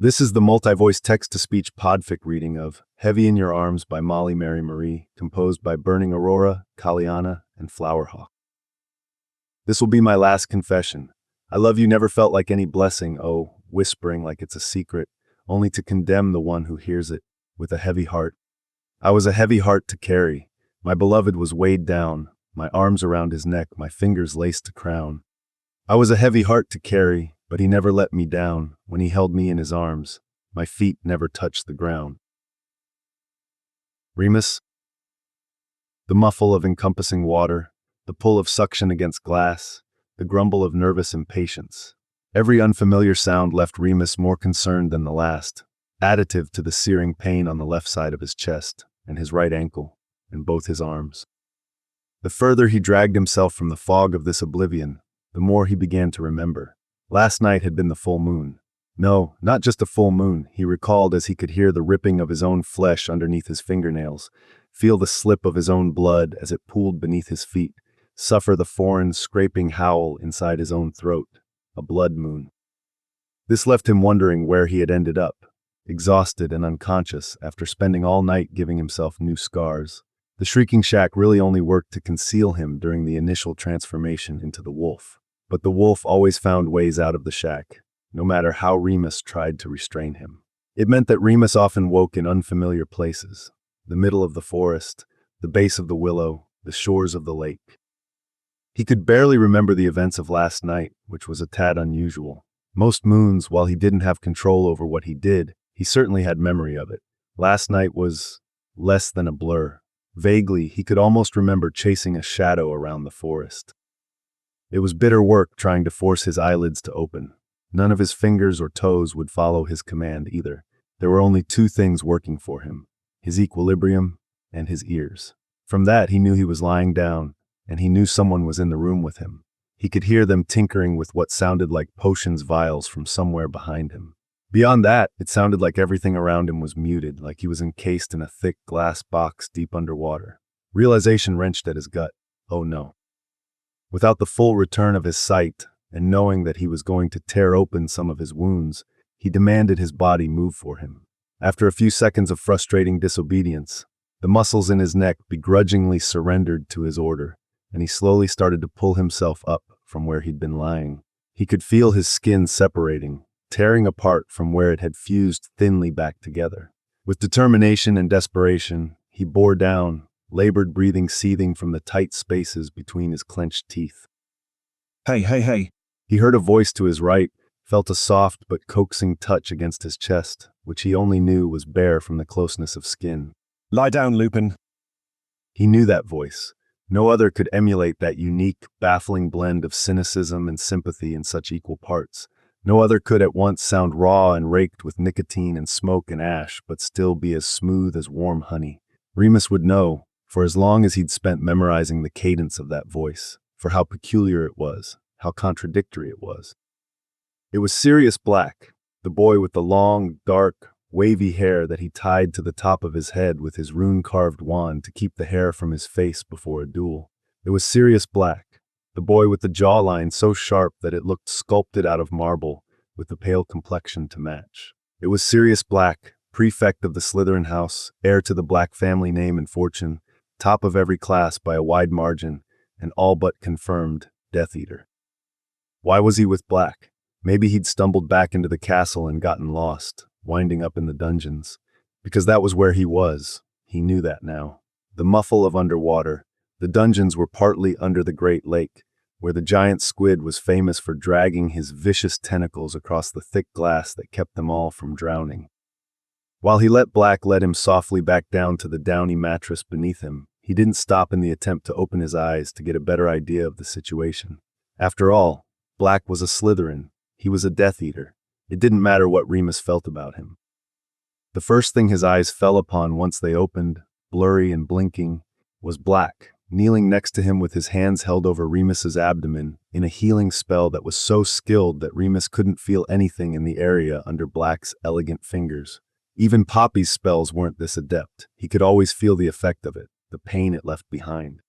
This is the multi-voice text-to-speech podfic reading of Heavy in Your Arms by MollyMaryMarie, composed by Burning Aurora, Kaliana, and Flowerhawk. This will be my last confession. I love you never felt like any blessing, oh, whispering like it's a secret, only to condemn the one who hears it, with a heavy heart. I was a heavy heart to carry. My beloved was weighed down, my arms around his neck, my fingers laced a crown. I was a heavy heart to carry, but he never let me down. When he held me in his arms, my feet never touched the ground. Remus. The muffle of encompassing water, the pull of suction against glass, the grumble of nervous impatience. Every unfamiliar sound left Remus more concerned than the last, additive to the searing pain on the left side of his chest, and his right ankle, and both his arms. The further he dragged himself from the fog of this oblivion, the more he began to remember. Last night had been the full moon. No, not just a full moon, he recalled as he could hear the ripping of his own flesh underneath his fingernails, feel the slip of his own blood as it pooled beneath his feet, suffer the foreign, scraping howl inside his own throat. A blood moon. This left him wondering where he had ended up, exhausted and unconscious after spending all night giving himself new scars. The shrieking shack really only worked to conceal him during the initial transformation into the wolf. But the wolf always found ways out of the shack, no matter how Remus tried to restrain him. It meant that Remus often woke in unfamiliar places, the middle of the forest, the base of the willow, the shores of the lake. He could barely remember the events of last night, which was a tad unusual. Most moons, while he didn't have control over what he did, he certainly had memory of it. Last night was less than a blur. Vaguely, he could almost remember chasing a shadow around the forest. It was bitter work trying to force his eyelids to open. None of his fingers or toes would follow his command either. There were only two things working for him: his equilibrium and his ears. From that, he knew he was lying down, and he knew someone was in the room with him. He could hear them tinkering with what sounded like potions vials from somewhere behind him. Beyond that, it sounded like everything around him was muted, like he was encased in a thick glass box deep underwater. Realization wrenched at his gut. Oh no. Without the full return of his sight, and knowing that he was going to tear open some of his wounds, he demanded his body move for him. After a few seconds of frustrating disobedience, the muscles in his neck begrudgingly surrendered to his order, and he slowly started to pull himself up from where he'd been lying. He could feel his skin separating, tearing apart from where it had fused thinly back together. With determination and desperation, he bore down, labored breathing seething from the tight spaces between his clenched teeth. Hey. He heard a voice to his right, felt a soft but coaxing touch against his chest, which he only knew was bare from the closeness of skin. Lie down, Lupin. He knew that voice. No other could emulate that unique, baffling blend of cynicism and sympathy in such equal parts. No other could at once sound raw and raked with nicotine and smoke and ash, but still be as smooth as warm honey. Remus would know, for as long as he'd spent memorizing the cadence of that voice, for how peculiar it was, how contradictory it was. It was Sirius Black, the boy with the long, dark, wavy hair that he tied to the top of his head with his rune-carved wand to keep the hair from his face before a duel. It was Sirius Black, the boy with the jawline so sharp that it looked sculpted out of marble, with the pale complexion to match. It was Sirius Black, prefect of the Slytherin house, heir to the Black family name and fortune, top of every class by a wide margin, and all but confirmed Death Eater. Why was he with Black? Maybe he'd stumbled back into the castle and gotten lost, winding up in the dungeons. Because that was where he was. He knew that now. The muffle of underwater. The dungeons were partly under the Great Lake, where the giant squid was famous for dragging his vicious tentacles across the thick glass that kept them all from drowning. While he let Black lead him softly back down to the downy mattress beneath him, he didn't stop in the attempt to open his eyes to get a better idea of the situation. After all, Black was a Slytherin. He was a Death Eater. It didn't matter what Remus felt about him. The first thing his eyes fell upon once they opened, blurry and blinking, was Black, kneeling next to him with his hands held over Remus's abdomen in a healing spell that was so skilled that Remus couldn't feel anything in the area under Black's elegant fingers. Even Poppy's spells weren't this adept. He could always feel the effect of it, the pain it left behind.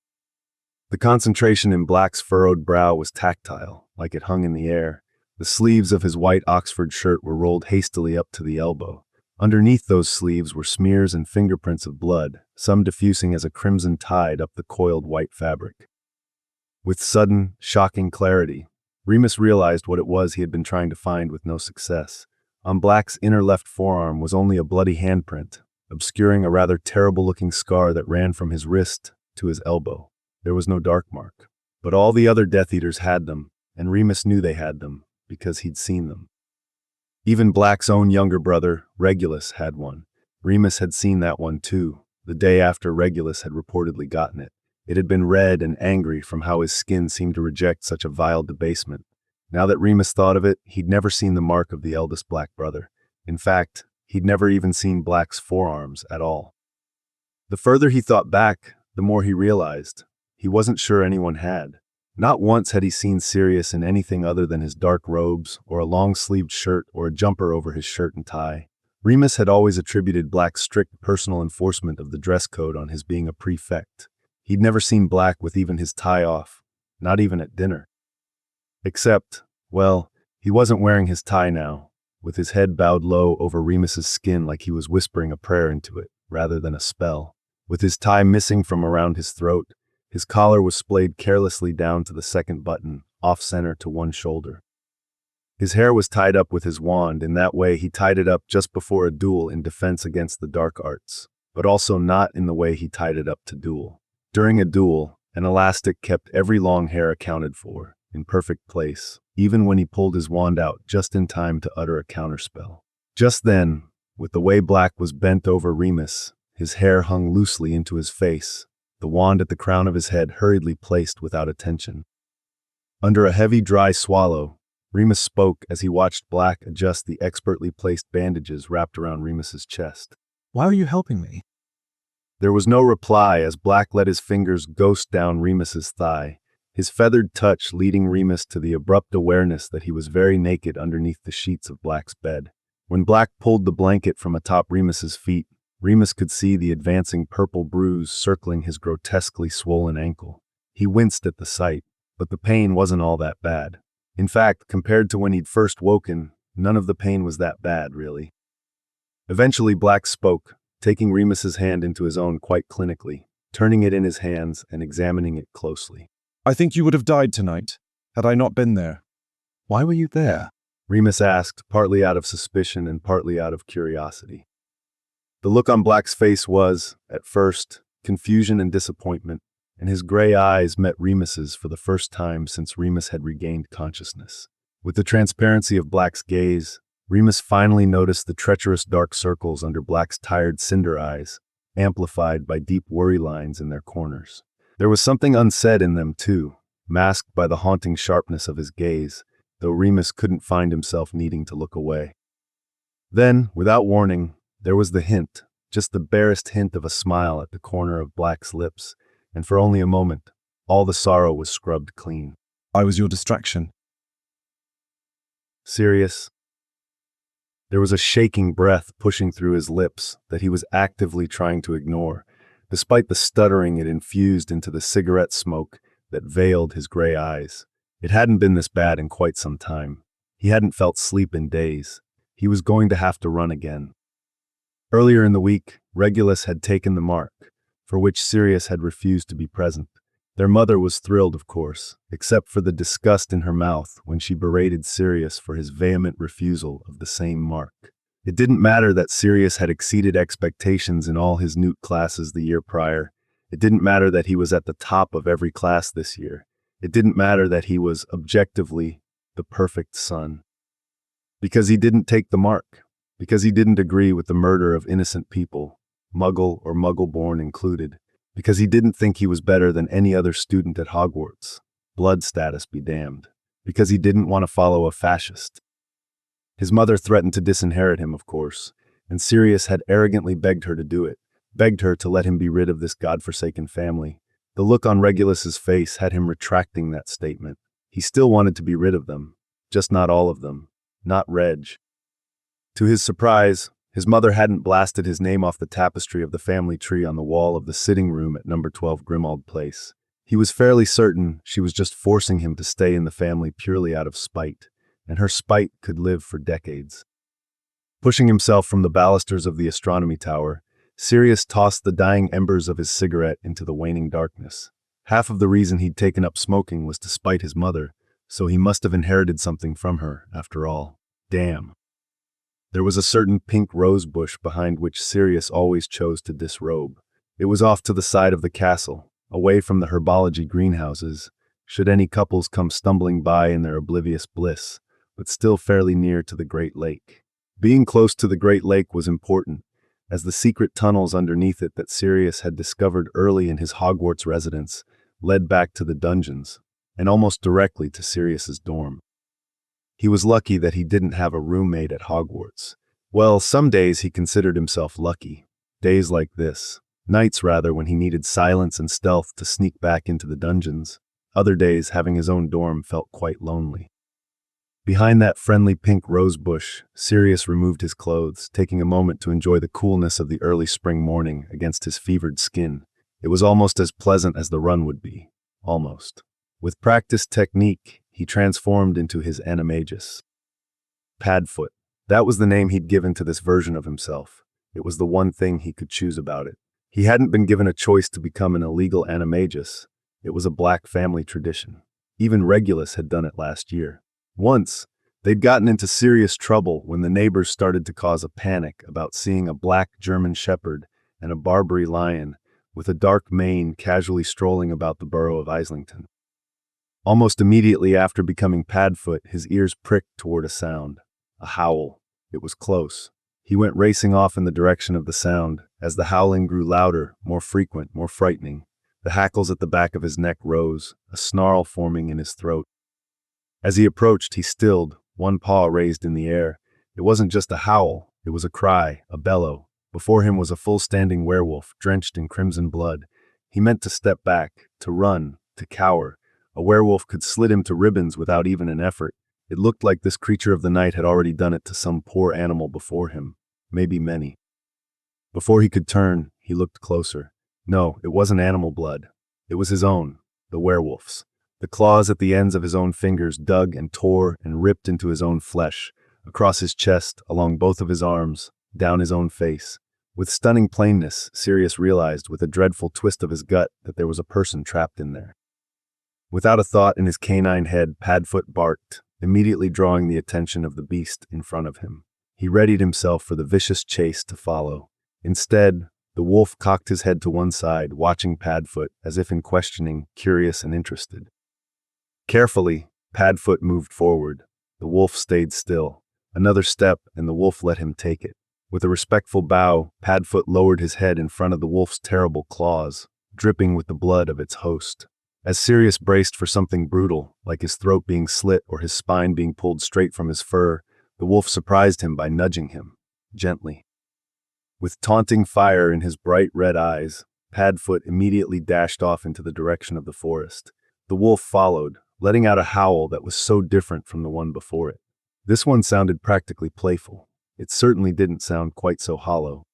The concentration in Black's furrowed brow was tactile, like it hung in the air, The sleeves of his white Oxford shirt were rolled hastily up to the elbow. Underneath those sleeves were smears and fingerprints of blood, some diffusing as a crimson tide up the coiled white fabric. With sudden, shocking clarity, Remus realized what it was he had been trying to find with no success. On Black's inner left forearm was only a bloody handprint, obscuring a rather terrible-looking scar that ran from his wrist to his elbow. There was no dark mark. But all the other Death Eaters had them, and Remus knew they had them, because he'd seen them. Even Black's own younger brother, Regulus, had one. Remus had seen that one too, the day after Regulus had reportedly gotten it. It had been red and angry from how his skin seemed to reject such a vile debasement. Now that Remus thought of it, he'd never seen the mark of the eldest Black brother. In fact, he'd never even seen Black's forearms at all. The further he thought back, the more he realized he wasn't sure anyone had. Not once had he seen Sirius in anything other than his dark robes, or a long-sleeved shirt, or a jumper over his shirt and tie. Remus had always attributed Black's strict personal enforcement of the dress code on his being a prefect. He'd never seen Black with even his tie off, not even at dinner. Except, well, he wasn't wearing his tie now, with his head bowed low over Remus's skin like he was whispering a prayer into it, rather than a spell. With his tie missing from around his throat, his collar was splayed carelessly down to the second button, off-center to one shoulder. His hair was tied up with his wand. In that way, he tied it up just before a duel in defense against the dark arts, but also not in the way he tied it up to duel. During a duel, an elastic kept every long hair accounted for, in perfect place, even when he pulled his wand out just in time to utter a counterspell. Just then, with the way Black was bent over Remus, his hair hung loosely into his face, the wand at the crown of his head hurriedly placed without attention. Under a heavy, dry swallow, Remus spoke as he watched Black adjust the expertly placed bandages wrapped around Remus's chest. Why are you helping me? There was no reply as Black let his fingers ghost down Remus's thigh, his feathered touch leading Remus to the abrupt awareness that he was very naked underneath the sheets of Black's bed. When Black pulled the blanket from atop Remus's feet, Remus could see the advancing purple bruise circling his grotesquely swollen ankle. He winced at the sight, but the pain wasn't all that bad. In fact, compared to when he'd first woken, none of the pain was that bad, really. Eventually, Black spoke, taking Remus's hand into his own quite clinically, turning it in his hands and examining it closely. I think you would have died tonight, had I not been there. Why were you there? Remus asked, partly out of suspicion and partly out of curiosity. The look on Black's face was, at first, confusion and disappointment, and his gray eyes met Remus's for the first time since Remus had regained consciousness. With the transparency of Black's gaze, Remus finally noticed the treacherous dark circles under Black's tired cinder eyes, amplified by deep worry lines in their corners. There was something unsaid in them, too, masked by the haunting sharpness of his gaze, though Remus couldn't find himself needing to look away. Then, without warning, there was the hint, just the barest hint of a smile at the corner of Black's lips, and for only a moment, all the sorrow was scrubbed clean. I was your distraction. Sirius. There was a shaking breath pushing through his lips that he was actively trying to ignore, despite the stuttering it infused into the cigarette smoke that veiled his gray eyes. It hadn't been this bad in quite some time. He hadn't felt sleep in days. He was going to have to run again. Earlier in the week, Regulus had taken the mark, for which Sirius had refused to be present. Their mother was thrilled, of course, except for the disgust in her mouth when she berated Sirius for his vehement refusal of the same mark. It didn't matter that Sirius had exceeded expectations in all his Newt classes the year prior. It didn't matter that he was at the top of every class this year. It didn't matter that he was, objectively, the perfect son. Because he didn't take the mark. Because he didn't agree with the murder of innocent people, Muggle or Muggle-born included. Because he didn't think he was better than any other student at Hogwarts. Blood status be damned. Because he didn't want to follow a fascist. His mother threatened to disinherit him, of course, and Sirius had arrogantly begged her to do it, begged her to let him be rid of this godforsaken family. The look on Regulus's face had him retracting that statement. He still wanted to be rid of them, just not all of them, not Reg. To his surprise, his mother hadn't blasted his name off the tapestry of the family tree on the wall of the sitting room at number 12 Grimmauld Place. He was fairly certain she was just forcing him to stay in the family purely out of spite, and her spite could live for decades. Pushing himself from the balusters of the astronomy tower, Sirius tossed the dying embers of his cigarette into the waning darkness. Half of the reason he'd taken up smoking was to spite his mother, so he must have inherited something from her, after all. Damn. There was a certain pink rose bush behind which Sirius always chose to disrobe. It was off to the side of the castle, away from the herbology greenhouses, should any couples come stumbling by in their oblivious bliss, but still fairly near to the Great Lake. Being close to the Great Lake was important, as the secret tunnels underneath it that Sirius had discovered early in his Hogwarts residence led back to the dungeons, and almost directly to Sirius's dorm. He was lucky that he didn't have a roommate at Hogwarts. Well, some days he considered himself lucky. Days like this. Nights, rather, when he needed silence and stealth to sneak back into the dungeons. Other days, having his own dorm felt quite lonely. Behind that friendly pink rose bush, Sirius removed his clothes, taking a moment to enjoy the coolness of the early spring morning against his fevered skin. It was almost as pleasant as the run would be. Almost. With practiced technique, he transformed into his animagus. Padfoot. That was the name he'd given to this version of himself. It was the one thing he could choose about it. He hadn't been given a choice to become an illegal animagus. It was a black family tradition. Even Regulus had done it last year. Once, they'd gotten into serious trouble when the neighbors started to cause a panic about seeing a black German shepherd and a Barbary lion with a dark mane casually strolling about the borough of Islington. Almost immediately after becoming Padfoot, his ears pricked toward a sound. A howl. It was close. He went racing off in the direction of the sound. As the howling grew louder, more frequent, more frightening, the hackles at the back of his neck rose, a snarl forming in his throat. As he approached, he stilled, one paw raised in the air. It wasn't just a howl, it was a cry, a bellow. Before him was a full-standing werewolf, drenched in crimson blood. He meant to step back, to run, to cower. A werewolf could slit him to ribbons without even an effort. It looked like this creature of the night had already done it to some poor animal before him, maybe many. Before he could turn, he looked closer. No, it wasn't animal blood. It was his own, the werewolf's. The claws at the ends of his own fingers dug and tore and ripped into his own flesh, across his chest, along both of his arms, down his own face. With stunning plainness, Sirius realized, with a dreadful twist of his gut, that there was a person trapped in there. Without a thought in his canine head, Padfoot barked, immediately drawing the attention of the beast in front of him. He readied himself for the vicious chase to follow. Instead, the wolf cocked his head to one side, watching Padfoot as if in questioning, curious and interested. Carefully, Padfoot moved forward. The wolf stayed still. Another step, and the wolf let him take it. With a respectful bow, Padfoot lowered his head in front of the wolf's terrible claws, dripping with the blood of its host. As Sirius braced for something brutal, like his throat being slit or his spine being pulled straight from his fur, the wolf surprised him by nudging him, gently. With taunting fire in his bright red eyes, Padfoot immediately dashed off into the direction of the forest. The wolf followed, letting out a howl that was so different from the one before it. This one sounded practically playful. It certainly didn't sound quite so hollow.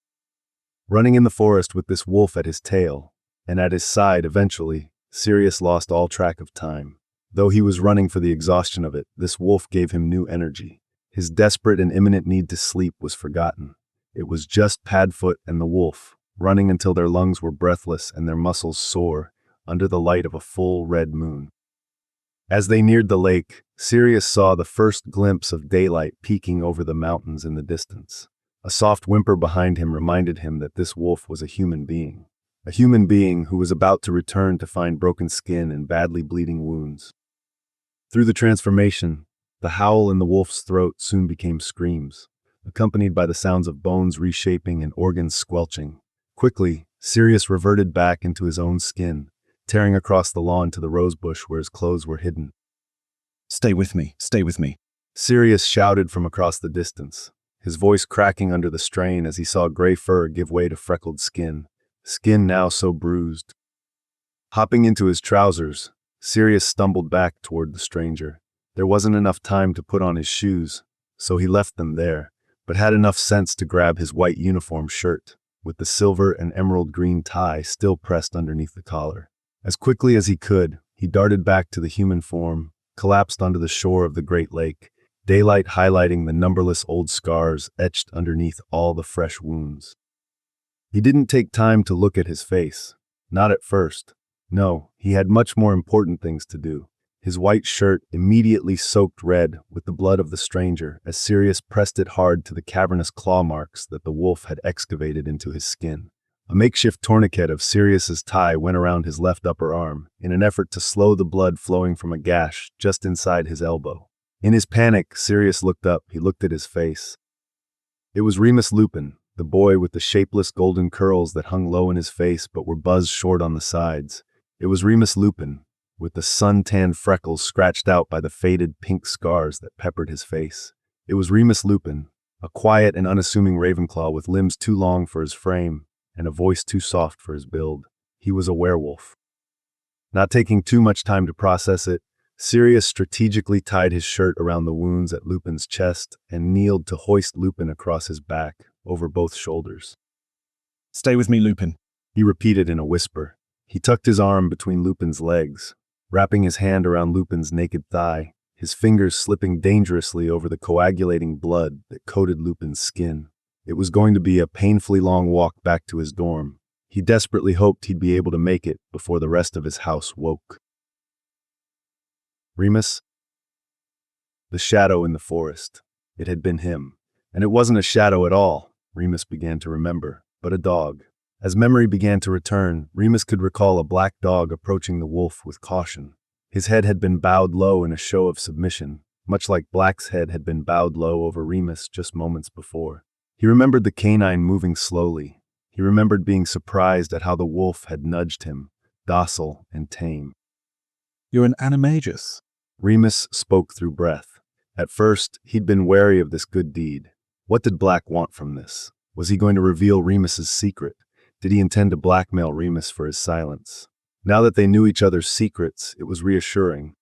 Running in the forest with this wolf at his tail, and at his side eventually, Sirius lost all track of time. Though he was running for the exhaustion of it, this wolf gave him new energy. His desperate and imminent need to sleep was forgotten. It was just Padfoot and the wolf, running until their lungs were breathless and their muscles sore, under the light of a full red moon. As they neared the lake, Sirius saw the first glimpse of daylight peeking over the mountains in the distance. A soft whimper behind him reminded him that this wolf was a human being who was about to return to find broken skin and badly bleeding wounds. Through the transformation, the howl in the wolf's throat soon became screams, accompanied by the sounds of bones reshaping and organs squelching. Quickly, Sirius reverted back into his own skin, tearing across the lawn to the rosebush where his clothes were hidden. Stay with me, stay with me. Sirius shouted from across the distance, his voice cracking under the strain as he saw gray fur give way to freckled skin now so bruised. Hopping into his trousers, Sirius stumbled back toward the stranger. There wasn't enough time to put on his shoes, so he left them there, but had enough sense to grab his white uniform shirt, with the silver and emerald green tie still pressed underneath the collar. As quickly as he could, he darted back to the human form, collapsed onto the shore of the Great Lake, daylight highlighting the numberless old scars etched underneath all the fresh wounds. He didn't take time to look at his face. Not at first. No, he had much more important things to do. His white shirt immediately soaked red with the blood of the stranger as Sirius pressed it hard to the cavernous claw marks that the wolf had excavated into his skin. A makeshift tourniquet of Sirius's tie went around his left upper arm in an effort to slow the blood flowing from a gash just inside his elbow. In his panic, Sirius looked up. He looked at his face. It was Remus Lupin, the boy with the shapeless golden curls that hung low in his face but were buzzed short on the sides. It was Remus Lupin, with the sun-tanned freckles scratched out by the faded pink scars that peppered his face. It was Remus Lupin, a quiet and unassuming Ravenclaw with limbs too long for his frame and a voice too soft for his build. He was a werewolf. Not taking too much time to process it, Sirius strategically tied his shirt around the wounds at Lupin's chest and kneeled to hoist Lupin across his back, over both shoulders. Stay with me, Lupin. He repeated in a whisper. He tucked his arm between Lupin's legs, wrapping his hand around Lupin's naked thigh, his fingers slipping dangerously over the coagulating blood that coated Lupin's skin. It was going to be a painfully long walk back to his dorm. He desperately hoped he'd be able to make it before the rest of his house woke. Remus? The shadow in the forest. It had been him. And it wasn't a shadow at all, Remus began to remember, but a dog. As memory began to return, Remus could recall a black dog approaching the wolf with caution. His head had been bowed low in a show of submission, much like Black's head had been bowed low over Remus just moments before. He remembered the canine moving slowly. He remembered being surprised at how the wolf had nudged him, docile and tame. You're an animagus. Remus spoke through breath. At first, he'd been wary of this good deed. What did Black want from this? Was he going to reveal Remus's secret? Did he intend to blackmail Remus for his silence? Now that they knew each other's secrets, it was reassuring.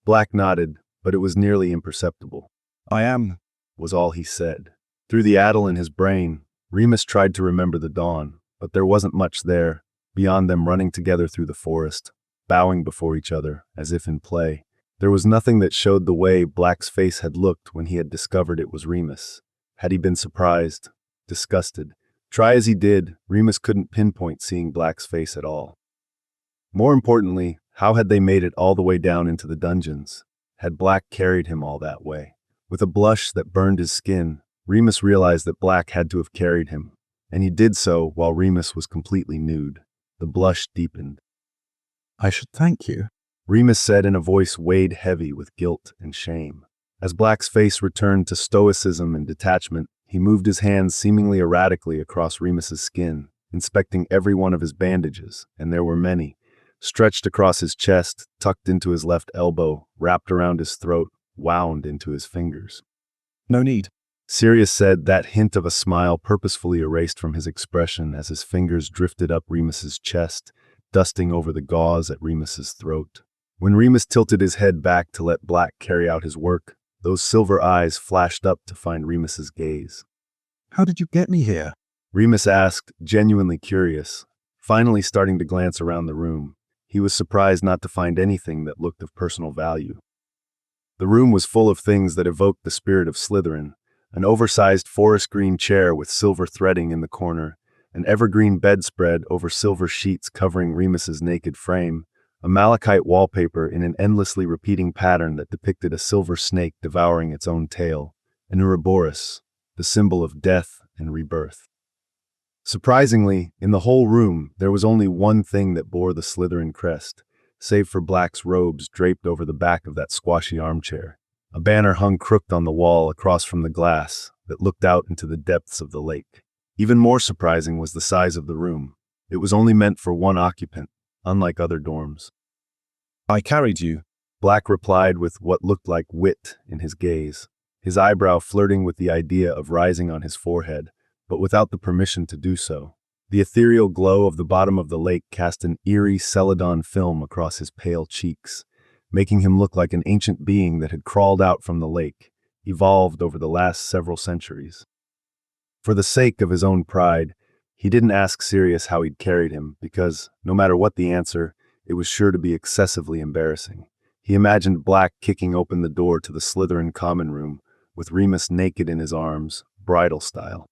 Black nodded, but it was nearly imperceptible. I am, was all he said. Through the addle in his brain, Remus tried to remember the dawn, but there wasn't much there, beyond them running together through the forest, bowing before each other, as if in play. There was nothing that showed the way Black's face had looked when he had discovered it was Remus. Had he been surprised? Disgusted? Try as he did, Remus couldn't pinpoint seeing Black's face at all. More importantly, how had they made it all the way down into the dungeons? Had Black carried him all that way? With a blush that burned his skin, Remus realized that Black had to have carried him, and he did so while Remus was completely nude. The blush deepened. I should thank you, Remus said in a voice weighed heavy with guilt and shame. As Black's face returned to stoicism and detachment, he moved his hands seemingly erratically across Remus's skin, inspecting every one of his bandages, and there were many, stretched across his chest, tucked into his left elbow, wrapped around his throat, wound into his fingers. No need, Sirius said, that hint of a smile purposefully erased from his expression as his fingers drifted up Remus's chest, dusting over the gauze at Remus's throat. When Remus tilted his head back to let Black carry out his work, those silver eyes flashed up to find Remus's gaze. How did you get me here? Remus asked, genuinely curious, finally starting to glance around the room. He was surprised not to find anything that looked of personal value. The room was full of things that evoked the spirit of Slytherin: an oversized forest green chair with silver threading in the corner, an evergreen bedspread over silver sheets covering Remus's naked frame, a malachite wallpaper in an endlessly repeating pattern that depicted a silver snake devouring its own tail, an Ouroboros, the symbol of death and rebirth. Surprisingly, in the whole room, there was only one thing that bore the Slytherin crest, save for Black's robes draped over the back of that squashy armchair. A banner hung crooked on the wall across from the glass that looked out into the depths of the lake. Even more surprising was the size of the room. It was only meant for one occupant, unlike other dorms. I carried you, Black replied with what looked like wit in his gaze, his eyebrow flirting with the idea of rising on his forehead, but without the permission to do so. The ethereal glow of the bottom of the lake cast an eerie celadon film across his pale cheeks, making him look like an ancient being that had crawled out from the lake, evolved over the last several centuries. For the sake of his own pride, he didn't ask Sirius how he'd carried him, because, no matter what the answer, it was sure to be excessively embarrassing. He imagined Black kicking open the door to the Slytherin common room, with Remus naked in his arms, bridal style.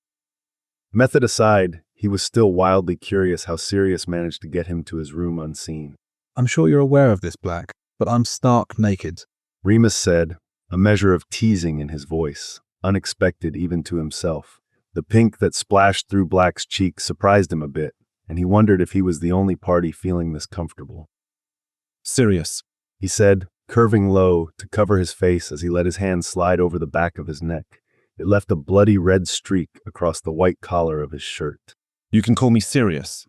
Method aside, he was still wildly curious how Sirius managed to get him to his room unseen. I'm sure you're aware of this, Black, but I'm stark naked. Remus said, a measure of teasing in his voice, unexpected even to himself. The pink that splashed through Black's cheeks surprised him a bit, and he wondered if he was the only party feeling this comfortable. Sirius. He said, curving low to cover his face as he let his hand slide over the back of his neck. It left a bloody red streak across the white collar of his shirt. You can call me Sirius.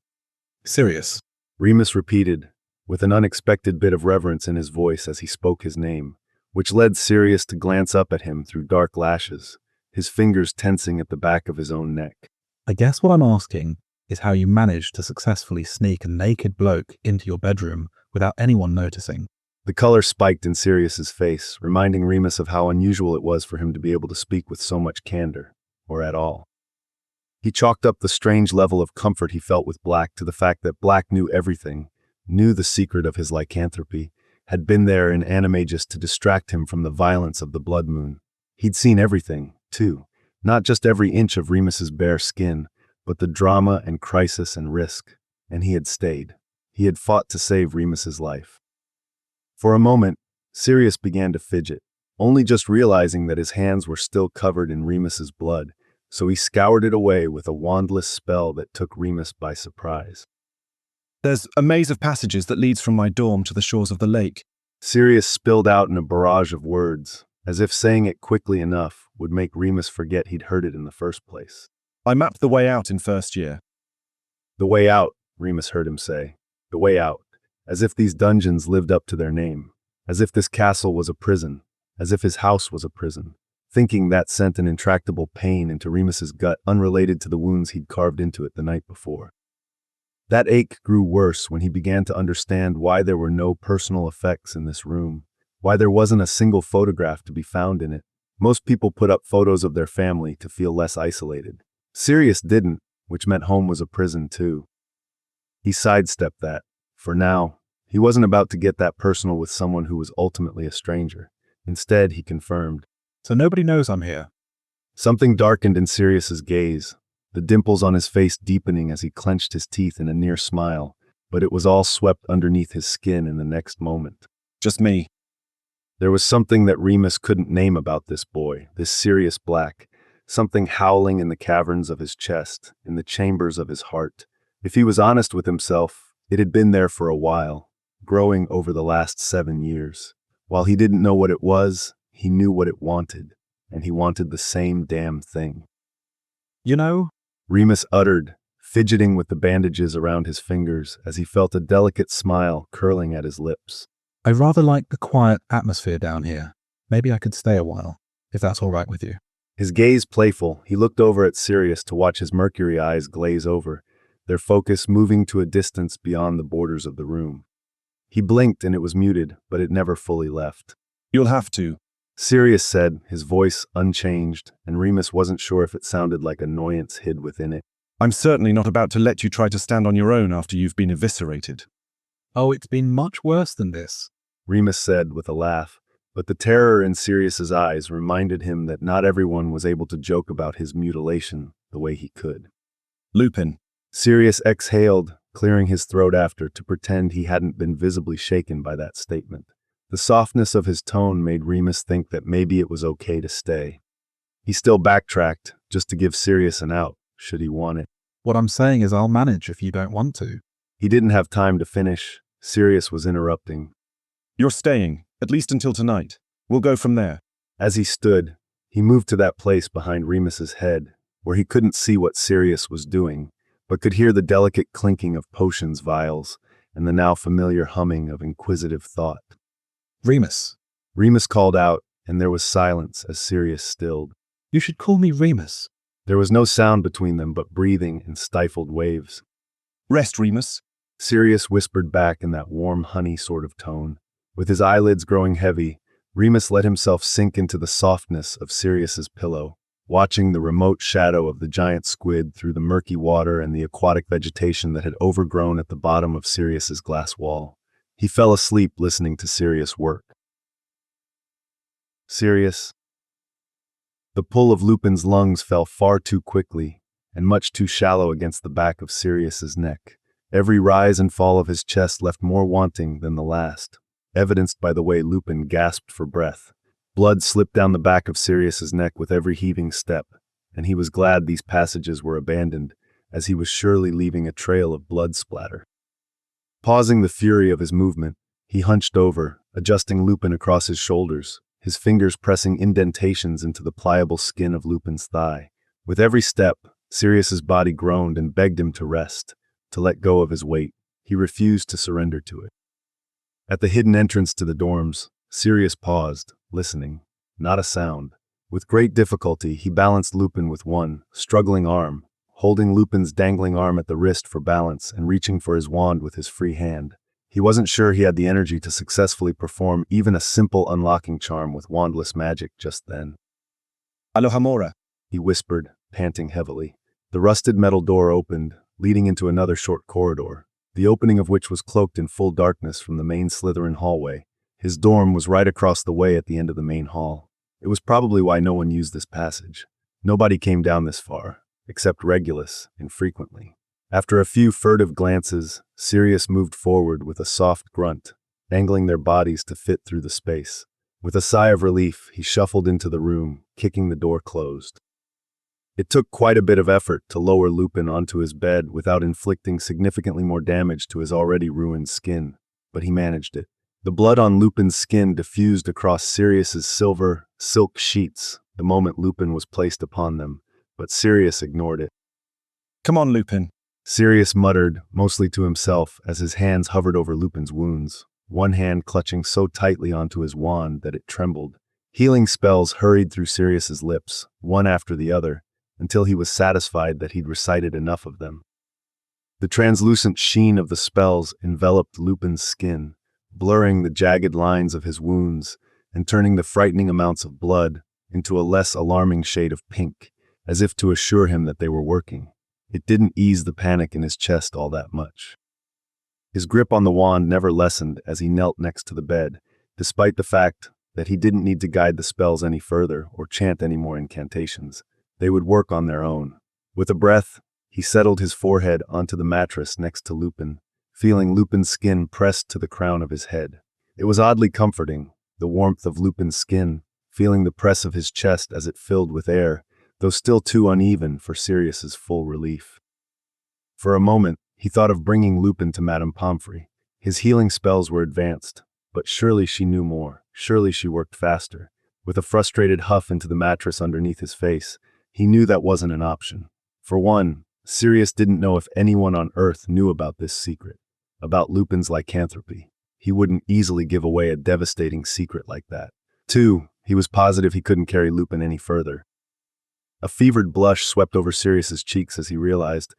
Sirius. Remus repeated, with an unexpected bit of reverence in his voice as he spoke his name, which led Sirius to glance up at him through dark lashes, his fingers tensing at the back of his own neck. I guess what I'm asking is how you managed to successfully sneak a naked bloke into your bedroom without anyone noticing. The color spiked in Sirius's face, reminding Remus of how unusual it was for him to be able to speak with so much candor, or at all. He chalked up the strange level of comfort he felt with Black to the fact that Black knew everything, knew the secret of his lycanthropy, had been there in anime just to distract him from the violence of the blood moon. He'd seen everything, too, not just every inch of Remus's bare skin, but the drama and crisis and risk, and he had stayed. He had fought to save Remus's life. For a moment, Sirius began to fidget, only just realizing that his hands were still covered in Remus's blood, so he scoured it away with a wandless spell that took Remus by surprise. There's a maze of passages that leads from my dorm to the shores of the lake. Sirius spilled out in a barrage of words, as if saying it quickly enough would make Remus forget he'd heard it in the first place. I mapped the way out in first year. The way out, Remus heard him say. The way out. As if these dungeons lived up to their name. As if this castle was a prison. As if his house was a prison. Thinking that sent an intractable pain into Remus's gut unrelated to the wounds he'd carved into it the night before. That ache grew worse when he began to understand why there were no personal effects in this room, why there wasn't a single photograph to be found in it. Most people put up photos of their family to feel less isolated. Sirius didn't, which meant home was a prison too. He sidestepped that. For now, he wasn't about to get that personal with someone who was ultimately a stranger. Instead, he confirmed. So nobody knows I'm here. Something darkened in Sirius's gaze, the dimples on his face deepening as he clenched his teeth in a near smile, but it was all swept underneath his skin in the next moment. Just me. There was something that Remus couldn't name about this boy, this Sirius Black, something howling in the caverns of his chest, in the chambers of his heart. If he was honest with himself, it had been there for a while, growing over the last 7 years. While he didn't know what it was, he knew what it wanted, and he wanted the same damn thing. You know, Remus uttered, fidgeting with the bandages around his fingers as he felt a delicate smile curling at his lips. I rather like the quiet atmosphere down here. Maybe I could stay a while, if that's all right with you. His gaze playful, he looked over at Sirius to watch his mercury eyes glaze over, their focus moving to a distance beyond the borders of the room. He blinked and it was muted, but it never fully left. You'll have to, Sirius said, his voice unchanged, and Remus wasn't sure if it sounded like annoyance hid within it. I'm certainly not about to let you try to stand on your own after you've been eviscerated. Oh, it's been much worse than this, Remus said with a laugh, but the terror in Sirius's eyes reminded him that not everyone was able to joke about his mutilation the way he could. Lupin. Sirius exhaled, clearing his throat after to pretend he hadn't been visibly shaken by that statement. The softness of his tone made Remus think that maybe it was okay to stay. He still backtracked, just to give Sirius an out, should he want it. What I'm saying is I'll manage if you don't want to. He didn't have time to finish. Sirius was interrupting. You're staying, at least until tonight. We'll go from there. As he stood, he moved to that place behind Remus's head, where he couldn't see what Sirius was doing, but could hear the delicate clinking of potions vials and the now familiar humming of inquisitive thought. Remus. Remus called out, and there was silence as Sirius stilled. You should call me Remus. There was no sound between them but breathing and stifled waves. Rest, Remus. Sirius whispered back in that warm honey sort of tone. With his eyelids growing heavy, Remus let himself sink into the softness of Sirius's pillow, watching the remote shadow of the giant squid through the murky water and the aquatic vegetation that had overgrown at the bottom of Sirius's glass wall. He fell asleep listening to Sirius work. Sirius. The pull of Lupin's lungs fell far too quickly and much too shallow against the back of Sirius's neck. Every rise and fall of his chest left more wanting than the last, evidenced by the way Lupin gasped for breath. Blood slipped down the back of Sirius's neck with every heaving step, and he was glad these passages were abandoned, as he was surely leaving a trail of blood splatter. Pausing the fury of his movement, he hunched over, adjusting Lupin across his shoulders, his fingers pressing indentations into the pliable skin of Lupin's thigh. With every step, Sirius's body groaned and begged him to rest, to let go of his weight. He refused to surrender to it. At the hidden entrance to the dorms, Sirius paused, listening. Not a sound. With great difficulty, he balanced Lupin with one struggling arm, holding Lupin's dangling arm at the wrist for balance and reaching for his wand with his free hand. He wasn't sure he had the energy to successfully perform even a simple unlocking charm with wandless magic just then. Alohamora, he whispered, panting heavily. The rusted metal door opened, leading into another short corridor, the opening of which was cloaked in full darkness from the main Slytherin hallway. His dorm was right across the way at the end of the main hall. It was probably why no one used this passage. Nobody came down this far, except Regulus, infrequently. After a few furtive glances, Sirius moved forward with a soft grunt, angling their bodies to fit through the space. With a sigh of relief, he shuffled into the room, kicking the door closed. It took quite a bit of effort to lower Lupin onto his bed without inflicting significantly more damage to his already ruined skin, but he managed it. The blood on Lupin's skin diffused across Sirius's silver, silk sheets the moment Lupin was placed upon them, but Sirius ignored it. Come on, Lupin. Sirius muttered, mostly to himself, as his hands hovered over Lupin's wounds, one hand clutching so tightly onto his wand that it trembled. Healing spells hurried through Sirius's lips, one after the other, until he was satisfied that he'd recited enough of them. The translucent sheen of the spells enveloped Lupin's skin, blurring the jagged lines of his wounds and turning the frightening amounts of blood into a less alarming shade of pink, as if to assure him that they were working. It didn't ease the panic in his chest all that much. His grip on the wand never lessened as he knelt next to the bed, despite the fact that he didn't need to guide the spells any further or chant any more incantations. They would work on their own. With a breath, he settled his forehead onto the mattress next to Lupin, feeling Lupin's skin pressed to the crown of his head. It was oddly comforting, the warmth of Lupin's skin, feeling the press of his chest as it filled with air, though still too uneven for Sirius's full relief. For a moment, he thought of bringing Lupin to Madame Pomfrey. His healing spells were advanced, but surely she knew more, surely she worked faster. With a frustrated huff into the mattress underneath his face, he knew that wasn't an option. For one, Sirius didn't know if anyone on Earth knew about this secret, about Lupin's lycanthropy. He wouldn't easily give away a devastating secret like that. Two, he was positive he couldn't carry Lupin any further. A fevered blush swept over Sirius's cheeks as he realized.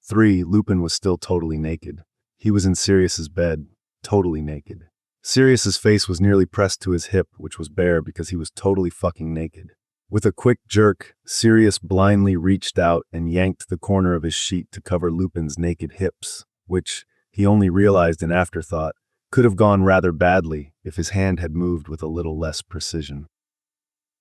3, Lupin was still totally naked. He was in Sirius's bed, totally naked. Sirius's face was nearly pressed to his hip, which was bare because he was totally fucking naked. With a quick jerk, Sirius blindly reached out and yanked the corner of his sheet to cover Lupin's naked hips, which, he only realized in afterthought, could have gone rather badly if his hand had moved with a little less precision.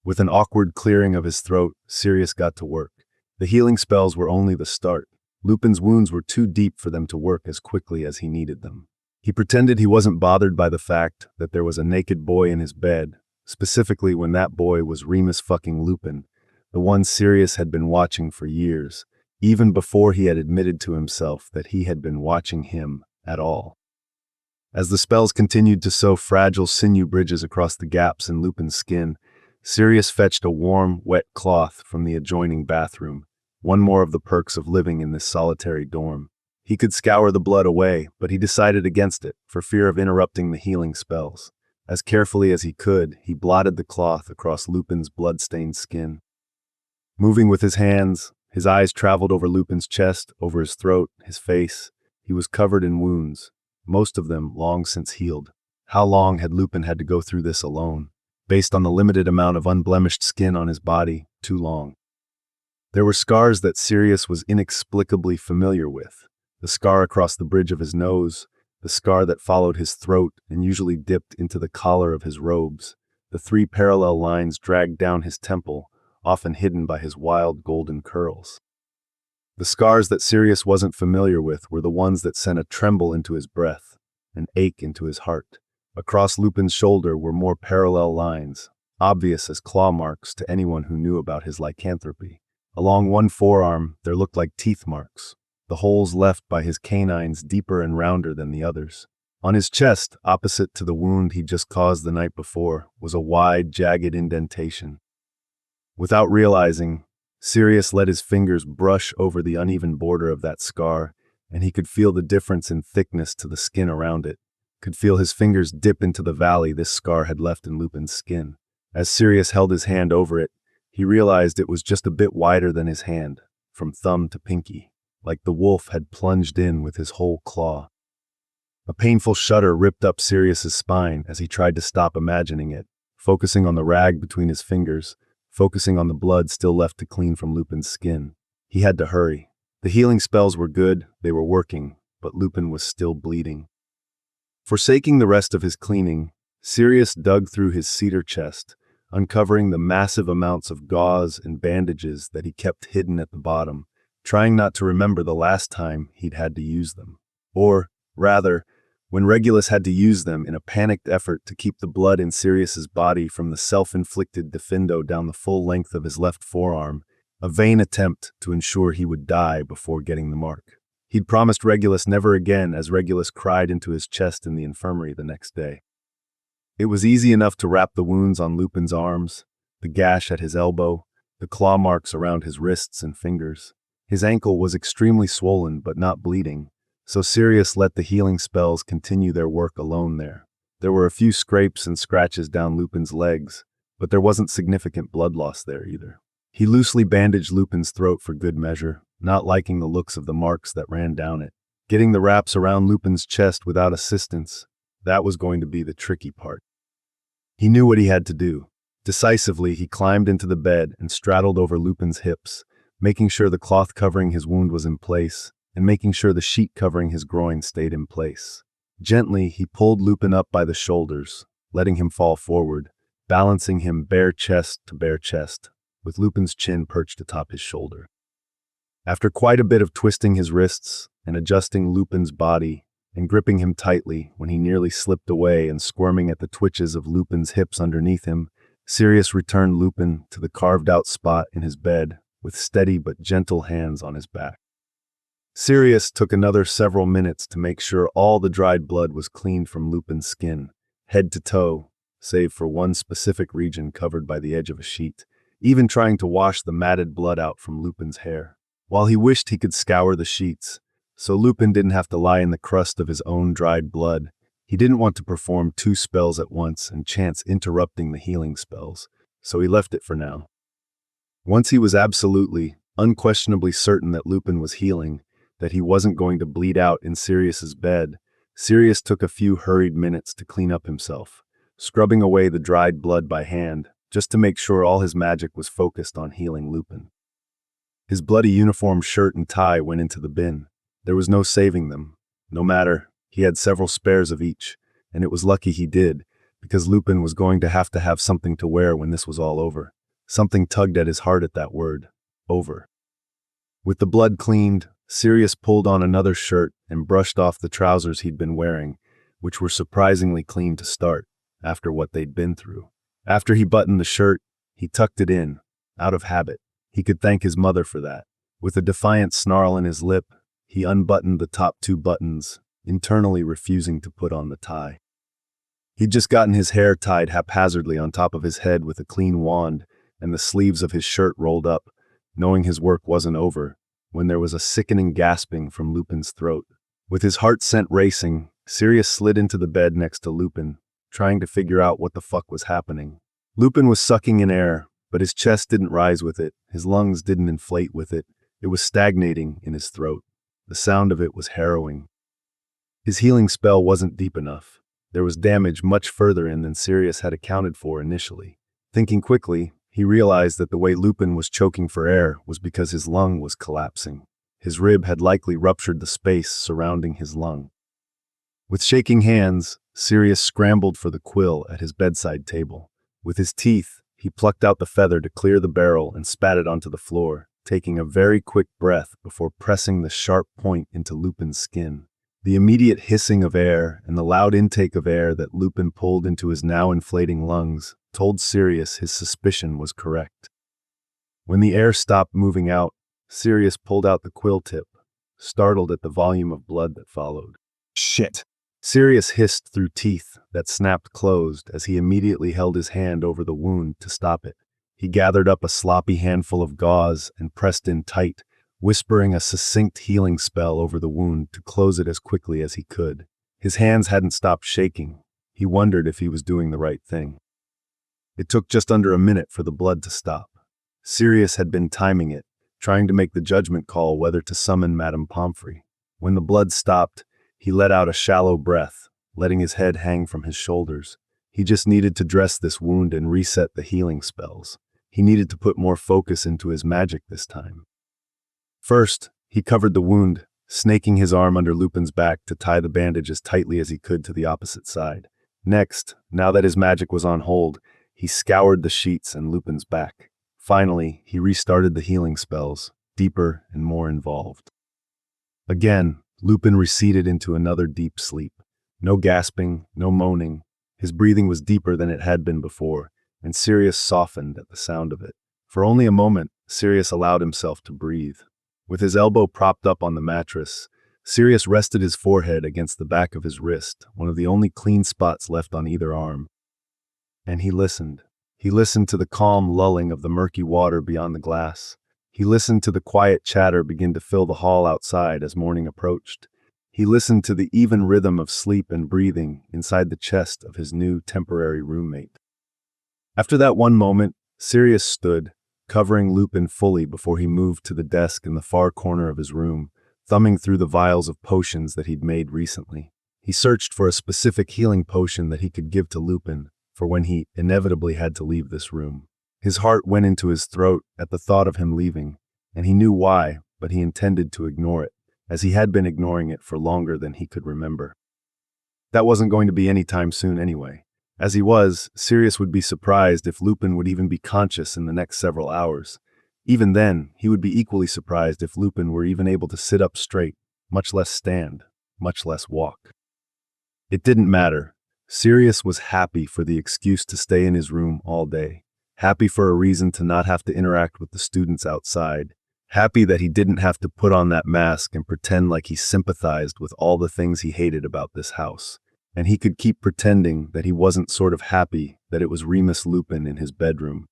With an awkward clearing of his throat, Sirius got to work. The healing spells were only the start. Lupin's wounds were too deep for them to work as quickly as he needed them. He pretended he wasn't bothered by the fact that there was a naked boy in his bed, specifically when that boy was Remus fucking Lupin, the one Sirius had been watching for years, even before he had admitted to himself that he had been watching him at all. As the spells continued to sew fragile sinew bridges across the gaps in Lupin's skin, Sirius fetched a warm, wet cloth from the adjoining bathroom, one more of the perks of living in this solitary dorm. He could scour the blood away, but he decided against it, for fear of interrupting the healing spells. As carefully as he could, he blotted the cloth across Lupin's blood-stained skin. Moving with his hands, his eyes traveled over Lupin's chest, over his throat, his face. He was covered in wounds, most of them long since healed. How long had Lupin had to go through this alone? Based on the limited amount of unblemished skin on his body, too long. There were scars that Sirius was inexplicably familiar with. The scar across the bridge of his nose, the scar that followed his throat and usually dipped into the collar of his robes, The 3 parallel lines dragged down his temple, often hidden by his wild golden curls. The scars that Sirius wasn't familiar with were the ones that sent a tremble into his breath, an ache into his heart. Across Lupin's shoulder were more parallel lines, obvious as claw marks to anyone who knew about his lycanthropy. Along one forearm, there looked like teeth marks, the holes left by his canines deeper and rounder than the others. On his chest, opposite to the wound he'd just caused the night before, was a wide, jagged indentation. Without realizing, Sirius let his fingers brush over the uneven border of that scar, and he could feel the difference in thickness to the skin around it, could feel his fingers dip into the valley this scar had left in Lupin's skin. As Sirius held his hand over it, he realized it was just a bit wider than his hand, from thumb to pinky, like the wolf had plunged in with his whole claw. A painful shudder ripped up Sirius's spine as he tried to stop imagining it, focusing on the rag between his fingers, focusing on the blood still left to clean from Lupin's skin. He had to hurry. The healing spells were good, they were working, but Lupin was still bleeding. Forsaking the rest of his cleaning, Sirius dug through his cedar chest, uncovering the massive amounts of gauze and bandages that he kept hidden at the bottom, trying not to remember the last time he'd had to use them. Or, rather, when Regulus had to use them in a panicked effort to keep the blood in Sirius's body from the self-inflicted diffindo down the full length of his left forearm, a vain attempt to ensure he would die before getting the mark. He'd promised Regulus never again as Regulus cried into his chest in the infirmary the next day. It was easy enough to wrap the wounds on Lupin's arms, the gash at his elbow, the claw marks around his wrists and fingers. His ankle was extremely swollen but not bleeding, so Sirius let the healing spells continue their work alone there. There were a few scrapes and scratches down Lupin's legs, but there wasn't significant blood loss there either. He loosely bandaged Lupin's throat for good measure, not liking the looks of the marks that ran down it. Getting the wraps around Lupin's chest without assistance, that was going to be the tricky part. He knew what he had to do. Decisively, he climbed into the bed and straddled over Lupin's hips, making sure the cloth covering his wound was in place, and making sure the sheet covering his groin stayed in place. Gently, he pulled Lupin up by the shoulders, letting him fall forward, balancing him bare chest to bare chest, with Lupin's chin perched atop his shoulder. After quite a bit of twisting his wrists and adjusting Lupin's body and gripping him tightly when he nearly slipped away and squirming at the twitches of Lupin's hips underneath him, Sirius returned Lupin to the carved-out spot in his bed with steady but gentle hands on his back. Sirius took another several minutes to make sure all the dried blood was cleaned from Lupin's skin, head to toe, save for one specific region covered by the edge of a sheet, even trying to wash the matted blood out from Lupin's hair. While he wished he could scour the sheets, so Lupin didn't have to lie in the crust of his own dried blood, he didn't want to perform 2 spells at once and chance interrupting the healing spells, so he left it for now. Once he was absolutely, unquestionably certain that Lupin was healing, that he wasn't going to bleed out in Sirius's bed, Sirius took a few hurried minutes to clean up himself, scrubbing away the dried blood by hand, just to make sure all his magic was focused on healing Lupin. His bloody uniform shirt and tie went into the bin. There was no saving them. No matter, he had several spares of each, and it was lucky he did, because Lupin was going to have something to wear when this was all over. Something tugged at his heart at that word, over. With the blood cleaned, Sirius pulled on another shirt and brushed off the trousers he'd been wearing, which were surprisingly clean to start, after what they'd been through. After he buttoned the shirt, he tucked it in, out of habit. He could thank his mother for that. With a defiant snarl in his lip, he unbuttoned the top 2 buttons, internally refusing to put on the tie. He'd just gotten his hair tied haphazardly on top of his head with a clean wand and the sleeves of his shirt rolled up, knowing his work wasn't over, when there was a sickening gasping from Lupin's throat. With his heart sent racing, Sirius slid into the bed next to Lupin, trying to figure out what the fuck was happening. Lupin was sucking in air, but his chest didn't rise with it, his lungs didn't inflate with it. It was stagnating in his throat. The sound of it was harrowing. His healing spell wasn't deep enough. There was damage much further in than Sirius had accounted for initially. Thinking quickly, he realized that the way Lupin was choking for air was because his lung was collapsing. His rib had likely ruptured the space surrounding his lung. With shaking hands, Sirius scrambled for the quill at his bedside table. With his teeth, he plucked out the feather to clear the barrel and spat it onto the floor, taking a very quick breath before pressing the sharp point into Lupin's skin. The immediate hissing of air and the loud intake of air that Lupin pulled into his now inflating lungs told Sirius his suspicion was correct. When the air stopped moving out, Sirius pulled out the quill tip, startled at the volume of blood that followed. Shit. Sirius hissed through teeth that snapped closed as he immediately held his hand over the wound to stop it. He gathered up a sloppy handful of gauze and pressed in tight, whispering a succinct healing spell over the wound to close it as quickly as he could. His hands hadn't stopped shaking. He wondered if he was doing the right thing. It took just under a minute for the blood to stop. Sirius had been timing it, trying to make the judgment call whether to summon Madame Pomfrey. When the blood stopped, he let out a shallow breath, letting his head hang from his shoulders. He just needed to dress this wound and reset the healing spells. He needed to put more focus into his magic this time. First, he covered the wound, snaking his arm under Lupin's back to tie the bandage as tightly as he could to the opposite side. Next, now that his magic was on hold, he scoured the sheets and Lupin's back. Finally, he restarted the healing spells, deeper and more involved. Again, Lupin receded into another deep sleep. No gasping, no moaning. His breathing was deeper than it had been before, and Sirius softened at the sound of it. For only a moment, Sirius allowed himself to breathe. With his elbow propped up on the mattress, Sirius rested his forehead against the back of his wrist, one of the only clean spots left on either arm. And he listened. He listened to the calm lulling of the murky water beyond the glass. He listened to the quiet chatter begin to fill the hall outside as morning approached. He listened to the even rhythm of sleep and breathing inside the chest of his new temporary roommate. After that one moment, Sirius stood, covering Lupin fully before he moved to the desk in the far corner of his room, thumbing through the vials of potions that he'd made recently. He searched for a specific healing potion that he could give to Lupin for when he inevitably had to leave this room. His heart went into his throat at the thought of him leaving, and he knew why, but he intended to ignore it, as he had been ignoring it for longer than he could remember. That wasn't going to be any time soon anyway. As he was, Sirius would be surprised if Lupin would even be conscious in the next several hours. Even then, he would be equally surprised if Lupin were even able to sit up straight, much less stand, much less walk. It didn't matter. Sirius was happy for the excuse to stay in his room all day. Happy for a reason to not have to interact with the students outside. Happy that he didn't have to put on that mask and pretend like he sympathized with all the things he hated about this house. And he could keep pretending that he wasn't sort of happy that it was Remus Lupin in his bedroom.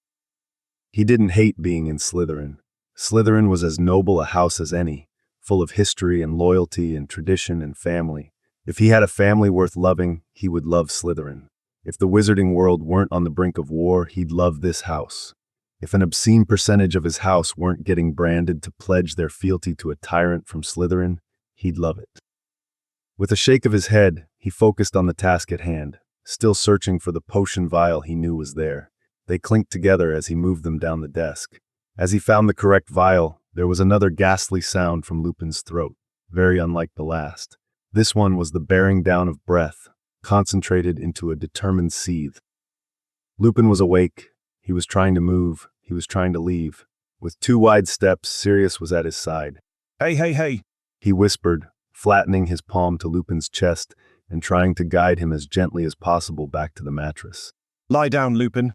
He didn't hate being in Slytherin. Slytherin was as noble a house as any, full of history and loyalty and tradition and family. If he had a family worth loving, he would love Slytherin. If the wizarding world weren't on the brink of war, he'd love this house. If an obscene percentage of his house weren't getting branded to pledge their fealty to a tyrant from Slytherin, he'd love it. With a shake of his head, he focused on the task at hand, still searching for the potion vial he knew was there. They clinked together as he moved them down the desk. As he found the correct vial, there was another ghastly sound from Lupin's throat, very unlike the last. This one was the bearing down of breath, concentrated into a determined seethe. Lupin was awake. He was trying to move. He was trying to leave. With 2 wide steps, Sirius was at his side. Hey, He whispered, flattening his palm to Lupin's chest and trying to guide him as gently as possible back to the mattress. lie down, Lupin.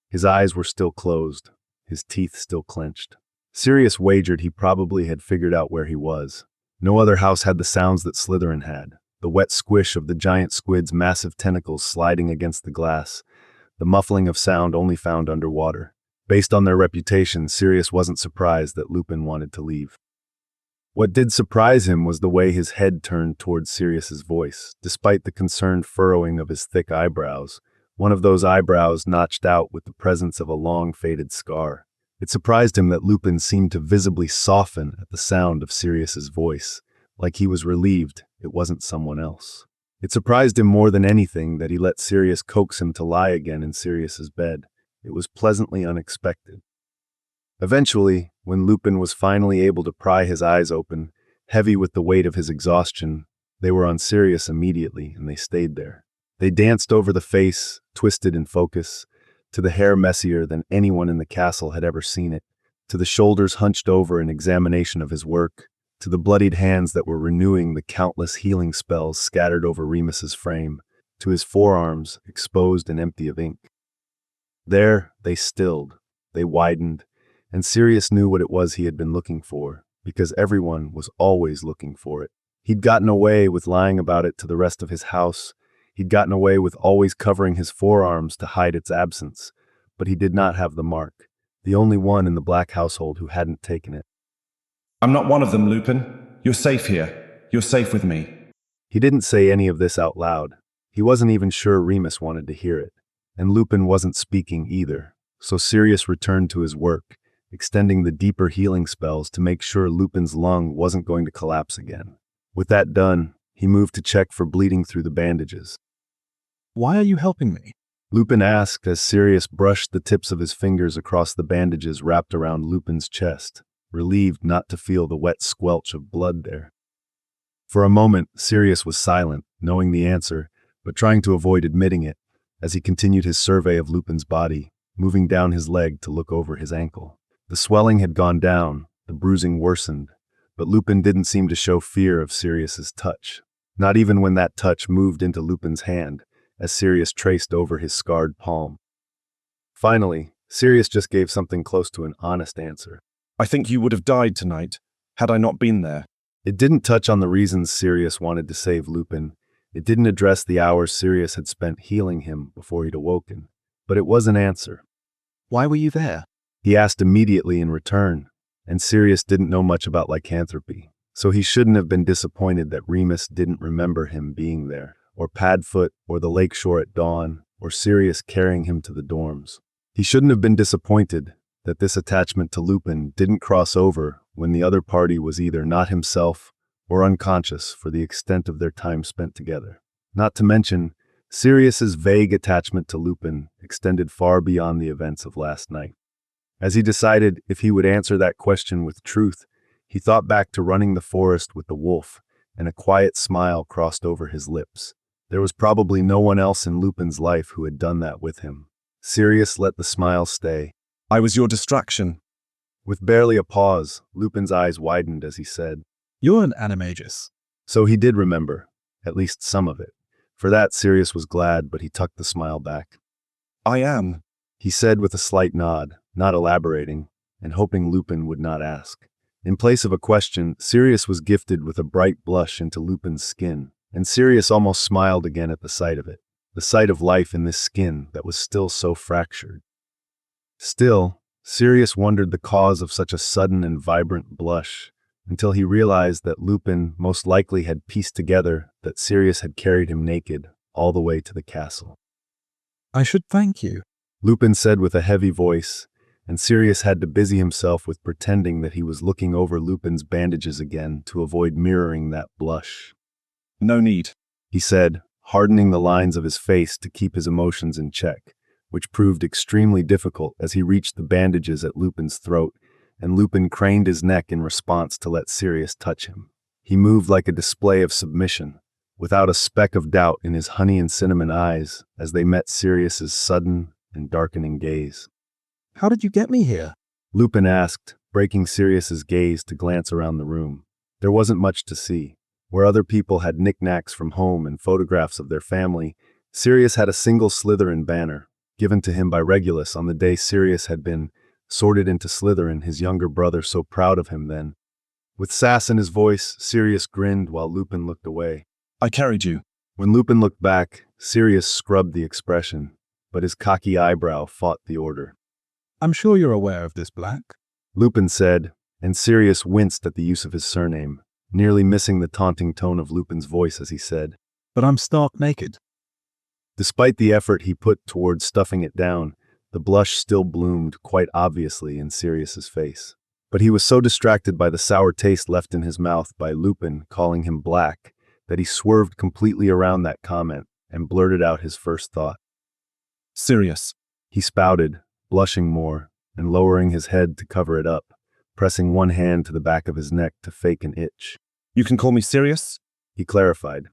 His eyes were still closed, his teeth still clenched. Sirius wagered he probably had figured out where he was. No other house had the sounds that Slytherin had. The wet squish of the giant squid's massive tentacles sliding against the glass, the muffling of sound only found underwater. Based on their reputation, Sirius wasn't surprised that Lupin wanted to leave. What did surprise him was the way his head turned towards Sirius's voice, despite the concerned furrowing of his thick eyebrows, one of those eyebrows notched out with the presence of a long faded scar. It surprised him that Lupin seemed to visibly soften at the sound of Sirius's voice, like he was relieved it wasn't someone else. It surprised him more than anything that he let Sirius coax him to lie again in Sirius's bed. It was pleasantly unexpected. Eventually, when Lupin was finally able to pry his eyes open, heavy with the weight of his exhaustion, they were on Sirius immediately, and they stayed there. They danced over the face, twisted in focus, to the hair messier than anyone in the castle had ever seen it, to the shoulders hunched over in examination of his work, to the bloodied hands that were renewing the countless healing spells scattered over Remus's frame, to his forearms exposed and empty of ink. There they stilled, they widened, and Sirius knew what it was he had been looking for, because everyone was always looking for it. He'd gotten away with lying about it to the rest of his house. He'd gotten away with always covering his forearms to hide its absence, but he did not have the mark, the only one in the Black household who hadn't taken it. I'm not one of them, Lupin. You're safe here. You're safe with me. He didn't say any of this out loud. He wasn't even sure Remus wanted to hear it, and Lupin wasn't speaking either, so Sirius returned to his work, extending the deeper healing spells to make sure Lupin's lung wasn't going to collapse again. With that done, he moved to check for bleeding through the bandages. Why are you helping me? Lupin asked as Sirius brushed the tips of his fingers across the bandages wrapped around Lupin's chest, relieved not to feel the wet squelch of blood there. For a moment, Sirius was silent, knowing the answer, but trying to avoid admitting it, as he continued his survey of Lupin's body, moving down his leg to look over his ankle. The swelling had gone down, the bruising worsened, but Lupin didn't seem to show fear of Sirius's touch, not even when that touch moved into Lupin's hand, as Sirius traced over his scarred palm. Finally, Sirius just gave something close to an honest answer. I think you would have died tonight, had I not been there. It didn't touch on the reasons Sirius wanted to save Lupin. It didn't address the hours Sirius had spent healing him before he'd awoken. But it was an answer. Why were you there? He asked immediately in return, and Sirius didn't know much about lycanthropy, so he shouldn't have been disappointed that Remus didn't remember him being there, or Padfoot, or the lakeshore at dawn, or Sirius carrying him to the dorms. He shouldn't have been disappointed that this attachment to Lupin didn't cross over when the other party was either not himself or unconscious for the extent of their time spent together. Not to mention, Sirius's vague attachment to Lupin extended far beyond the events of last night. As he decided if he would answer that question with truth, he thought back to running the forest with the wolf, and a quiet smile crossed over his lips. There was probably no one else in Lupin's life who had done that with him. Sirius let the smile stay. I was your distraction. With barely a pause, Lupin's eyes widened as he said, You're an animagus. So he did remember, at least some of it. For that, Sirius was glad, but he tucked the smile back. I am. He said with a slight nod, not elaborating, and hoping Lupin would not ask. In place of a question, Sirius was gifted with a bright blush into Lupin's skin, and Sirius almost smiled again at the sight of it, the sight of life in this skin that was still so fractured. Still, Sirius wondered the cause of such a sudden and vibrant blush, until he realized that Lupin most likely had pieced together that Sirius had carried him naked all the way to the castle. I should thank you. Lupin said with a heavy voice, and Sirius had to busy himself with pretending that he was looking over Lupin's bandages again to avoid mirroring that blush. No need, he said, hardening the lines of his face to keep his emotions in check, which proved extremely difficult as he reached the bandages at Lupin's throat, and Lupin craned his neck in response to let Sirius touch him. He moved like a display of submission, without a speck of doubt in his honey and cinnamon eyes as they met Sirius's sudden and darkening gaze. How did you get me here? Lupin asked, breaking Sirius's gaze to glance around the room. There wasn't much to see. Where other people had knickknacks from home and photographs of their family, Sirius had a single Slytherin banner, given to him by Regulus on the day Sirius had been sorted into Slytherin, his younger brother so proud of him then. With sass in his voice, Sirius grinned while Lupin looked away. I carried you. When Lupin looked back, Sirius scrubbed the expression, but his cocky eyebrow fought the order. I'm sure you're aware of this, Black. Lupin said, and Sirius winced at the use of his surname, nearly missing the taunting tone of Lupin's voice as he said, But I'm stark naked. Despite the effort he put towards stuffing it down, the blush still bloomed quite obviously in Sirius's face. But he was so distracted by the sour taste left in his mouth by Lupin calling him Black that he swerved completely around that comment and blurted out his first thought. Sirius. He spouted, blushing more, and lowering his head to cover it up, pressing one hand to the back of his neck to fake an itch. You can call me Sirius? He clarified.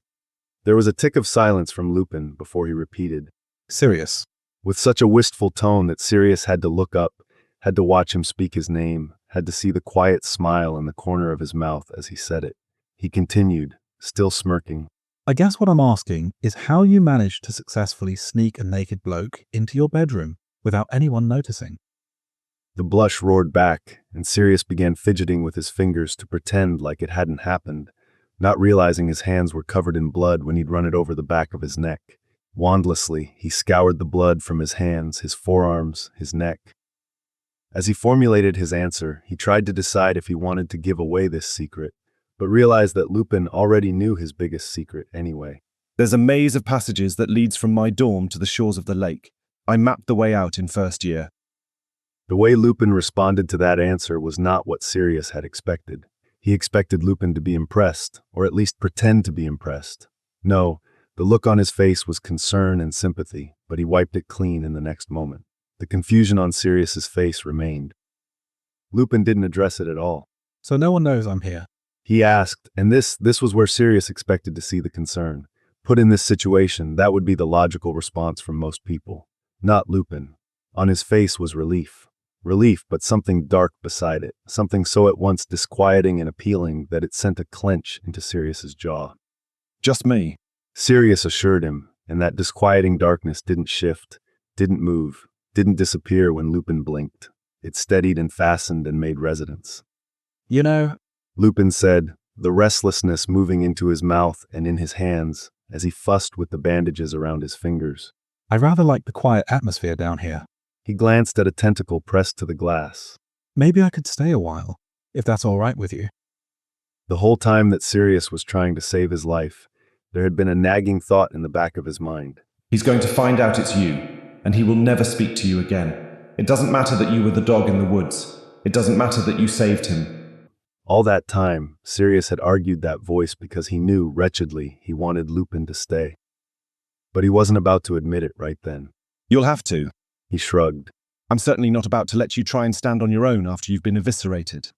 There was a tick of silence from Lupin before he repeated, Sirius. with such a wistful tone that Sirius had to look up, had to watch him speak his name, had to see the quiet smile in the corner of his mouth as he said it. He continued, still smirking. I guess what I'm asking is how you managed to successfully sneak a naked bloke into your bedroom without anyone noticing. The blush roared back, and Sirius began fidgeting with his fingers to pretend like it hadn't happened, not realizing his hands were covered in blood when he'd run it over the back of his neck. Wandlessly, he scoured the blood from his hands, his forearms, his neck. As he formulated his answer, he tried to decide if he wanted to give away this secret, but realized that Lupin already knew his biggest secret anyway. There's a maze of passages that leads from my dorm to the shores of the lake. I mapped the way out in first year. The way Lupin responded to that answer was not what Sirius had expected. He expected Lupin to be impressed, or at least pretend to be impressed. No, the look on his face was concern and sympathy, but he wiped it clean in the next moment. The confusion on Sirius's face remained. Lupin didn't address it at all. So no one knows I'm here. He asked, and this was where Sirius expected to see the concern. Put in this situation, that would be the logical response from most people. Not Lupin. On his face was relief. Relief, but something dark beside it, something so at once disquieting and appealing that it sent a clench into Sirius's jaw. Just me. Sirius assured him, and that disquieting darkness didn't shift, didn't move, didn't disappear when Lupin blinked. It steadied and fastened and made residence. You know, Lupin said, the restlessness moving into his mouth and in his hands as he fussed with the bandages around his fingers. I rather like the quiet atmosphere down here. He glanced at a tentacle pressed to the glass. Maybe I could stay a while, if that's all right with you. The whole time that Sirius was trying to save his life, there had been a nagging thought in the back of his mind. He's going to find out it's you, and he will never speak to you again. It doesn't matter that you were the dog in the woods. It doesn't matter that you saved him. All that time, Sirius had argued that voice because he knew, wretchedly, he wanted Lupin to stay. But he wasn't about to admit it right then. You'll have to. He shrugged. I'm certainly not about to let you try and stand on your own after you've been eviscerated.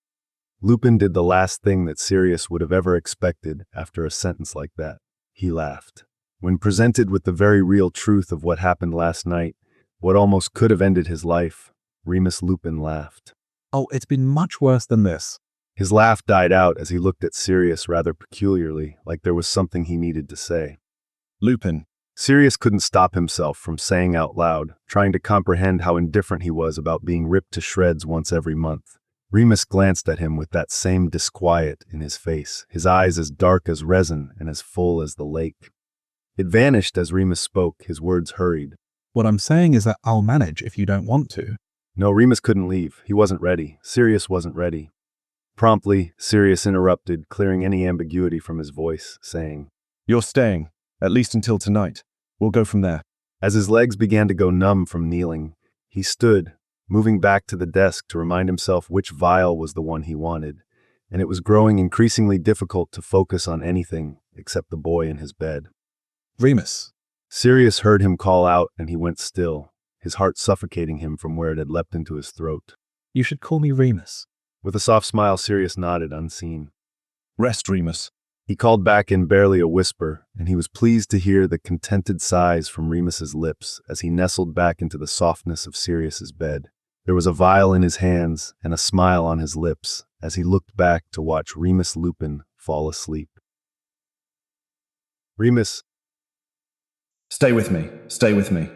Lupin did the last thing that Sirius would have ever expected after a sentence like that. He laughed. When presented with the very real truth of what happened last night, what almost could have ended his life, Remus Lupin laughed. Oh, it's been much worse than this. His laugh died out as he looked at Sirius rather peculiarly, like there was something he needed to say. Lupin. Sirius couldn't stop himself from saying out loud, trying to comprehend how indifferent he was about being ripped to shreds once every month. Remus glanced at him with that same disquiet in his face, his eyes as dark as resin and as full as the lake. It vanished as Remus spoke, his words hurried. What I'm saying is that I'll manage if you don't want to. No, Remus couldn't leave. He wasn't ready. Sirius wasn't ready. Promptly, Sirius interrupted, clearing any ambiguity from his voice, saying, You're staying, at least until tonight. We'll go from there. As his legs began to go numb from kneeling, he stood, moving back to the desk to remind himself which vial was the one he wanted, and it was growing increasingly difficult to focus on anything except the boy in his bed. Remus. Sirius heard him call out, and he went still, his heart suffocating him from where it had leapt into his throat. You should call me Remus. With a soft smile, Sirius nodded, unseen. Rest, Remus. He called back in barely a whisper, and he was pleased to hear the contented sighs from Remus's lips as he nestled back into the softness of Sirius's bed. There was a vial in his hands and a smile on his lips as he looked back to watch Remus Lupin fall asleep. Remus. Stay with me. Stay with me.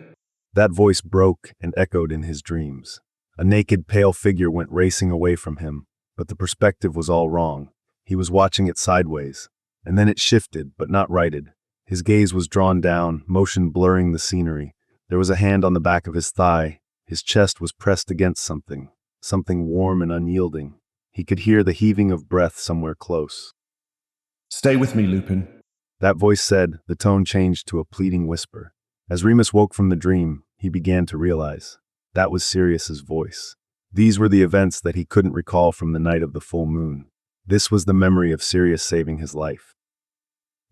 That voice broke and echoed in his dreams. A naked, pale figure went racing away from him, but the perspective was all wrong. He was watching it sideways, and then it shifted, but not righted. His gaze was drawn down, motion blurring the scenery. There was a hand on the back of his thigh. His chest was pressed against something warm and unyielding. He could hear the heaving of breath somewhere close. Stay with me, Lupin. That voice said, the tone changed to a pleading whisper. As Remus woke from the dream, he began to realize that was Sirius's voice. These were the events that he couldn't recall from the night of the full moon. This was the memory of Sirius saving his life.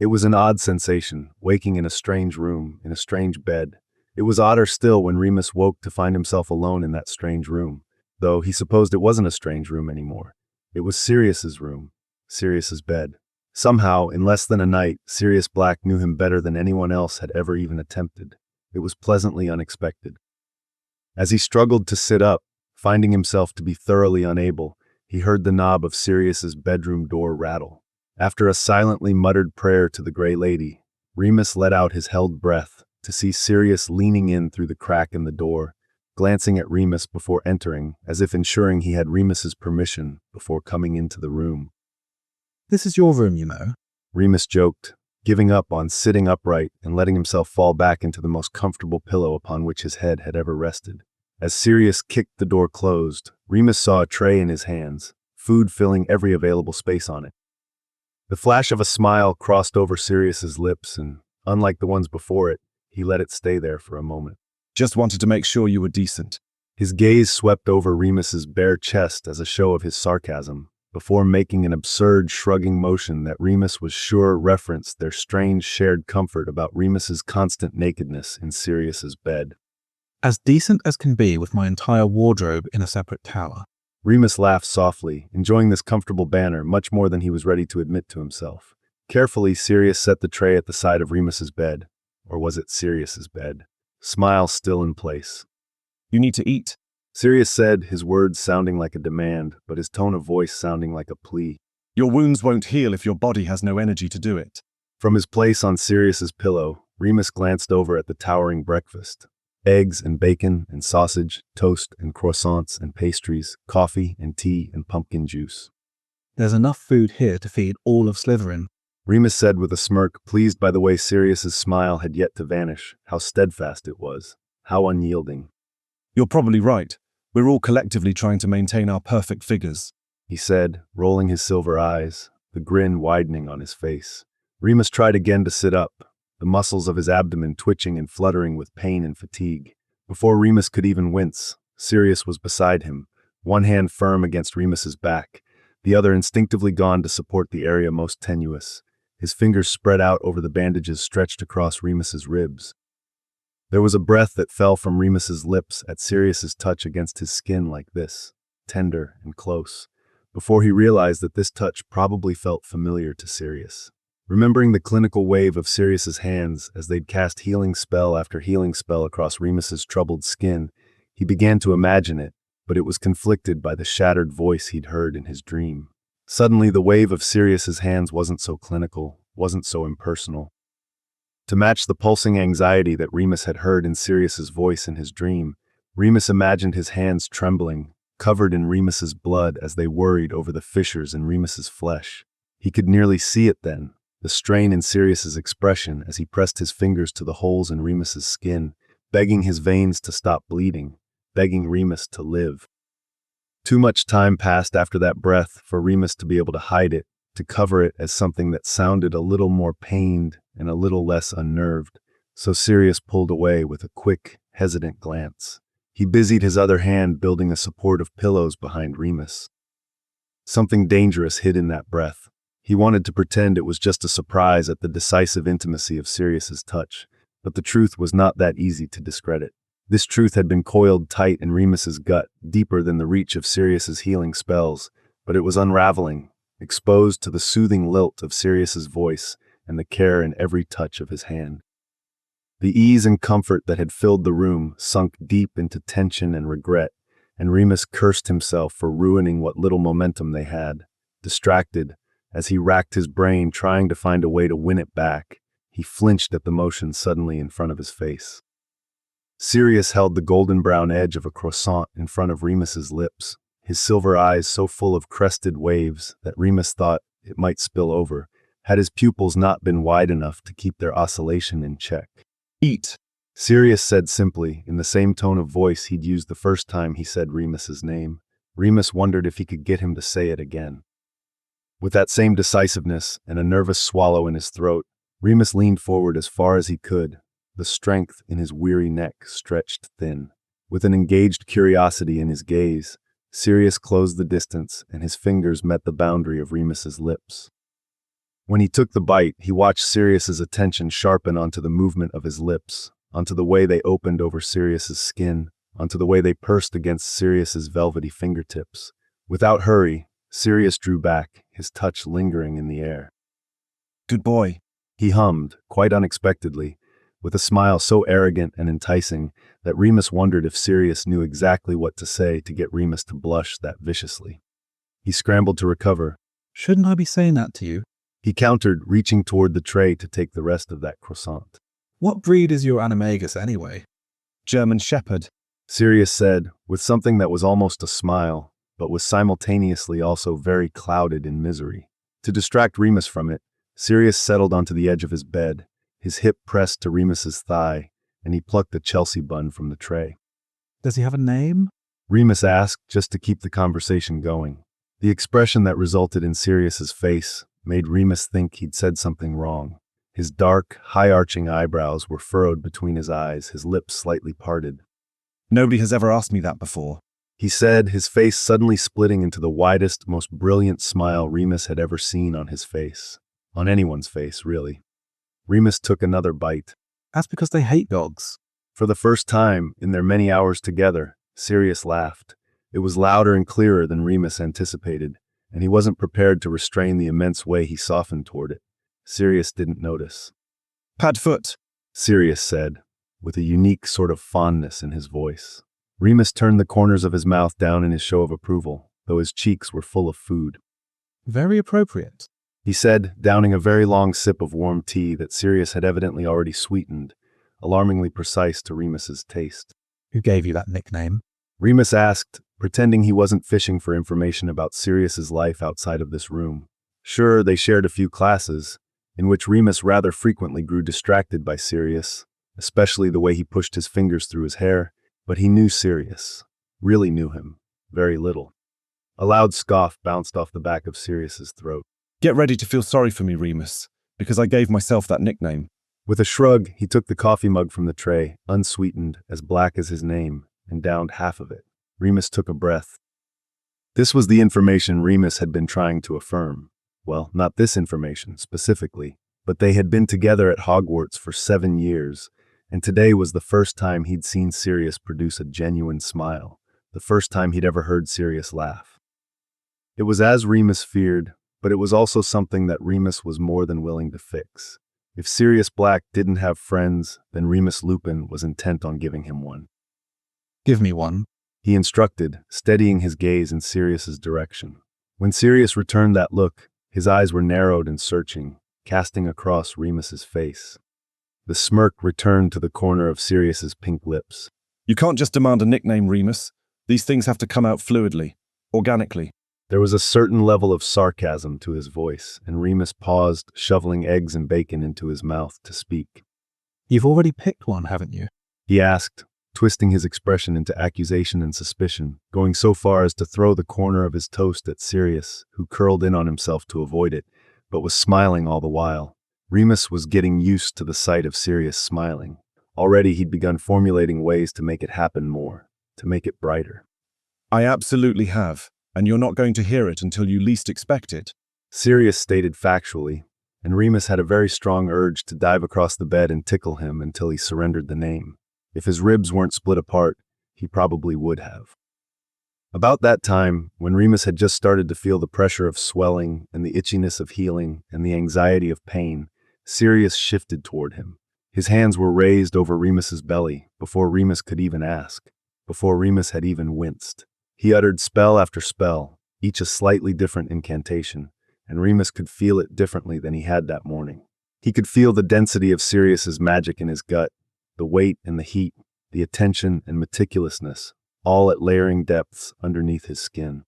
It was an odd sensation, waking in a strange room, in a strange bed. It was odder still when Remus woke to find himself alone in that strange room, though he supposed it wasn't a strange room anymore. It was Sirius's room, Sirius's bed. Somehow, in less than a night, Sirius Black knew him better than anyone else had ever even attempted. It was pleasantly unexpected. As he struggled to sit up, finding himself to be thoroughly unable, he heard the knob of Sirius's bedroom door rattle. After a silently muttered prayer to the Grey Lady, Remus let out his held breath to see Sirius leaning in through the crack in the door, glancing at Remus before entering, as if ensuring he had Remus's permission before coming into the room. "This is your room, you know." Remus joked, giving up on sitting upright and letting himself fall back into the most comfortable pillow upon which his head had ever rested. As Sirius kicked the door closed, Remus saw a tray in his hands, food filling every available space on it. The flash of a smile crossed over Sirius's lips, and, unlike the ones before it, he let it stay there for a moment. Just wanted to make sure you were decent. His gaze swept over Remus's bare chest as a show of his sarcasm, before making an absurd shrugging motion that Remus was sure referenced their strange shared comfort about Remus's constant nakedness in Sirius's bed. "As decent as can be with my entire wardrobe in a separate tower." Remus laughed softly, enjoying this comfortable banter much more than he was ready to admit to himself. Carefully, Sirius set the tray at the side of Remus's bed. Or was it Sirius's bed? Smile still in place. You need to eat. Sirius said, his words sounding like a demand, but his tone of voice sounding like a plea. Your wounds won't heal if your body has no energy to do it. From his place on Sirius's pillow, Remus glanced over at the towering breakfast. Eggs and bacon and sausage, toast and croissants and pastries, coffee and tea and pumpkin juice. "There's enough food here to feed all of Slytherin." Remus said with a smirk, pleased by the way Sirius's smile had yet to vanish, how steadfast it was, how unyielding. You're probably right. We're all collectively trying to maintain our perfect figures, he said, rolling his silver eyes, the grin widening on his face. Remus tried again to sit up, the muscles of his abdomen twitching and fluttering with pain and fatigue. Before Remus could even wince, Sirius was beside him, one hand firm against Remus's back, the other instinctively gone to support the area most tenuous. His fingers spread out over the bandages stretched across Remus's ribs. There was a breath that fell from Remus's lips at Sirius's touch against his skin like this, tender and close, before he realized that this touch probably felt familiar to Sirius. Remembering the clinical wave of Sirius's hands as they'd cast healing spell after healing spell across Remus's troubled skin, he began to imagine it, but it was conflicted by the shattered voice he'd heard in his dream. Suddenly, the wave of Sirius's hands wasn't so clinical, wasn't so impersonal. To match the pulsing anxiety that Remus had heard in Sirius's voice in his dream, Remus imagined his hands trembling, covered in Remus's blood as they worried over the fissures in Remus's flesh. He could nearly see it then, the strain in Sirius's expression as he pressed his fingers to the holes in Remus's skin, begging his veins to stop bleeding, begging Remus to live. Too much time passed after that breath for Remus to be able to hide it, to cover it as something that sounded a little more pained and a little less unnerved, so Sirius pulled away with a quick, hesitant glance. He busied his other hand building a support of pillows behind Remus. Something dangerous hid in that breath. He wanted to pretend it was just a surprise at the decisive intimacy of Sirius's touch, but the truth was not that easy to discredit. This truth had been coiled tight in Remus's gut, deeper than the reach of Sirius's healing spells, but it was unraveling, exposed to the soothing lilt of Sirius's voice and the care in every touch of his hand. The ease and comfort that had filled the room sunk deep into tension and regret, and Remus cursed himself for ruining what little momentum they had. Distracted, as he racked his brain trying to find a way to win it back, he flinched at the motion suddenly in front of his face. Sirius held the golden brown edge of a croissant in front of Remus's lips, his silver eyes so full of crested waves that Remus thought it might spill over, had his pupils not been wide enough to keep their oscillation in check. Eat, Sirius said simply, in the same tone of voice he'd used the first time he said Remus's name. Remus wondered if he could get him to say it again. With that same decisiveness and a nervous swallow in his throat, Remus leaned forward as far as he could, the strength in his weary neck stretched thin. With an engaged curiosity in his gaze, Sirius closed the distance and his fingers met the boundary of Remus's lips. When he took the bite, he watched Sirius's attention sharpen onto the movement of his lips, onto the way they opened over Sirius's skin, onto the way they pursed against Sirius's velvety fingertips. Without hurry, Sirius drew back, his touch lingering in the air. Good boy, He hummed, quite unexpectedly, with a smile so arrogant and enticing that Remus wondered if Sirius knew exactly what to say to get Remus to blush that viciously. He scrambled to recover. Shouldn't I be saying that to you? He countered, reaching toward the tray to take the rest of that croissant. What breed is your animagus anyway? German Shepherd. Sirius said, with something that was almost a smile, but was simultaneously also very clouded in misery. To distract Remus from it, Sirius settled onto the edge of his bed, his hip pressed to Remus's thigh, and he plucked a Chelsea bun from the tray. Does he have a name? Remus asked, just to keep the conversation going. The expression that resulted in Sirius's face made Remus think he'd said something wrong. His dark, high-arching eyebrows were furrowed between his eyes, his lips slightly parted. Nobody has ever asked me that before, He said, his face suddenly splitting into the widest, most brilliant smile Remus had ever seen on his face. On anyone's face, really. Remus took another bite. That's because they hate dogs. For the first time in their many hours together, Sirius laughed. It was louder and clearer than Remus anticipated, and he wasn't prepared to restrain the immense way he softened toward it. Sirius didn't notice. Padfoot. Sirius said, with a unique sort of fondness in his voice. Remus turned the corners of his mouth down in his show of approval, though his cheeks were full of food. Very appropriate. He said, downing a very long sip of warm tea that Sirius had evidently already sweetened, alarmingly precise to Remus's taste. Who gave you that nickname? Remus asked, pretending he wasn't fishing for information about Sirius's life outside of this room. Sure, they shared a few classes, in which Remus rather frequently grew distracted by Sirius, especially the way he pushed his fingers through his hair, but he knew Sirius, really knew him, very little. A loud scoff bounced off the back of Sirius's throat. Get ready to feel sorry for me, Remus, because I gave myself that nickname. With a shrug, he took the coffee mug from the tray, unsweetened, as black as his name, and downed half of it. Remus took a breath. This was the information Remus had been trying to affirm. Well, not this information, specifically, but they had been together at Hogwarts for 7 years, and today was the first time he'd seen Sirius produce a genuine smile, the first time he'd ever heard Sirius laugh. It was as Remus feared, but it was also something that Remus was more than willing to fix. If Sirius Black didn't have friends, then Remus Lupin was intent on giving him one. Give me one. He instructed, steadying his gaze in Sirius's direction. When Sirius returned that look, his eyes were narrowed and searching, casting across Remus's face. The smirk returned to the corner of Sirius's pink lips. You can't just demand a nickname, Remus. These things have to come out fluidly, organically. There was a certain level of sarcasm to his voice, and Remus paused, shoveling eggs and bacon into his mouth to speak. You've already picked one, haven't you? He asked, twisting his expression into accusation and suspicion, going so far as to throw the corner of his toast at Sirius, who curled in on himself to avoid it, but was smiling all the while. Remus was getting used to the sight of Sirius smiling. Already he'd begun formulating ways to make it happen more, to make it brighter. I absolutely have, and you're not going to hear it until you least expect it. Sirius stated factually, and Remus had a very strong urge to dive across the bed and tickle him until he surrendered the name. If his ribs weren't split apart, he probably would have. About that time, when Remus had just started to feel the pressure of swelling and the itchiness of healing and the anxiety of pain, Sirius shifted toward him. His hands were raised over Remus's belly before Remus could even ask, before Remus had even winced. He uttered spell after spell, each a slightly different incantation, and Remus could feel it differently than he had that morning. He could feel the density of Sirius's magic in his gut, the weight and the heat, the attention and meticulousness, all at layering depths underneath his skin.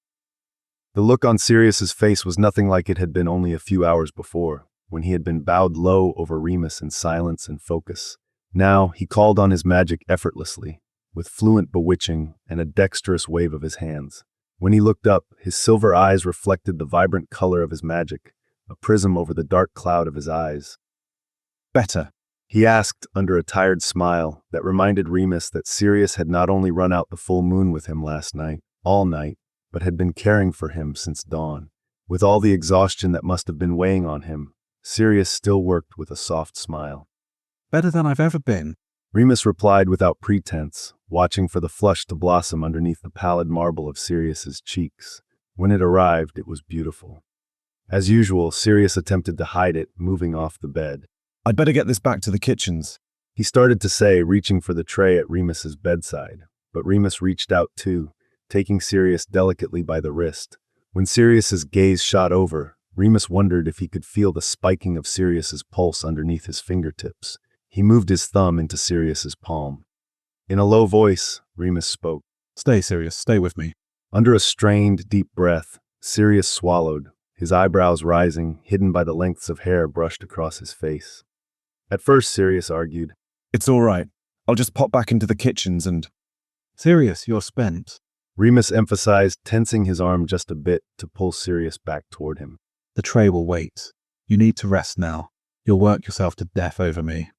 The look on Sirius's face was nothing like it had been only a few hours before, when he had been bowed low over Remus in silence and focus. Now he called on his magic effortlessly, with fluent bewitching and a dexterous wave of his hands. When he looked up, his silver eyes reflected the vibrant color of his magic, a prism over the dark cloud of his eyes. Better. He asked under a tired smile that reminded Remus that Sirius had not only run out the full moon with him last night, all night, but had been caring for him since dawn. With all the exhaustion that must have been weighing on him, Sirius still worked with a soft smile. Better than I've ever been. Remus replied without pretense, watching for the flush to blossom underneath the pallid marble of Sirius's cheeks. When it arrived, it was beautiful. As usual, Sirius attempted to hide it, moving off the bed. I'd better get this back to the kitchens. he started to say, reaching for the tray at Remus's bedside. But Remus reached out too, taking Sirius delicately by the wrist. When Sirius's gaze shot over, Remus wondered if he could feel the spiking of Sirius's pulse underneath his fingertips. He moved his thumb into Sirius's palm. In a low voice, Remus spoke. Stay, Sirius, stay with me. Under a strained, deep breath, Sirius swallowed, his eyebrows rising, hidden by the lengths of hair brushed across his face. At first, Sirius argued. It's all right. I'll just pop back into the kitchens and... Sirius, you're spent. Remus emphasized, tensing his arm just a bit to pull Sirius back toward him. The tray will wait. You need to rest now. You'll work yourself to death over me.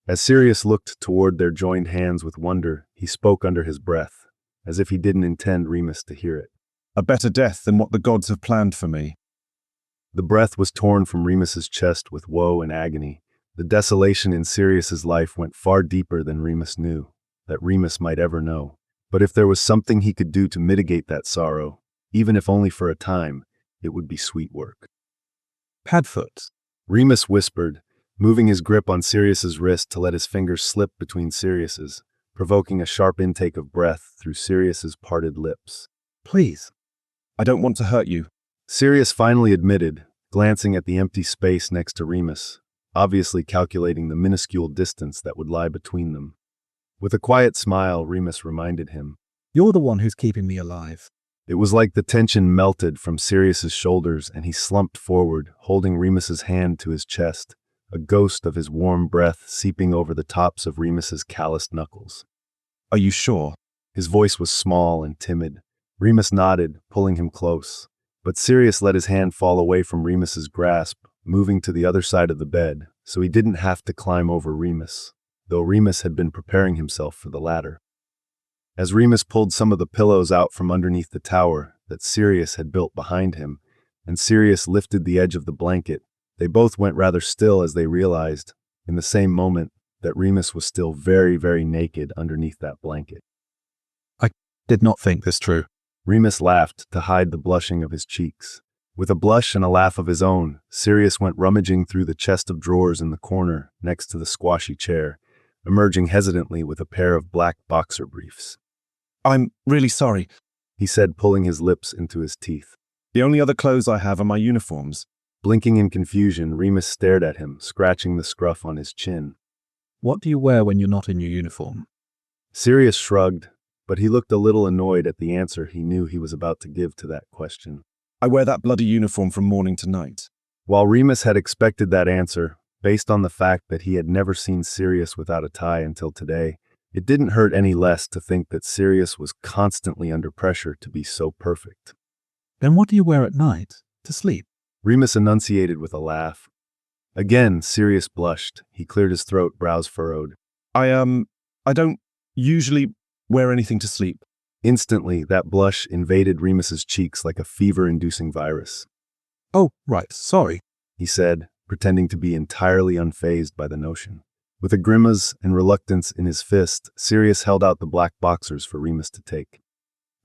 As Sirius looked toward their joined hands with wonder, he spoke under his breath, as if he didn't intend Remus to hear it. A better death than what the gods have planned for me. The breath was torn from Remus's chest with woe and agony. The desolation in Sirius's life went far deeper than Remus knew, that Remus might ever know. But if there was something he could do to mitigate that sorrow, even if only for a time, it would be sweet work. Padfoot. Remus whispered, moving his grip on Sirius's wrist to let his fingers slip between Sirius's, provoking a sharp intake of breath through Sirius's parted lips. Please. I don't want to hurt you. Sirius finally admitted, glancing at the empty space next to Remus, obviously calculating the minuscule distance that would lie between them. With a quiet smile, Remus reminded him. You're the one who's keeping me alive. It was like the tension melted from Sirius's shoulders and he slumped forward, holding Remus's hand to his chest, a ghost of his warm breath seeping over the tops of Remus's calloused knuckles. Are you sure? His voice was small and timid. Remus nodded, pulling him close. But Sirius let his hand fall away from Remus's grasp, moving to the other side of the bed, so he didn't have to climb over Remus, though Remus had been preparing himself for the latter. As Remus pulled some of the pillows out from underneath the tower that Sirius had built behind him, and Sirius lifted the edge of the blanket, they both went rather still as they realized, in the same moment, that Remus was still very, very naked underneath that blanket. I did not think this true. Remus laughed to hide the blushing of his cheeks. With a blush and a laugh of his own, Sirius went rummaging through the chest of drawers in the corner next to the squashy chair, emerging hesitantly with a pair of black boxer briefs. I'm really sorry, he said, pulling his lips into his teeth. The only other clothes I have are my uniforms. Blinking in confusion, Remus stared at him, scratching the scruff on his chin. What do you wear when you're not in your uniform? Sirius shrugged, but he looked a little annoyed at the answer he knew he was about to give to that question. I wear that bloody uniform from morning to night. While Remus had expected that answer, based on the fact that he had never seen Sirius without a tie until today, it didn't hurt any less to think that Sirius was constantly under pressure to be so perfect. Then what do you wear at night? To sleep? Remus enunciated with a laugh. Again, Sirius blushed. He cleared his throat, brows furrowed. I don't usually wear anything to sleep. Instantly, that blush invaded Remus's cheeks like a fever-inducing virus. Oh, right, sorry, he said, pretending to be entirely unfazed by the notion. With a grimace and reluctance in his fist, Sirius held out the black boxers for Remus to take.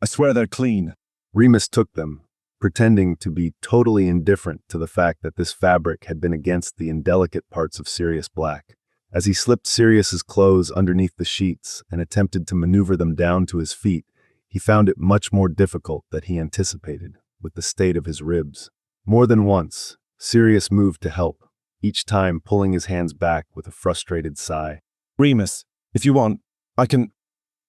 I swear they're clean. Remus took them, pretending to be totally indifferent to the fact that this fabric had been against the indelicate parts of Sirius Black. As he slipped Sirius's clothes underneath the sheets and attempted to maneuver them down to his feet, he found it much more difficult than he anticipated, with the state of his ribs. More than once, Sirius moved to help, each time pulling his hands back with a frustrated sigh. Remus, if you want, I can...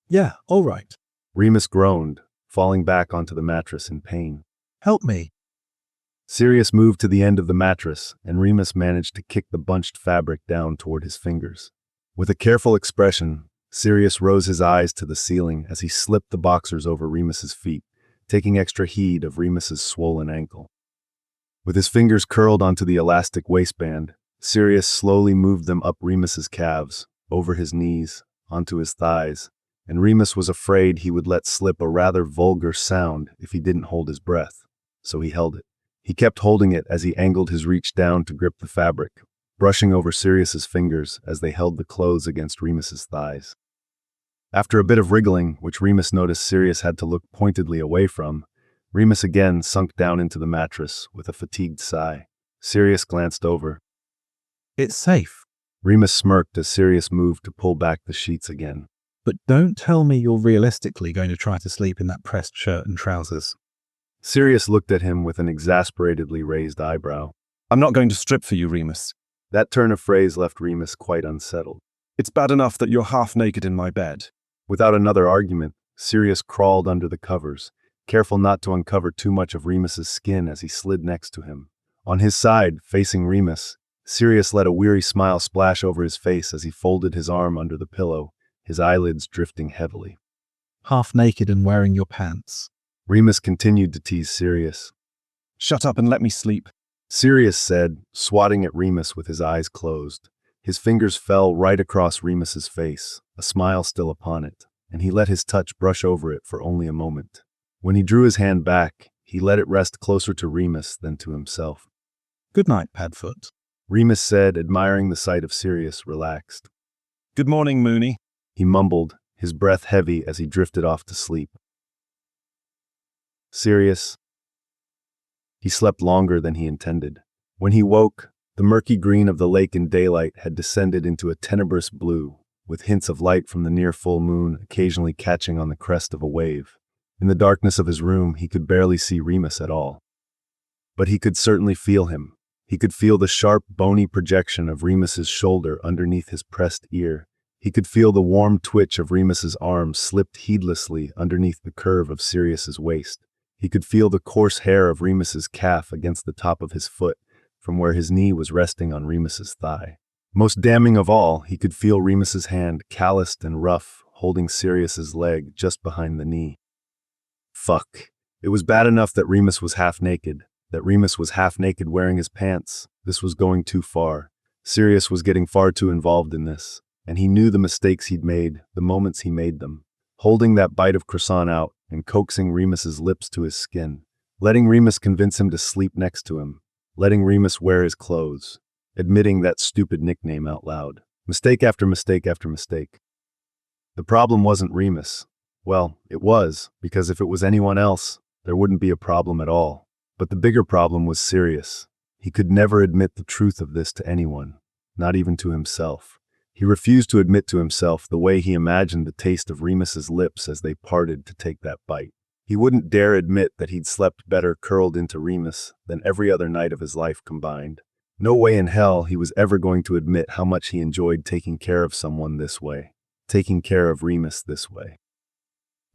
Yeah, all right. Remus groaned, falling back onto the mattress in pain. Help me. Sirius moved to the end of the mattress, and Remus managed to kick the bunched fabric down toward his fingers. With a careful expression, Sirius rose his eyes to the ceiling as he slipped the boxers over Remus's feet, taking extra heed of Remus's swollen ankle. With his fingers curled onto the elastic waistband, Sirius slowly moved them up Remus's calves, over his knees, onto his thighs, and Remus was afraid he would let slip a rather vulgar sound if he didn't hold his breath, so he held it. He kept holding it as he angled his reach down to grip the fabric, brushing over Sirius's fingers as they held the clothes against Remus's thighs. After a bit of wriggling, which Remus noticed Sirius had to look pointedly away from, Remus again sunk down into the mattress with a fatigued sigh. Sirius glanced over. It's safe. Remus smirked as Sirius moved to pull back the sheets again. But don't tell me you're realistically going to try to sleep in that pressed shirt and trousers. Sirius looked at him with an exasperatedly raised eyebrow. I'm not going to strip for you, Remus. That turn of phrase left Remus quite unsettled. It's bad enough that you're half naked in my bed. Without another argument, Sirius crawled under the covers, careful not to uncover too much of Remus's skin as he slid next to him. On his side, facing Remus, Sirius let a weary smile splash over his face as he folded his arm under the pillow, his eyelids drifting heavily. Half naked and wearing your pants. Remus continued to tease Sirius. Shut up and let me sleep. Sirius said, swatting at Remus with his eyes closed. His fingers fell right across Remus's face, a smile still upon it, and he let his touch brush over it for only a moment. When he drew his hand back, he let it rest closer to Remus than to himself. Good night, Padfoot. Remus said, admiring the sight of Sirius relaxed. Good morning, Moony. He mumbled, his breath heavy as he drifted off to sleep. Sirius. He slept longer than he intended. When he woke, the murky green of the lake in daylight had descended into a tenebrous blue, with hints of light from the near full moon occasionally catching on the crest of a wave. In the darkness of his room, he could barely see Remus at all. But he could certainly feel him. He could feel the sharp, bony projection of Remus's shoulder underneath his pressed ear. He could feel the warm twitch of Remus's arm slipped heedlessly underneath the curve of Sirius's waist. He could feel the coarse hair of Remus's calf against the top of his foot, from where his knee was resting on Remus's thigh. Most damning of all, he could feel Remus's hand, calloused and rough, holding Sirius's leg just behind the knee. Fuck. It was bad enough that Remus was half naked wearing his pants. This was going too far. Sirius was getting far too involved in this, and he knew the mistakes he'd made, the moments he made them. Holding that bite of croissant out and coaxing Remus's lips to his skin, letting Remus convince him to sleep next to him, letting Remus wear his clothes, admitting that stupid nickname out loud. Mistake after mistake after mistake. The problem wasn't Remus. Well, it was, because if it was anyone else, there wouldn't be a problem at all. But the bigger problem was Sirius. He could never admit the truth of this to anyone, not even to himself. He refused to admit to himself the way he imagined the taste of Remus's lips as they parted to take that bite. He wouldn't dare admit that he'd slept better curled into Remus than every other night of his life combined. No way in hell he was ever going to admit how much he enjoyed taking care of someone this way, taking care of Remus this way.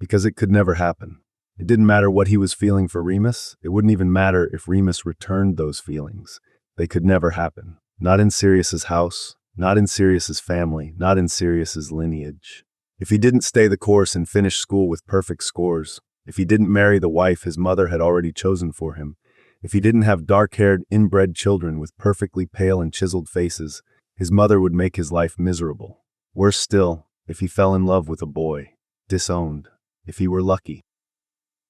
Because it could never happen. It didn't matter what he was feeling for Remus. It wouldn't even matter if Remus returned those feelings. They could never happen. Not in Sirius's house, not in Sirius's family, not in Sirius's lineage. If he didn't stay the course and finish school with perfect scores, if he didn't marry the wife his mother had already chosen for him, if he didn't have dark-haired, inbred children with perfectly pale and chiseled faces, his mother would make his life miserable. Worse still, if he fell in love with a boy, disowned, if he were lucky.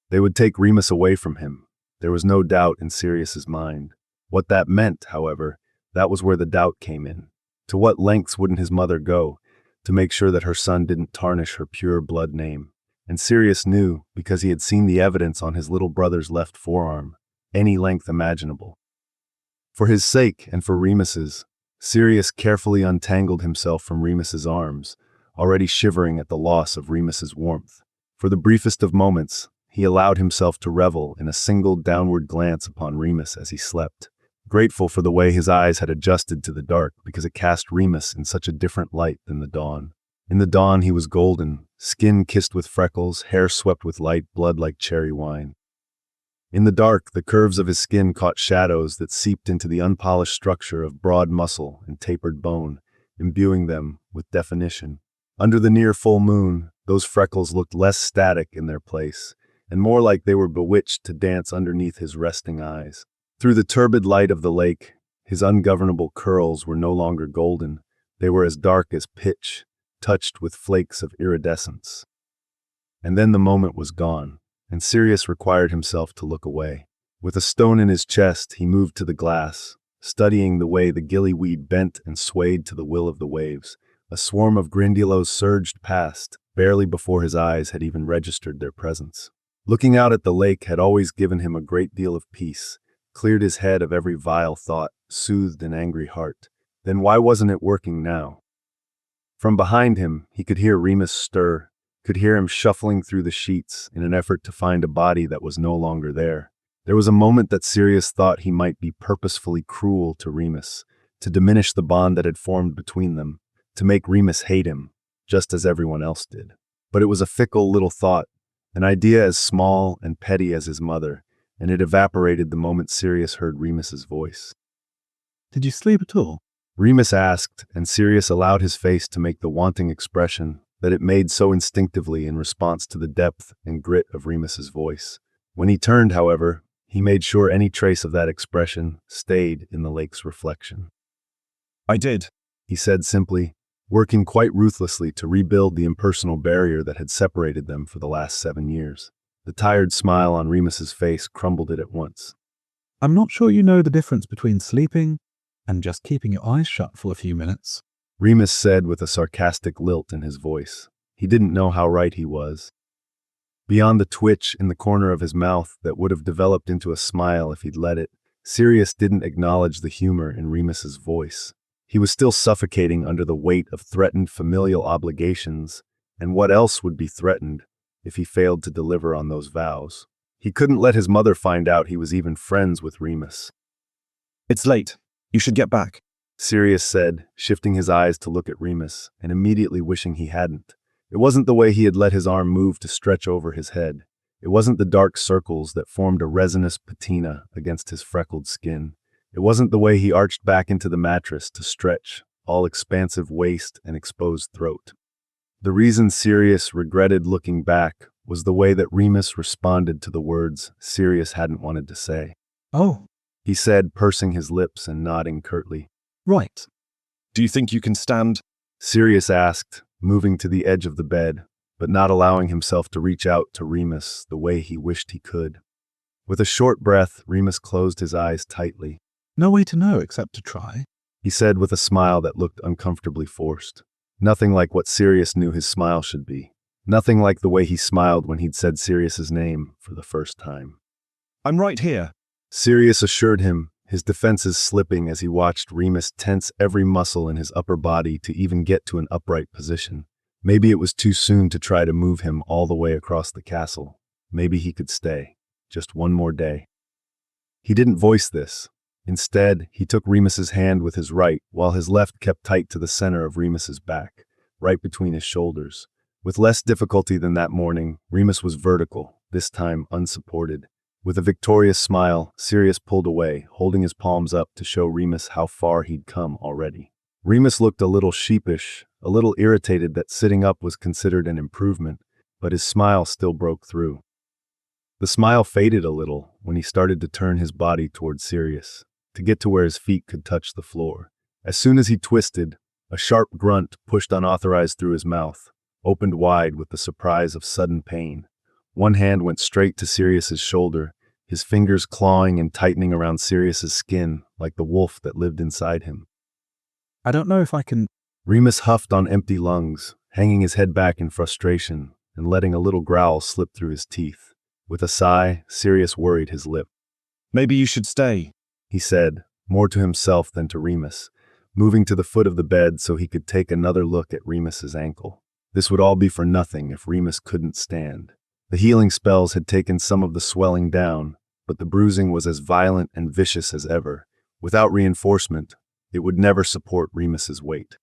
They would take Remus away from him. There was no doubt in Sirius's mind. What that meant, however, that was where the doubt came in. To what lengths wouldn't his mother go to make sure that her son didn't tarnish her pure blood name? And Sirius knew, because he had seen the evidence on his little brother's left forearm, any length imaginable. For his sake and for Remus's, Sirius carefully untangled himself from Remus's arms, already shivering at the loss of Remus's warmth. For the briefest of moments, he allowed himself to revel in a single downward glance upon Remus as he slept, grateful for the way his eyes had adjusted to the dark because it cast Remus in such a different light than the dawn. In the dawn he was golden, skin kissed with freckles, hair swept with light blood like cherry wine. In the dark, the curves of his skin caught shadows that seeped into the unpolished structure of broad muscle and tapered bone, imbuing them with definition. Under the near full moon, those freckles looked less static in their place, and more like they were bewitched to dance underneath his resting eyes. Through the turbid light of the lake, his ungovernable curls were no longer golden. They were as dark as pitch, touched with flakes of iridescence. And then the moment was gone, and Sirius required himself to look away. With a stone in his chest, he moved to the glass, studying the way the gillyweed bent and swayed to the will of the waves. A swarm of grindylows surged past, barely before his eyes had even registered their presence. Looking out at the lake had always given him a great deal of peace, cleared his head of every vile thought, soothed an angry heart. Then why wasn't it working now? From behind him, he could hear Remus stir, could hear him shuffling through the sheets in an effort to find a body that was no longer there. There was a moment that Sirius thought he might be purposefully cruel to Remus, to diminish the bond that had formed between them, to make Remus hate him, just as everyone else did. But it was a fickle little thought, an idea as small and petty as his mother, and it evaporated the moment Sirius heard Remus's voice. Did you sleep at all? Remus asked, and Sirius allowed his face to make the wanting expression that it made so instinctively in response to the depth and grit of Remus's voice. When he turned, however, he made sure any trace of that expression stayed in the lake's reflection. I did, He said simply, working quite ruthlessly to rebuild the impersonal barrier that had separated them for the last 7 years. The tired smile on Remus's face crumbled it at once. I'm not sure you know the difference between sleeping and just keeping your eyes shut for a few minutes. Remus said with a sarcastic lilt in his voice. He didn't know how right he was. Beyond the twitch in the corner of his mouth that would have developed into a smile if he'd let it, Sirius didn't acknowledge the humor in Remus's voice. He was still suffocating under the weight of threatened familial obligations, and what else would be threatened if he failed to deliver on those vows? He couldn't let his mother find out he was even friends with Remus. It's late. You should get back, Sirius said, shifting his eyes to look at Remus, and immediately wishing he hadn't. It wasn't the way he had let his arm move to stretch over his head. It wasn't the dark circles that formed a resinous patina against his freckled skin. It wasn't the way he arched back into the mattress to stretch, all expansive waist and exposed throat. The reason Sirius regretted looking back was the way that Remus responded to the words Sirius hadn't wanted to say. Oh, He said, pursing his lips and nodding curtly. right. Do you think you can stand? Sirius asked, moving to the edge of the bed, but not allowing himself to reach out to Remus the way he wished he could. With a short breath, Remus closed his eyes tightly. No way to know except to try. He said with a smile that looked uncomfortably forced. Nothing like what Sirius knew his smile should be. Nothing like the way he smiled when he'd said Sirius's name for the first time. I'm right here. Sirius assured him, his defenses slipping as he watched Remus tense every muscle in his upper body to even get to an upright position. Maybe it was too soon to try to move him all the way across the castle. Maybe he could stay. Just one more day. He didn't voice this. Instead, he took Remus's hand with his right, while his left kept tight to the center of Remus's back, right between his shoulders. With less difficulty than that morning, Remus was vertical, this time unsupported. With a victorious smile, Sirius pulled away, holding his palms up to show Remus how far he'd come already. Remus looked a little sheepish, a little irritated that sitting up was considered an improvement, but his smile still broke through. The smile faded a little when he started to turn his body toward Sirius, to get to where his feet could touch the floor. As soon as he twisted, a sharp grunt pushed unauthorized through his mouth, opened wide with the surprise of sudden pain. One hand went straight to Sirius's shoulder, his fingers clawing and tightening around Sirius's skin like the wolf that lived inside him. I don't know if I can. Remus huffed on empty lungs, hanging his head back in frustration and letting a little growl slip through his teeth. With a sigh, Sirius worried his lip. Maybe you should stay. He said, more to himself than to Remus, moving to the foot of the bed so he could take another look at Remus's ankle. This would all be for nothing if Remus couldn't stand. The healing spells had taken some of the swelling down, but the bruising was as violent and vicious as ever. Without reinforcement, it would never support Remus's weight.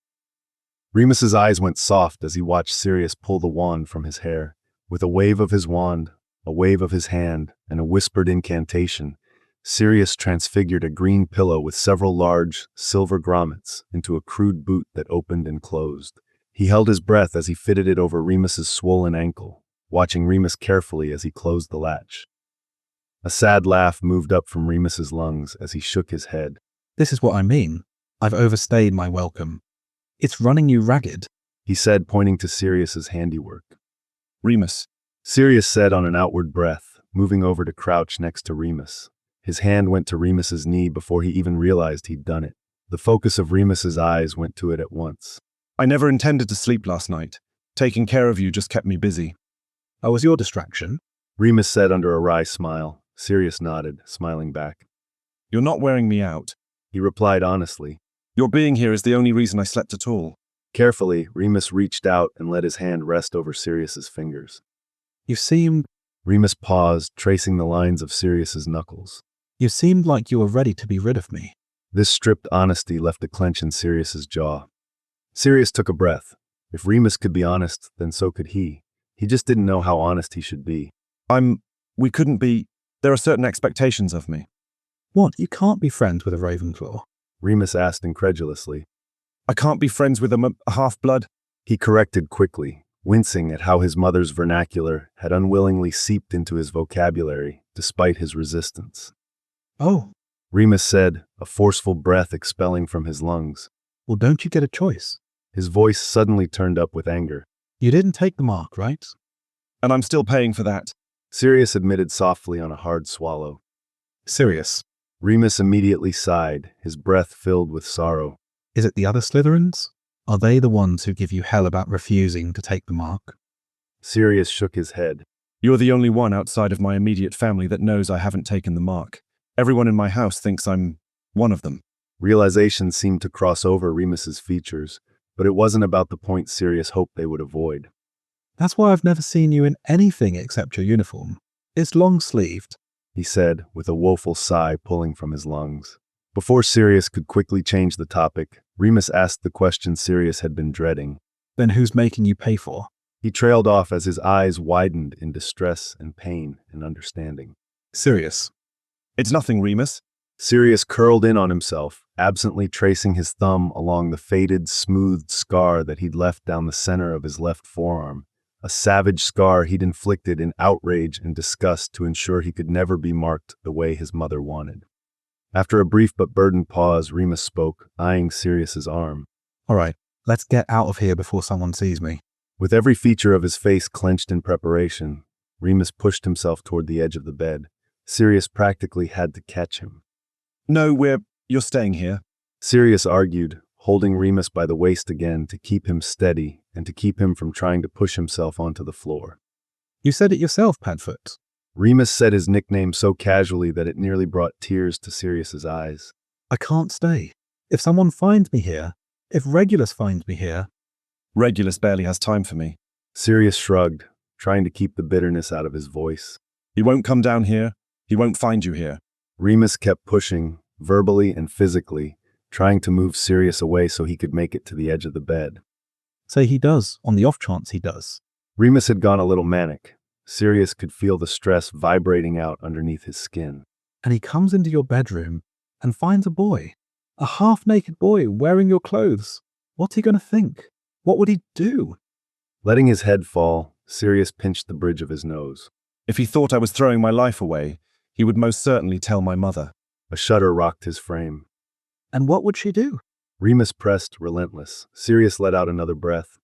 Remus's eyes went soft as he watched Sirius pull the wand from his hair. With a wave of his wand, a wave of his hand, and a whispered incantation, Sirius transfigured a green pillow with several large, silver grommets into a crude boot that opened and closed. He held his breath as he fitted it over Remus's swollen ankle, watching Remus carefully as he closed the latch. A sad laugh moved up from Remus's lungs as he shook his head. This is what I mean. I've overstayed my welcome. It's running you ragged, He said, pointing to Sirius's handiwork. Remus, Sirius said on an outward breath, moving over to crouch next to Remus. His hand went to Remus's knee before he even realized he'd done it. The focus of Remus's eyes went to it at once. I never intended to sleep last night. Taking care of you just kept me busy. I was your distraction. Remus said under a wry smile. Sirius nodded, smiling back. You're not wearing me out. He replied honestly. Your being here is the only reason I slept at all. Carefully, Remus reached out and let his hand rest over Sirius's fingers. You seemed Remus paused, tracing the lines of Sirius's knuckles. like you were ready to be rid of me. This stripped honesty left a clench in Sirius's jaw. Sirius took a breath. If Remus could be honest, then so could he. He just didn't know how honest he should be. We couldn't be. There are certain expectations of me. What, you can't be friends with a Ravenclaw? Remus asked incredulously. I can't be friends with a half-blood. He corrected quickly, wincing at how his mother's vernacular had unwillingly seeped into his vocabulary, despite his resistance. Oh, Remus said, a forceful breath expelling from his lungs. well, don't you get a choice? His voice suddenly turned up with anger. You didn't take the mark, right? And I'm still paying for that. Sirius admitted softly on a hard swallow. Sirius, Remus immediately sighed, his breath filled with sorrow. is it the other Slytherins? Are they the ones who give you hell about refusing to take the mark? Sirius shook his head. You're the only one outside of my immediate family that knows I haven't taken the mark. Everyone in my house thinks I'm one of them. Realization seemed to cross over Remus's features, but it wasn't about the point Sirius hoped they would avoid. That's why I've never seen you in anything except your uniform. It's long-sleeved. He said, with a woeful sigh pulling from his lungs. Before Sirius could quickly change the topic, Remus asked the question Sirius had been dreading. Then who's making you pay for? He trailed off as his eyes widened in distress and pain and understanding. Sirius. It's nothing, Remus. Sirius curled in on himself, absently tracing his thumb along the faded, smoothed scar that he'd left down the center of his left forearm, a savage scar he'd inflicted in outrage and disgust to ensure he could never be marked the way his mother wanted. After a brief but burdened pause, Remus spoke, eyeing Sirius's arm. All right, let's get out of here before someone sees me. With every feature of his face clenched in preparation, Remus pushed himself toward the edge of the bed. Sirius practically had to catch him. No, you're staying here. Sirius argued, holding Remus by the waist again to keep him steady and to keep him from trying to push himself onto the floor. You said it yourself, Padfoot. Remus said his nickname so casually that it nearly brought tears to Sirius's eyes. I can't stay. If someone finds me here, if Regulus finds me here... Regulus barely has time for me. Sirius shrugged, trying to keep the bitterness out of his voice. He won't come down here. He won't find you here. Remus kept pushing, verbally and physically, trying to move Sirius away so he could make it to the edge of the bed. Say he does, on the off chance he does. Remus had gone a little manic. Sirius could feel the stress vibrating out underneath his skin. And he comes into your bedroom and finds a boy. A half-naked boy wearing your clothes. What's he going to think? What would he do? Letting his head fall, Sirius pinched the bridge of his nose. If he thought I was throwing my life away, he would most certainly tell my mother. A shudder rocked his frame. And what would she do? Remus pressed, relentless. Sirius let out another breath.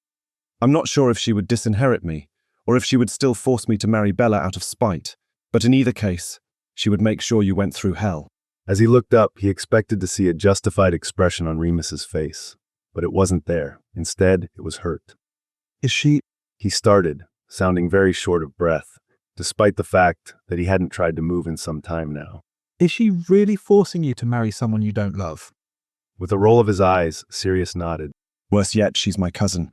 I'm not sure if she would disinherit me, or if she would still force me to marry Bella out of spite, but in either case, she would make sure you went through hell. As he looked up, he expected to see a justified expression on Remus's face, but it wasn't there. Instead, it was hurt. Is she... He started, sounding very short of breath, despite the fact that he hadn't tried to move in some time now. Is she really forcing you to marry someone you don't love? With a roll of his eyes, Sirius nodded. Worse yet, she's my cousin.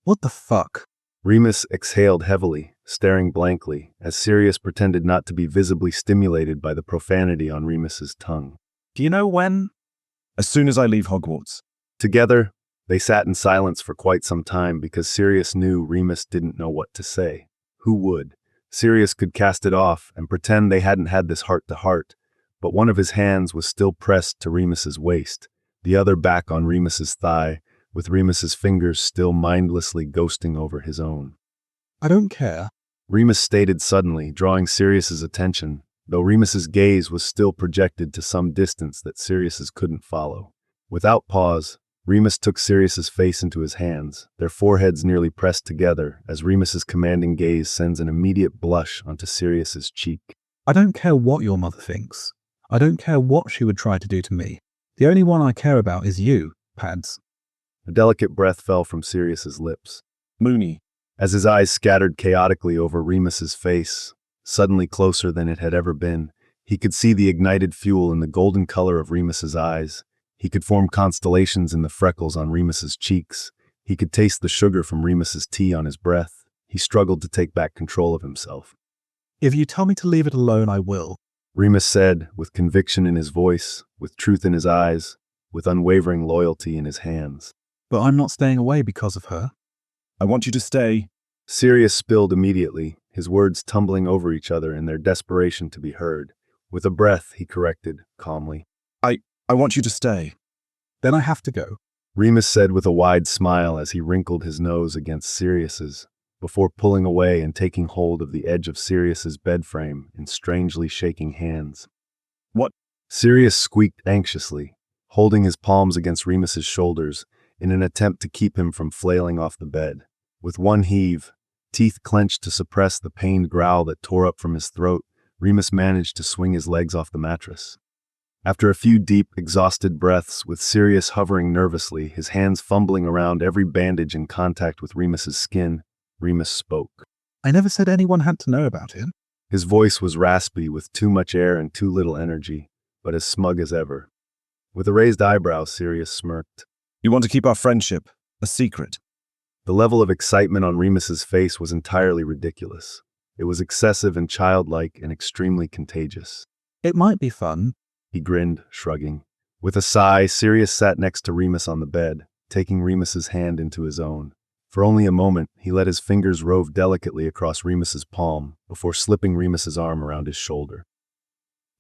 What the fuck? Remus exhaled heavily, staring blankly, as Sirius pretended not to be visibly stimulated by the profanity on Remus's tongue. Do you know when? As soon as I leave Hogwarts. Together, they sat in silence for quite some time because Sirius knew Remus didn't know what to say. Who would? Sirius could cast it off and pretend they hadn't had this heart-to-heart, but one of his hands was still pressed to Remus's waist, the other back on Remus's thigh, with Remus's fingers still mindlessly ghosting over his own. I don't care. Remus stated suddenly, drawing Sirius's attention, though Remus's gaze was still projected to some distance that Sirius's couldn't follow. Without pause, Remus took Sirius's face into his hands, their foreheads nearly pressed together, as Remus's commanding gaze sends an immediate blush onto Sirius's cheek. I don't care what your mother thinks. I don't care what she would try to do to me. The only one I care about is you, Pads. A delicate breath fell from Sirius's lips. Moony. As his eyes scattered chaotically over Remus's face, suddenly closer than it had ever been, he could see the ignited fuel in the golden color of Remus's eyes. He could form constellations in the freckles on Remus's cheeks. He could taste the sugar from Remus's tea on his breath. He struggled to take back control of himself. If you tell me to leave it alone, I will. Remus said, with conviction in his voice, with truth in his eyes, with unwavering loyalty in his hands. But I'm not staying away because of her. I want you to stay. Sirius spilled immediately, his words tumbling over each other in their desperation to be heard. With a breath, he corrected, calmly. I want you to stay. Then I have to go. Remus said with a wide smile as he wrinkled his nose against Sirius's, before pulling away and taking hold of the edge of Sirius's bed frame in strangely shaking hands. What? Sirius squeaked anxiously, holding his palms against Remus's shoulders in an attempt to keep him from flailing off the bed. With one heave, teeth clenched to suppress the pained growl that tore up from his throat, Remus managed to swing his legs off the mattress. After a few deep, exhausted breaths, with Sirius hovering nervously, his hands fumbling around every bandage in contact with Remus's skin, Remus spoke. I never said anyone had to know about it. His voice was raspy with too much air and too little energy, but as smug as ever. With a raised eyebrow, Sirius smirked. You want to keep our friendship a secret? The level of excitement on Remus's face was entirely ridiculous. It was excessive and childlike and extremely contagious. It might be fun. He grinned, shrugging. With a sigh, Sirius sat next to Remus on the bed, taking Remus's hand into his own. For only a moment, he let his fingers rove delicately across Remus's palm before slipping Remus's arm around his shoulder.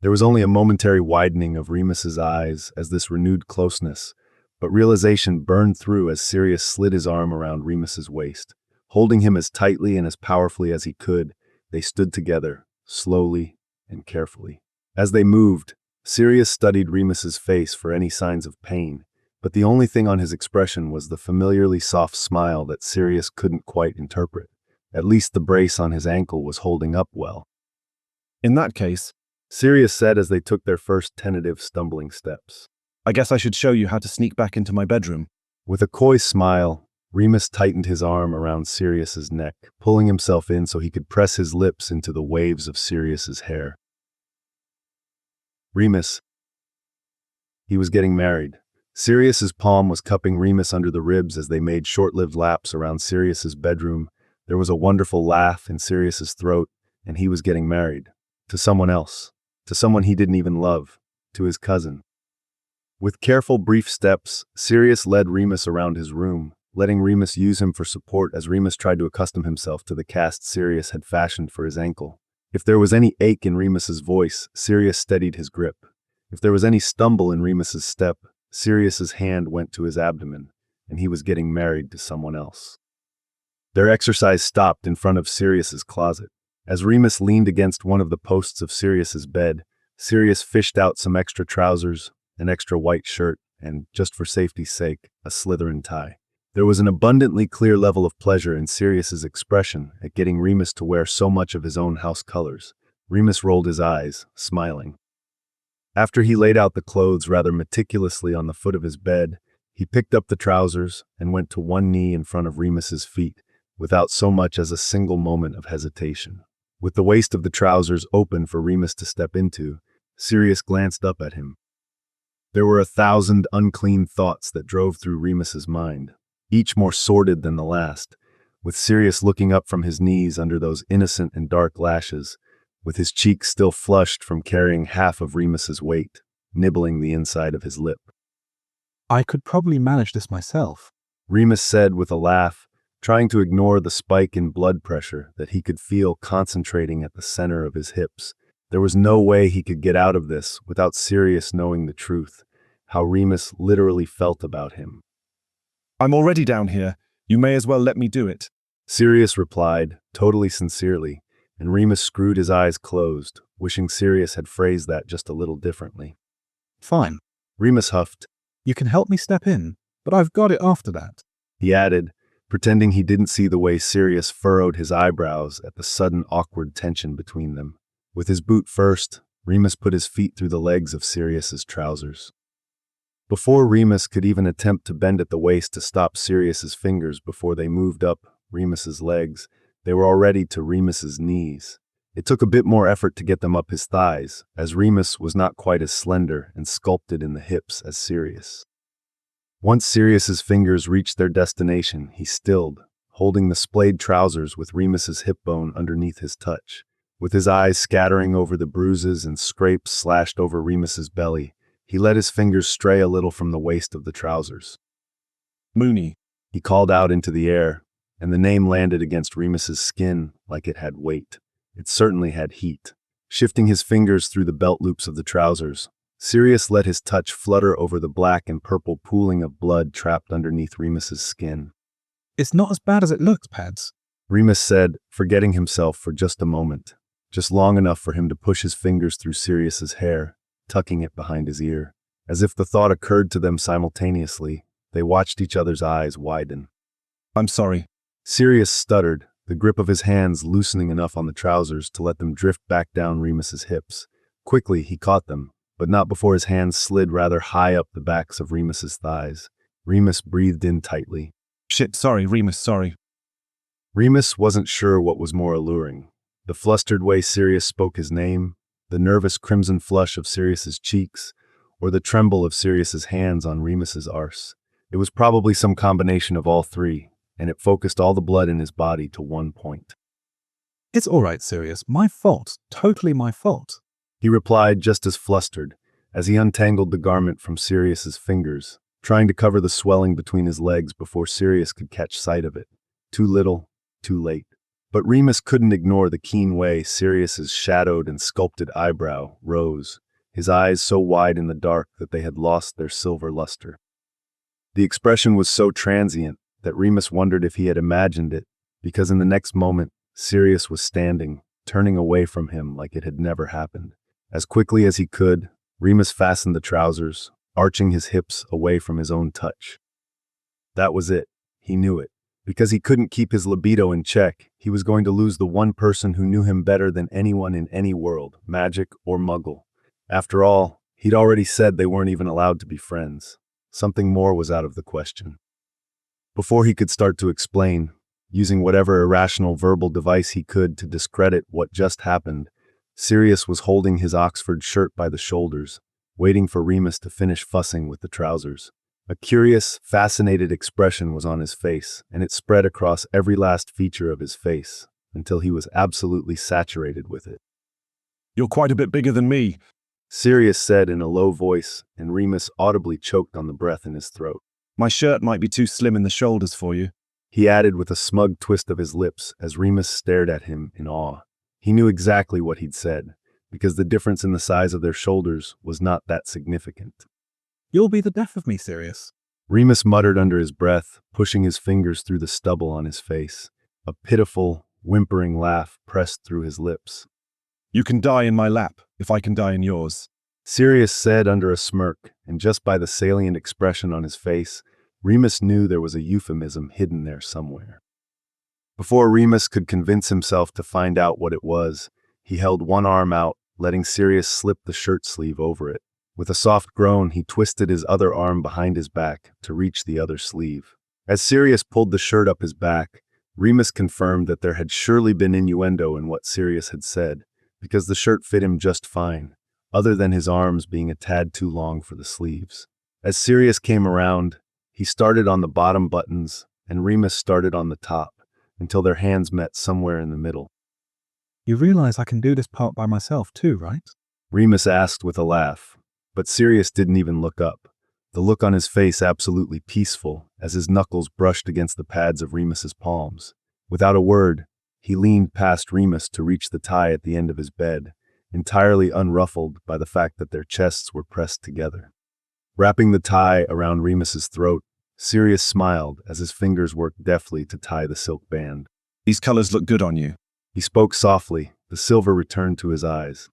There was only a momentary widening of Remus's eyes as this renewed closeness, but realization burned through as Sirius slid his arm around Remus's waist. Holding him as tightly and as powerfully as he could, they stood together, slowly and carefully. As they moved, Sirius studied Remus's face for any signs of pain, but the only thing on his expression was the familiarly soft smile that Sirius couldn't quite interpret. At least the brace on his ankle was holding up well. In that case, Sirius said as they took their first tentative stumbling steps. I guess I should show you how to sneak back into my bedroom. With a coy smile, Remus tightened his arm around Sirius's neck, pulling himself in so he could press his lips into the waves of Sirius's hair. Remus. He was getting married. Sirius's palm was cupping Remus under the ribs as they made short-lived laps around Sirius's bedroom. There was a wonderful laugh in Sirius's throat, and he was getting married. To someone else. To someone he didn't even love. To his cousin. With careful, brief steps, Sirius led Remus around his room, letting Remus use him for support as Remus tried to accustom himself to the cast Sirius had fashioned for his ankle. If there was any ache in Remus's voice, Sirius steadied his grip. If there was any stumble in Remus's step, Sirius's hand went to his abdomen, and he was getting married to someone else. Their exercise stopped in front of Sirius's closet. As Remus leaned against one of the posts of Sirius's bed, Sirius fished out some extra trousers, an extra white shirt, and, just for safety's sake, a Slytherin tie. There was an abundantly clear level of pleasure in Sirius's expression at getting Remus to wear so much of his own house colors. Remus rolled his eyes, smiling. After he laid out the clothes rather meticulously on the foot of his bed, he picked up the trousers and went to one knee in front of Remus's feet, without so much as a single moment of hesitation. With the waist of the trousers open for Remus to step into, Sirius glanced up at him. There were 1,000 unclean thoughts that drove through Remus's mind, each more sordid than the last, with Sirius looking up from his knees under those innocent and dark lashes, with his cheeks still flushed from carrying half of Remus's weight, nibbling the inside of his lip. I could probably manage this myself. Remus said with a laugh, trying to ignore the spike in blood pressure that he could feel concentrating at the center of his hips. There was no way he could get out of this without Sirius knowing the truth, how Remus literally felt about him. I'm already down here. You may as well let me do it. Sirius replied, totally sincerely, and Remus screwed his eyes closed, wishing Sirius had phrased that just a little differently. Fine. Remus huffed. You can help me step in, but I've got it after that. He added, pretending he didn't see the way Sirius furrowed his eyebrows at the sudden awkward tension between them. With his boot first, Remus put his feet through the legs of Sirius's trousers. Before Remus could even attempt to bend at the waist to stop Sirius's fingers before they moved up Remus's legs, they were already to Remus's knees, It took a bit more effort to get them up his thighs, as Remus was not quite as slender and sculpted in the hips as Sirius. Once Sirius's fingers reached their destination, he stilled, holding the splayed trousers with Remus's hip bone underneath his touch. With his eyes scattering over the bruises and scrapes slashed over Remus's belly, he let his fingers stray a little from the waist of the trousers. Mooney. He called out into the air, and the name landed against Remus's skin like it had weight. It certainly had heat. Shifting his fingers through the belt loops of the trousers, Sirius let his touch flutter over the black and purple pooling of blood trapped underneath Remus's skin. It's not as bad as it looks, Pads, Remus said, forgetting himself for just a moment, just long enough for him to push his fingers through Sirius's hair, tucking it behind his ear. As if the thought occurred to them simultaneously, they watched each other's eyes widen. I'm sorry. Sirius stuttered, the grip of his hands loosening enough on the trousers to let them drift back down Remus's hips. Quickly, he caught them, but not before his hands slid rather high up the backs of Remus's thighs. Remus breathed in tightly. Shit, sorry, Remus, sorry. Remus wasn't sure what was more alluring. The flustered way Sirius spoke his name, the nervous crimson flush of Sirius's cheeks, or the tremble of Sirius's hands on Remus's arse. It was probably some combination of all three, and it focused all the blood in his body to one point. It's all right, Sirius. My fault. Totally my fault. He replied just as flustered, as he untangled the garment from Sirius's fingers, trying to cover the swelling between his legs before Sirius could catch sight of it. Too little, too late. But Remus couldn't ignore the keen way Sirius's shadowed and sculpted eyebrow rose, his eyes so wide in the dark that they had lost their silver luster. The expression was so transient that Remus wondered if he had imagined it, because in the next moment, Sirius was standing, turning away from him like it had never happened. As quickly as he could, Remus fastened the trousers, arching his hips away from his own touch. That was it. He knew it. Because he couldn't keep his libido in check, he was going to lose the one person who knew him better than anyone in any world, magic or muggle. After all, he'd already said they weren't even allowed to be friends. Something more was out of the question. Before he could start to explain, using whatever irrational verbal device he could to discredit what just happened, Sirius was holding his Oxford shirt by the shoulders, waiting for Remus to finish fussing with the trousers. A curious, fascinated expression was on his face, and it spread across every last feature of his face, until he was absolutely saturated with it. You're quite a bit bigger than me, Sirius said in a low voice, and Remus audibly choked on the breath in his throat. My shirt might be too slim in the shoulders for you, he added with a smug twist of his lips as Remus stared at him in awe. He knew exactly what he'd said, because the difference in the size of their shoulders was not that significant. You'll be the death of me, Sirius. Remus muttered under his breath, pushing his fingers through the stubble on his face. A pitiful, whimpering laugh pressed through his lips. You can die in my lap, if I can die in yours, Sirius said under a smirk, and just by the salient expression on his face, Remus knew there was a euphemism hidden there somewhere. Before Remus could convince himself to find out what it was, he held one arm out, letting Sirius slip the shirt sleeve over it. With a soft groan, he twisted his other arm behind his back to reach the other sleeve. As Sirius pulled the shirt up his back, Remus confirmed that there had surely been innuendo in what Sirius had said, because the shirt fit him just fine, other than his arms being a tad too long for the sleeves. As Sirius came around, he started on the bottom buttons, and Remus started on the top, until their hands met somewhere in the middle. You realize I can do this part by myself too, right? Remus asked with a laugh, but Sirius didn't even look up, the look on his face absolutely peaceful as his knuckles brushed against the pads of Remus's palms. Without a word, he leaned past Remus to reach the tie at the end of his bed, entirely unruffled by the fact that their chests were pressed together. Wrapping the tie around Remus's throat, Sirius smiled as his fingers worked deftly to tie the silk band. These colors look good on you. He spoke softly, the silver returned to his eyes.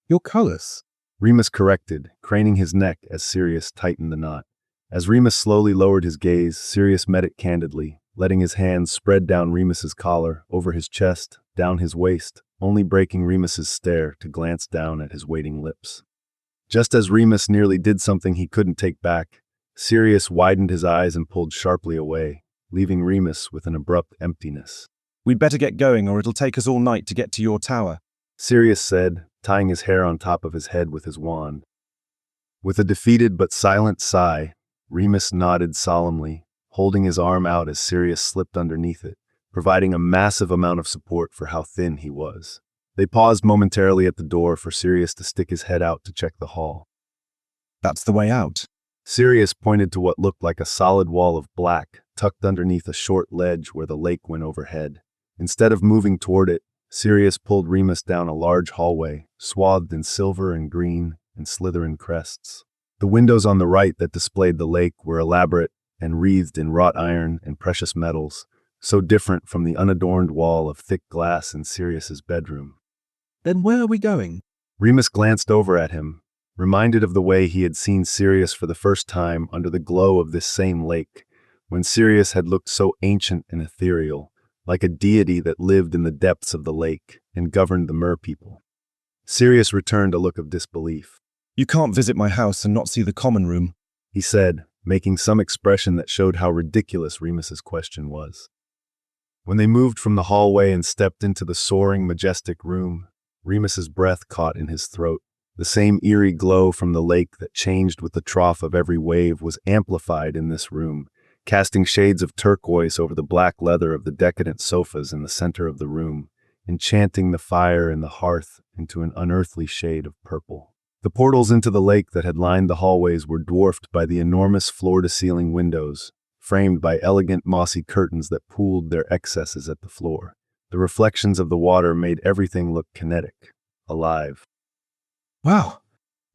Your colors. Remus corrected, craning his neck as Sirius tightened the knot. As Remus slowly lowered his gaze, Sirius met it candidly, letting his hands spread down Remus's collar, over his chest, down his waist, only breaking Remus's stare to glance down at his waiting lips. Just as Remus nearly did something he couldn't take back, Sirius widened his eyes and pulled sharply away, leaving Remus with an abrupt emptiness. We'd better get going or it'll take us all night to get to your tower. Sirius said, tying his hair on top of his head with his wand. With a defeated but silent sigh, Remus nodded solemnly, holding his arm out as Sirius slipped underneath it, providing a massive amount of support for how thin he was. They paused momentarily at the door for Sirius to stick his head out to check the hall. That's the way out. Sirius pointed to what looked like a solid wall of black, tucked underneath a short ledge where the lake went overhead. Instead of moving toward it, Sirius pulled Remus down a large hallway, swathed in silver and green and Slytherin crests. The windows on the right that displayed the lake were elaborate and wreathed in wrought iron and precious metals, so different from the unadorned wall of thick glass in Sirius's bedroom. Then where are we going? Remus glanced over at him, reminded of the way he had seen Sirius for the first time under the glow of this same lake, when Sirius had looked so ancient and ethereal, like a deity that lived in the depths of the lake and governed the merpeople. Sirius returned a look of disbelief. You can't visit my house and not see the common room, he said, making some expression that showed how ridiculous Remus's question was. When they moved from the hallway and stepped into the soaring, majestic room, Remus's breath caught in his throat. The same eerie glow from the lake that changed with the trough of every wave was amplified in this room, casting shades of turquoise over the black leather of the decadent sofas in the center of the room, enchanting the fire in the hearth into an unearthly shade of purple. The portals into the lake that had lined the hallways were dwarfed by the enormous floor-to-ceiling windows, framed by elegant mossy curtains that pooled their excesses at the floor. The reflections of the water made everything look kinetic, alive. Wow.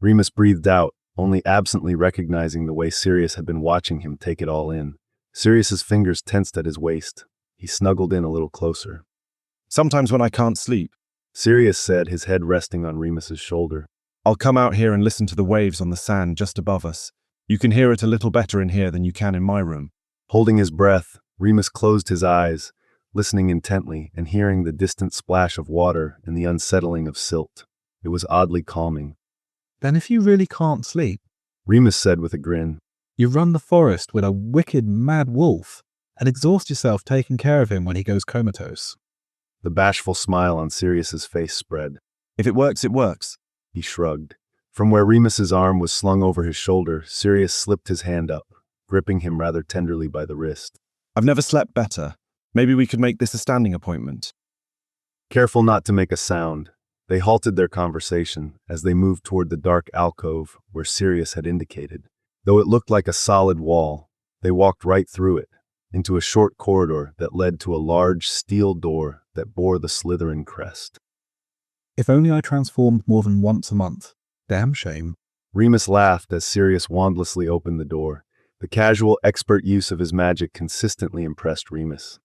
Remus breathed out, only absently recognizing the way Sirius had been watching him take it all in. Sirius's fingers tensed at his waist. He snuggled in a little closer. Sometimes when I can't sleep, Sirius said, his head resting on Remus's shoulder. I'll come out here and listen to the waves on the sand just above us. You can hear it a little better in here than you can in my room. Holding his breath, Remus closed his eyes, listening intently and hearing the distant splash of water and the unsettling of silt. It was oddly calming. Then if you really can't sleep, Remus said with a grin, you run the forest with a wicked mad wolf and exhaust yourself taking care of him when he goes comatose. The bashful smile on Sirius's face spread. If it works, it works. He shrugged. From where Remus's arm was slung over his shoulder, Sirius slipped his hand up, gripping him rather tenderly by the wrist. I've never slept better. Maybe we could make this a standing appointment. Careful not to make a sound, they halted their conversation as they moved toward the dark alcove where Sirius had indicated. Though it looked like a solid wall, they walked right through it, into a short corridor that led to a large steel door that bore the Slytherin crest. If only I transformed more than once a month. Damn shame. Remus laughed as Sirius wandlessly opened the door. The casual, expert use of his magic consistently impressed Remus.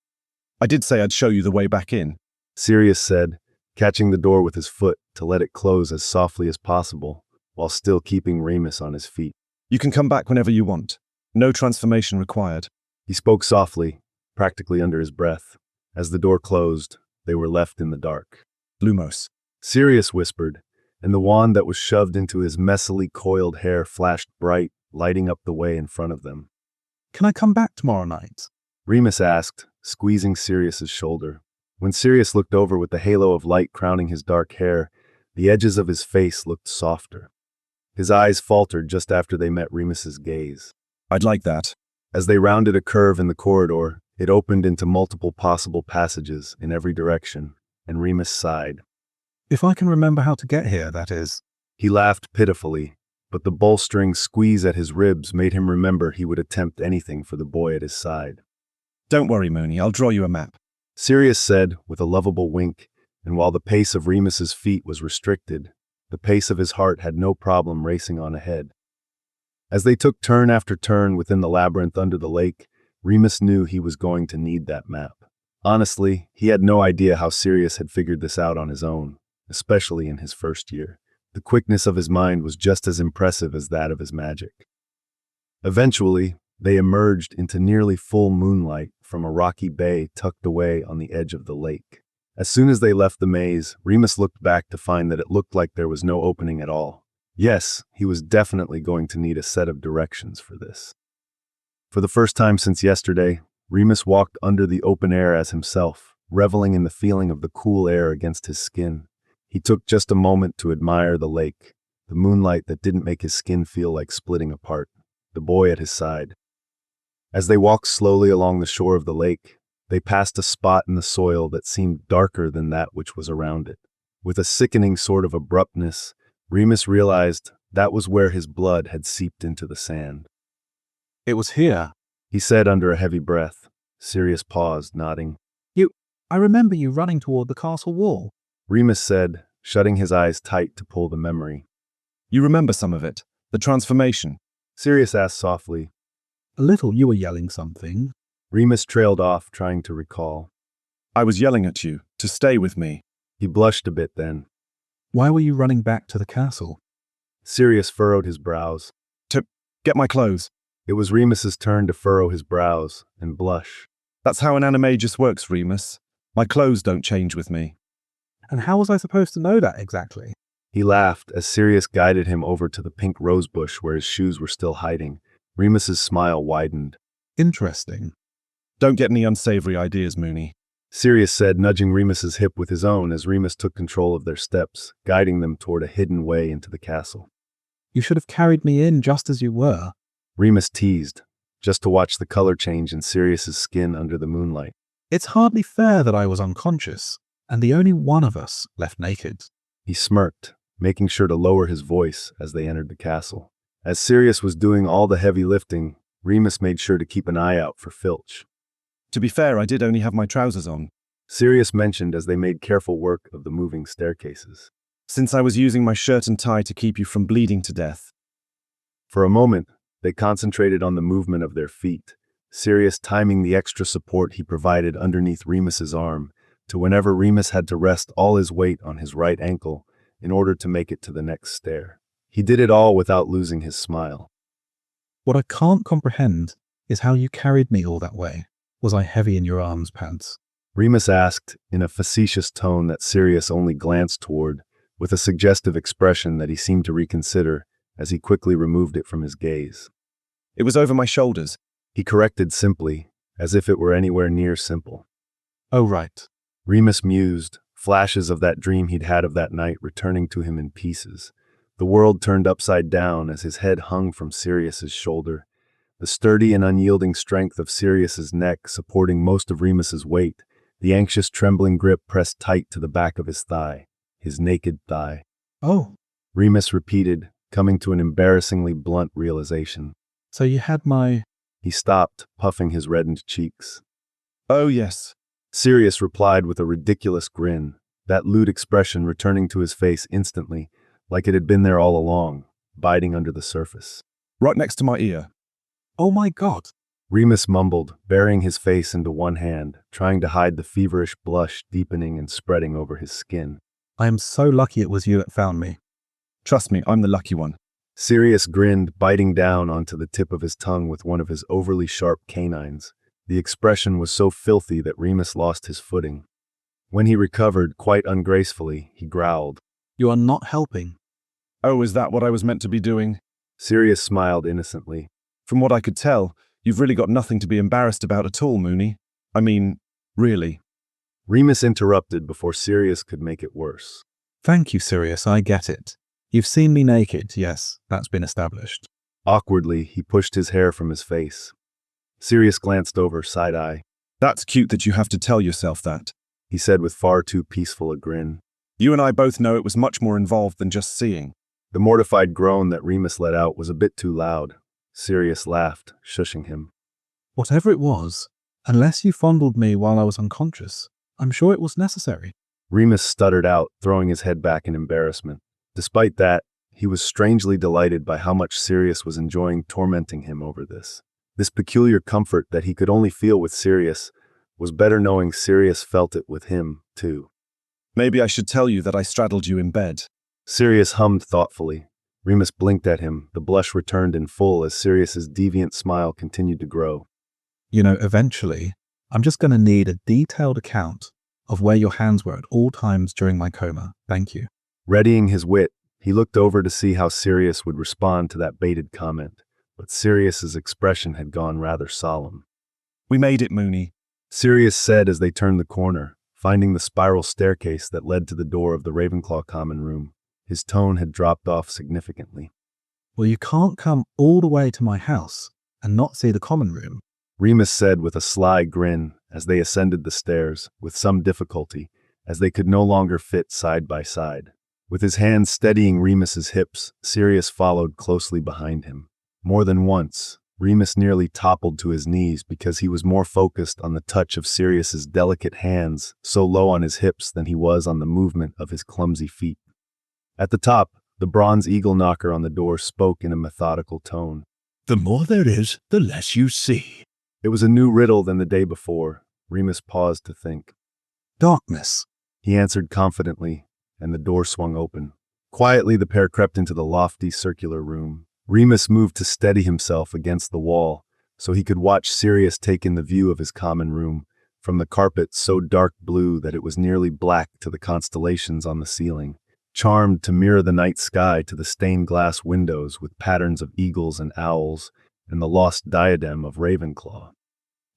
I did say I'd show you the way back in, Sirius said, catching the door with his foot to let it close as softly as possible, while still keeping Remus on his feet. You can come back whenever you want. No transformation required. He spoke softly, practically under his breath. As the door closed, they were left in the dark. Lumos. Sirius whispered, and the wand that was shoved into his messily coiled hair flashed bright, lighting up the way in front of them. Can I come back tomorrow night? Remus asked, squeezing Sirius's shoulder. When Sirius looked over with the halo of light crowning his dark hair, the edges of his face looked softer. His eyes faltered just after they met Remus's gaze. I'd like that. As they rounded a curve in the corridor, it opened into multiple possible passages in every direction, and Remus sighed. If I can remember how to get here, that is. He laughed pitifully, but the bolstering squeeze at his ribs made him remember he would attempt anything for the boy at his side. Don't worry, Mooney, I'll draw you a map. Sirius said with a lovable wink, and while the pace of Remus's feet was restricted, the pace of his heart had no problem racing on ahead. As they took turn after turn within the labyrinth under the lake, Remus knew he was going to need that map. Honestly, he had no idea how Sirius had figured this out on his own, especially in his first year. The quickness of his mind was just as impressive as that of his magic. Eventually, they emerged into nearly full moonlight from a rocky bay tucked away on the edge of the lake. As soon as they left the maze, Remus looked back to find that it looked like there was no opening at all. Yes, he was definitely going to need a set of directions for this. For the first time since yesterday, Remus walked under the open air as himself, reveling in the feeling of the cool air against his skin. He took just a moment to admire the lake, the moonlight that didn't make his skin feel like splitting apart, the boy at his side. As they walked slowly along the shore of the lake, they passed a spot in the soil that seemed darker than that which was around it. With a sickening sort of abruptness, Remus realized that was where his blood had seeped into the sand. It was here. He said under a heavy breath. Sirius paused, nodding. I remember you running toward the castle wall. Remus said, shutting his eyes tight to pull the memory. You remember some of it? The transformation? Sirius asked softly. A little. You were yelling something. Remus trailed off, trying to recall. I was yelling at you to stay with me. He blushed a bit then. Why were you running back to the castle? Sirius furrowed his brows. To get my clothes. It was Remus's turn to furrow his brows and blush. That's how an animagus works, Remus. My clothes don't change with me. And how was I supposed to know that exactly? He laughed as Sirius guided him over to the pink rosebush where his shoes were still hiding. Remus's smile widened. Interesting. Don't get any unsavory ideas, Moony. Sirius said, nudging Remus's hip with his own as Remus took control of their steps, guiding them toward a hidden way into the castle. You should have carried me in just as you were. Remus teased, just to watch the color change in Sirius's skin under the moonlight. It's hardly fair that I was unconscious, and the only one of us left naked. He smirked, making sure to lower his voice as they entered the castle. As Sirius was doing all the heavy lifting, Remus made sure to keep an eye out for Filch. To be fair, I did only have my trousers on. Sirius mentioned as they made careful work of the moving staircases. Since I was using my shirt and tie to keep you from bleeding to death. For a moment, they concentrated on the movement of their feet, Sirius timing the extra support he provided underneath Remus's arm to whenever Remus had to rest all his weight on his right ankle in order to make it to the next stair. He did it all without losing his smile. What I can't comprehend is how you carried me all that way. Was I heavy in your arms, Pants? Remus asked in a facetious tone that Sirius only glanced toward, with a suggestive expression that he seemed to reconsider as he quickly removed it from his gaze. It was over my shoulders. He corrected simply, as if it were anywhere near simple. Oh, right. Remus mused, flashes of that dream he'd had of that night returning to him in pieces. The world turned upside down as his head hung from Sirius's shoulder, the sturdy and unyielding strength of Sirius's neck supporting most of Remus's weight, the anxious trembling grip pressed tight to the back of his thigh, his naked thigh. Oh, Remus repeated, coming to an embarrassingly blunt realization. so you had my... He stopped, puffing his reddened cheeks. Oh, yes. Sirius replied with a ridiculous grin, that lewd expression returning to his face instantly, like it had been there all along, biting under the surface. Right next to my ear. Oh my God. Remus mumbled, burying his face into one hand, trying to hide the feverish blush deepening and spreading over his skin. I am so lucky it was you that found me. Trust me, I'm the lucky one. Sirius grinned, biting down onto the tip of his tongue with one of his overly sharp canines. The expression was so filthy that Remus lost his footing. When he recovered, quite ungracefully, he growled. You are not helping. Oh, is that what I was meant to be doing? Sirius smiled innocently. From what I could tell, you've really got nothing to be embarrassed about at all, Moony. I mean, really. Remus interrupted before Sirius could make it worse. Thank you, Sirius, I get it. You've seen me naked, yes, that's been established. Awkwardly, he pushed his hair from his face. Sirius glanced over, side-eye. That's cute that you have to tell yourself that, he said with far too peaceful a grin. You and I both know it was much more involved than just seeing. The mortified groan that Remus let out was a bit too loud. Sirius laughed, shushing him. Whatever it was, unless you fondled me while I was unconscious, I'm sure it was necessary. Remus stuttered out, throwing his head back in embarrassment. Despite that, he was strangely delighted by how much Sirius was enjoying tormenting him over this. This peculiar comfort that he could only feel with Sirius was better knowing Sirius felt it with him, too. Maybe I should tell you that I straddled you in bed. Sirius hummed thoughtfully. Remus blinked at him, the blush returned in full as Sirius's deviant smile continued to grow. You know, eventually, I'm just going to need a detailed account of where your hands were at all times during my coma. Thank you. Readying his wit, he looked over to see how Sirius would respond to that baited comment, but Sirius's expression had gone rather solemn. We made it, Moony. Sirius said as they turned the corner, finding the spiral staircase that led to the door of the Ravenclaw common room. His tone had dropped off significantly. Well, you can't come all the way to my house and not see the common room. Remus said with a sly grin as they ascended the stairs, with some difficulty, as they could no longer fit side by side. With his hands steadying Remus's hips, Sirius followed closely behind him. More than once, Remus nearly toppled to his knees because he was more focused on the touch of Sirius's delicate hands so low on his hips than he was on the movement of his clumsy feet. At the top, the bronze eagle knocker on the door spoke in a methodical tone. The more there is, the less you see. It was a new riddle than the day before. Remus paused to think. Darkness. He answered confidently, and the door swung open. Quietly, the pair crept into the lofty circular room. Remus moved to steady himself against the wall so he could watch Sirius take in the view of his common room, from the carpet so dark blue that it was nearly black to the constellations on the ceiling, charmed to mirror the night sky to the stained glass windows with patterns of eagles and owls and the lost diadem of Ravenclaw.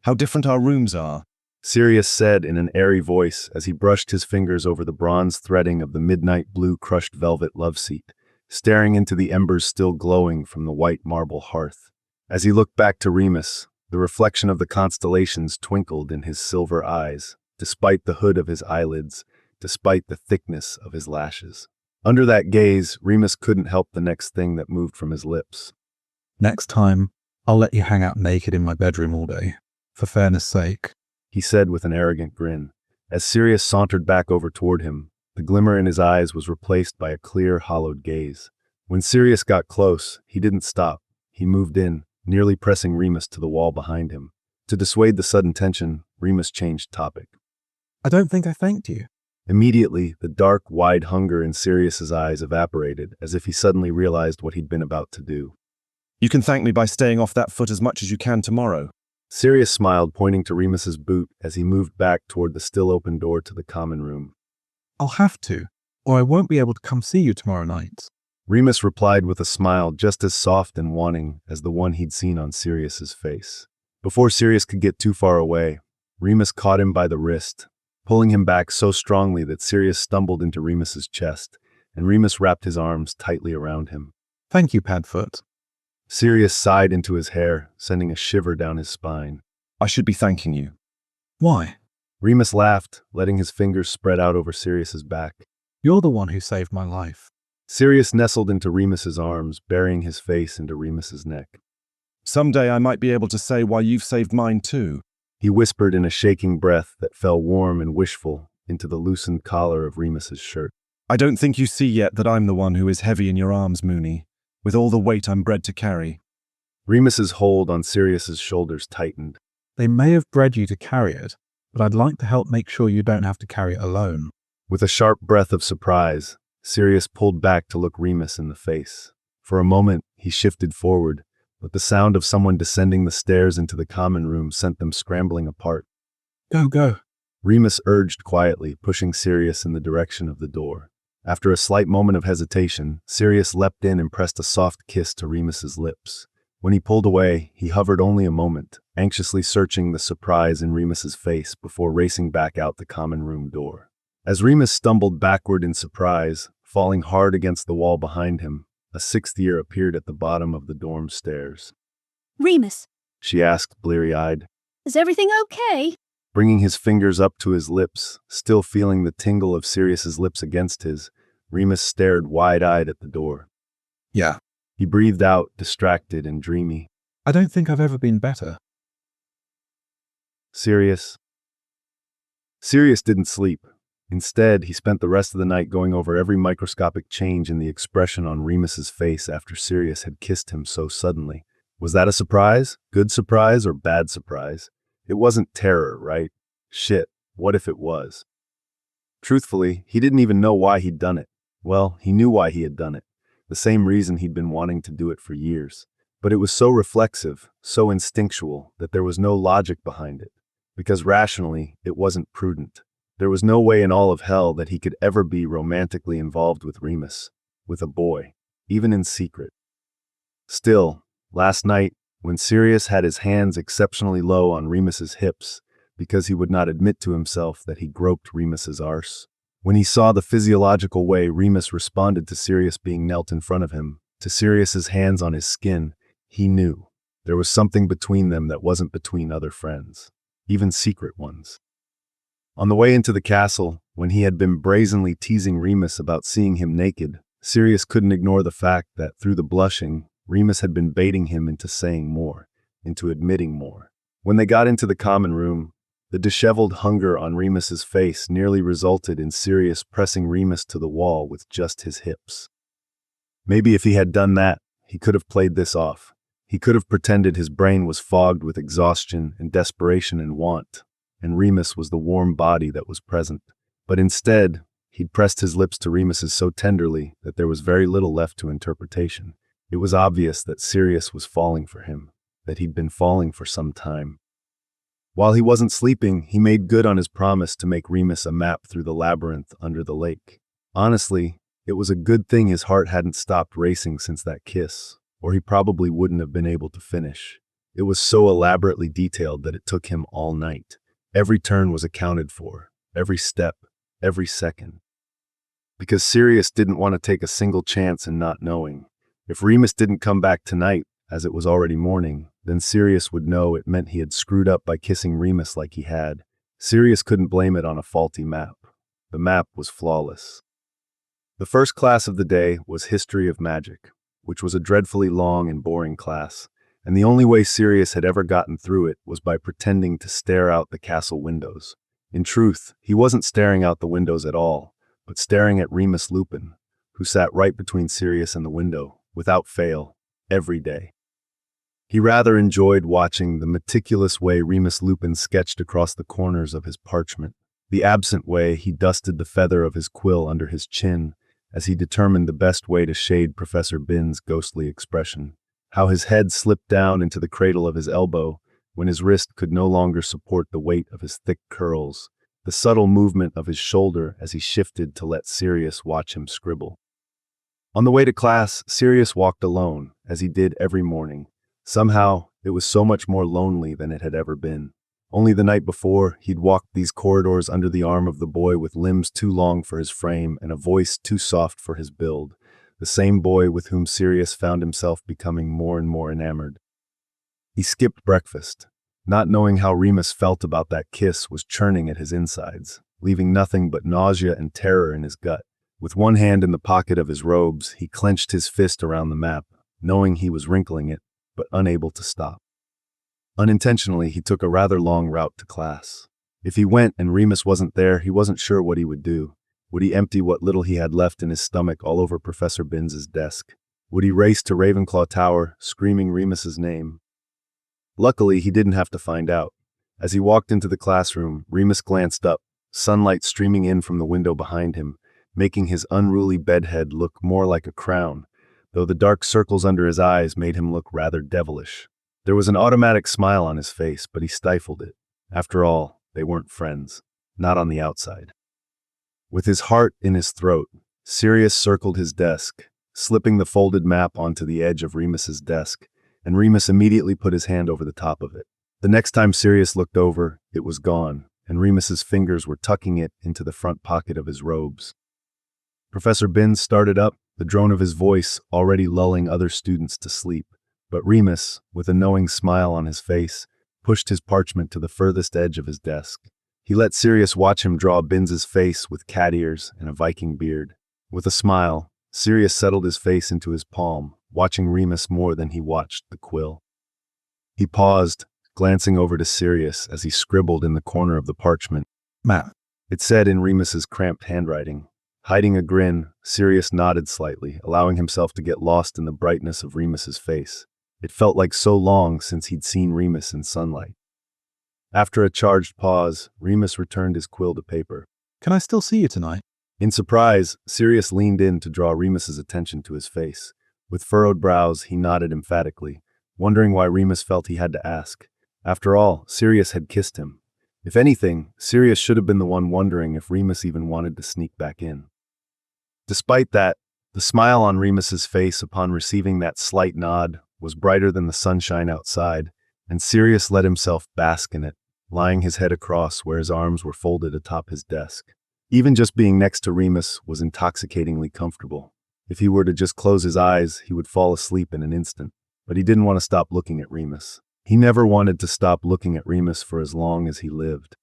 How different our rooms are. Sirius said in an airy voice as he brushed his fingers over the bronze threading of the midnight blue crushed velvet loveseat, staring into the embers still glowing from the white marble hearth. As he looked back to Remus, the reflection of the constellations twinkled in his silver eyes, despite the hood of his eyelids, despite the thickness of his lashes. Under that gaze, Remus couldn't help the next thing that moved from his lips. Next time, I'll let you hang out naked in my bedroom all day, for fairness' sake, he said with an arrogant grin. As Sirius sauntered back over toward him, the glimmer in his eyes was replaced by a clear, hollowed gaze. When Sirius got close, he didn't stop. He moved in, nearly pressing Remus to the wall behind him. To dissuade the sudden tension, Remus changed topic. I don't think I thanked you. Immediately, the dark, wide hunger in Sirius's eyes evaporated, as if he suddenly realized what he'd been about to do. You can thank me by staying off that foot as much as you can tomorrow. Sirius smiled, pointing to Remus's boot as he moved back toward the still open door to the common room. I'll have to, or I won't be able to come see you tomorrow night. Remus replied with a smile just as soft and wanting as the one he'd seen on Sirius's face. Before Sirius could get too far away, Remus caught him by the wrist, pulling him back so strongly that Sirius stumbled into Remus's chest, and Remus wrapped his arms tightly around him. Thank you, Padfoot. Sirius sighed into his hair, sending a shiver down his spine. I should be thanking you. Why? Remus laughed, letting his fingers spread out over Sirius's back. You're the one who saved my life. Sirius nestled into Remus's arms, burying his face into Remus's neck. Someday I might be able to say why you've saved mine too. He whispered in a shaking breath that fell warm and wishful into the loosened collar of Remus's shirt. I don't think you see yet that I'm the one who is heavy in your arms, Moony, with all the weight I'm bred to carry. Remus's hold on Sirius's shoulders tightened. They may have bred you to carry it, but I'd like to help make sure you don't have to carry it alone. With a sharp breath of surprise, Sirius pulled back to look Remus in the face. For a moment, he shifted forward, but the sound of someone descending the stairs into the common room sent them scrambling apart. Go. Remus urged quietly, pushing Sirius in the direction of the door. After a slight moment of hesitation, Sirius leapt in and pressed a soft kiss to Remus's lips. When he pulled away, he hovered only a moment, anxiously searching the surprise in Remus's face before racing back out the common room door. As Remus stumbled backward in surprise, falling hard against the wall behind him, a sixth year appeared at the bottom of the dorm stairs. Remus, She asked, bleary-eyed. is everything okay? Bringing his fingers up to his lips, still feeling the tingle of Sirius's lips against his, Remus stared wide-eyed at the door. Yeah. He breathed out, distracted and dreamy. I don't think I've ever been better. Sirius didn't sleep. Instead, he spent the rest of the night going over every microscopic change in the expression on Remus's face after Sirius had kissed him so suddenly. Was that a surprise? Good surprise or bad surprise? It wasn't terror, right? Shit, what if it was? Truthfully, he didn't even know why he'd done it. Well, he knew why he had done it. The same reason he'd been wanting to do it for years. But it was so reflexive, so instinctual, that there was no logic behind it. Because rationally, it wasn't prudent. There was no way in all of hell that he could ever be romantically involved with Remus, with a boy, even in secret. Still, last night, when Sirius had his hands exceptionally low on Remus's hips, because he would not admit to himself that he groped Remus's arse. When he saw the physiological way Remus responded to Sirius being knelt in front of him, to Sirius's hands on his skin, he knew there was something between them that wasn't between other friends, even secret ones. On the way into the castle, when he had been brazenly teasing Remus about seeing him naked, Sirius couldn't ignore the fact that through the blushing, Remus had been baiting him into saying more, into admitting more. When they got into the common room, the disheveled hunger on Remus's face nearly resulted in Sirius pressing Remus to the wall with just his hips. Maybe if he had done that, he could have played this off. He could have pretended his brain was fogged with exhaustion and desperation and want, and Remus was the warm body that was present. But instead, he'd pressed his lips to Remus's so tenderly that there was very little left to interpretation. It was obvious that Sirius was falling for him, that he'd been falling for some time. While he wasn't sleeping, he made good on his promise to make Remus a map through the labyrinth under the lake. Honestly, it was a good thing his heart hadn't stopped racing since that kiss, or he probably wouldn't have been able to finish. It was so elaborately detailed that it took him all night. Every turn was accounted for, every step, every second. Because Sirius didn't want to take a single chance in not knowing. If Remus didn't come back tonight, as it was already morning, then Sirius would know it meant he had screwed up by kissing Remus like he had. Sirius couldn't blame it on a faulty map. The map was flawless. The first class of the day was History of Magic, which was a dreadfully long and boring class, and the only way Sirius had ever gotten through it was by pretending to stare out the castle windows. In truth, he wasn't staring out the windows at all, but staring at Remus Lupin, who sat right between Sirius and the window, without fail, every day. He rather enjoyed watching the meticulous way Remus Lupin sketched across the corners of his parchment, the absent way he dusted the feather of his quill under his chin as he determined the best way to shade Professor Bin's ghostly expression, how his head slipped down into the cradle of his elbow when his wrist could no longer support the weight of his thick curls, the subtle movement of his shoulder as he shifted to let Sirius watch him scribble. On the way to class, Sirius walked alone, as he did every morning. Somehow, it was so much more lonely than it had ever been. Only the night before, he'd walked these corridors under the arm of the boy with limbs too long for his frame and a voice too soft for his build, the same boy with whom Sirius found himself becoming more and more enamored. He skipped breakfast. Not knowing how Remus felt about that kiss was churning at his insides, leaving nothing but nausea and terror in his gut. With one hand in the pocket of his robes, he clenched his fist around the map, knowing he was wrinkling it, but unable to stop. Unintentionally, he took a rather long route to class. If he went and Remus wasn't there, he wasn't sure what he would do. Would he empty what little he had left in his stomach all over Professor Binns' desk? Would he race to Ravenclaw Tower, screaming Remus's name? Luckily, he didn't have to find out. As he walked into the classroom, Remus glanced up, sunlight streaming in from the window behind him, making his unruly bedhead look more like a crown, though the dark circles under his eyes made him look rather devilish. There was an automatic smile on his face, but he stifled it. After all, they weren't friends. Not on the outside. With his heart in his throat, Sirius circled his desk, slipping the folded map onto the edge of Remus's desk, and Remus immediately put his hand over the top of it. The next time Sirius looked over, it was gone, and Remus's fingers were tucking it into the front pocket of his robes. Professor Binns started up, the drone of his voice already lulling other students to sleep. But Remus, with a knowing smile on his face, pushed his parchment to the furthest edge of his desk. He let Sirius watch him draw Binns' face with cat ears and a Viking beard. With a smile, Sirius settled his face into his palm, watching Remus more than he watched the quill. He paused, glancing over to Sirius as he scribbled in the corner of the parchment. Matt. It said in Remus's cramped handwriting. Hiding a grin, Sirius nodded slightly, allowing himself to get lost in the brightness of Remus's face. It felt like so long since he'd seen Remus in sunlight. After a charged pause, Remus returned his quill to paper. Can I still see you tonight? In surprise, Sirius leaned in to draw Remus's attention to his face. With furrowed brows, he nodded emphatically, wondering why Remus felt he had to ask. After all, Sirius had kissed him. If anything, Sirius should have been the one wondering if Remus even wanted to sneak back in. Despite that, the smile on Remus's face upon receiving that slight nod was brighter than the sunshine outside, and Sirius let himself bask in it, lying his head across where his arms were folded atop his desk. Even just being next to Remus was intoxicatingly comfortable. If he were to just close his eyes, he would fall asleep in an instant. But he didn't want to stop looking at Remus. He never wanted to stop looking at Remus for as long as he lived.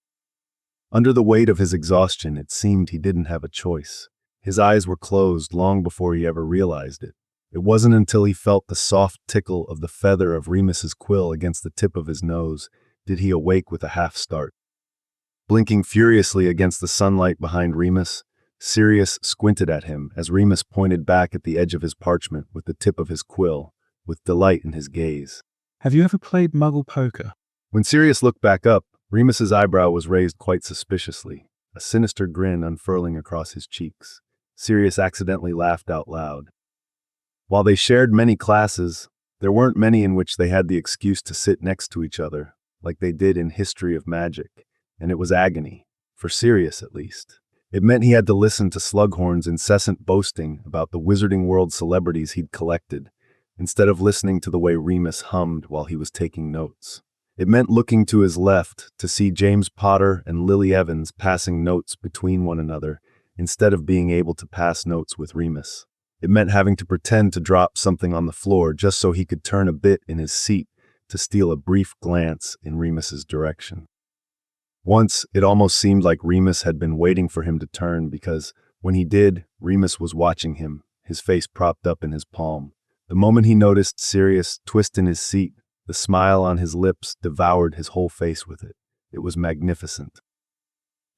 Under the weight of his exhaustion, it seemed he didn't have a choice. His eyes were closed long before he ever realized it. It wasn't until he felt the soft tickle of the feather of Remus's quill against the tip of his nose did he awake with a half start. Blinking furiously against the sunlight behind Remus, Sirius squinted at him as Remus pointed back at the edge of his parchment with the tip of his quill, with delight in his gaze. Have you ever played Muggle poker? When Sirius looked back up, Remus's eyebrow was raised quite suspiciously, a sinister grin unfurling across his cheeks. Sirius accidentally laughed out loud. While they shared many classes, there weren't many in which they had the excuse to sit next to each other, like they did in History of Magic, and it was agony, for Sirius at least. It meant he had to listen to Slughorn's incessant boasting about the Wizarding World celebrities he'd collected, instead of listening to the way Remus hummed while he was taking notes. It meant looking to his left to see James Potter and Lily Evans passing notes between one another, instead of being able to pass notes with Remus. It meant having to pretend to drop something on the floor just so he could turn a bit in his seat to steal a brief glance in Remus's direction. Once, it almost seemed like Remus had been waiting for him to turn because, when he did, Remus was watching him, his face propped up in his palm. The moment he noticed Sirius twist in his seat, the smile on his lips devoured his whole face with it. It was magnificent.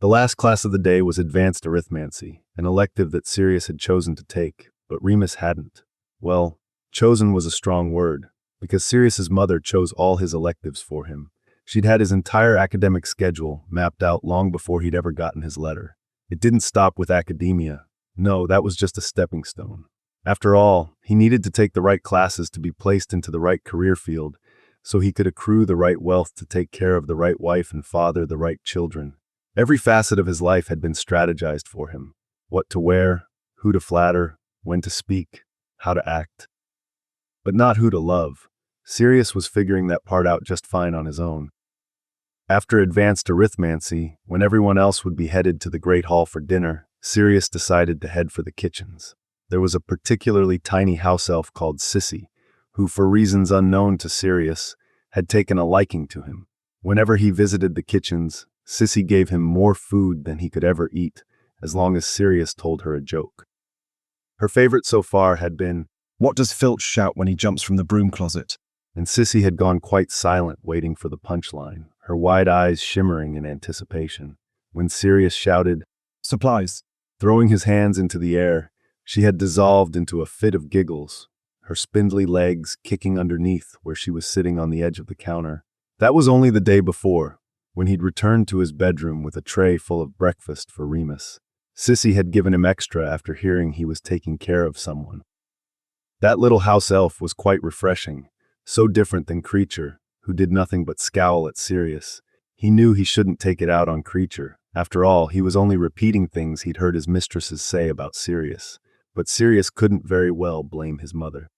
The last class of the day was Advanced Arithmancy, an elective that Sirius had chosen to take, but Remus hadn't. Well, chosen was a strong word, because Sirius's mother chose all his electives for him. She'd had his entire academic schedule mapped out long before he'd ever gotten his letter. It didn't stop with academia. No, that was just a stepping stone. After all, he needed to take the right classes to be placed into the right career field, so he could accrue the right wealth to take care of the right wife and father the right children. Every facet of his life had been strategized for him. What to wear, who to flatter, when to speak, how to act. But not who to love. Sirius was figuring that part out just fine on his own. After Advanced Arithmancy, when everyone else would be headed to the Great Hall for dinner, Sirius decided to head for the kitchens. There was a particularly tiny house elf called Sissy, who, for reasons unknown to Sirius, had taken a liking to him. Whenever he visited the kitchens, Sissy gave him more food than he could ever eat, as long as Sirius told her a joke. Her favorite so far had been, What does Filch shout when he jumps from the broom closet? and Sissy had gone quite silent, waiting for the punchline, her wide eyes shimmering in anticipation. When Sirius shouted, Supplies. throwing his hands into the air, she had dissolved into a fit of giggles, her spindly legs kicking underneath where she was sitting on the edge of the counter. That was only the day before, when he'd returned to his bedroom with a tray full of breakfast for Remus. Sissy had given him extra after hearing he was taking care of someone. That little house elf was quite refreshing, so different than Creature, who did nothing but scowl at Sirius. He knew he shouldn't take it out on Creature. After all, he was only repeating things he'd heard his mistresses say about Sirius. But Sirius couldn't very well blame his mother.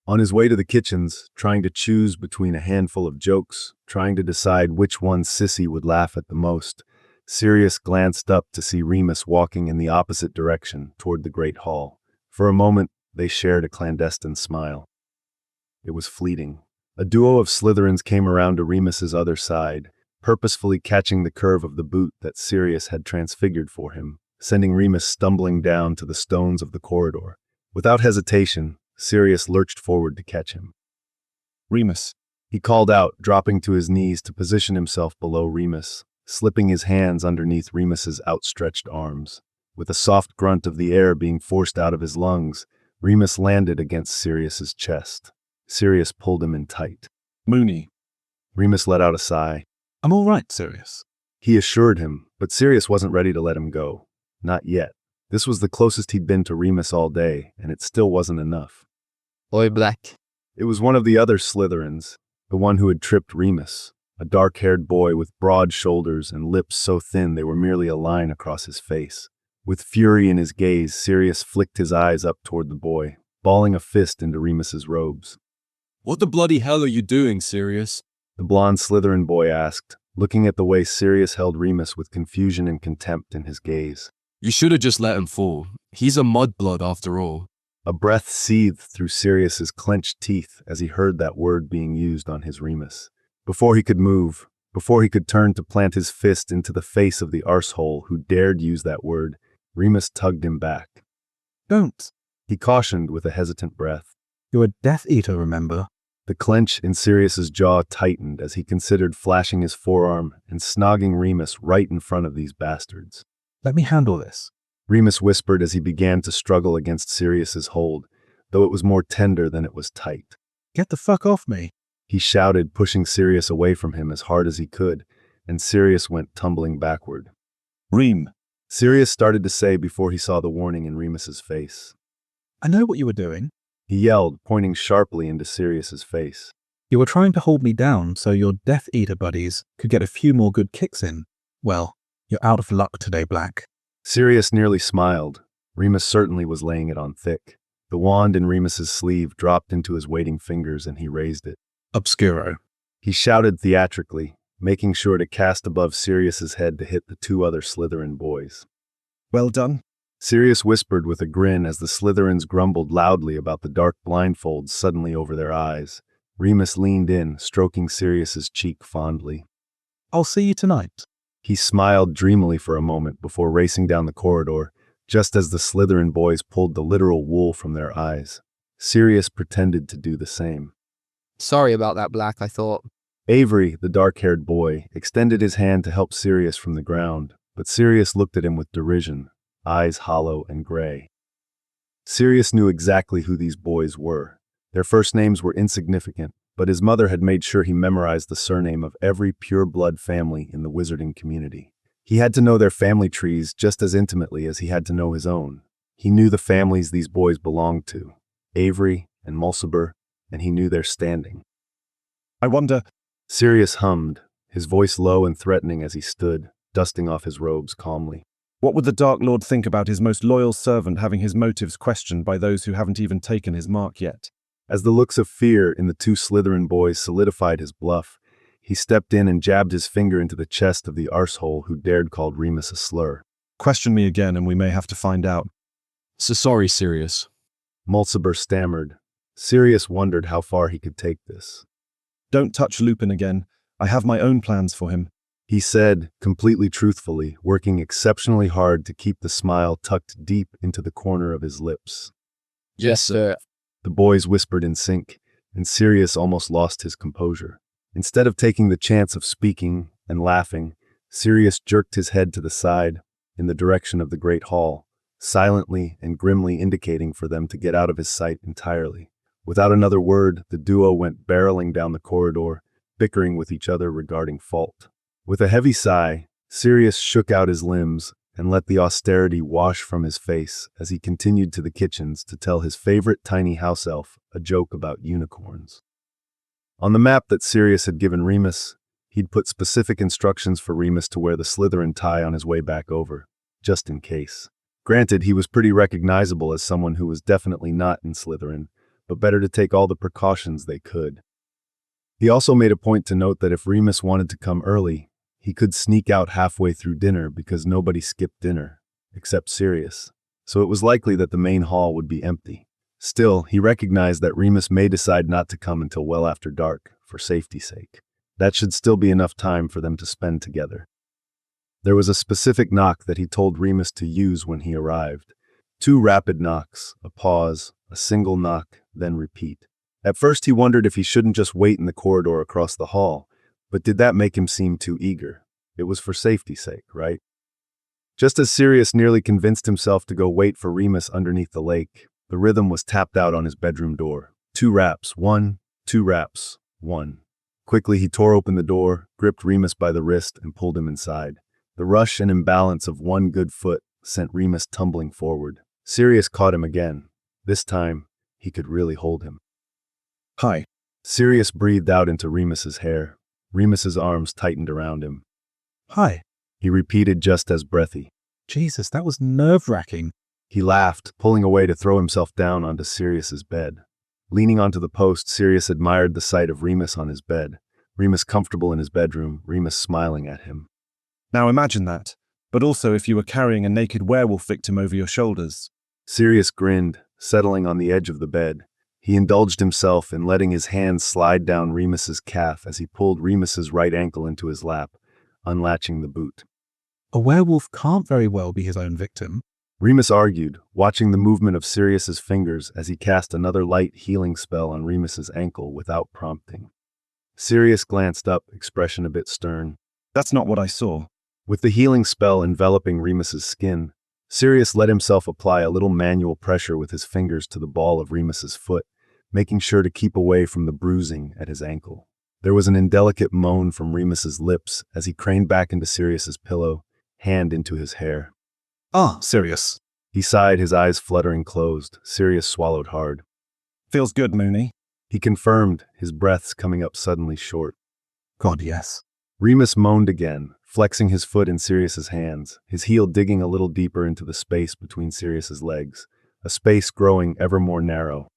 On his way to the kitchens, trying to choose between a handful of jokes, trying to decide which one Sissy would laugh at the most, Sirius glanced up to see Remus walking in the opposite direction, toward the Great Hall. For a moment, they shared a clandestine smile. It was fleeting. A duo of Slytherins came around to Remus's other side, purposefully catching the curve of the boot that Sirius had transfigured for him, sending Remus stumbling down to the stones of the corridor. Without hesitation, Sirius lurched forward to catch him. Remus. He called out, dropping to his knees to position himself below Remus, slipping his hands underneath Remus's outstretched arms. With a soft grunt of the air being forced out of his lungs, Remus landed against Sirius's chest. Sirius pulled him in tight. Moony. Remus let out a sigh. I'm all right, Sirius. He assured him, but Sirius wasn't ready to let him go. Not yet. This was the closest he'd been to Remus all day, and it still wasn't enough. Oi, Black. It was one of the other Slytherins, the one who had tripped Remus, a dark-haired boy with broad shoulders and lips so thin they were merely a line across his face. With fury in his gaze, Sirius flicked his eyes up toward the boy, balling a fist into Remus's robes. What the bloody hell are you doing, Sirius? The blond Slytherin boy asked, looking at the way Sirius held Remus with confusion and contempt in his gaze. You should have just let him fall. He's a mudblood after all. A breath seethed through Sirius's clenched teeth as he heard that word being used on his Remus. Before he could move, before he could turn to plant his fist into the face of the arsehole who dared use that word, Remus tugged him back. Don't. He cautioned with a hesitant breath. You're a Death Eater, remember? The clench in Sirius's jaw tightened as he considered flashing his forearm and snogging Remus right in front of these bastards. Let me handle this. Remus whispered as he began to struggle against Sirius's hold, though it was more tender than it was tight. Get the fuck off me. He shouted, pushing Sirius away from him as hard as he could, and Sirius went tumbling backward. Reem. Sirius started to say before he saw the warning in Remus's face. I know what you were doing. He yelled, pointing sharply into Sirius's face. You were trying to hold me down so your Death Eater buddies could get a few more good kicks in. Well, you're out of luck today, Black. Sirius nearly smiled. Remus certainly was laying it on thick. The wand in Remus's sleeve dropped into his waiting fingers and he raised it. Obscuro. He shouted theatrically, making sure to cast above Sirius's head to hit the two other Slytherin boys. Well done. Sirius whispered with a grin as the Slytherins grumbled loudly about the dark blindfolds suddenly over their eyes. Remus leaned in, stroking Sirius's cheek fondly. I'll see you tonight. He smiled dreamily for a moment before racing down the corridor, just as the Slytherin boys pulled the literal wool from their eyes. Sirius pretended to do the same. Sorry about that, Black, I thought. Avery, the dark-haired boy, extended his hand to help Sirius from the ground, but Sirius looked at him with derision, eyes hollow and gray. Sirius knew exactly who these boys were. Their first names were insignificant, but his mother had made sure he memorized the surname of every pure-blood family in the wizarding community. He had to know their family trees just as intimately as he had to know his own. He knew the families these boys belonged to, Avery and Mulciber, and he knew their standing. I wonder. Sirius hummed, his voice low and threatening as he stood, dusting off his robes calmly. What would the Dark Lord think about his most loyal servant having his motives questioned by those who haven't even taken his mark yet? As the looks of fear in the two Slytherin boys solidified his bluff, he stepped in and jabbed his finger into the chest of the arsehole who dared call Remus a slur. Question me again and we may have to find out. So sorry, Sirius. Mulciber stammered. Sirius wondered how far he could take this. Don't touch Lupin again. I have my own plans for him. He said, completely truthfully, working exceptionally hard to keep the smile tucked deep into the corner of his lips. Yes, sir. The boys whispered in sync, and Sirius almost lost his composure. Instead of taking the chance of speaking and laughing, Sirius jerked his head to the side, in the direction of the Great Hall, silently and grimly indicating for them to get out of his sight entirely. Without another word, the duo went barreling down the corridor, bickering with each other regarding fault. With a heavy sigh, Sirius shook out his limbs and let the austerity wash from his face as he continued to the kitchens to tell his favorite tiny house elf a joke about unicorns. On the map that Sirius had given Remus, he'd put specific instructions for Remus to wear the Slytherin tie on his way back over, just in case. Granted, he was pretty recognizable as someone who was definitely not in Slytherin, but better to take all the precautions they could. He also made a point to note that if Remus wanted to come early, he could sneak out halfway through dinner because nobody skipped dinner, except Sirius, so it was likely that the main hall would be empty. Still, he recognized that Remus may decide not to come until well after dark, for safety's sake. That should still be enough time for them to spend together. There was a specific knock that he told Remus to use when he arrived. 2 rapid knocks, a pause, a single knock, then repeat. At first he wondered if he shouldn't just wait in the corridor across the hall, but did that make him seem too eager? It was for safety's sake, right? Just as Sirius nearly convinced himself to go wait for Remus underneath the lake, the rhythm was tapped out on his bedroom door. 2 raps, 1, 2 raps, 1. Quickly he tore open the door, gripped Remus by the wrist, and pulled him inside. The rush and imbalance of one good foot sent Remus tumbling forward. Sirius caught him again. This time, he could really hold him. Hi. Sirius breathed out into Remus's hair. Remus's arms tightened around him. Hi. He repeated just as breathy. Jesus, that was nerve-wracking. He laughed, pulling away to throw himself down onto Sirius's bed. Leaning onto the post, Sirius admired the sight of Remus on his bed. Remus comfortable in his bedroom, Remus smiling at him. Now imagine that, but also if you were carrying a naked werewolf victim over your shoulders. Sirius grinned, settling on the edge of the bed. He indulged himself in letting his hands slide down Remus's calf as he pulled Remus's right ankle into his lap, unlatching the boot. A werewolf can't very well be his own victim. Remus argued, watching the movement of Sirius's fingers as he cast another light healing spell on Remus's ankle without prompting. Sirius glanced up, expression a bit stern. That's not what I saw. With the healing spell enveloping Remus's skin, Sirius let himself apply a little manual pressure with his fingers to the ball of Remus's foot, making sure to keep away from the bruising at his ankle. There was an indelicate moan from Remus's lips as he craned back into Sirius's pillow, hand into his hair. Ah, Sirius. He sighed, his eyes fluttering closed. Sirius swallowed hard. Feels good, Mooney. He confirmed, his breaths coming up suddenly short. God, yes. Remus moaned again, flexing his foot in Sirius's hands, his heel digging a little deeper into the space between Sirius's legs, a space growing ever more narrow.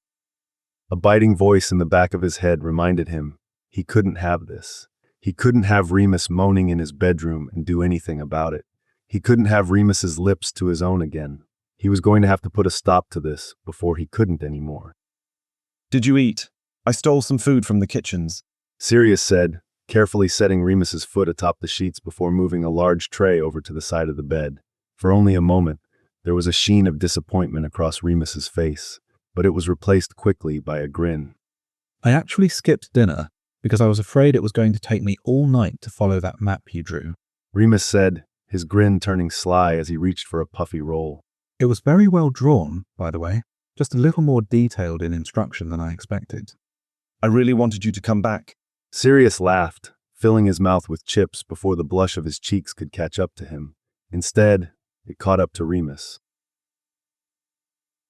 A biting voice in the back of his head reminded him he couldn't have this. He couldn't have Remus moaning in his bedroom and do anything about it. He couldn't have Remus's lips to his own again. He was going to have to put a stop to this before he couldn't anymore. Did you eat? I stole some food from the kitchens. Sirius said, carefully setting Remus's foot atop the sheets before moving a large tray over to the side of the bed. For only a moment, there was a sheen of disappointment across Remus's face, but it was replaced quickly by a grin. I actually skipped dinner because I was afraid it was going to take me all night to follow that map you drew. Remus said, his grin turning sly as he reached for a puffy roll. It was very well drawn, by the way, just a little more detailed in instruction than I expected. I really wanted you to come back. Sirius laughed, filling his mouth with chips before the blush of his cheeks could catch up to him. Instead, it caught up to Remus.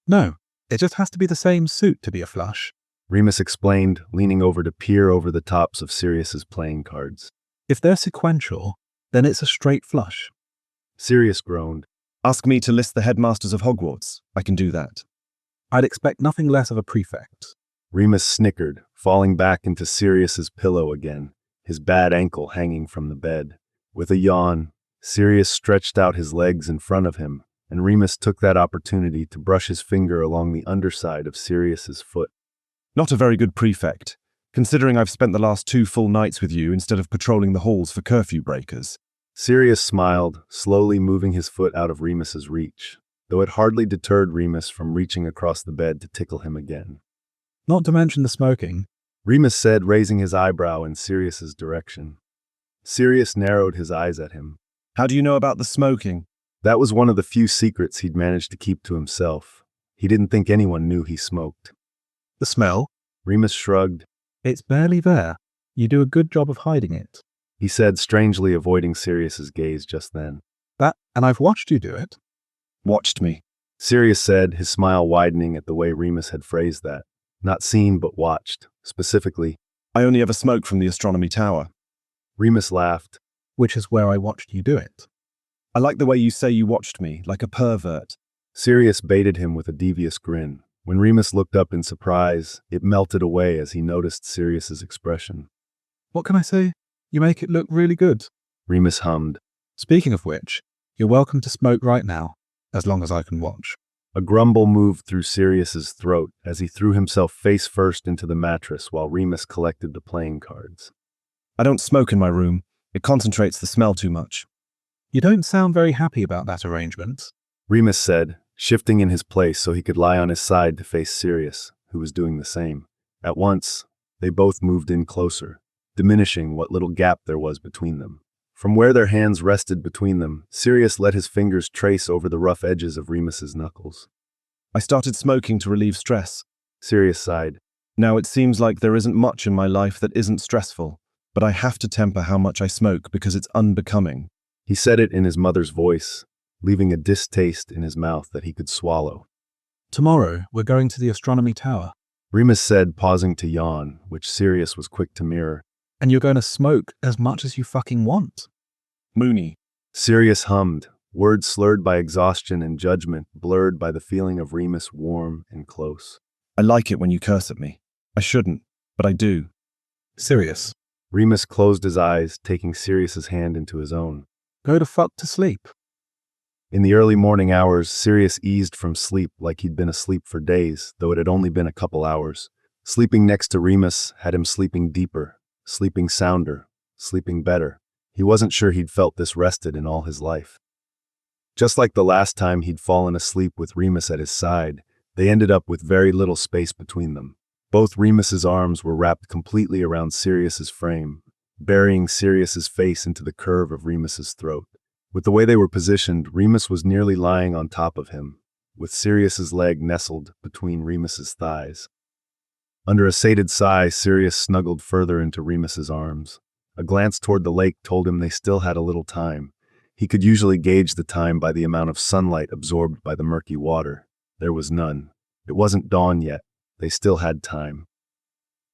No, it just has to be the same suit to be a flush. Remus explained, leaning over to peer over the tops of Sirius's playing cards. If they're sequential, then it's a straight flush. Sirius groaned. Ask me to list the headmasters of Hogwarts. I can do that. I'd expect nothing less of a prefect. Remus snickered, falling back into Sirius's pillow again, his bad ankle hanging from the bed. With a yawn, Sirius stretched out his legs in front of him, and Remus took that opportunity to brush his finger along the underside of Sirius's foot. Not a very good prefect, considering I've spent the last 2 full nights with you instead of patrolling the halls for curfew breakers. Sirius smiled, slowly moving his foot out of Remus's reach, though it hardly deterred Remus from reaching across the bed to tickle him again. Not to mention the smoking. Remus said, raising his eyebrow in Sirius's direction. Sirius narrowed his eyes at him. How do you know about the smoking? That was one of the few secrets he'd managed to keep to himself. He didn't think anyone knew he smoked. The smell? Remus shrugged. It's barely there. You do a good job of hiding it. He said, strangely avoiding Sirius's gaze just then. And I've watched you do it. Watched me. Sirius said, his smile widening at the way Remus had phrased that. Not seen, but watched. Specifically, I only ever smoke from the astronomy tower. Remus laughed. Which is where I watched you do it. I like the way you say you watched me, like a pervert. Sirius baited him with a devious grin. When Remus looked up in surprise, it melted away as he noticed Sirius's expression. What can I say? You make it look really good. Remus hummed. Speaking of which, you're welcome to smoke right now, as long as I can watch. A grumble moved through Sirius's throat as he threw himself face first into the mattress while Remus collected the playing cards. I don't smoke in my room. It concentrates the smell too much. You don't sound very happy about that arrangement. Remus said, shifting in his place so he could lie on his side to face Sirius, who was doing the same. At once, they both moved in closer, diminishing what little gap there was between them. From where their hands rested between them, Sirius let his fingers trace over the rough edges of Remus's knuckles. I started smoking to relieve stress. Sirius sighed. Now it seems like there isn't much in my life that isn't stressful, but I have to temper how much I smoke because it's unbecoming. He said it in his mother's voice, leaving a distaste in his mouth that he could swallow. Tomorrow, we're going to the astronomy tower. Remus said, pausing to yawn, which Sirius was quick to mirror. And you're going to smoke as much as you fucking want. Mooney. Sirius hummed, words slurred by exhaustion and judgment, blurred by the feeling of Remus warm and close. I like it when you curse at me. I shouldn't, but I do. Sirius. Remus closed his eyes, taking Sirius's hand into his own. Go to fuck to sleep. In the early morning hours, Sirius eased from sleep like he'd been asleep for days, though it had only been a couple hours. Sleeping next to Remus had him sleeping deeper, sleeping sounder, sleeping better. He wasn't sure he'd felt this rested in all his life. Just like the last time he'd fallen asleep with Remus at his side, they ended up with very little space between them. Both Remus's arms were wrapped completely around Sirius's frame, burying Sirius's face into the curve of Remus's throat. With the way they were positioned, Remus was nearly lying on top of him, with Sirius's leg nestled between Remus's thighs. Under a sated sigh, Sirius snuggled further into Remus's arms. A glance toward the lake told him they still had a little time. He could usually gauge the time by the amount of sunlight absorbed by the murky water. There was none. It wasn't dawn yet. They still had time.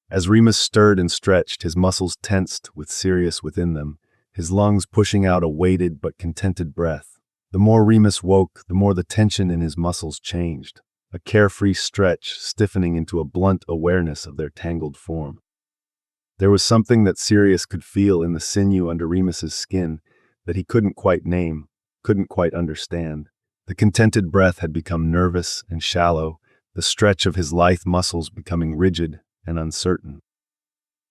As Remus stirred and stretched, his muscles tensed with Sirius within them, his lungs pushing out a weighted but contented breath. The more Remus woke, the more the tension in his muscles changed, a carefree stretch stiffening into a blunt awareness of their tangled form. There was something that Sirius could feel in the sinew under Remus's skin that he couldn't quite name, couldn't quite understand. The contented breath had become nervous and shallow, the stretch of his lithe muscles becoming rigid and uncertain.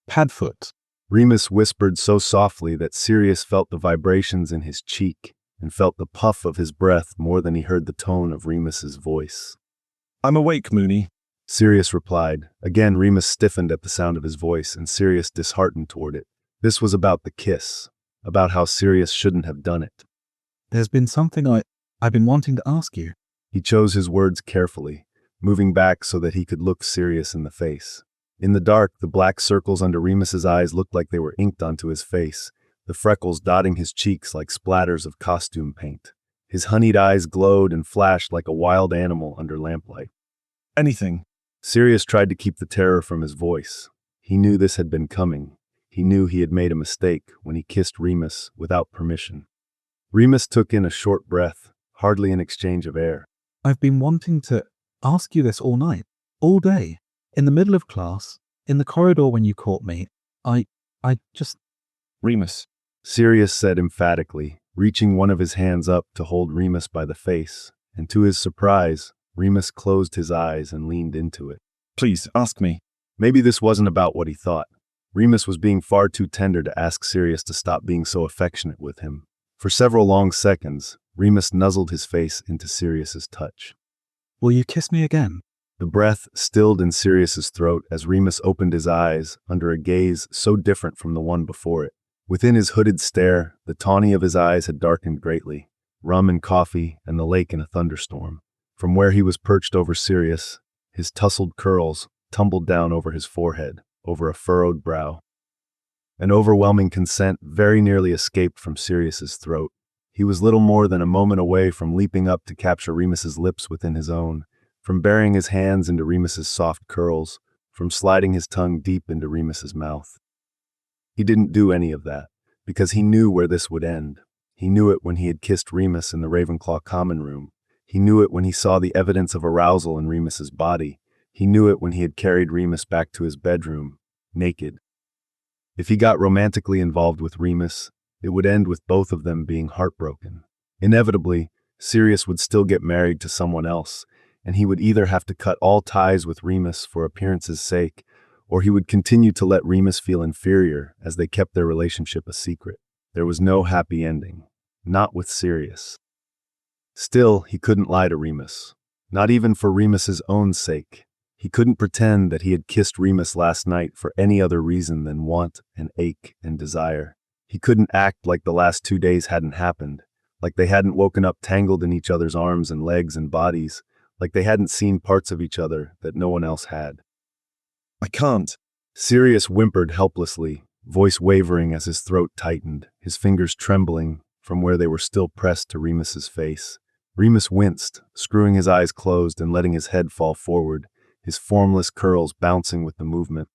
Padfoot. Remus whispered so softly that Sirius felt the vibrations in his cheek and felt the puff of his breath more than he heard the tone of Remus's voice. I'm awake, Moony. Sirius replied. Again, Remus stiffened at the sound of his voice, and Sirius disheartened toward it. This was about the kiss, about how Sirius shouldn't have done it. There's been something I've been wanting to ask you. He chose his words carefully, moving back so that he could look Sirius in the face. In the dark, the black circles under Remus's eyes looked like they were inked onto his face, the freckles dotting his cheeks like splatters of costume paint. His honeyed eyes glowed and flashed like a wild animal under lamplight. Anything. Sirius tried to keep the terror from his voice. He knew this had been coming. He knew he had made a mistake when he kissed Remus without permission. Remus took in a short breath, hardly an exchange of air. I've been wanting to ask you this all night, all day, in the middle of class, in the corridor when you caught me. I just... Remus. Sirius said emphatically, reaching one of his hands up to hold Remus by the face, and to his surprise, Remus closed his eyes and leaned into it. Please, ask me. Maybe this wasn't about what he thought. Remus was being far too tender to ask Sirius to stop being so affectionate with him. For several long seconds, Remus nuzzled his face into Sirius's touch. Will you kiss me again? The breath stilled in Sirius's throat as Remus opened his eyes under a gaze so different from the one before it. Within his hooded stare, the tawny of his eyes had darkened greatly, rum and coffee and the lake in a thunderstorm. From where he was perched over Sirius, his tousled curls tumbled down over his forehead, over a furrowed brow. An overwhelming consent very nearly escaped from Sirius's throat. He was little more than a moment away from leaping up to capture Remus's lips within his own, from burying his hands into Remus's soft curls, from sliding his tongue deep into Remus's mouth. He didn't do any of that, because he knew where this would end. He knew it when he had kissed Remus in the Ravenclaw common room. He knew it when he saw the evidence of arousal in Remus's body. He knew it when he had carried Remus back to his bedroom, naked. If he got romantically involved with Remus, it would end with both of them being heartbroken. Inevitably, Sirius would still get married to someone else, and he would either have to cut all ties with Remus for appearance's sake, or he would continue to let Remus feel inferior as they kept their relationship a secret. There was no happy ending, not with Sirius. Still, he couldn't lie to Remus, not even for Remus's own sake. He couldn't pretend that he had kissed Remus last night for any other reason than want and ache and desire. He couldn't act like the last 2 days hadn't happened, like they hadn't woken up tangled in each other's arms and legs and bodies, like they hadn't seen parts of each other that no one else had. I can't. Sirius whimpered helplessly, voice wavering as his throat tightened, his fingers trembling from where they were still pressed to Remus's face. Remus winced, screwing his eyes closed and letting his head fall forward, his formless curls bouncing with the movement.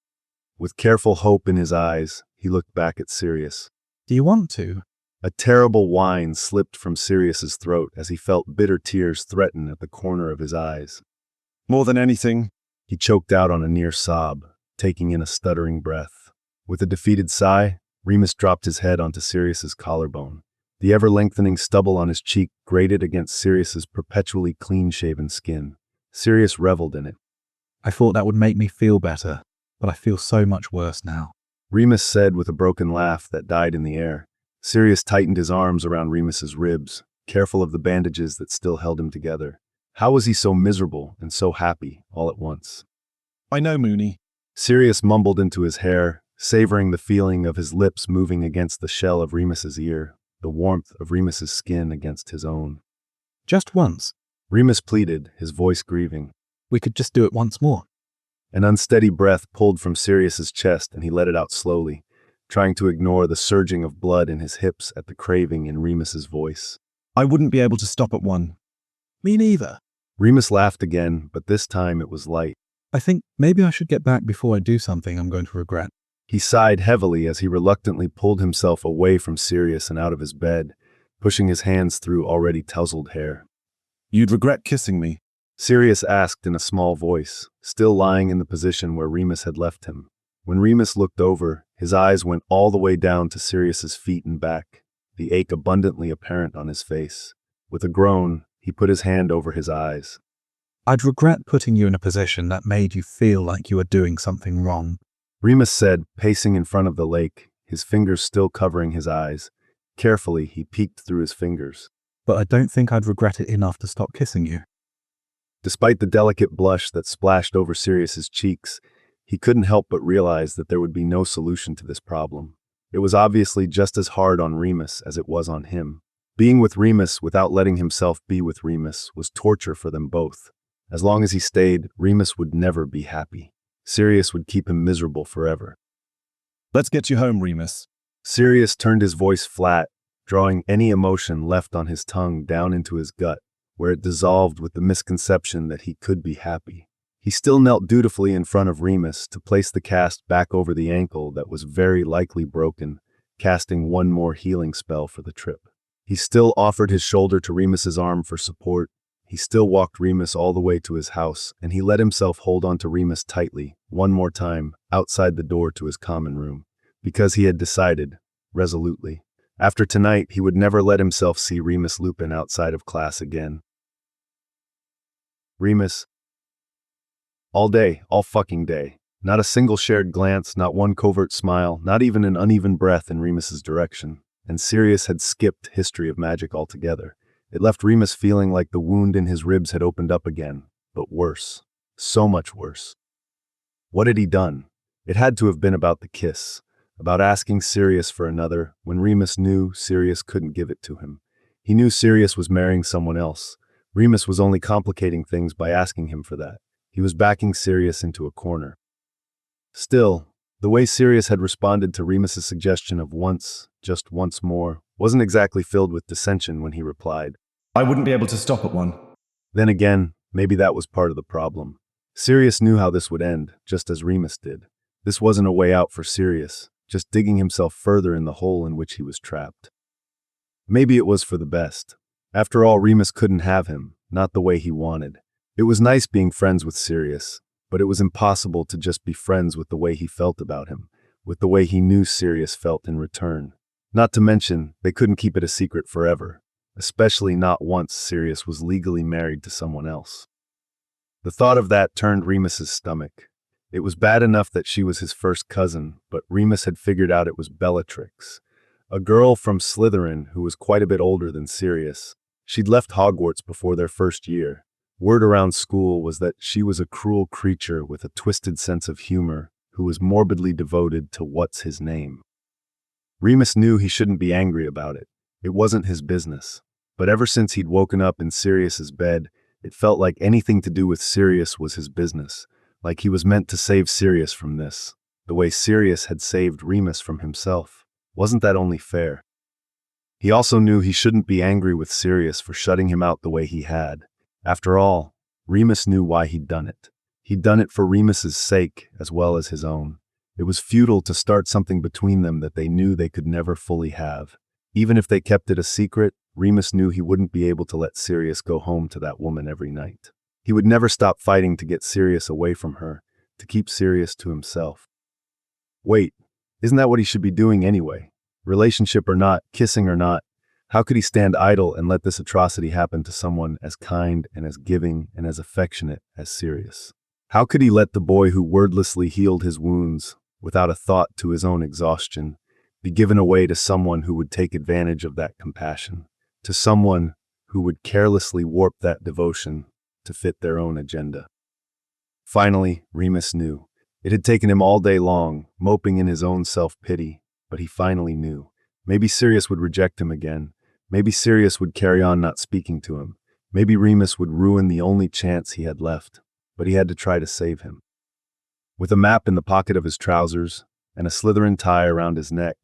With careful hope in his eyes, he looked back at Sirius. Do you want to? A terrible whine slipped from Sirius's throat as he felt bitter tears threaten at the corner of his eyes. More than anything. He choked out on a near sob, taking in a stuttering breath. With a defeated sigh, Remus dropped his head onto Sirius's collarbone. The ever-lengthening stubble on his cheek grated against Sirius's perpetually clean-shaven skin. Sirius reveled in it. I thought that would make me feel better, but I feel so much worse now. Remus said with a broken laugh that died in the air. Sirius tightened his arms around Remus's ribs, careful of the bandages that still held him together. How was he so miserable and so happy all at once? I know, Mooney. Sirius mumbled into his hair, savoring the feeling of his lips moving against the shell of Remus's ear, the warmth of Remus's skin against his own. Just once. Remus pleaded, his voice grieving. We could just do it once more. An unsteady breath pulled from Sirius's chest and he let it out slowly, trying to ignore the surging of blood in his hips at the craving in Remus's voice. I wouldn't be able to stop at one. Me neither. Remus laughed again, but this time it was light. I think maybe I should get back before I do something I'm going to regret. He sighed heavily as he reluctantly pulled himself away from Sirius and out of his bed, pushing his hands through already tousled hair. You'd regret kissing me. Sirius asked in a small voice, still lying in the position where Remus had left him. When Remus looked over, his eyes went all the way down to Sirius's feet and back, the ache abundantly apparent on his face. With a groan, he put his hand over his eyes. I'd regret putting you in a position that made you feel like you were doing something wrong. Remus said, pacing in front of the lake, his fingers still covering his eyes. Carefully, he peeked through his fingers. But I don't think I'd regret it enough to stop kissing you. Despite the delicate blush that splashed over Sirius's cheeks, he couldn't help but realize that there would be no solution to this problem. It was obviously just as hard on Remus as it was on him. Being with Remus without letting himself be with Remus was torture for them both. As long as he stayed, Remus would never be happy. Sirius would keep him miserable forever. Let's get you home, Remus. Sirius turned his voice flat, drawing any emotion left on his tongue down into his gut, where it dissolved with the misconception that he could be happy. He still knelt dutifully in front of Remus to place the cast back over the ankle that was very likely broken, casting one more healing spell for the trip. He still offered his shoulder to Remus's arm for support. He still walked Remus all the way to his house, and he let himself hold on to Remus tightly, one more time, outside the door to his common room, because he had decided, resolutely, after tonight he would never let himself see Remus Lupin outside of class again. Remus. All day, all fucking day. Not a single shared glance, not one covert smile, not even an uneven breath in Remus's direction. And Sirius had skipped History of Magic altogether. It left Remus feeling like the wound in his ribs had opened up again, but worse. So much worse. What had he done? It had to have been about the kiss, about asking Sirius for another, when Remus knew Sirius couldn't give it to him. He knew Sirius was marrying someone else. Remus was only complicating things by asking him for that. He was backing Sirius into a corner. Still, the way Sirius had responded to Remus's suggestion of once, just once more, wasn't exactly filled with dissension when he replied. I wouldn't be able to stop at one. Then again, maybe that was part of the problem. Sirius knew how this would end, just as Remus did. This wasn't a way out for Sirius, just digging himself further in the hole in which he was trapped. Maybe it was for the best. After all, Remus couldn't have him, not the way he wanted. It was nice being friends with Sirius, but it was impossible to just be friends with the way he felt about him, with the way he knew Sirius felt in return. Not to mention, they couldn't keep it a secret forever, especially not once Sirius was legally married to someone else. The thought of that turned Remus's stomach. It was bad enough that she was his first cousin, but Remus had figured out it was Bellatrix, a girl from Slytherin who was quite a bit older than Sirius. She'd left Hogwarts before their first year. Word around school was that she was a cruel creature with a twisted sense of humor who was morbidly devoted to what's his name. Remus knew he shouldn't be angry about it. It wasn't his business. But ever since he'd woken up in Sirius's bed, it felt like anything to do with Sirius was his business, like he was meant to save Sirius from this, the way Sirius had saved Remus from himself. Wasn't that only fair? He also knew he shouldn't be angry with Sirius for shutting him out the way he had. After all, Remus knew why he'd done it. He'd done it for Remus's sake as well as his own. It was futile to start something between them that they knew they could never fully have. Even if they kept it a secret, Remus knew he wouldn't be able to let Sirius go home to that woman every night. He would never stop fighting to get Sirius away from her, to keep Sirius to himself. Wait, Isn't that what he should be doing anyway? Relationship or not, kissing or not, how could he stand idle and let this atrocity happen to someone as kind and as giving and as affectionate as Sirius? How could he let the boy who wordlessly healed his wounds, without a thought to his own exhaustion, be given away to someone who would take advantage of that compassion, to someone who would carelessly warp that devotion to fit their own agenda? Finally, Remus knew. It had taken him all day long, moping in his own self-pity, but he finally knew. Maybe Sirius would reject him again. Maybe Sirius would carry on not speaking to him. Maybe Remus would ruin the only chance he had left, but he had to try to save him. With a map in the pocket of his trousers and a Slytherin tie around his neck,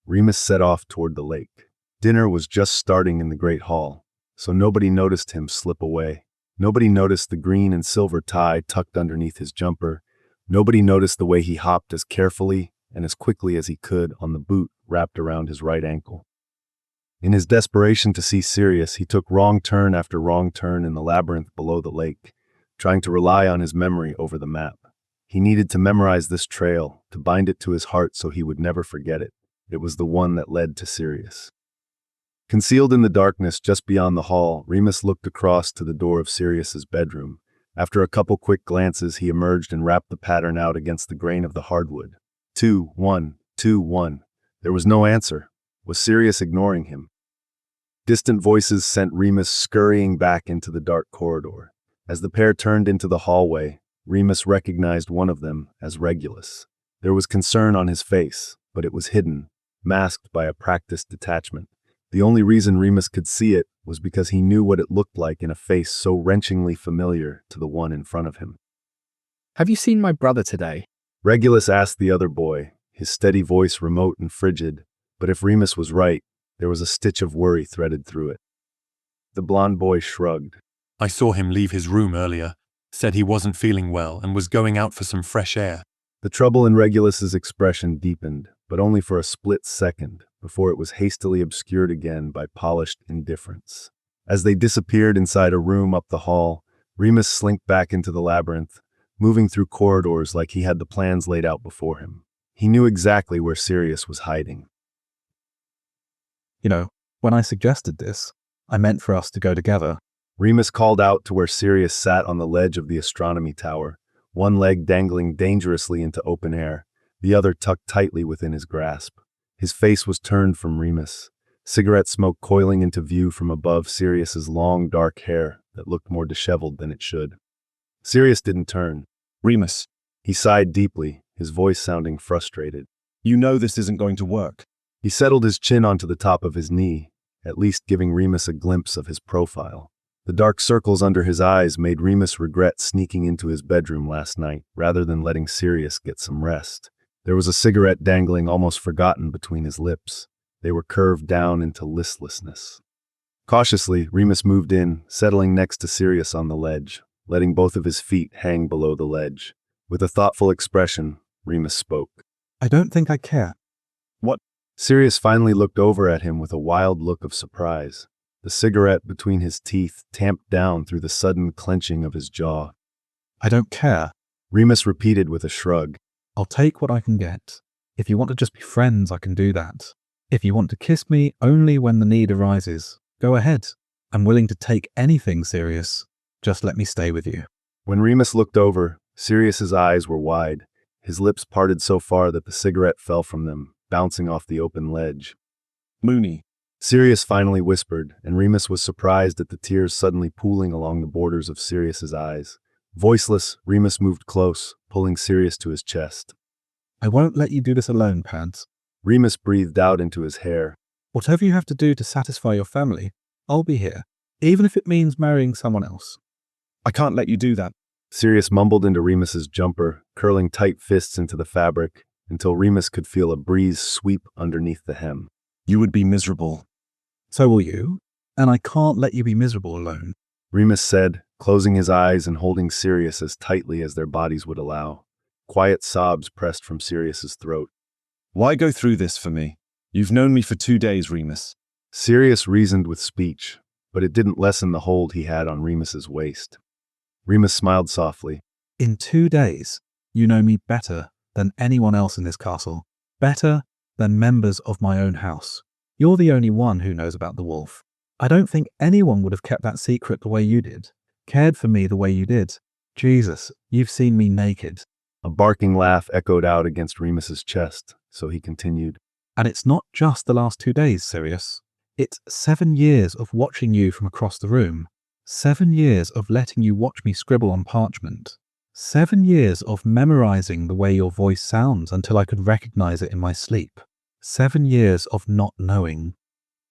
Remus set off toward the lake. Dinner was just starting in the great hall, so nobody noticed him slip away. Nobody noticed the green and silver tie tucked underneath his jumper. Nobody noticed the way he hopped as carefully and as quickly as he could on the boot wrapped around his right ankle. In his desperation to see Sirius, he took wrong turn after wrong turn in the labyrinth below the lake, trying to rely on his memory over the map. He needed to memorize this trail, to bind it to his heart so he would never forget it. It was the one that led to Sirius. Concealed in the darkness just beyond the hall, Remus looked across to the door of Sirius's bedroom. After a couple quick glances, he emerged and rapped the pattern out against the grain of the hardwood. 2, 1, 2, 1. There was no answer. Was Sirius ignoring him? Distant voices sent Remus scurrying back into the dark corridor. As the pair turned into the hallway, Remus recognized one of them as Regulus. There was concern on his face, but it was hidden, masked by a practiced detachment. The only reason Remus could see it was because he knew what it looked like in a face so wrenchingly familiar to the one in front of him. Have you seen my brother today? Regulus asked the other boy, his steady voice remote and frigid, but if Remus was right, there was a stitch of worry threaded through it. The blond boy shrugged. I saw him leave his room earlier, said he wasn't feeling well and was going out for some fresh air. The trouble in Regulus's expression deepened, but only for a split second, before it was hastily obscured again by polished indifference. As they disappeared inside a room up the hall, Remus slinked back into the labyrinth, moving through corridors like he had the plans laid out before him. He knew exactly where Sirius was hiding. You know, when I suggested this, I meant for us to go together. Remus called out to where Sirius sat on the ledge of the astronomy tower, one leg dangling dangerously into open air, the other tucked tightly within his grasp. His face was turned from Remus, cigarette smoke coiling into view from above Sirius's long dark hair that looked more disheveled than it should. Sirius didn't turn. Remus, He sighed deeply, his voice sounding frustrated. you know this isn't going to work. He settled his chin onto the top of his knee, at least giving Remus a glimpse of his profile. The dark circles under his eyes made Remus regret sneaking into his bedroom last night rather than letting Sirius get some rest. There was a cigarette dangling almost forgotten between his lips. They were curved down into listlessness. Cautiously, Remus moved in, settling next to Sirius on the ledge, letting both of his feet hang below the ledge. With a thoughtful expression, Remus spoke. I don't think I care. Sirius finally looked over at him with a wild look of surprise. The cigarette between his teeth tamped down through the sudden clenching of his jaw. I don't care. Remus repeated with a shrug. I'll take what I can get. If you want to just be friends, I can do that. If you want to kiss me only when the need arises, go ahead. I'm willing to take anything, Sirius. Just let me stay with you. When Remus looked over, Sirius's eyes were wide. His lips parted so far that the cigarette fell from them, bouncing off the open ledge. Mooney, Sirius finally whispered, and Remus was surprised at the tears suddenly pooling along the borders of Sirius's eyes. Voiceless, Remus moved close, pulling Sirius to his chest. I won't let you do this alone, Pads. Remus breathed out into his hair. Whatever you have to do to satisfy your family, I'll be here, even if it means marrying someone else. I can't let you do that. Sirius mumbled into Remus's jumper, curling tight fists into the fabric, until Remus could feel a breeze sweep underneath the hem. You would be miserable. So will you, and I can't let you be miserable alone. Remus said, closing his eyes and holding Sirius as tightly as their bodies would allow. Quiet sobs pressed from Sirius's throat. Why go through this for me? You've known me for 2 days, Remus. Sirius reasoned with speech, but it didn't lessen the hold he had on Remus's waist. Remus smiled softly. In 2 days, you know me better than anyone else in this castle. Better than members of my own house. You're the only one who knows about the wolf. I don't think anyone would have kept that secret the way you did, cared for me the way you did. Jesus, you've seen me naked. A barking laugh echoed out against Remus's chest, so he continued. And it's not just the last 2 days, Sirius. It's 7 years of watching you from across the room. 7 years of letting you watch me scribble on parchment. 7 years of memorizing the way your voice sounds until I could recognize it in my sleep. 7 years of not knowing.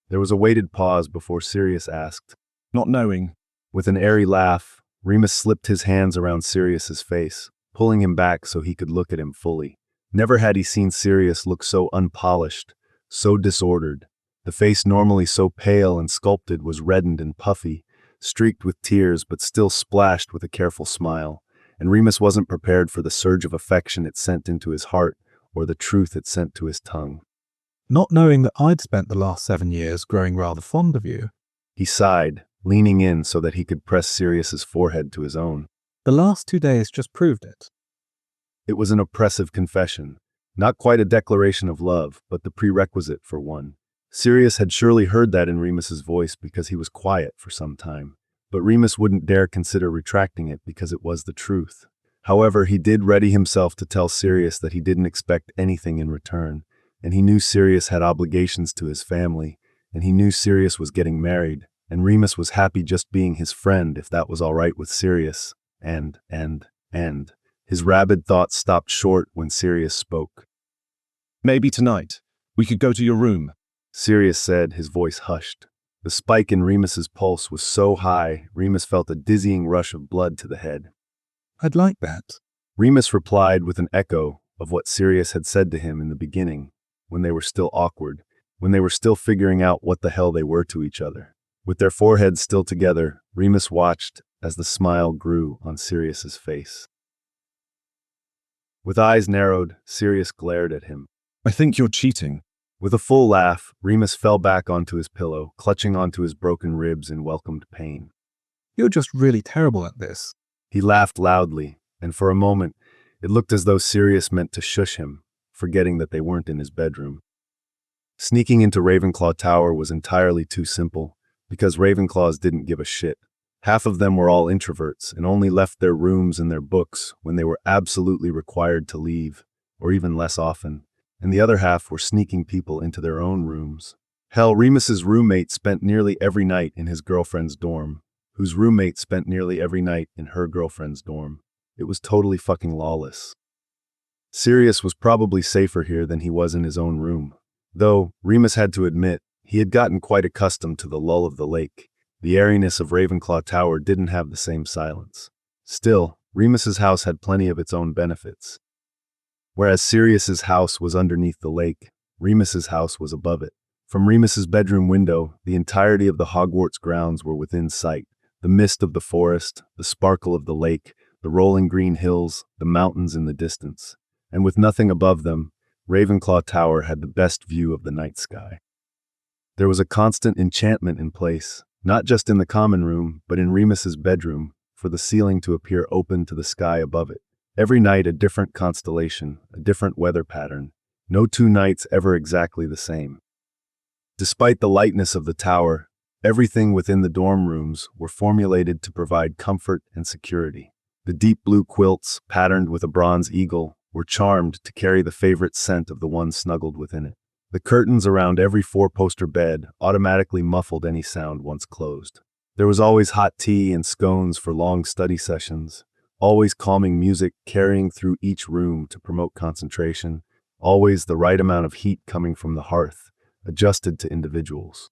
There was a weighted pause before Sirius asked. Not knowing. With an airy laugh, Remus slipped his hands around Sirius's face, pulling him back so he could look at him fully. Never had he seen Sirius look so unpolished, so disordered. The face normally so pale and sculpted was reddened and puffy, streaked with tears but still splashed with a careful smile, and Remus wasn't prepared for the surge of affection it sent into his heart or the truth it sent to his tongue. Not knowing that I'd spent the last 7 years growing rather fond of you. He sighed, leaning in so that he could press Sirius's forehead to his own. The last 2 days just proved it. It was an oppressive confession, not quite a declaration of love, but the prerequisite for one. Sirius had surely heard that in Remus's voice because he was quiet for some time, but Remus wouldn't dare consider retracting it because it was the truth. However, he did ready himself to tell Sirius that he didn't expect anything in return, and he knew Sirius had obligations to his family, and he knew Sirius was getting married, and Remus was happy just being his friend if that was all right with Sirius, and. His rabid thoughts stopped short when Sirius spoke. Maybe tonight. We could go to your room. Sirius said, his voice hushed. The spike in Remus's pulse was so high, Remus felt a dizzying rush of blood to the head. I'd like that. Remus replied with an echo of what Sirius had said to him in the beginning, when they were still awkward, when they were still figuring out what the hell they were to each other. With their foreheads still together, Remus watched as the smile grew on Sirius's face. With eyes narrowed, Sirius glared at him. I think you're cheating. With a full laugh, Remus fell back onto his pillow, clutching onto his broken ribs in welcomed pain. You're just really terrible at this. He laughed loudly, and for a moment, it looked as though Sirius meant to shush him, forgetting that they weren't in his bedroom. Sneaking into Ravenclaw Tower was entirely too simple, because Ravenclaws didn't give a shit. Half of them were all introverts and only left their rooms and their books when they were absolutely required to leave, or even less often, and the other half were sneaking people into their own rooms. Hell, Remus's roommate spent nearly every night in his girlfriend's dorm, whose roommate spent nearly every night in her girlfriend's dorm. It was totally fucking lawless. Sirius was probably safer here than he was in his own room, though, Remus had to admit, he had gotten quite accustomed to the lull of the lake. The airiness of Ravenclaw Tower didn't have the same silence. Still, Remus's house had plenty of its own benefits. Whereas Sirius's house was underneath the lake, Remus's house was above it. From Remus's bedroom window, the entirety of the Hogwarts grounds were within sight. The mist of the forest, the sparkle of the lake, the rolling green hills, the mountains in the distance. And with nothing above them, Ravenclaw Tower had the best view of the night sky. There was a constant enchantment in place, not just in the common room, but in Remus's bedroom, for the ceiling to appear open to the sky above it. Every night a different constellation, a different weather pattern. No 2 nights ever exactly the same. Despite the lightness of the tower, everything within the dorm rooms were formulated to provide comfort and security. The deep blue quilts, patterned with a bronze eagle, were charmed to carry the favorite scent of the one snuggled within it. The curtains around every 4-poster bed automatically muffled any sound once closed. There was always hot tea and scones for long study sessions, always calming music carrying through each room to promote concentration, always the right amount of heat coming from the hearth, adjusted to individuals.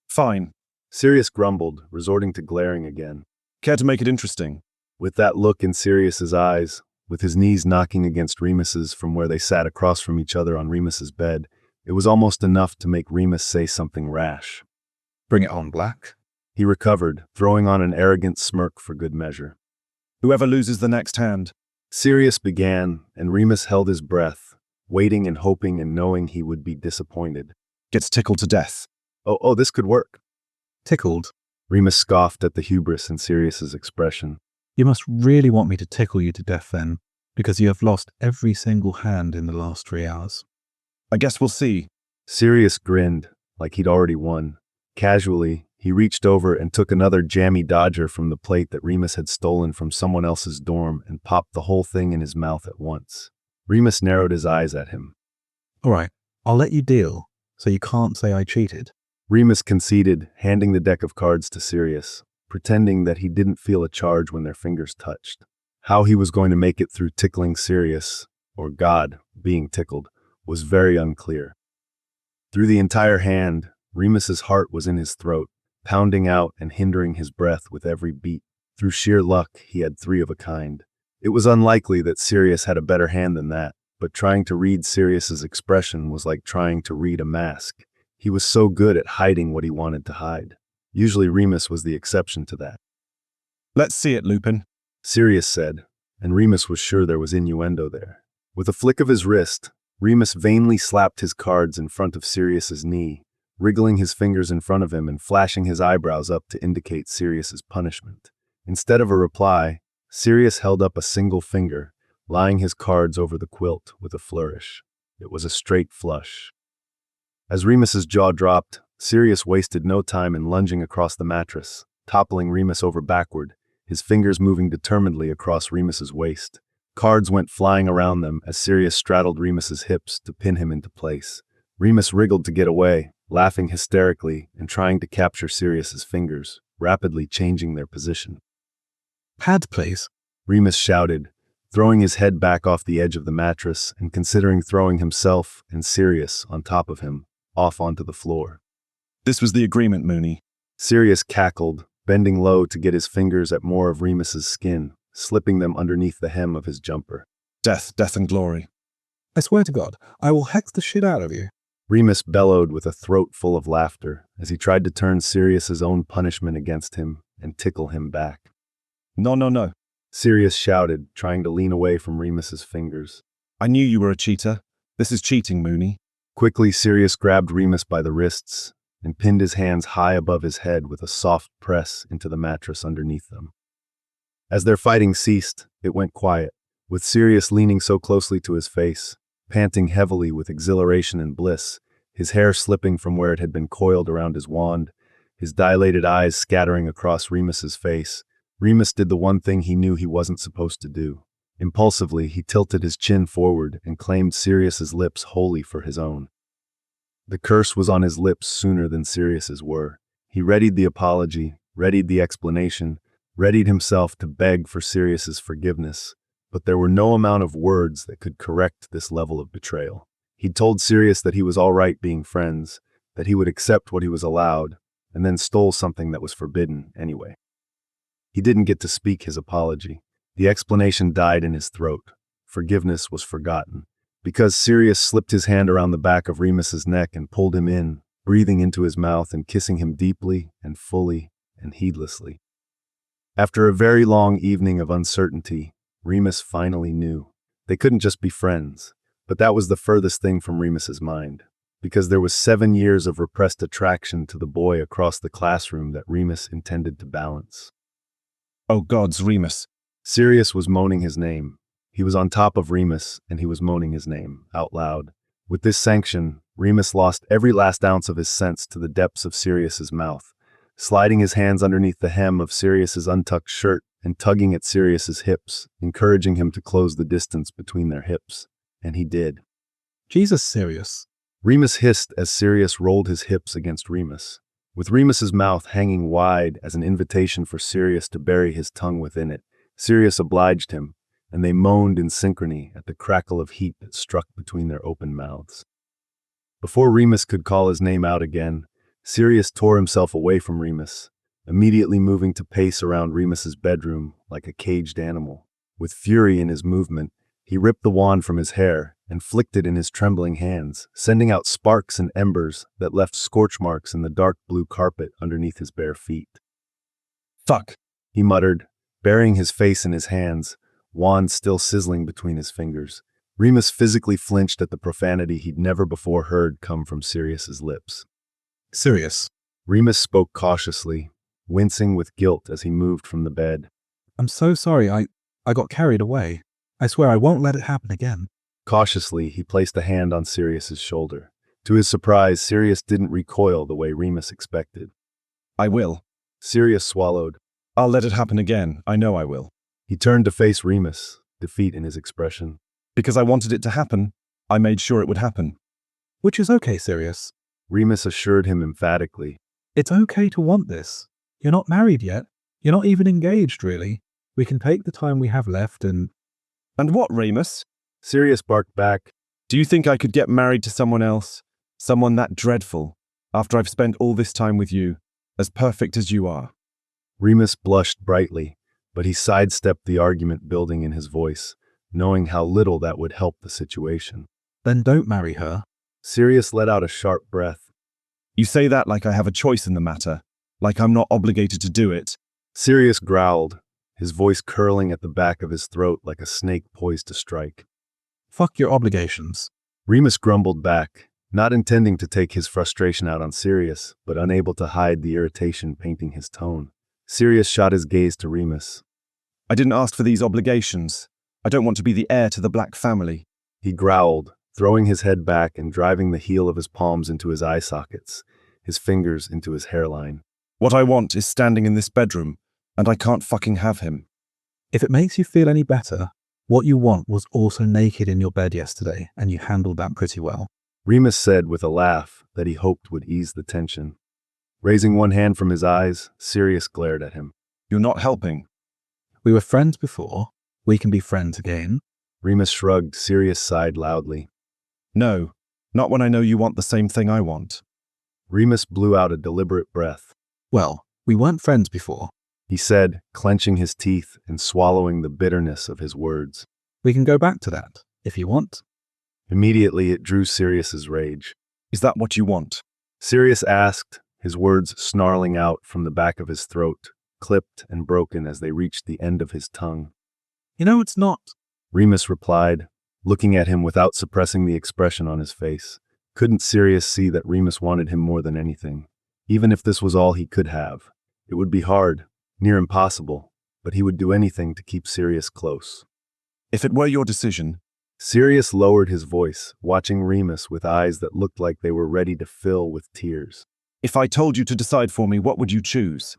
Fine. Sirius grumbled, resorting to glaring again. Care to make it interesting? With that look in Sirius's eyes, with his knees knocking against Remus's from where they sat across from each other on Remus's bed, it was almost enough to make Remus say something rash. Bring it on, Black. He recovered, throwing on an arrogant smirk for good measure. Whoever loses the next hand. Sirius began, and Remus held his breath, waiting and hoping and knowing he would be disappointed. Gets tickled to death. Oh, this could work. Tickled? Remus scoffed at the hubris in Sirius's expression. You must really want me to tickle you to death then, because you have lost every single hand in the last 3 hours. I guess we'll see. Sirius grinned, like he'd already won. Casually, he reached over and took another jammy dodger from the plate that Remus had stolen from someone else's dorm and popped the whole thing in his mouth at once. Remus narrowed his eyes at him. All right, I'll let you deal, so you can't say I cheated. Remus conceded, handing the deck of cards to Sirius, pretending that he didn't feel a charge when their fingers touched. How he was going to make it through tickling Sirius, or God being tickled, was very unclear. Through the entire hand, Remus's heart was in his throat, pounding out and hindering his breath with every beat. Through sheer luck, he had 3 of a kind. It was unlikely that Sirius had a better hand than that, but trying to read Sirius's expression was like trying to read a mask. He was so good at hiding what he wanted to hide. Usually Remus was the exception to that. Let's see it, Lupin. Sirius said, and Remus was sure there was innuendo there. With a flick of his wrist, Remus vainly slapped his cards in front of Sirius's knee, wriggling his fingers in front of him and flashing his eyebrows up to indicate Sirius's punishment. Instead of a reply, Sirius held up a single finger, lying his cards over the quilt with a flourish. It was a straight flush. As Remus's jaw dropped, Sirius wasted no time in lunging across the mattress, toppling Remus over backward, his fingers moving determinedly across Remus's waist. Cards went flying around them as Sirius straddled Remus's hips to pin him into place. Remus wriggled to get away, laughing hysterically and trying to capture Sirius's fingers, rapidly changing their position. Pad, please. Remus shouted, throwing his head back off the edge of the mattress and considering throwing himself and Sirius on top of him, off onto the floor. This was the agreement, Mooney. Sirius cackled, bending low to get his fingers at more of Remus's skin, slipping them underneath the hem of his jumper. Death, death and glory. I swear to God, I will hex the shit out of you. Remus bellowed with a throat full of laughter as he tried to turn Sirius's own punishment against him and tickle him back. No, no, no. Sirius shouted, trying to lean away from Remus's fingers. I knew you were a cheater. This is cheating, Mooney. Quickly, Sirius grabbed Remus by the wrists and pinned his hands high above his head with a soft press into the mattress underneath them. As their fighting ceased, it went quiet, with Sirius leaning so closely to his face, panting heavily with exhilaration and bliss, his hair slipping from where it had been coiled around his wand, his dilated eyes scattering across Remus's face. Remus did the one thing he knew he wasn't supposed to do. Impulsively, he tilted his chin forward and claimed Sirius's lips wholly for his own. The curse was on his lips sooner than Sirius's were. He readied the apology, readied the explanation, readied himself to beg for Sirius's forgiveness, but there were no amount of words that could correct this level of betrayal. He'd told Sirius that he was all right being friends, that he would accept what he was allowed, and then stole something that was forbidden anyway. He didn't get to speak his apology. The explanation died in his throat. Forgiveness was forgotten. Because Sirius slipped his hand around the back of Remus's neck and pulled him in, breathing into his mouth and kissing him deeply and fully and heedlessly. After a very long evening of uncertainty, Remus finally knew. They couldn't just be friends, but that was the furthest thing from Remus's mind, because there was 7 years of repressed attraction to the boy across the classroom that Remus intended to balance. Oh gods, Remus. Sirius was moaning his name. He was on top of Remus, and he was moaning his name, out loud. With this sanction, Remus lost every last ounce of his sense to the depths of Sirius's mouth, sliding his hands underneath the hem of Sirius's untucked shirt and tugging at Sirius's hips, encouraging him to close the distance between their hips. And he did. Jesus, Sirius. Remus hissed as Sirius rolled his hips against Remus, with Remus's mouth hanging wide as an invitation for Sirius to bury his tongue within it. Sirius obliged him, and they moaned in synchrony at the crackle of heat that struck between their open mouths. Before Remus could call his name out again, Sirius tore himself away from Remus, immediately moving to pace around Remus's bedroom like a caged animal. With fury in his movement, he ripped the wand from his hair and flicked it in his trembling hands, sending out sparks and embers that left scorch marks in the dark blue carpet underneath his bare feet. Fuck, he muttered, burying his face in his hands, wand still sizzling between his fingers. Remus physically flinched at the profanity he'd never before heard come from Sirius's lips. Sirius. Remus spoke cautiously, wincing with guilt as he moved from the bed. I'm so sorry, I got carried away. I swear I won't let it happen again. Cautiously, he placed a hand on Sirius's shoulder. To his surprise, Sirius didn't recoil the way Remus expected. I will. Sirius swallowed. I'll let it happen again. I know I will. He turned to face Remus, defeat in his expression. Because I wanted it to happen, I made sure it would happen. Which is okay, Sirius. Remus assured him emphatically. It's okay to want this. You're not married yet. You're not even engaged, really. We can take the time we have left and... And what, Remus? Sirius barked back. Do you think I could get married to someone else? Someone that dreadful, after I've spent all this time with you, as perfect as you are? Remus blushed brightly, but he sidestepped the argument building in his voice, knowing how little that would help the situation. Then don't marry her. Sirius let out a sharp breath. You say that like I have a choice in the matter, like I'm not obligated to do it. Sirius growled, his voice curling at the back of his throat like a snake poised to strike. Fuck your obligations. Remus grumbled back, not intending to take his frustration out on Sirius, but unable to hide the irritation painting his tone. Sirius shot his gaze to Remus. I didn't ask for these obligations. I don't want to be the heir to the Black family. He growled, throwing his head back and driving the heel of his palms into his eye sockets, his fingers into his hairline. What I want is standing in this bedroom, and I can't fucking have him. If it makes you feel any better, what you want was also naked in your bed yesterday, and you handled that pretty well. Remus said with a laugh that he hoped would ease the tension. Raising one hand from his eyes, Sirius glared at him. You're not helping. We were friends before. We can be friends again. Remus shrugged. Sirius sighed loudly. No, not when I know you want the same thing I want. Remus blew out a deliberate breath. Well, we weren't friends before. He said, clenching his teeth and swallowing the bitterness of his words. We can go back to that, if you want. Immediately, it drew Sirius's rage. Is that what you want? Sirius asked, his words snarling out from the back of his throat, clipped and broken as they reached the end of his tongue. You know it's not. Remus replied, looking at him without suppressing the expression on his face. Couldn't Sirius see that Remus wanted him more than anything? Even if this was all he could have. It would be hard, near impossible, but he would do anything to keep Sirius close. If it were your decision... Sirius lowered his voice, watching Remus with eyes that looked like they were ready to fill with tears. If I told you to decide for me, what would you choose?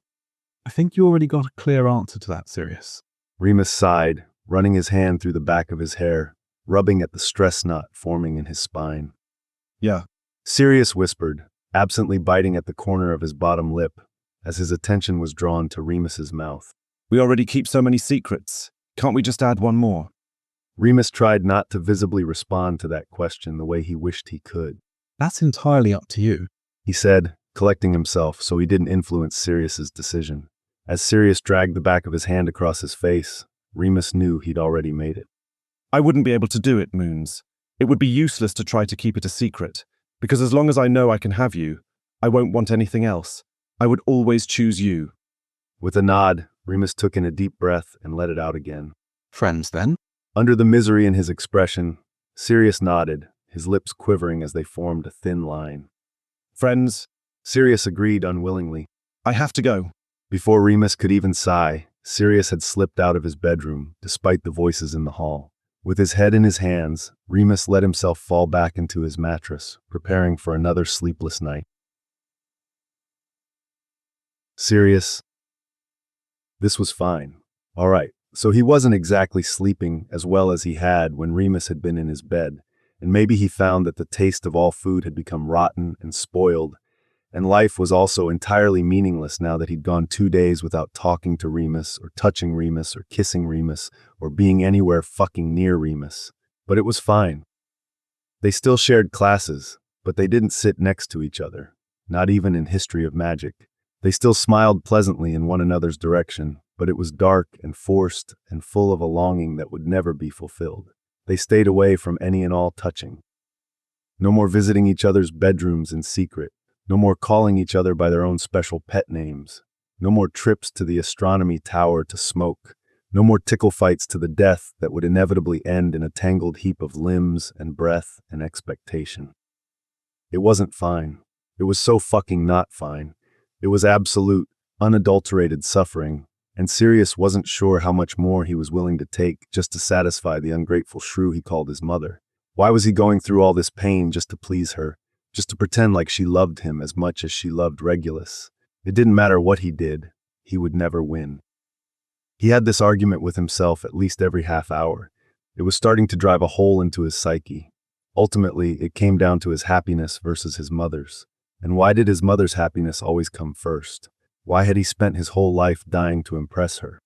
I think you already got a clear answer to that, Sirius. Remus sighed, running his hand through the back of his hair, rubbing at the stress knot forming in his spine. Yeah. Sirius whispered, absently biting at the corner of his bottom lip, as his attention was drawn to Remus's mouth. We already keep so many secrets. Can't we just add one more? Remus tried not to visibly respond to that question the way he wished he could. That's entirely up to you, he said, collecting himself so he didn't influence Sirius's decision. As Sirius dragged the back of his hand across his face, Remus knew he'd already made it. I wouldn't be able to do it, Moons. It would be useless to try to keep it a secret, because as long as I know I can have you, I won't want anything else. I would always choose you. With a nod, Remus took in a deep breath and let it out again. Friends, then? Under the misery in his expression, Sirius nodded, his lips quivering as they formed a thin line. Friends? Sirius agreed unwillingly. I have to go. Before Remus could even sigh, Sirius had slipped out of his bedroom, despite the voices in the hall. With his head in his hands, Remus let himself fall back into his mattress, preparing for another sleepless night. Sirius. This was fine. All right, so he wasn't exactly sleeping as well as he had when Remus had been in his bed, and maybe he found that the taste of all food had become rotten and spoiled, and life was also entirely meaningless now that he'd gone 2 days without talking to Remus, or touching Remus, or kissing Remus, or being anywhere fucking near Remus. But it was fine. They still shared classes, but they didn't sit next to each other, not even in History of Magic. They still smiled pleasantly in one another's direction, but it was dark and forced and full of a longing that would never be fulfilled. They stayed away from any and all touching. No more visiting each other's bedrooms in secret. No more calling each other by their own special pet names. No more trips to the astronomy tower to smoke. No more tickle fights to the death that would inevitably end in a tangled heap of limbs and breath and expectation. It wasn't fine. It was so fucking not fine. It was absolute, unadulterated suffering, and Sirius wasn't sure how much more he was willing to take just to satisfy the ungrateful shrew he called his mother. Why was he going through all this pain just to please her, just to pretend like she loved him as much as she loved Regulus? It didn't matter what he did, he would never win. He had this argument with himself at least every half hour. It was starting to drive a hole into his psyche. Ultimately, it came down to his happiness versus his mother's. And why did his mother's happiness always come first? Why had he spent his whole life dying to impress her?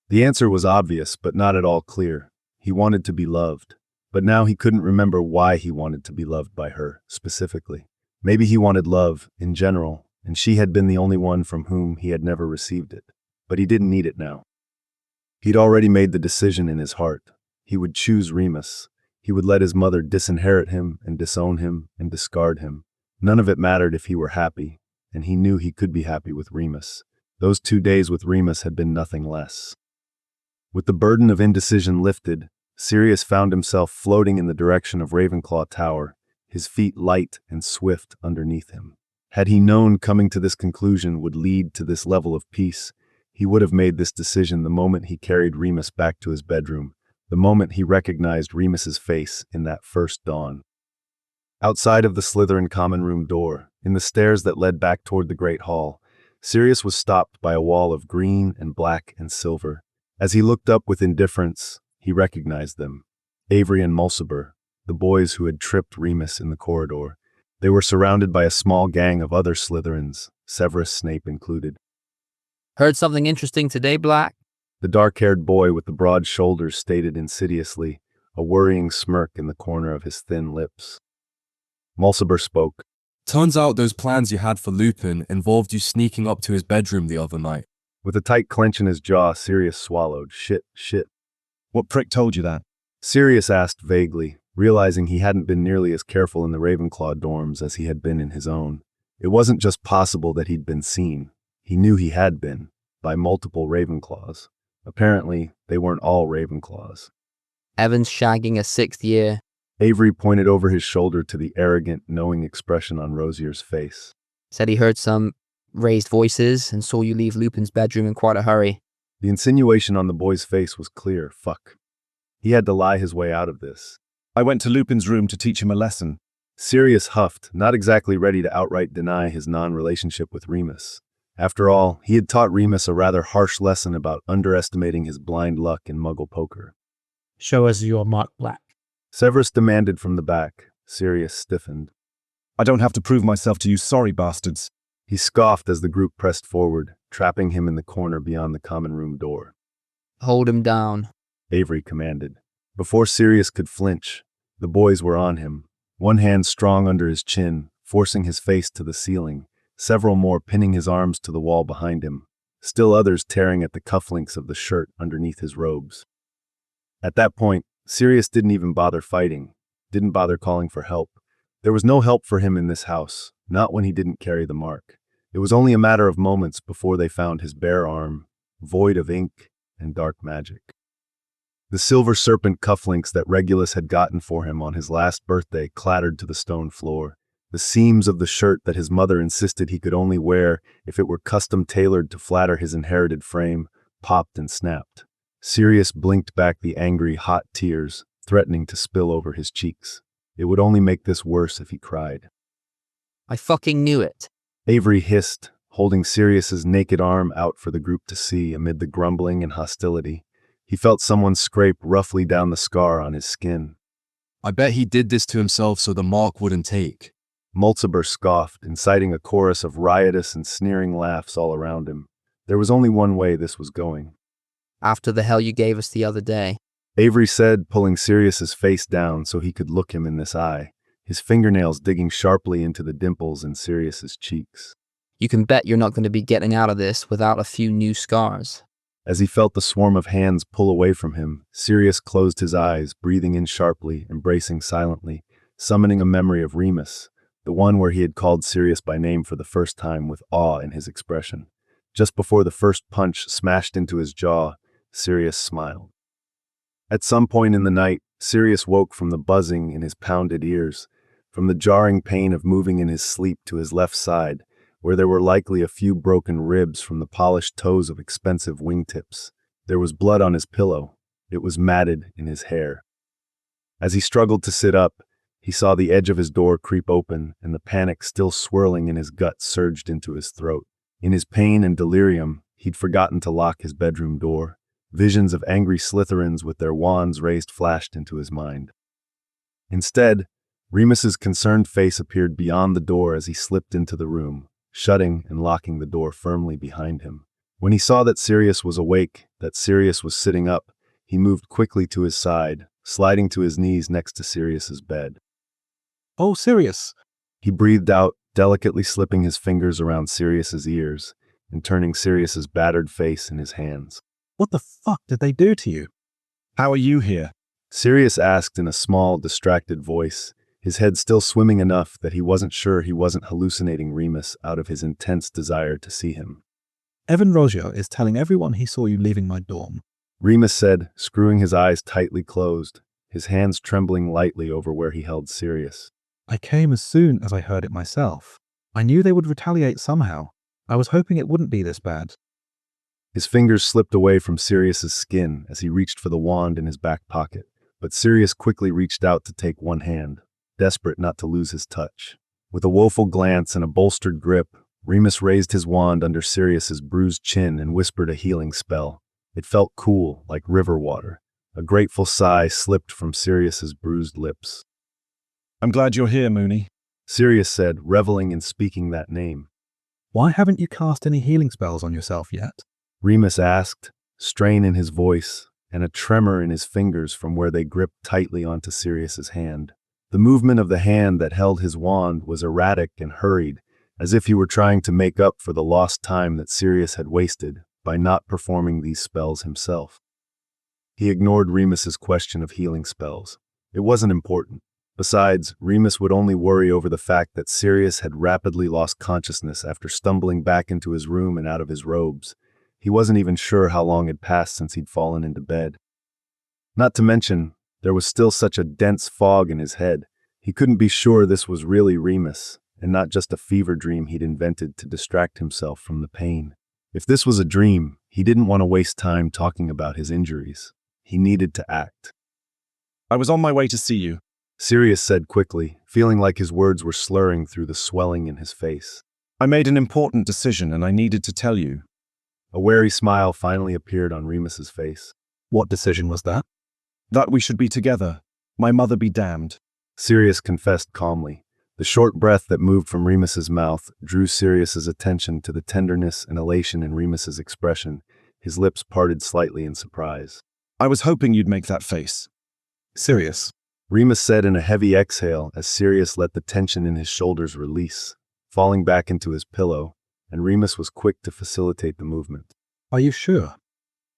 The answer was obvious, but not at all clear. He wanted to be loved. But now he couldn't remember why he wanted to be loved by her, specifically. Maybe he wanted love, in general, and she had been the only one from whom he had never received it. But he didn't need it now. He'd already made the decision in his heart. He would choose Remus. He would let his mother disinherit him and disown him and discard him. None of it mattered if he were happy, and he knew he could be happy with Remus. Those 2 days with Remus had been nothing less. With the burden of indecision lifted, Sirius found himself floating in the direction of Ravenclaw Tower, his feet light and swift underneath him. Had he known coming to this conclusion would lead to this level of peace, he would have made this decision the moment he carried Remus back to his bedroom, the moment he recognized Remus's face in that first dawn. Outside of the Slytherin common room door, in the stairs that led back toward the Great Hall, Sirius was stopped by a wall of green and black and silver. As he looked up with indifference, he recognized them. Avery and Mulciber, the boys who had tripped Remus in the corridor. They were surrounded by a small gang of other Slytherins, Severus Snape included. Heard something interesting today, Black? The dark-haired boy with the broad shoulders stated insidiously, a worrying smirk in the corner of his thin lips. Mulciber spoke. Turns out those plans you had for Lupin involved you sneaking up to his bedroom the other night. With a tight clench in his jaw, Sirius swallowed. Shit. What prick told you that? Sirius asked vaguely, realizing he hadn't been nearly as careful in the Ravenclaw dorms as he had been in his own. It wasn't just possible that he'd been seen. He knew he had been, by multiple Ravenclaws. Apparently, they weren't all Ravenclaws. Evan's shagging a 6th year. Avery pointed over his shoulder to the arrogant, knowing expression on Rosier's face. Said he heard some raised voices and saw you leave Lupin's bedroom in quite a hurry. The insinuation on the boy's face was clear. Fuck. He had to lie his way out of this. I went to Lupin's room to teach him a lesson. Sirius huffed, not exactly ready to outright deny his non-relationship with Remus. After all, he had taught Remus a rather harsh lesson about underestimating his blind luck in Muggle poker. Show us your mark, Black. Severus demanded from the back. Sirius stiffened. I don't have to prove myself to you sorry bastards. He scoffed as the group pressed forward, trapping him in the corner beyond the common room door. Hold him down, Avery commanded. Before Sirius could flinch, the boys were on him, one hand strong under his chin, forcing his face to the ceiling, several more pinning his arms to the wall behind him, still others tearing at the cufflinks of the shirt underneath his robes. At that point, Sirius didn't even bother fighting, didn't bother calling for help. There was no help for him in this house, not when he didn't carry the mark. It was only a matter of moments before they found his bare arm, void of ink and dark magic. The silver serpent cufflinks that Regulus had gotten for him on his last birthday clattered to the stone floor. The seams of the shirt that his mother insisted he could only wear if it were custom tailored to flatter his inherited frame popped and snapped. Sirius blinked back the angry, hot tears, threatening to spill over his cheeks. It would only make this worse if he cried. I fucking knew it. Avery hissed, holding Sirius's naked arm out for the group to see amid the grumbling and hostility. He felt someone scrape roughly down the scar on his skin. I bet he did this to himself so the mark wouldn't take. Mulciber scoffed, inciting a chorus of riotous and sneering laughs all around him. There was only one way this was going. After the hell you gave us the other day. Avery said, pulling Sirius's face down so he could look him in this eye, his fingernails digging sharply into the dimples in Sirius's cheeks. You can bet you're not going to be getting out of this without a few new scars. As he felt the swarm of hands pull away from him, Sirius closed his eyes, breathing in sharply, embracing silently, summoning a memory of Remus, the one where he had called Sirius by name for the first time with awe in his expression. Just before the first punch smashed into his jaw, Sirius smiled. At some point in the night, Sirius woke from the buzzing in his pounded ears, from the jarring pain of moving in his sleep to his left side, where there were likely a few broken ribs from the polished toes of expensive wingtips. There was blood on his pillow. It was matted in his hair. As he struggled to sit up, he saw the edge of his door creep open, and the panic still swirling in his gut surged into his throat. In his pain and delirium, he'd forgotten to lock his bedroom door. Visions of angry Slytherins with their wands raised flashed into his mind. Instead, Remus's concerned face appeared beyond the door as he slipped into the room, shutting and locking the door firmly behind him. When he saw that Sirius was awake, that Sirius was sitting up, he moved quickly to his side, sliding to his knees next to Sirius's bed. Oh, Sirius! He breathed out, delicately slipping his fingers around Sirius's ears and turning Sirius's battered face in his hands. What the fuck did they do to you? How are you here? Sirius asked in a small, distracted voice, his head still swimming enough that he wasn't sure he wasn't hallucinating Remus out of his intense desire to see him. Evan Roger is telling everyone he saw you leaving my dorm. Remus said, screwing his eyes tightly closed, his hands trembling lightly over where he held Sirius. I came as soon as I heard it myself. I knew they would retaliate somehow. I was hoping it wouldn't be this bad. His fingers slipped away from Sirius's skin as he reached for the wand in his back pocket, but Sirius quickly reached out to take one hand, desperate not to lose his touch. With a woeful glance and a bolstered grip, Remus raised his wand under Sirius's bruised chin and whispered a healing spell. It felt cool, like river water. A grateful sigh slipped from Sirius's bruised lips. I'm glad you're here, Moony. Sirius said, reveling in speaking that name. Why haven't you cast any healing spells on yourself yet? Remus asked, strain in his voice and a tremor in his fingers from where they gripped tightly onto Sirius's hand. The movement of the hand that held his wand was erratic and hurried, as if he were trying to make up for the lost time that Sirius had wasted by not performing these spells himself. He ignored Remus's question of healing spells. It wasn't important. Besides, Remus would only worry over the fact that Sirius had rapidly lost consciousness after stumbling back into his room and out of his robes. He wasn't even sure how long had passed since he'd fallen into bed. Not to mention, there was still such a dense fog in his head. He couldn't be sure this was really Remus, and not just a fever dream he'd invented to distract himself from the pain. If this was a dream, he didn't want to waste time talking about his injuries. He needed to act. I was on my way to see you. Sirius said quickly, feeling like his words were slurring through the swelling in his face. I made an important decision and I needed to tell you. A wary smile finally appeared on Remus's face. What decision was that? That we should be together. My mother be damned. Sirius confessed calmly. The short breath that moved from Remus's mouth drew Sirius's attention to the tenderness and elation in Remus's expression. His lips parted slightly in surprise. I was hoping you'd make that face. Sirius. Remus said in a heavy exhale as Sirius let the tension in his shoulders release, falling back into his pillow, and Remus was quick to facilitate the movement. Are you sure?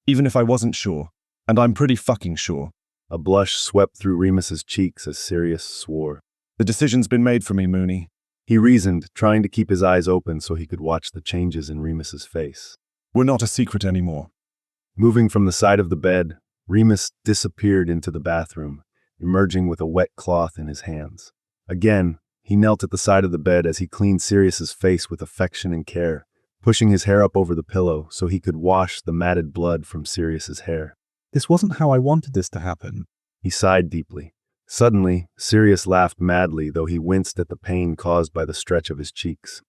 Even if I wasn't sure, and I'm pretty fucking sure. A blush swept through Remus's cheeks as Sirius swore. The decision's been made for me, Moony. He reasoned, trying to keep his eyes open so he could watch the changes in Remus's face. We're not a secret anymore. Moving from the side of the bed, Remus disappeared into the bathroom, emerging with a wet cloth in his hands. Again, he knelt at the side of the bed as he cleaned Sirius's face with affection and care, pushing his hair up over the pillow so he could wash the matted blood from Sirius's hair. This wasn't how I wanted this to happen. He sighed deeply. Suddenly, Sirius laughed madly, though he winced at the pain caused by the stretch of his cheeks.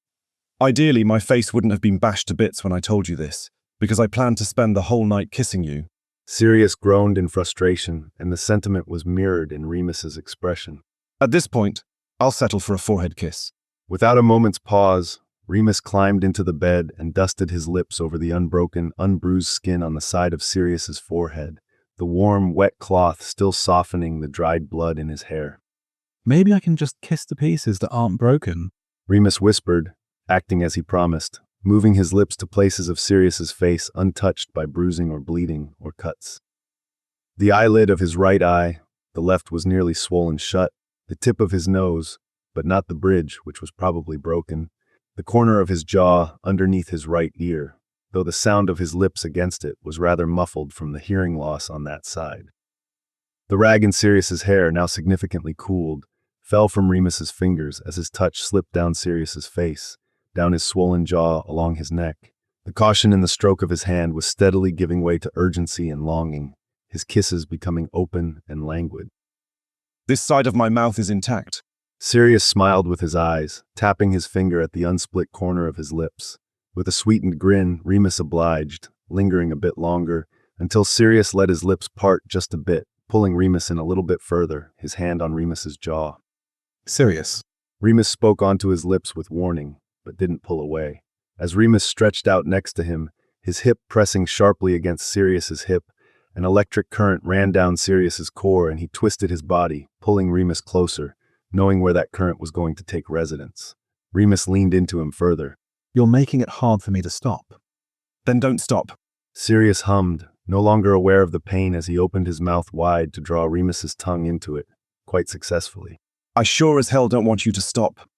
Ideally, my face wouldn't have been bashed to bits when I told you this, because I planned to spend the whole night kissing you. Sirius groaned in frustration, and the sentiment was mirrored in Remus's expression. At this point, I'll settle for a forehead kiss. Without a moment's pause, Remus climbed into the bed and dusted his lips over the unbroken, unbruised skin on the side of Sirius's forehead, the warm, wet cloth still softening the dried blood in his hair. Maybe I can just kiss the pieces that aren't broken. Remus whispered, acting as he promised, moving his lips to places of Sirius's face untouched by bruising or bleeding or cuts. The eyelid of his right eye, the left was nearly swollen shut, the tip of his nose, but not the bridge, which was probably broken, the corner of his jaw underneath his right ear, though the sound of his lips against it was rather muffled from the hearing loss on that side. The rag in Sirius's hair, now significantly cooled, fell from Remus's fingers as his touch slipped down Sirius's face, down his swollen jaw, along his neck. The caution in the stroke of his hand was steadily giving way to urgency and longing, his kisses becoming open and languid. This side of my mouth is intact. Sirius smiled with his eyes, tapping his finger at the unsplit corner of his lips. With a sweetened grin, Remus obliged, lingering a bit longer, until Sirius let his lips part just a bit, pulling Remus in a little bit further, his hand on Remus's jaw. Sirius. Remus spoke onto his lips with warning, but didn't pull away. As Remus stretched out next to him, his hip pressing sharply against Sirius's hip, an electric current ran down Sirius's core and he twisted his body, pulling Remus closer, knowing where that current was going to take residence. Remus leaned into him further. You're making it hard for me to stop. Then don't stop. Sirius hummed, no longer aware of the pain as he opened his mouth wide to draw Remus's tongue into it, quite successfully. I sure as hell don't want you to stop.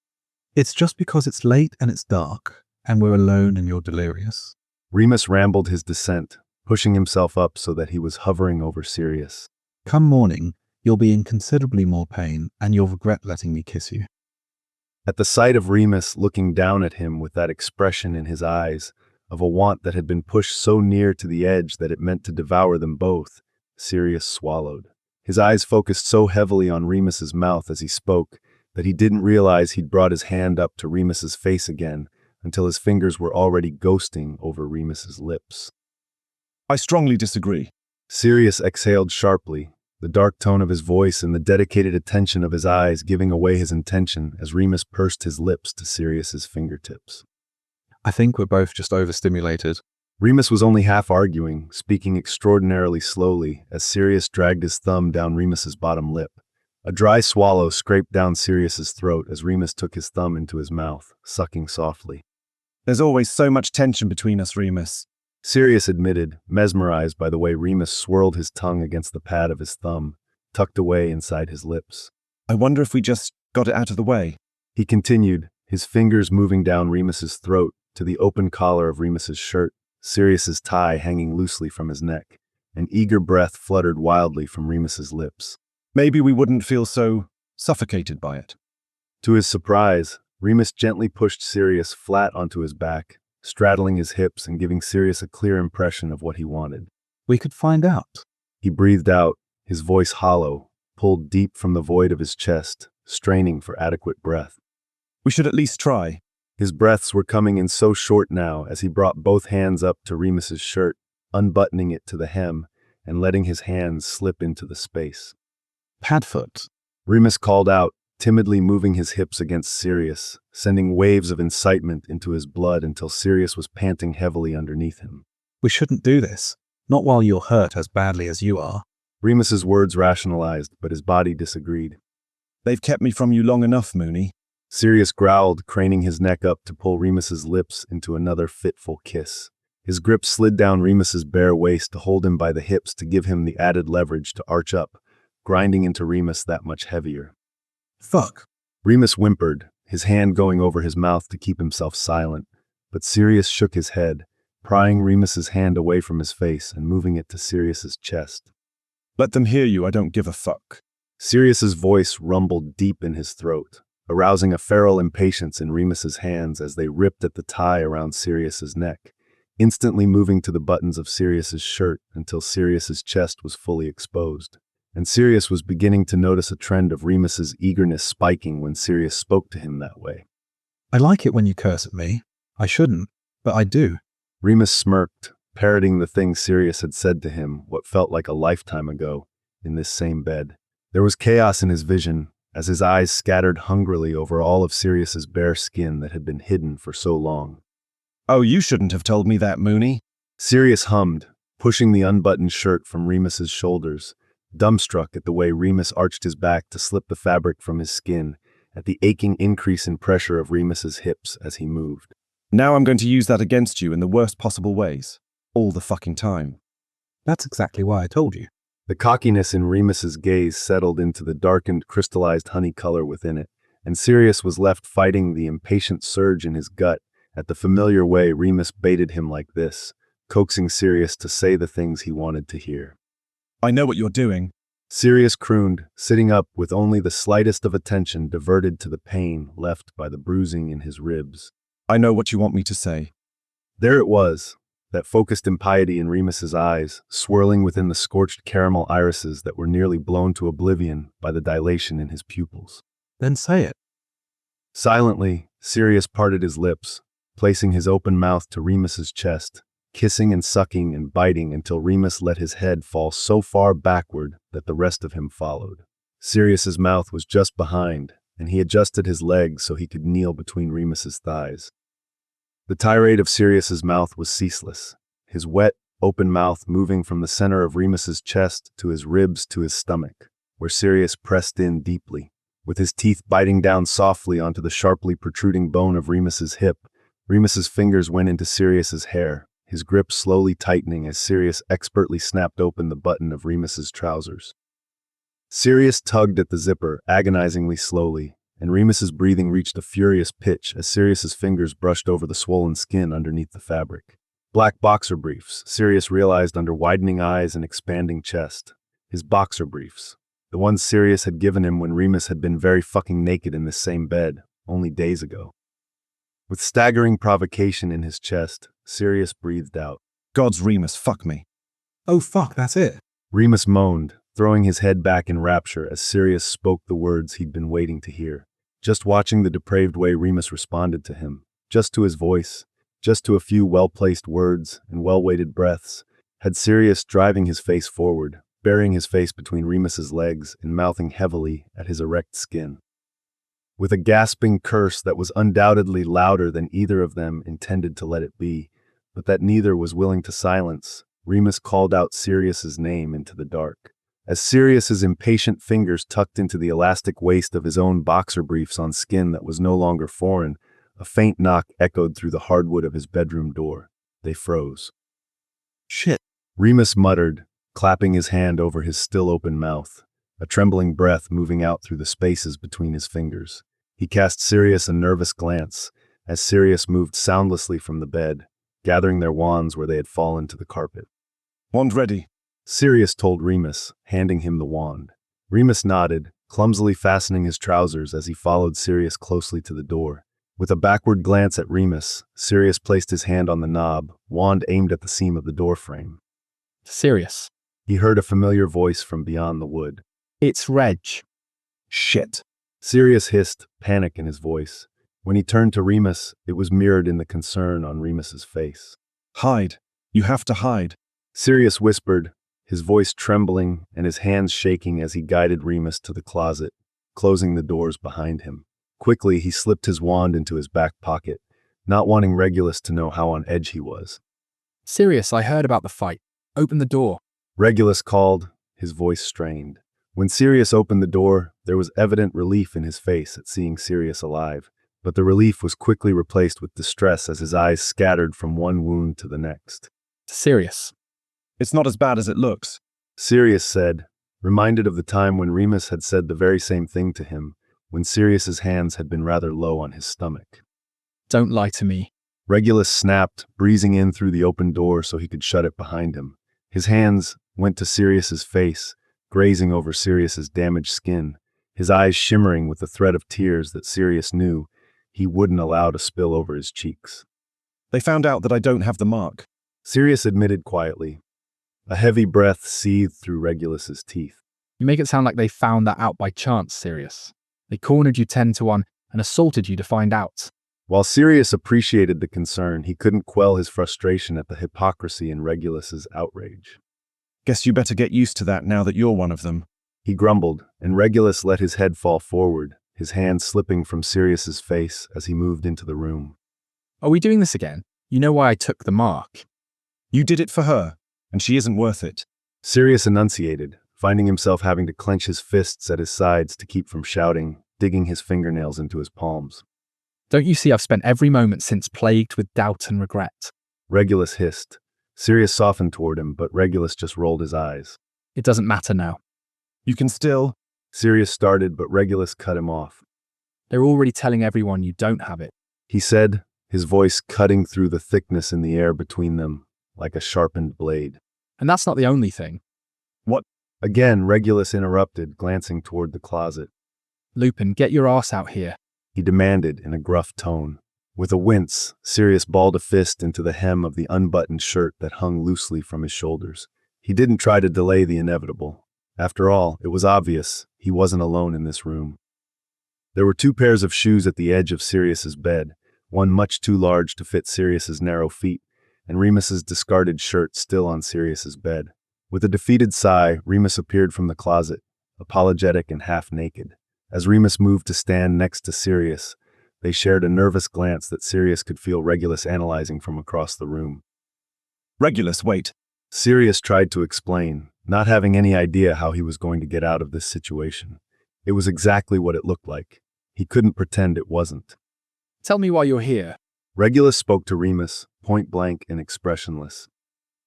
It's just because it's late and it's dark, and we're alone and you're delirious. Remus rambled his descent, pushing himself up so that he was hovering over Sirius. Come morning, you'll be in considerably more pain, and you'll regret letting me kiss you. At the sight of Remus looking down at him with that expression in his eyes, of a want that had been pushed so near to the edge that it meant to devour them both, Sirius swallowed. His eyes focused so heavily on Remus's mouth as he spoke that he didn't realize he'd brought his hand up to Remus's face again until his fingers were already ghosting over Remus's lips. I strongly disagree. Sirius exhaled sharply, the dark tone of his voice and the dedicated attention of his eyes giving away his intention as Remus pursed his lips to Sirius's fingertips. I think we're both just overstimulated. Remus was only half arguing, speaking extraordinarily slowly as Sirius dragged his thumb down Remus's bottom lip. A dry swallow scraped down Sirius's throat as Remus took his thumb into his mouth, sucking softly. There's always so much tension between us, Remus. Sirius admitted, mesmerized by the way Remus swirled his tongue against the pad of his thumb, tucked away inside his lips. I wonder if we just got it out of the way. He continued, his fingers moving down Remus's throat to the open collar of Remus's shirt, Sirius's tie hanging loosely from his neck. An eager breath fluttered wildly from Remus's lips. Maybe we wouldn't feel so suffocated by it. To his surprise, Remus gently pushed Sirius flat onto his back, straddling his hips and giving Sirius a clear impression of what he wanted. We could find out. He breathed out, his voice hollow, pulled deep from the void of his chest, straining for adequate breath. We should at least try. His breaths were coming in so short now as he brought both hands up to Remus's shirt, unbuttoning it to the hem and letting his hands slip into the space. Padfoot. Remus called out, timidly moving his hips against Sirius, sending waves of incitement into his blood until Sirius was panting heavily underneath him. We shouldn't do this. Not while you're hurt as badly as you are. Remus's words rationalized, but his body disagreed. They've kept me from you long enough, Mooney. Sirius growled, craning his neck up to pull Remus's lips into another fitful kiss. His grip slid down Remus's bare waist to hold him by the hips to give him the added leverage to arch up, grinding into Remus that much heavier. Fuck. Remus whimpered, his hand going over his mouth to keep himself silent, but Sirius shook his head, prying Remus's hand away from his face and moving it to Sirius's chest. Let them hear you, I don't give a fuck. Sirius's voice rumbled deep in his throat, arousing a feral impatience in Remus's hands as they ripped at the tie around Sirius's neck, instantly moving to the buttons of Sirius's shirt until Sirius's chest was fully exposed. And Sirius was beginning to notice a trend of Remus's eagerness spiking when Sirius spoke to him that way. I like it when you curse at me. I shouldn't, but I do. Remus smirked, parroting the thing Sirius had said to him what felt like a lifetime ago, in this same bed. There was chaos in his vision, as his eyes scattered hungrily over all of Sirius's bare skin that had been hidden for so long. Oh, you shouldn't have told me that, Mooney. Sirius hummed, pushing the unbuttoned shirt from Remus's shoulders, dumbstruck at the way Remus arched his back to slip the fabric from his skin, at the aching increase in pressure of Remus's hips as he moved. Now I'm going to use that against you in the worst possible ways. All the fucking time. That's exactly why I told you. The cockiness in Remus's gaze settled into the darkened, crystallized honey color within it, and Sirius was left fighting the impatient surge in his gut at the familiar way Remus baited him like this, coaxing Sirius to say the things he wanted to hear. I know what you're doing. Sirius crooned, sitting up with only the slightest of attention diverted to the pain left by the bruising in his ribs. I know what you want me to say. There it was, that focused impiety in Remus's eyes, swirling within the scorched caramel irises that were nearly blown to oblivion by the dilation in his pupils. Then say it. Silently, Sirius parted his lips, placing his open mouth to Remus's chest, kissing and sucking and biting until Remus let his head fall so far backward that the rest of him followed. Sirius's mouth was just behind, and he adjusted his legs so he could kneel between Remus's thighs. The tirade of Sirius's mouth was ceaseless, his wet, open mouth moving from the center of Remus's chest to his ribs to his stomach, where Sirius pressed in deeply, with his teeth biting down softly onto the sharply protruding bone of Remus's hip. Remus's fingers went into Sirius's hair, his grip slowly tightening as Sirius expertly snapped open the button of Remus's trousers. Sirius tugged at the zipper, agonizingly slowly, and Remus's breathing reached a furious pitch as Sirius's fingers brushed over the swollen skin underneath the fabric. Black boxer briefs, Sirius realized under widening eyes and expanding chest. His boxer briefs. The ones Sirius had given him when Remus had been very fucking naked in this same bed, only days ago. With staggering provocation in his chest, Sirius breathed out. God's Remus, fuck me. Oh fuck, that's it. Remus moaned, throwing his head back in rapture as Sirius spoke the words he'd been waiting to hear. Just watching the depraved way Remus responded to him, just to his voice, just to a few well-placed words and well-weighted breaths, had Sirius driving his face forward, burying his face between Remus's legs and mouthing heavily at his erect skin. With a gasping curse that was undoubtedly louder than either of them intended to let it be, but that neither was willing to silence, Remus called out Sirius's name into the dark. As Sirius's impatient fingers tucked into the elastic waist of his own boxer briefs on skin that was no longer foreign, a faint knock echoed through the hardwood of his bedroom door. They froze. Shit. Remus muttered, clapping his hand over his still open mouth, a trembling breath moving out through the spaces between his fingers. He cast Sirius a nervous glance as Sirius moved soundlessly from the bed, gathering their wands where they had fallen to the carpet. Wand ready, Sirius told Remus, handing him the wand. Remus nodded, clumsily fastening his trousers as he followed Sirius closely to the door. With a backward glance at Remus, Sirius placed his hand on the knob, wand aimed at the seam of the doorframe. Sirius. He heard a familiar voice from beyond the wood. It's Reg. Shit. Sirius hissed, panic in his voice. When he turned to Remus, it was mirrored in the concern on Remus's face. Hide. You have to hide. Sirius whispered, his voice trembling and his hands shaking as he guided Remus to the closet, closing the doors behind him. Quickly, he slipped his wand into his back pocket, not wanting Regulus to know how on edge he was. Sirius, I heard about the fight. Open the door. Regulus called, his voice strained. When Sirius opened the door, there was evident relief in his face at seeing Sirius alive, but the relief was quickly replaced with distress as his eyes scattered from one wound to the next. Sirius. It's not as bad as it looks, Sirius said, reminded of the time when Remus had said the very same thing to him, when Sirius's hands had been rather low on his stomach. Don't lie to me. Regulus snapped, breezing in through the open door so he could shut it behind him. His hands went to Sirius's face, grazing over Sirius's damaged skin, his eyes shimmering with the threat of tears that Sirius knew he wouldn't allow to spill over his cheeks. They found out that I don't have the mark. Sirius admitted quietly. A heavy breath seethed through Regulus's teeth. You make it sound like they found that out by chance, Sirius. They cornered you 10-1 and assaulted you to find out. While Sirius appreciated the concern, he couldn't quell his frustration at the hypocrisy in Regulus's outrage. Guess you better get used to that now that you're one of them. He grumbled, and Regulus let his head fall forward, his hand slipping from Sirius's face as he moved into the room. Are we doing this again? You know why I took the mark. You did it for her, and she isn't worth it. Sirius enunciated, finding himself having to clench his fists at his sides to keep from shouting, digging his fingernails into his palms. Don't you see I've spent every moment since plagued with doubt and regret? Regulus hissed. Sirius softened toward him, but Regulus just rolled his eyes. It doesn't matter now. You can still... Sirius started, but Regulus cut him off. They're already telling everyone you don't have it. He said, his voice cutting through the thickness in the air between them, like a sharpened blade. And that's not the only thing. What? Again, Regulus interrupted, glancing toward the closet. Lupin, get your ass out here. He demanded in a gruff tone. With a wince, Sirius balled a fist into the hem of the unbuttoned shirt that hung loosely from his shoulders. He didn't try to delay the inevitable. After all, it was obvious he wasn't alone in this room. There were 2 pairs of shoes at the edge of Sirius's bed, one much too large to fit Sirius's narrow feet, and Remus's discarded shirt still on Sirius's bed. With a defeated sigh, Remus appeared from the closet, apologetic and half-naked. As Remus moved to stand next to Sirius, they shared a nervous glance that Sirius could feel Regulus analyzing from across the room. Regulus, wait. Sirius tried to explain, not having any idea how he was going to get out of this situation. It was exactly what it looked like. He couldn't pretend it wasn't. Tell me why you're here. Regulus spoke to Remus, point-blank and expressionless.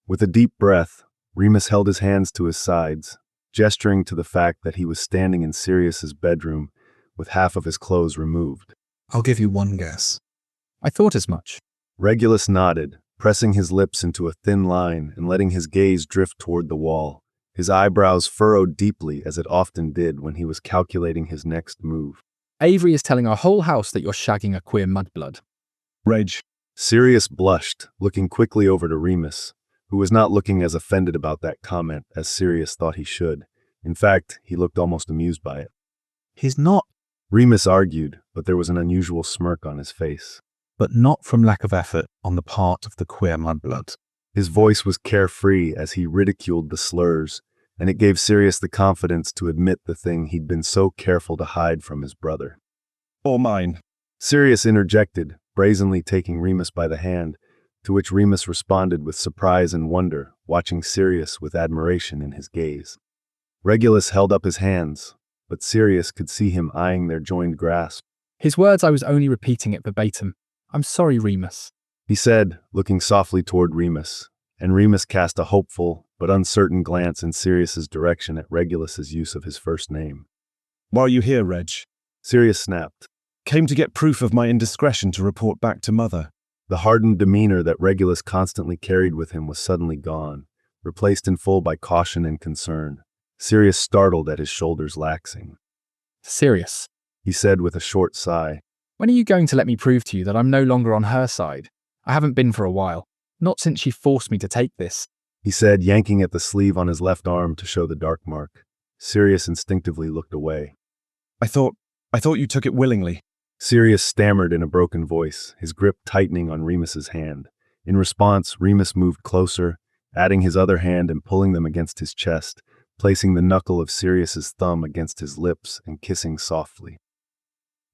With a deep breath, Remus held his hands to his sides, gesturing to the fact that he was standing in Sirius's bedroom with half of his clothes removed. I'll give you one guess. I thought as much. Regulus nodded, pressing his lips into a thin line and letting his gaze drift toward the wall. His eyebrows furrowed deeply as it often did when he was calculating his next move. Avery is telling our whole house that you're shagging a queer mudblood. Reg. Sirius blushed, looking quickly over to Remus, who was not looking as offended about that comment as Sirius thought he should. In fact, he looked almost amused by it. He's not, Remus argued, but there was an unusual smirk on his face. but not from lack of effort on the part of the queer mudblood. His voice was carefree as he ridiculed the slurs, and it gave Sirius the confidence to admit the thing he'd been so careful to hide from his brother. Or mine. Sirius interjected, brazenly taking Remus by the hand, to which Remus responded with surprise and wonder, watching Sirius with admiration in his gaze. Regulus held up his hands, but Sirius could see him eyeing their joined grasp. His words, I was only repeating it verbatim. I'm sorry, Remus. He said, looking softly toward Remus, and Remus cast a hopeful but uncertain glance in Sirius's direction at Regulus's use of his first name. Why are you here, Reg? Sirius snapped. Came to get proof of my indiscretion to report back to Mother. The hardened demeanor that Regulus constantly carried with him was suddenly gone, replaced in full by caution and concern. Sirius startled at his shoulders laxing. Sirius, He said with a short sigh. when are you going to let me prove to you that I'm no longer on her side? I haven't been for a while. Not since she forced me to take this. He said, yanking at the sleeve on his left arm to show the dark mark. Sirius instinctively looked away. I thought you took it willingly. Sirius stammered in a broken voice, his grip tightening on Remus's hand. In response, Remus moved closer, adding his other hand and pulling them against his chest, placing the knuckle of Sirius's thumb against his lips and kissing softly.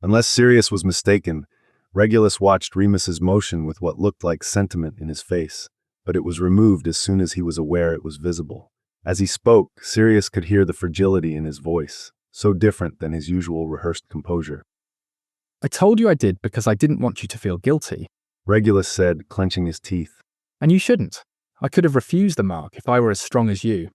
Unless Sirius was mistaken, Regulus watched Remus's motion with what looked like sentiment in his face, but it was removed as soon as he was aware it was visible. As he spoke, Sirius could hear the fragility in his voice, so different than his usual rehearsed composure. I told you I did because I didn't want you to feel guilty. Regulus said, clenching his teeth. And you shouldn't. I could have refused the mark if I were as strong as you.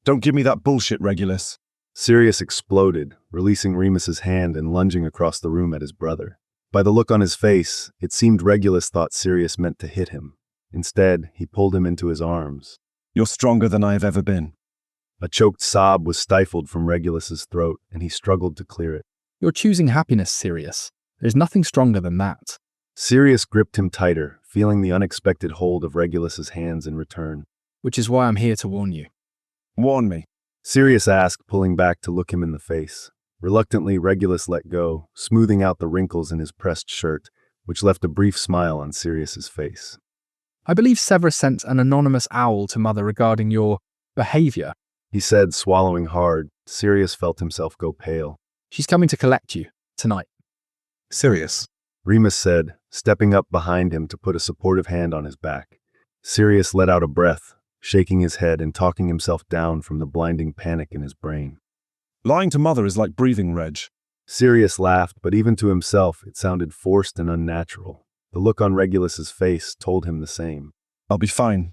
Don't give me that bullshit, Regulus. Sirius exploded, releasing Remus's hand and lunging across the room at his brother. By the look on his face, it seemed Regulus thought Sirius meant to hit him. Instead, he pulled him into his arms. You're stronger than I have ever been. A choked sob was stifled from Regulus's throat, and he struggled to clear it. You're choosing happiness, Sirius. There's nothing stronger than that. Sirius gripped him tighter, feeling the unexpected hold of Regulus's hands in return. Which is why I'm here to warn you. Warn me. Sirius asked, pulling back to look him in the face. Reluctantly, Regulus let go, smoothing out the wrinkles in his pressed shirt, which left a brief smile on Sirius's face. I believe Severus sent an anonymous owl to Mother regarding your behavior. He said, swallowing hard. Sirius felt himself go pale. She's coming to collect you tonight. Sirius, Remus said, stepping up behind him to put a supportive hand on his back. Sirius let out a breath, shaking his head and talking himself down from the blinding panic in his brain. Lying to Mother is like breathing, Reg. Sirius laughed, but even to himself it sounded forced and unnatural. The look on Regulus's face told him the same. I'll be fine.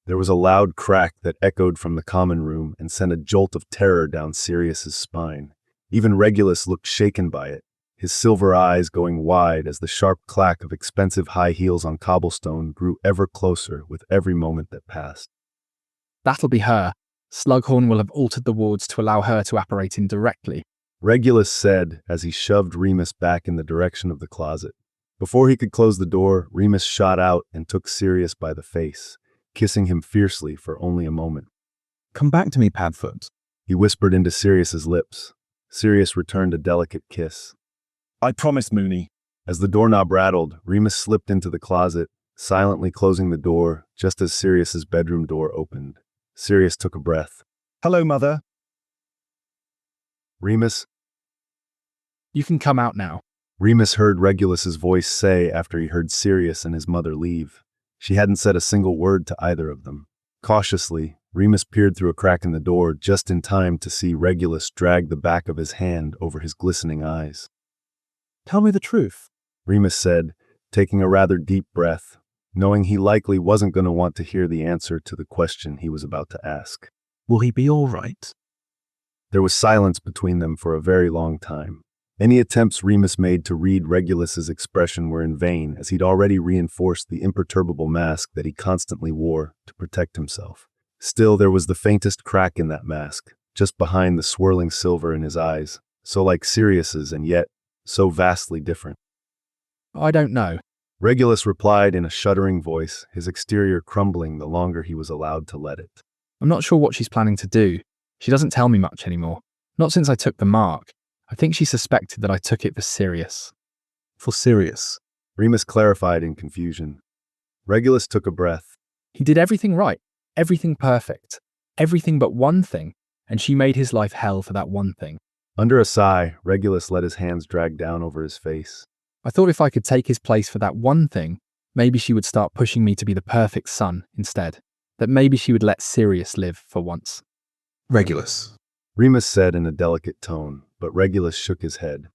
There was a loud crack that echoed from the common room and sent a jolt of terror down Sirius's spine. Even Regulus looked shaken by it, his silver eyes going wide as the sharp clack of expensive high heels on cobblestone grew ever closer with every moment that passed. That'll be her. Slughorn will have altered the wards to allow her to apparate indirectly. Regulus said as he shoved Remus back in the direction of the closet. Before he could close the door, Remus shot out and took Sirius by the face, kissing him fiercely for only a moment. Come back to me, Padfoot. He whispered into Sirius's lips. Sirius returned a delicate kiss. I promise, Moony. As the doorknob rattled, Remus slipped into the closet, silently closing the door just as Sirius's bedroom door opened. Sirius took a breath. Hello, Mother. Remus? You can come out now. Remus heard Regulus's voice say after he heard Sirius and his mother leave. She hadn't said a single word to either of them. Cautiously, Remus peered through a crack in the door just in time to see Regulus drag the back of his hand over his glistening eyes. Tell me the truth, Remus said, taking a rather deep breath, knowing he likely wasn't going to want to hear the answer to the question he was about to ask. Will he be all right? There was silence between them for a very long time. Any attempts Remus made to read Regulus's expression were in vain, as he'd already reinforced the imperturbable mask that he constantly wore to protect himself. Still, there was the faintest crack in that mask, just behind the swirling silver in his eyes, so like Sirius's and yet so vastly different. I don't know. Regulus replied in a shuddering voice, his exterior crumbling the longer he was allowed to let it. I'm not sure what she's planning to do. She doesn't tell me much anymore. Not since I took the mark. I think she suspected that I took it for Sirius. For Sirius. Remus clarified in confusion. Regulus took a breath. He did everything right, everything perfect, everything but one thing, and she made his life hell for that one thing. Under a sigh, Regulus let his hands drag down over his face. I thought if I could take his place for that one thing, maybe she would start pushing me to be the perfect son instead. That maybe she would let Sirius live for once. Regulus. Remus said in a delicate tone, but Regulus shook his head.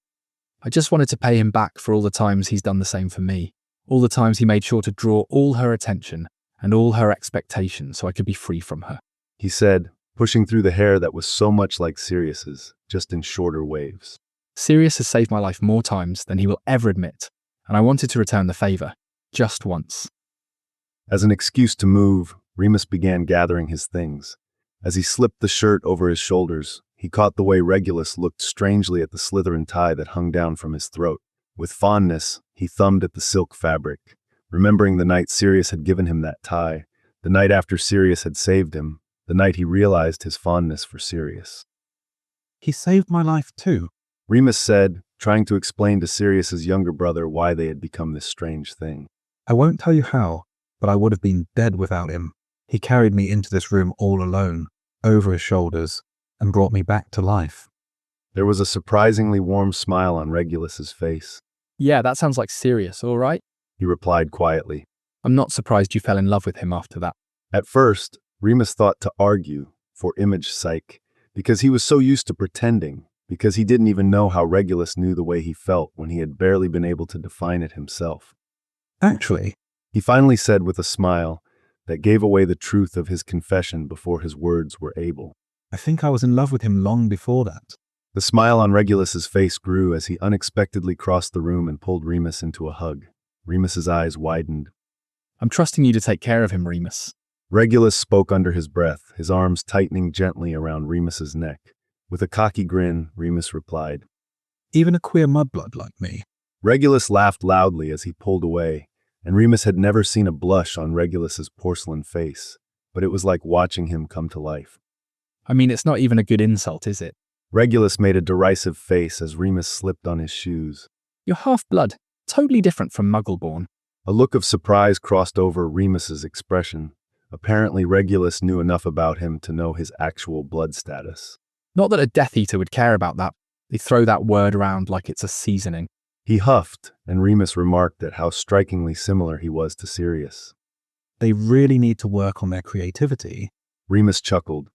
I just wanted to pay him back for all the times he's done the same for me. All the times he made sure to draw all her attention and all her expectations so I could be free from her. He said, pushing through the hair that was so much like Sirius's, just in shorter waves. Sirius has saved my life more times than he will ever admit, and I wanted to return the favor, just once. As an excuse to move, Remus began gathering his things. As he slipped the shirt over his shoulders, he caught the way Regulus looked strangely at the Slytherin tie that hung down from his throat. With fondness, he thumbed at the silk fabric, remembering the night Sirius had given him that tie, the night after Sirius had saved him, the night he realized his fondness for Sirius. He saved my life too, Remus said, trying to explain to Sirius's younger brother why they had become this strange thing. I won't tell you how, but I would have been dead without him. He carried me into this room all alone, over his shoulders, and brought me back to life. There was a surprisingly warm smile on Regulus's face. Yeah, that sounds like Sirius, all right? He replied quietly. I'm not surprised you fell in love with him after that. At first, Remus thought to argue, for image sake, because he was so used to pretending, because he didn't even know how Regulus knew the way he felt when he had barely been able to define it himself. Actually, he finally said with a smile that gave away the truth of his confession before his words were able. I think I was in love with him long before that. The smile on Regulus's face grew as he unexpectedly crossed the room and pulled Remus into a hug. Remus's eyes widened. I'm trusting you to take care of him, Remus. Regulus spoke under his breath, his arms tightening gently around Remus's neck. With a cocky grin, Remus replied, Even a queer mudblood like me. Regulus laughed loudly as he pulled away, and Remus had never seen a blush on Regulus's porcelain face, but it was like watching him come to life. I mean, it's not even a good insult, is it? Regulus made a derisive face as Remus slipped on his shoes. You're half-blood, totally different from Muggle-born. A look of surprise crossed over Remus's expression. Apparently, Regulus knew enough about him to know his actual blood status. Not that a Death Eater would care about that. They throw that word around like it's a seasoning. He huffed, and Remus remarked at how strikingly similar he was to Sirius. They really need to work on their creativity. Remus chuckled.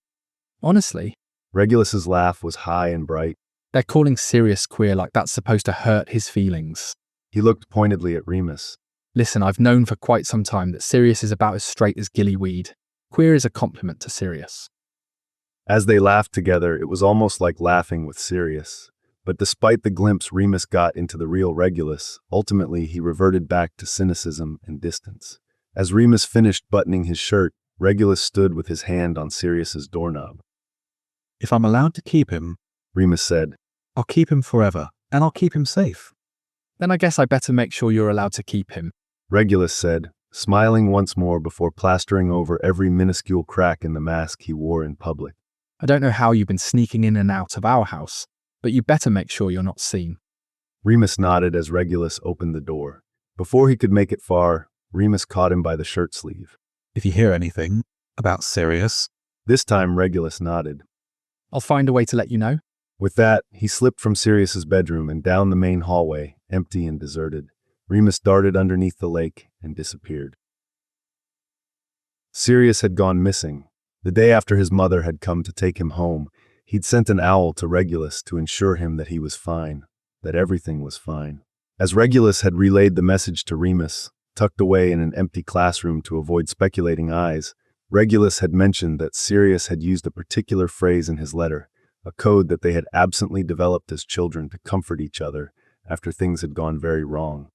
Honestly, Regulus's laugh was high and bright. they're calling Sirius queer like that's supposed to hurt his feelings. He looked pointedly at Remus. Listen, I've known for quite some time that Sirius is about as straight as gillyweed. Queer is a compliment to Sirius. As they laughed together, it was almost like laughing with Sirius. But despite the glimpse Remus got into the real Regulus, ultimately he reverted back to cynicism and distance. As Remus finished buttoning his shirt, Regulus stood with his hand on Sirius's doorknob. If I'm allowed to keep him, Remus said, I'll keep him forever, and I'll keep him safe. Then I guess I better make sure you're allowed to keep him. Regulus said, smiling once more before plastering over every minuscule crack in the mask he wore in public. I don't know how you've been sneaking in and out of our house, but you better make sure you're not seen. Remus nodded as Regulus opened the door. Before he could make it far, Remus caught him by the shirt sleeve. If you hear anything about Sirius, This time Regulus nodded. I'll find a way to let you know. With that, he slipped from Sirius's bedroom and down the main hallway, empty and deserted. Remus darted underneath the lake and disappeared. Sirius had gone missing. The day after his mother had come to take him home, he'd sent an owl to Regulus to ensure him that he was fine, that everything was fine. As Regulus had relayed the message to Remus, tucked away in an empty classroom to avoid speculating eyes, Regulus had mentioned that Sirius had used a particular phrase in his letter, a code that they had absently developed as children to comfort each other after things had gone very wrong.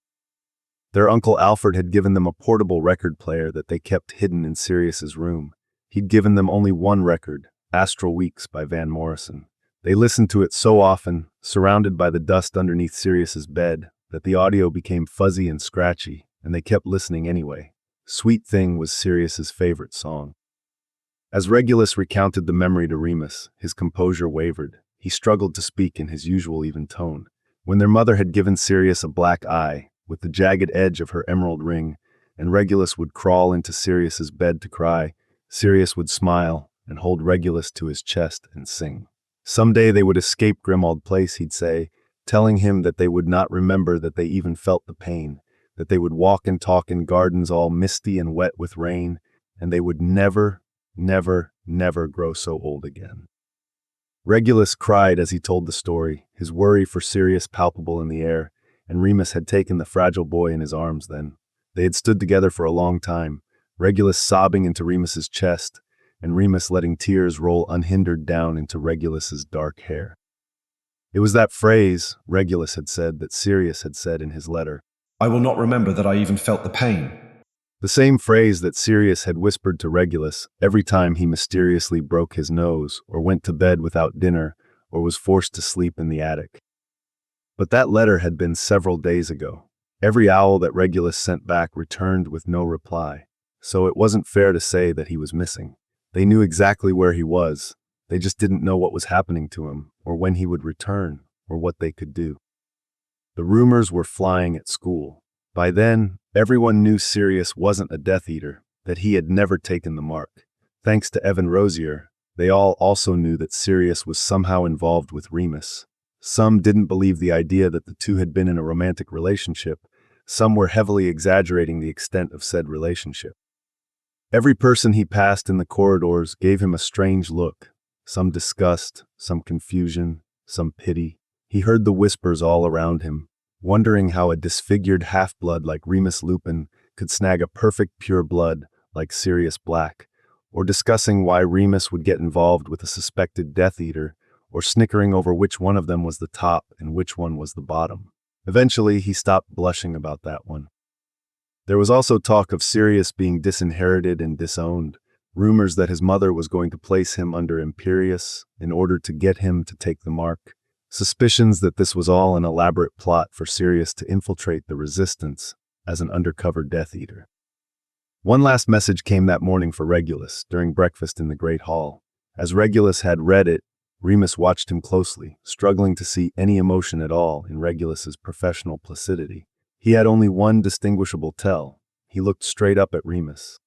Their Uncle Alfred had given them a portable record player that they kept hidden in Sirius's room. He'd given them only one record, Astral Weeks by Van Morrison. They listened to it so often, surrounded by the dust underneath Sirius's bed, that the audio became fuzzy and scratchy, and they kept listening anyway. Sweet Thing was Sirius's favorite song. As Regulus recounted the memory to Remus, his composure wavered. He struggled to speak in his usual even tone. When their mother had given Sirius a black eye, with the jagged edge of her emerald ring, and Regulus would crawl into Sirius's bed to cry, Sirius would smile and hold Regulus to his chest and sing. Someday they would escape Grimmauld Place, he'd say, telling him that they would not remember that they even felt the pain, that they would walk and talk in gardens all misty and wet with rain, and they would never grow so old again. Regulus cried as he told the story, his worry for Sirius palpable in the air, and Remus had taken the fragile boy in his arms then. They had stood together for a long time, Regulus sobbing into Remus's chest, and Remus letting tears roll unhindered down into Regulus's dark hair. It was that phrase, Regulus had said, that Sirius had said in his letter. I will not remember that I even felt the pain. The same phrase that Sirius had whispered to Regulus every time he mysteriously broke his nose, or went to bed without dinner, or was forced to sleep in the attic. But that letter had been several days ago. Every owl that Regulus sent back returned with no reply, so it wasn't fair to say that he was missing. They knew exactly where he was, they just didn't know what was happening to him, or when he would return, or what they could do. The rumors were flying at school. By then, everyone knew Sirius wasn't a Death Eater, that he had never taken the mark. Thanks to Evan Rosier, they all also knew that Sirius was somehow involved with Remus. Some didn't believe the idea that the two had been in a romantic relationship. Some were heavily exaggerating the extent of said relationship. Every person he passed in the corridors gave him a strange look, some disgust, some confusion, some pity. He heard the whispers all around him, wondering how a disfigured half-blood like Remus Lupin could snag a perfect pure blood like Sirius Black, or discussing why Remus would get involved with a suspected Death Eater, or snickering over which one of them was the top and which one was the bottom. Eventually, he stopped blushing about that one. There was also talk of Sirius being disinherited and disowned, rumors that his mother was going to place him under Imperius in order to get him to take the mark, suspicions that this was all an elaborate plot for Sirius to infiltrate the Resistance as an undercover Death Eater. One last message came that morning for Regulus during breakfast in the Great Hall. As Regulus had read it, Remus watched him closely, struggling to see any emotion at all in Regulus's professional placidity. He had only one distinguishable tell. He looked straight up at Remus.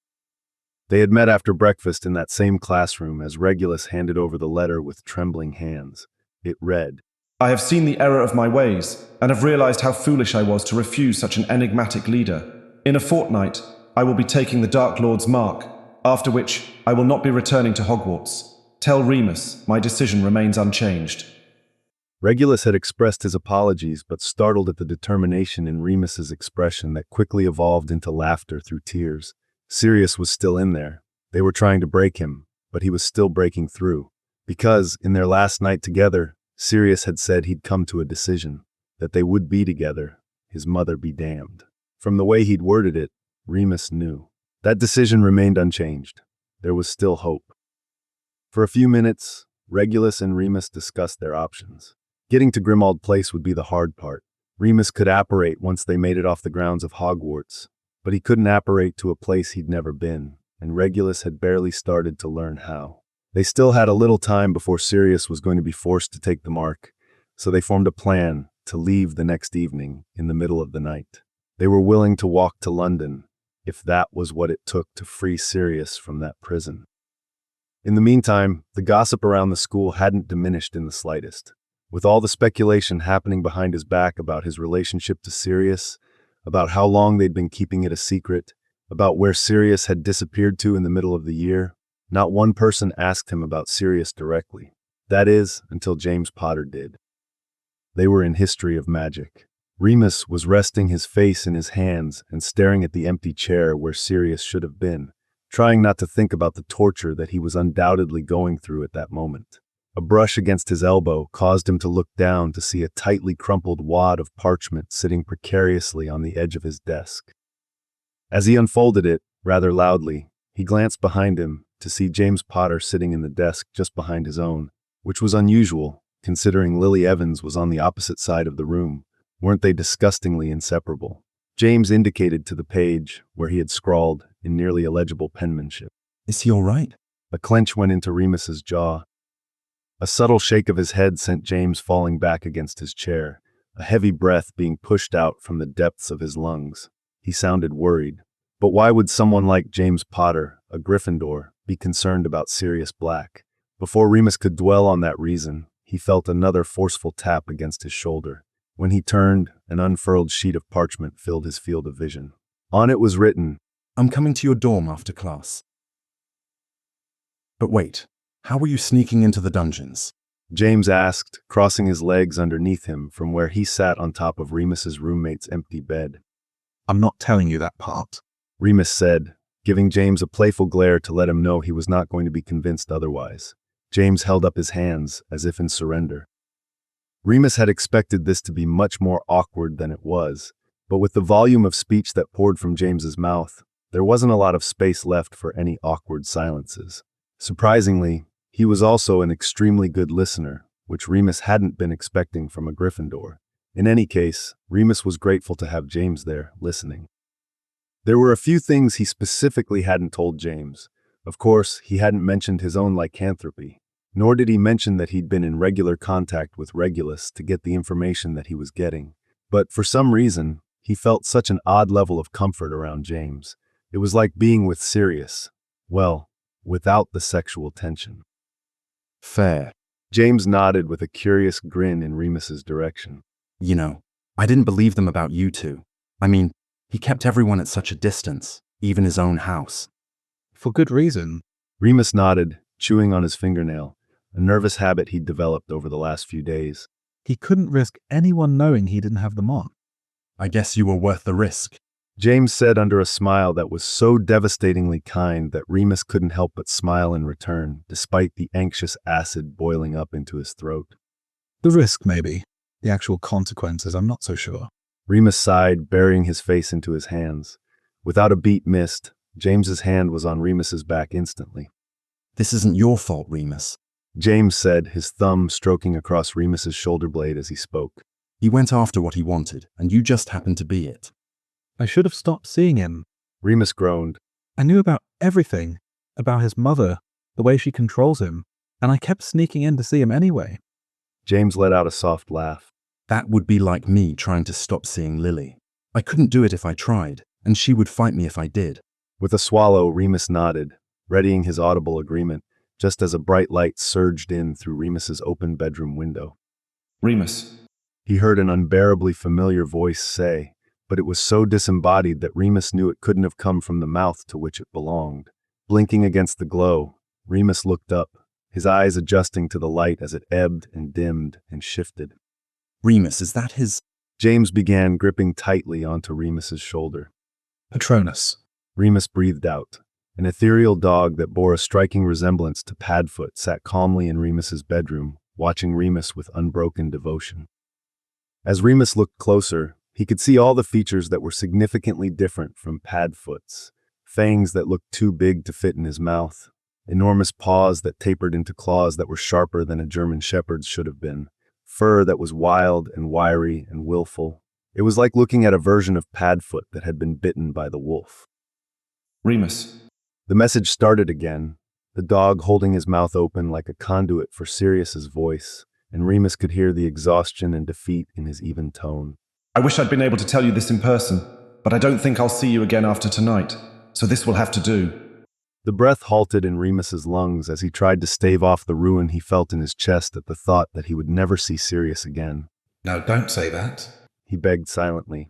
They had met after breakfast in that same classroom as Regulus handed over the letter with trembling hands. It read, I have seen the error of my ways, and have realized how foolish I was to refuse such an enigmatic leader. In a fortnight, I will be taking the Dark Lord's mark, after which I will not be returning to Hogwarts. Tell Remus my decision remains unchanged. Regulus had expressed his apologies, but startled at the determination in Remus's expression that quickly evolved into laughter through tears. Sirius was still in there. They were trying to break him, but he was still breaking through. Because, in their last night together, Sirius had said he'd come to a decision, that they would be together, his mother be damned. From the way he'd worded it, Remus knew. That decision remained unchanged. There was still hope. For a few minutes, Regulus and Remus discussed their options. Getting to Grimmauld Place would be the hard part. Remus could apparate once they made it off the grounds of Hogwarts, but he couldn't apparate to a place he'd never been, and Regulus had barely started to learn how. They still had a little time before Sirius was going to be forced to take the mark, so they formed a plan to leave the next evening in the middle of the night. They were willing to walk to London, if that was what it took to free Sirius from that prison. In the meantime, the gossip around the school hadn't diminished in the slightest. With all the speculation happening behind his back about his relationship to Sirius, about how long they'd been keeping it a secret, about where Sirius had disappeared to in the middle of the year, not one person asked him about Sirius directly. That is, until James Potter did. They were in History of Magic. Remus was resting his face in his hands and staring at the empty chair where Sirius should have been, trying not to think about the torture that he was undoubtedly going through at that moment. A brush against his elbow caused him to look down to see a tightly crumpled wad of parchment sitting precariously on the edge of his desk. As he unfolded it, rather loudly, he glanced behind him to see James Potter sitting in the desk just behind his own, which was unusual, considering Lily Evans was on the opposite side of the room. Weren't they disgustingly inseparable? James indicated to the page where he had scrawled in nearly illegible penmanship. Is he all right? A clench went into Remus's jaw. A subtle shake of his head sent James falling back against his chair, a heavy breath being pushed out from the depths of his lungs. He sounded worried. But why would someone like James Potter, a Gryffindor, be concerned about Sirius Black? Before Remus could dwell on that reason, he felt another forceful tap against his shoulder. When he turned, an unfurled sheet of parchment filled his field of vision. On it was written, "I'm coming to your dorm after class." But wait, how were you sneaking into the dungeons? James asked, crossing his legs underneath him from where he sat on top of Remus's roommate's empty bed. I'm not telling you that part, Remus said, giving James a playful glare to let him know he was not going to be convinced otherwise. James held up his hands as if in surrender. Remus had expected this to be much more awkward than it was, but with the volume of speech that poured from James's mouth, there wasn't a lot of space left for any awkward silences. Surprisingly, he was also an extremely good listener, which Remus hadn't been expecting from a Gryffindor. In any case, Remus was grateful to have James there, listening. There were a few things he specifically hadn't told James. Of course, he hadn't mentioned his own lycanthropy, nor did he mention that he'd been in regular contact with Regulus to get the information that he was getting. But for some reason, he felt such an odd level of comfort around James. It was like being with Sirius. Well, without the sexual tension. Fair. James nodded with a curious grin in Remus's direction. You know, I didn't believe them about you two. I mean, he kept everyone at such a distance, even his own house. For good reason. Remus nodded, chewing on his fingernail, a nervous habit he'd developed over the last few days. He couldn't risk anyone knowing he didn't have the mark. I guess you were worth the risk, James said under a smile that was so devastatingly kind that Remus couldn't help but smile in return, despite the anxious acid boiling up into his throat. The risk, maybe. The actual consequences, I'm not so sure. Remus sighed, burying his face into his hands. Without a beat missed, James's hand was on Remus's back instantly. This isn't your fault, Remus, James said, his thumb stroking across Remus's shoulder blade as he spoke. He went after what he wanted, and you just happened to be it. I should have stopped seeing him. Remus groaned. I knew about everything, about his mother, the way she controls him, and I kept sneaking in to see him anyway. James let out a soft laugh. That would be like me trying to stop seeing Lily. I couldn't do it if I tried, and she would fight me if I did. With a swallow, Remus nodded, readying his audible agreement, just as a bright light surged in through Remus's open bedroom window. Remus. He heard an unbearably familiar voice say, but it was so disembodied that Remus knew it couldn't have come from the mouth to which it belonged. Blinking against the glow, Remus looked up, his eyes adjusting to the light as it ebbed and dimmed and shifted. Remus, is that his... James began gripping tightly onto Remus's shoulder. Patronus. Remus breathed out. An ethereal dog that bore a striking resemblance to Padfoot sat calmly in Remus's bedroom, watching Remus with unbroken devotion. As Remus looked closer, he could see all the features that were significantly different from Padfoot's. Fangs that looked too big to fit in his mouth, enormous paws that tapered into claws that were sharper than a German shepherd's should have been, fur that was wild and wiry and willful, It was like looking at a version of Padfoot that had been bitten by the wolf. Remus. The message started again, the dog holding his mouth open like a conduit for Sirius's voice, and Remus could hear the exhaustion and defeat in his even tone. I wish I'd been able to tell you this in person, but I don't think I'll see you again after tonight, so this will have to do. The breath halted in Remus's lungs as he tried to stave off the ruin he felt in his chest at the thought that he would never see Sirius again. No, don't say that. He begged silently.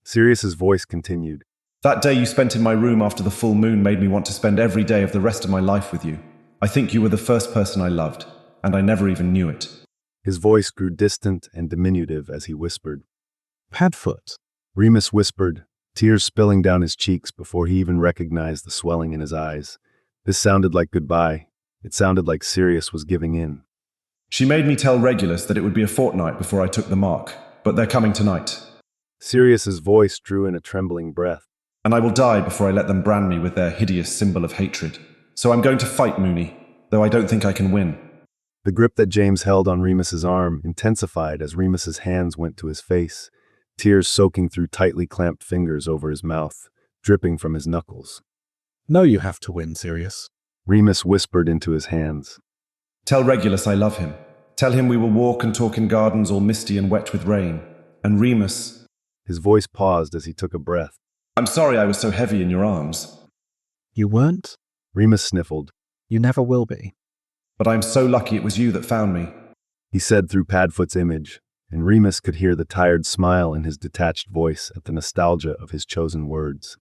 Sirius's voice continued. That day you spent in my room after the full moon made me want to spend every day of the rest of my life with you. I think you were the first person I loved, and I never even knew it. His voice grew distant and diminutive as he whispered. Padfoot. Remus whispered, tears spilling down his cheeks before he even recognized the swelling in his eyes. This sounded like goodbye. It sounded like Sirius was giving in. She made me tell Regulus that it would be a fortnight before I took the mark, but they're coming tonight. Sirius's voice drew in a trembling breath. And I will die before I let them brand me with their hideous symbol of hatred. So I'm going to fight Mooney, though I don't think I can win. The grip that James held on Remus's arm intensified as Remus's hands went to his face, tears soaking through tightly clamped fingers over his mouth, dripping from his knuckles. No, you have to win, Sirius. Remus whispered into his hands. Tell Regulus I love him. Tell him we will walk and talk in gardens all misty and wet with rain. And Remus... His voice paused as he took a breath. I'm sorry I was so heavy in your arms. You weren't? Remus sniffled. You never will be. But I'm so lucky it was you that found me. He said through Padfoot's image, and Remus could hear the tired smile in his detached voice at the nostalgia of his chosen words.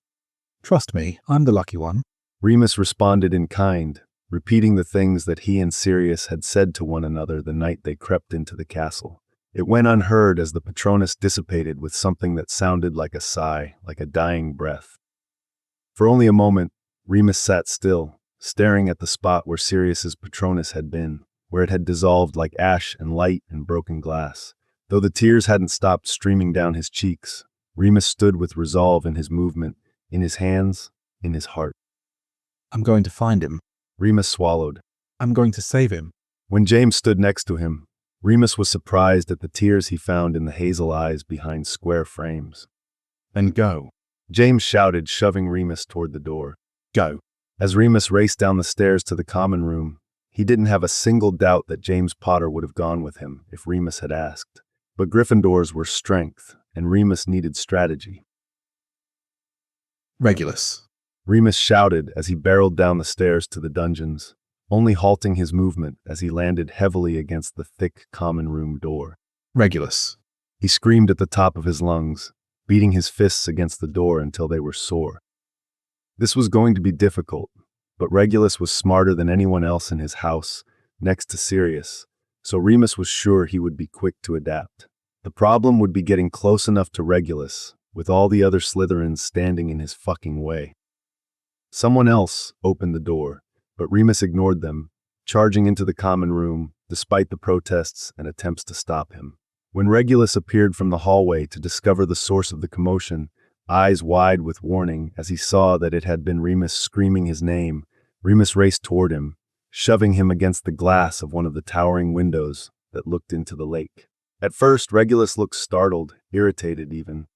Trust me, I'm the lucky one. Remus responded in kind, repeating the things that he and Sirius had said to one another the night they crept into the castle. It went unheard as the Patronus dissipated with something that sounded like a sigh, like a dying breath. For only a moment, Remus sat still, staring at the spot where Sirius's Patronus had been, where it had dissolved like ash and light and broken glass. Though the tears hadn't stopped streaming down his cheeks, Remus stood with resolve in his movement, in his hands, in his heart. I'm going to find him. Remus swallowed. I'm going to save him. When James stood next to him, Remus was surprised at the tears he found in the hazel eyes behind square frames. Then go. James shouted, shoving Remus toward the door. Go. As Remus raced down the stairs to the common room, he didn't have a single doubt that James Potter would have gone with him if Remus had asked. But Gryffindors were strength, and Remus needed strategy. Regulus. Remus shouted as he barreled down the stairs to the dungeons, only halting his movement as he landed heavily against the thick common room door. Regulus. He screamed at the top of his lungs, beating his fists against the door until they were sore. This was going to be difficult, but Regulus was smarter than anyone else in his house, next to Sirius, so Remus was sure he would be quick to adapt. The problem would be getting close enough to Regulus, with all the other Slytherins standing in his fucking way. Someone else opened the door, but Remus ignored them, charging into the common room, despite the protests and attempts to stop him. When Regulus appeared from the hallway to discover the source of the commotion, eyes wide with warning as he saw that it had been Remus screaming his name, Remus raced toward him, shoving him against the glass of one of the towering windows that looked into the lake. At first, Regulus looked startled, irritated even.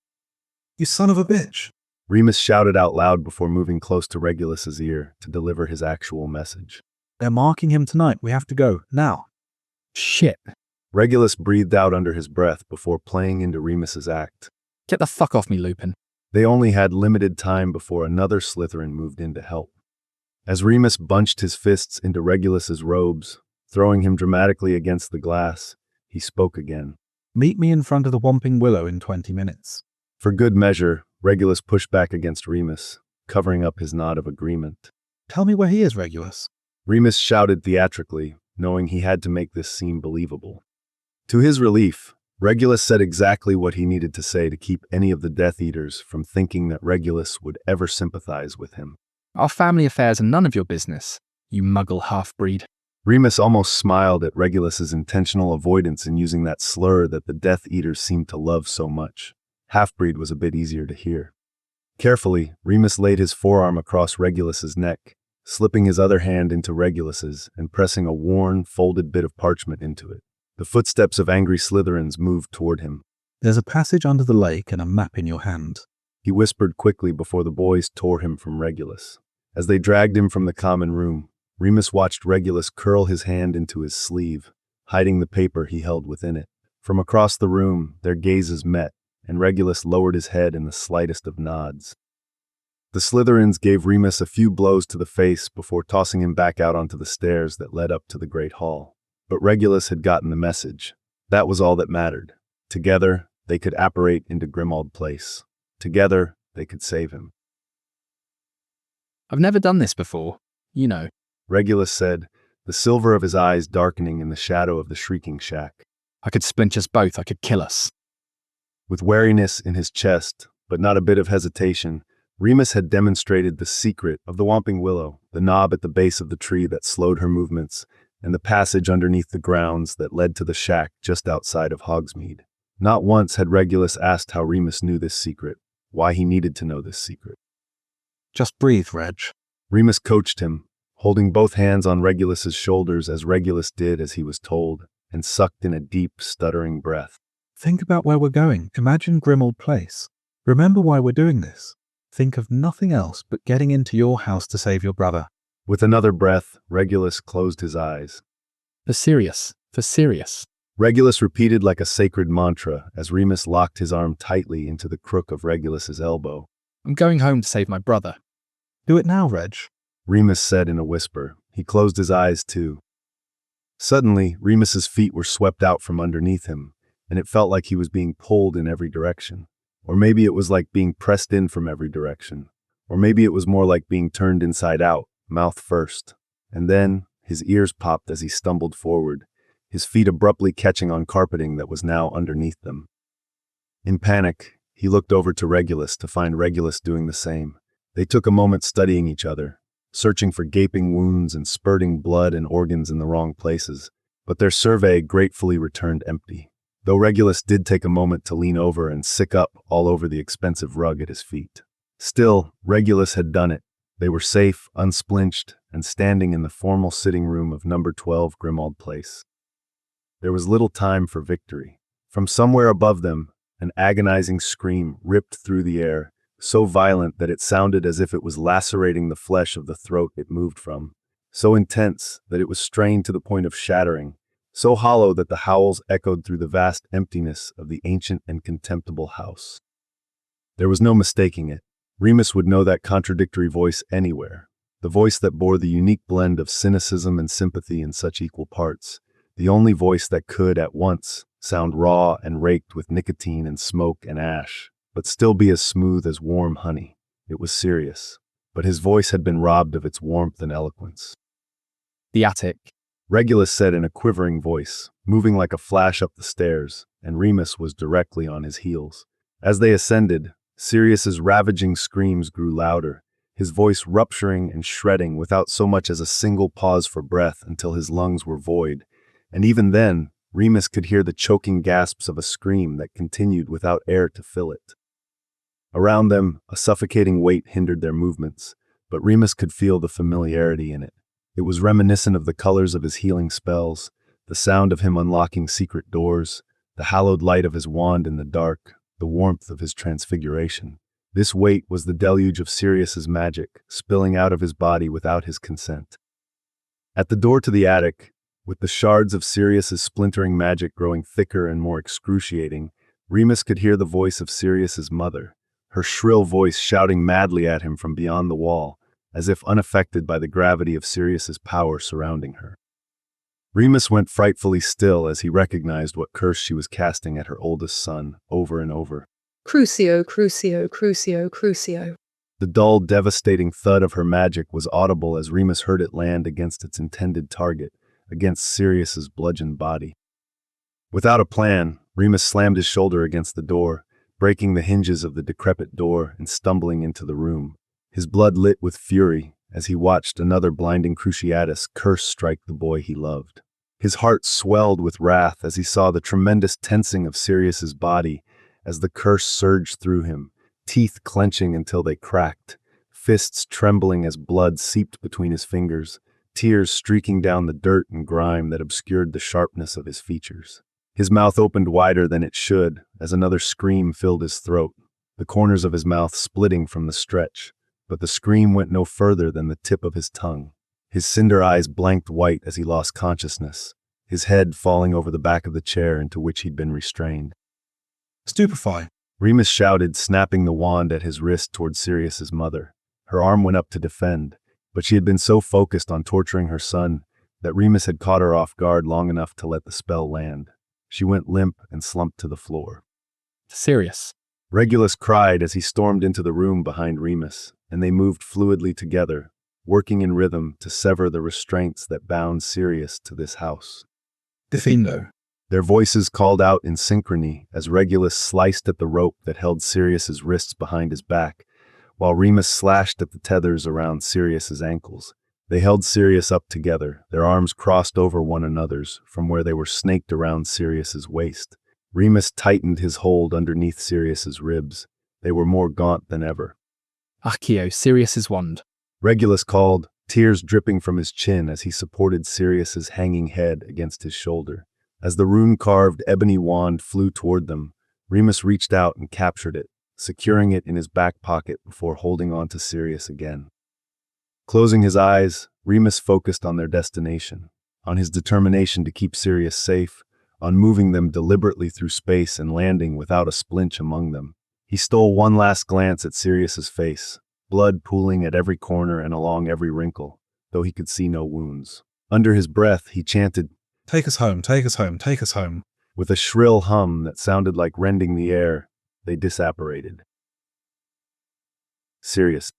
You son of a bitch! Remus shouted out loud before moving close to Regulus's ear to deliver his actual message. They're marking him tonight. We have to go, now. Shit. Regulus breathed out under his breath before playing into Remus's act. Get the fuck off me, Lupin. They only had limited time before another Slytherin moved in to help. As Remus bunched his fists into Regulus's robes, throwing him dramatically against the glass, he spoke again. Meet me in front of the Whomping Willow in 20 minutes. For good measure, Regulus pushed back against Remus, covering up his nod of agreement. Tell me where he is, Regulus. Remus shouted theatrically, knowing he had to make this seem believable. To his relief, Regulus said exactly what he needed to say to keep any of the Death Eaters from thinking that Regulus would ever sympathize with him. Our family affairs are none of your business, you muggle half-breed. Remus almost smiled at Regulus's intentional avoidance in using that slur that the Death Eaters seemed to love so much. Half-breed was a bit easier to hear. Carefully, Remus laid his forearm across Regulus's neck, slipping his other hand into Regulus's and pressing a worn, folded bit of parchment into it. The footsteps of angry Slytherins moved toward him. There's a passage under the lake and a map in your hand. He whispered quickly before the boys tore him from Regulus. As they dragged him from the common room, Remus watched Regulus curl his hand into his sleeve, hiding the paper he held within it. From across the room, their gazes met, and Regulus lowered his head in the slightest of nods. The Slytherins gave Remus a few blows to the face before tossing him back out onto the stairs that led up to the Great Hall. But Regulus had gotten the message. That was all that mattered. Together, they could apparate into Grimmauld Place. Together, they could save him. I've never done this before, you know. Regulus said, the silver of his eyes darkening in the shadow of the shrieking shack. I could splinch us both, I could kill us. With wariness in his chest, but not a bit of hesitation, Remus had demonstrated the secret of the Whomping Willow, the knob at the base of the tree that slowed her movements, and the passage underneath the grounds that led to the shack just outside of Hogsmeade. Not once had Regulus asked how Remus knew this secret, why he needed to know this secret. Just breathe, Reg. Remus coached him, holding both hands on Regulus's shoulders as Regulus did as he was told, and sucked in a deep, stuttering breath. Think about where we're going. Imagine Grimmauld Place. Remember why we're doing this. Think of nothing else but getting into your house to save your brother. With another breath, Regulus closed his eyes. For Sirius, for Sirius. Regulus repeated like a sacred mantra as Remus locked his arm tightly into the crook of Regulus's elbow. I'm going home to save my brother. Do it now, Reg. Remus said in a whisper. He closed his eyes too. Suddenly, Remus's feet were swept out from underneath him, and it felt like he was being pulled in every direction. Or maybe it was like being pressed in from every direction. Or maybe it was more like being turned inside out, mouth first. And then, his ears popped as he stumbled forward, his feet abruptly catching on carpeting that was now underneath them. In panic, he looked over to Regulus to find Regulus doing the same. They took a moment studying each other, searching for gaping wounds and spurting blood and organs in the wrong places, but their survey gratefully returned empty. Though Regulus did take a moment to lean over and sick up all over the expensive rug at his feet. Still, Regulus had done it. They were safe, unsplinched, and standing in the formal sitting room of number 12 Grimmauld Place. There was little time for victory. From somewhere above them, an agonizing scream ripped through the air, so violent that it sounded as if it was lacerating the flesh of the throat it moved from, so intense that it was strained to the point of shattering, so hollow that the howls echoed through the vast emptiness of the ancient and contemptible house. There was no mistaking it. Remus would know that contradictory voice anywhere, the voice that bore the unique blend of cynicism and sympathy in such equal parts, the only voice that could, at once, sound raw and raked with nicotine and smoke and ash, but still be as smooth as warm honey. It was Sirius, but his voice had been robbed of its warmth and eloquence. The attic. Regulus said in a quivering voice, moving like a flash up the stairs, and Remus was directly on his heels. As they ascended, Sirius's ravaging screams grew louder, his voice rupturing and shredding without so much as a single pause for breath until his lungs were void, and even then, Remus could hear the choking gasps of a scream that continued without air to fill it. Around them, a suffocating weight hindered their movements, but Remus could feel the familiarity in it. It was reminiscent of the colors of his healing spells, the sound of him unlocking secret doors, the hallowed light of his wand in the dark, the warmth of his transfiguration. This weight was the deluge of Sirius's magic, spilling out of his body without his consent. At the door to the attic, with the shards of Sirius's splintering magic growing thicker and more excruciating, Remus could hear the voice of Sirius's mother, her shrill voice shouting madly at him from beyond the wall, as if unaffected by the gravity of Sirius's power surrounding her. Remus went frightfully still as he recognized what curse she was casting at her oldest son over and over. Crucio, Crucio, Crucio, Crucio. The dull, devastating thud of her magic was audible as Remus heard it land against its intended target, against Sirius's bludgeoned body. Without a plan, Remus slammed his shoulder against the door, breaking the hinges of the decrepit door and stumbling into the room. His blood lit with fury as he watched another blinding Cruciatus curse strike the boy he loved. His heart swelled with wrath as he saw the tremendous tensing of Sirius's body as the curse surged through him, teeth clenching until they cracked, fists trembling as blood seeped between his fingers, tears streaking down the dirt and grime that obscured the sharpness of his features. His mouth opened wider than it should as another scream filled his throat, the corners of his mouth splitting from the stretch, but the scream went no further than the tip of his tongue. His cinder eyes blanked white as he lost consciousness, his head falling over the back of the chair into which he'd been restrained. Stupefy! Remus shouted, snapping the wand at his wrist toward Sirius's mother. Her arm went up to defend, but she had been so focused on torturing her son that Remus had caught her off guard long enough to let the spell land. She went limp and slumped to the floor. Sirius. Regulus cried as he stormed into the room behind Remus, and they moved fluidly together, working in rhythm to sever the restraints that bound Sirius to this house. Defendo. Their voices called out in synchrony as Regulus sliced at the rope that held Sirius's wrists behind his back, while Remus slashed at the tethers around Sirius's ankles. They held Sirius up together, their arms crossed over one another's from where they were snaked around Sirius's waist. Remus tightened his hold underneath Sirius's ribs. They were more gaunt than ever. Accio, Sirius's wand. Regulus called, tears dripping from his chin as he supported Sirius's hanging head against his shoulder. As the rune-carved ebony wand flew toward them, Remus reached out and captured it, securing it in his back pocket before holding on to Sirius again. Closing his eyes, Remus focused on their destination, on his determination to keep Sirius safe, on moving them deliberately through space and landing without a splinch among them. He stole one last glance at Sirius's face, blood pooling at every corner and along every wrinkle, though he could see no wounds. Under his breath, he chanted, "Take us home, take us home, take us home." With a shrill hum that sounded like rending the air, they disapparated. Sirius.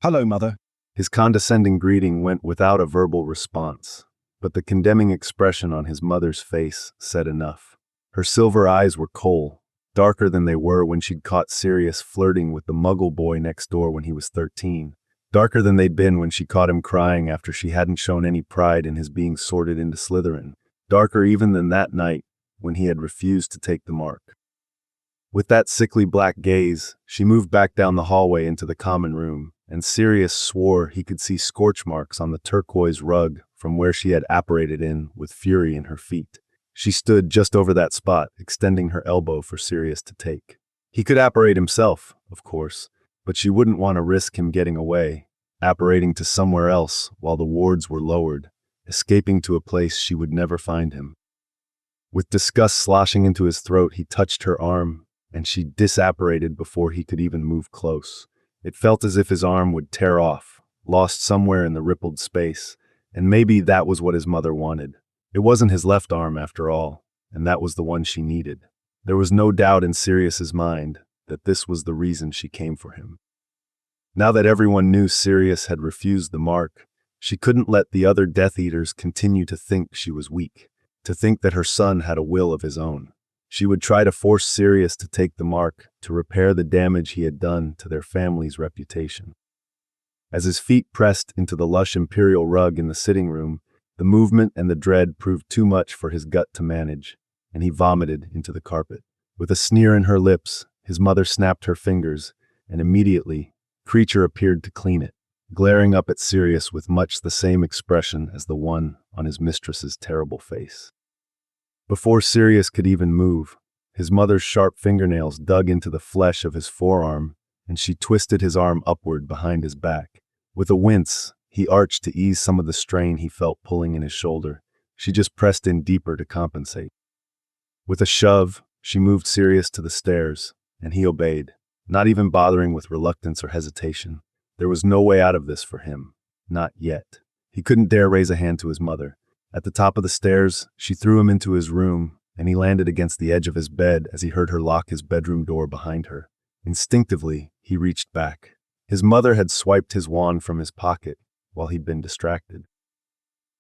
Hello, Mother. His condescending greeting went without a verbal response, but the condemning expression on his mother's face said enough. Her silver eyes were coal, darker than they were when she'd caught Sirius flirting with the Muggle boy next door when he was 13, darker than they'd been when she caught him crying after she hadn't shown any pride in his being sorted into Slytherin, darker even than that night when he had refused to take the mark. With that sickly black gaze, she moved back down the hallway into the common room, and Sirius swore he could see scorch marks on the turquoise rug from where she had apparated in with fury in her feet. She stood just over that spot, extending her elbow for Sirius to take. He could apparate himself, of course, but she wouldn't want to risk him getting away, apparating to somewhere else while the wards were lowered, escaping to a place she would never find him. With disgust sloshing into his throat, he touched her arm, and she disapparated before he could even move close. It felt as if his arm would tear off, lost somewhere in the rippled space, and maybe that was what his mother wanted. It wasn't his left arm after all, and that was the one she needed. There was no doubt in Sirius's mind that this was the reason she came for him. Now that everyone knew Sirius had refused the mark, she couldn't let the other Death Eaters continue to think she was weak, to think that her son had a will of his own. She would try to force Sirius to take the mark to repair the damage he had done to their family's reputation. As his feet pressed into the lush imperial rug in the sitting room, the movement and the dread proved too much for his gut to manage, and he vomited into the carpet. With a sneer in her lips, his mother snapped her fingers, and immediately, Creature appeared to clean it, glaring up at Sirius with much the same expression as the one on his mistress's terrible face. Before Sirius could even move, his mother's sharp fingernails dug into the flesh of his forearm, and she twisted his arm upward behind his back. With a wince, he arched to ease some of the strain he felt pulling in his shoulder. She just pressed in deeper to compensate. With a shove, she moved Sirius to the stairs, and he obeyed, not even bothering with reluctance or hesitation. There was no way out of this for him. Not yet. He couldn't dare raise a hand to his mother. At the top of the stairs, she threw him into his room, and he landed against the edge of his bed as he heard her lock his bedroom door behind her. Instinctively, he reached back. His mother had swiped his wand from his pocket while he'd been distracted.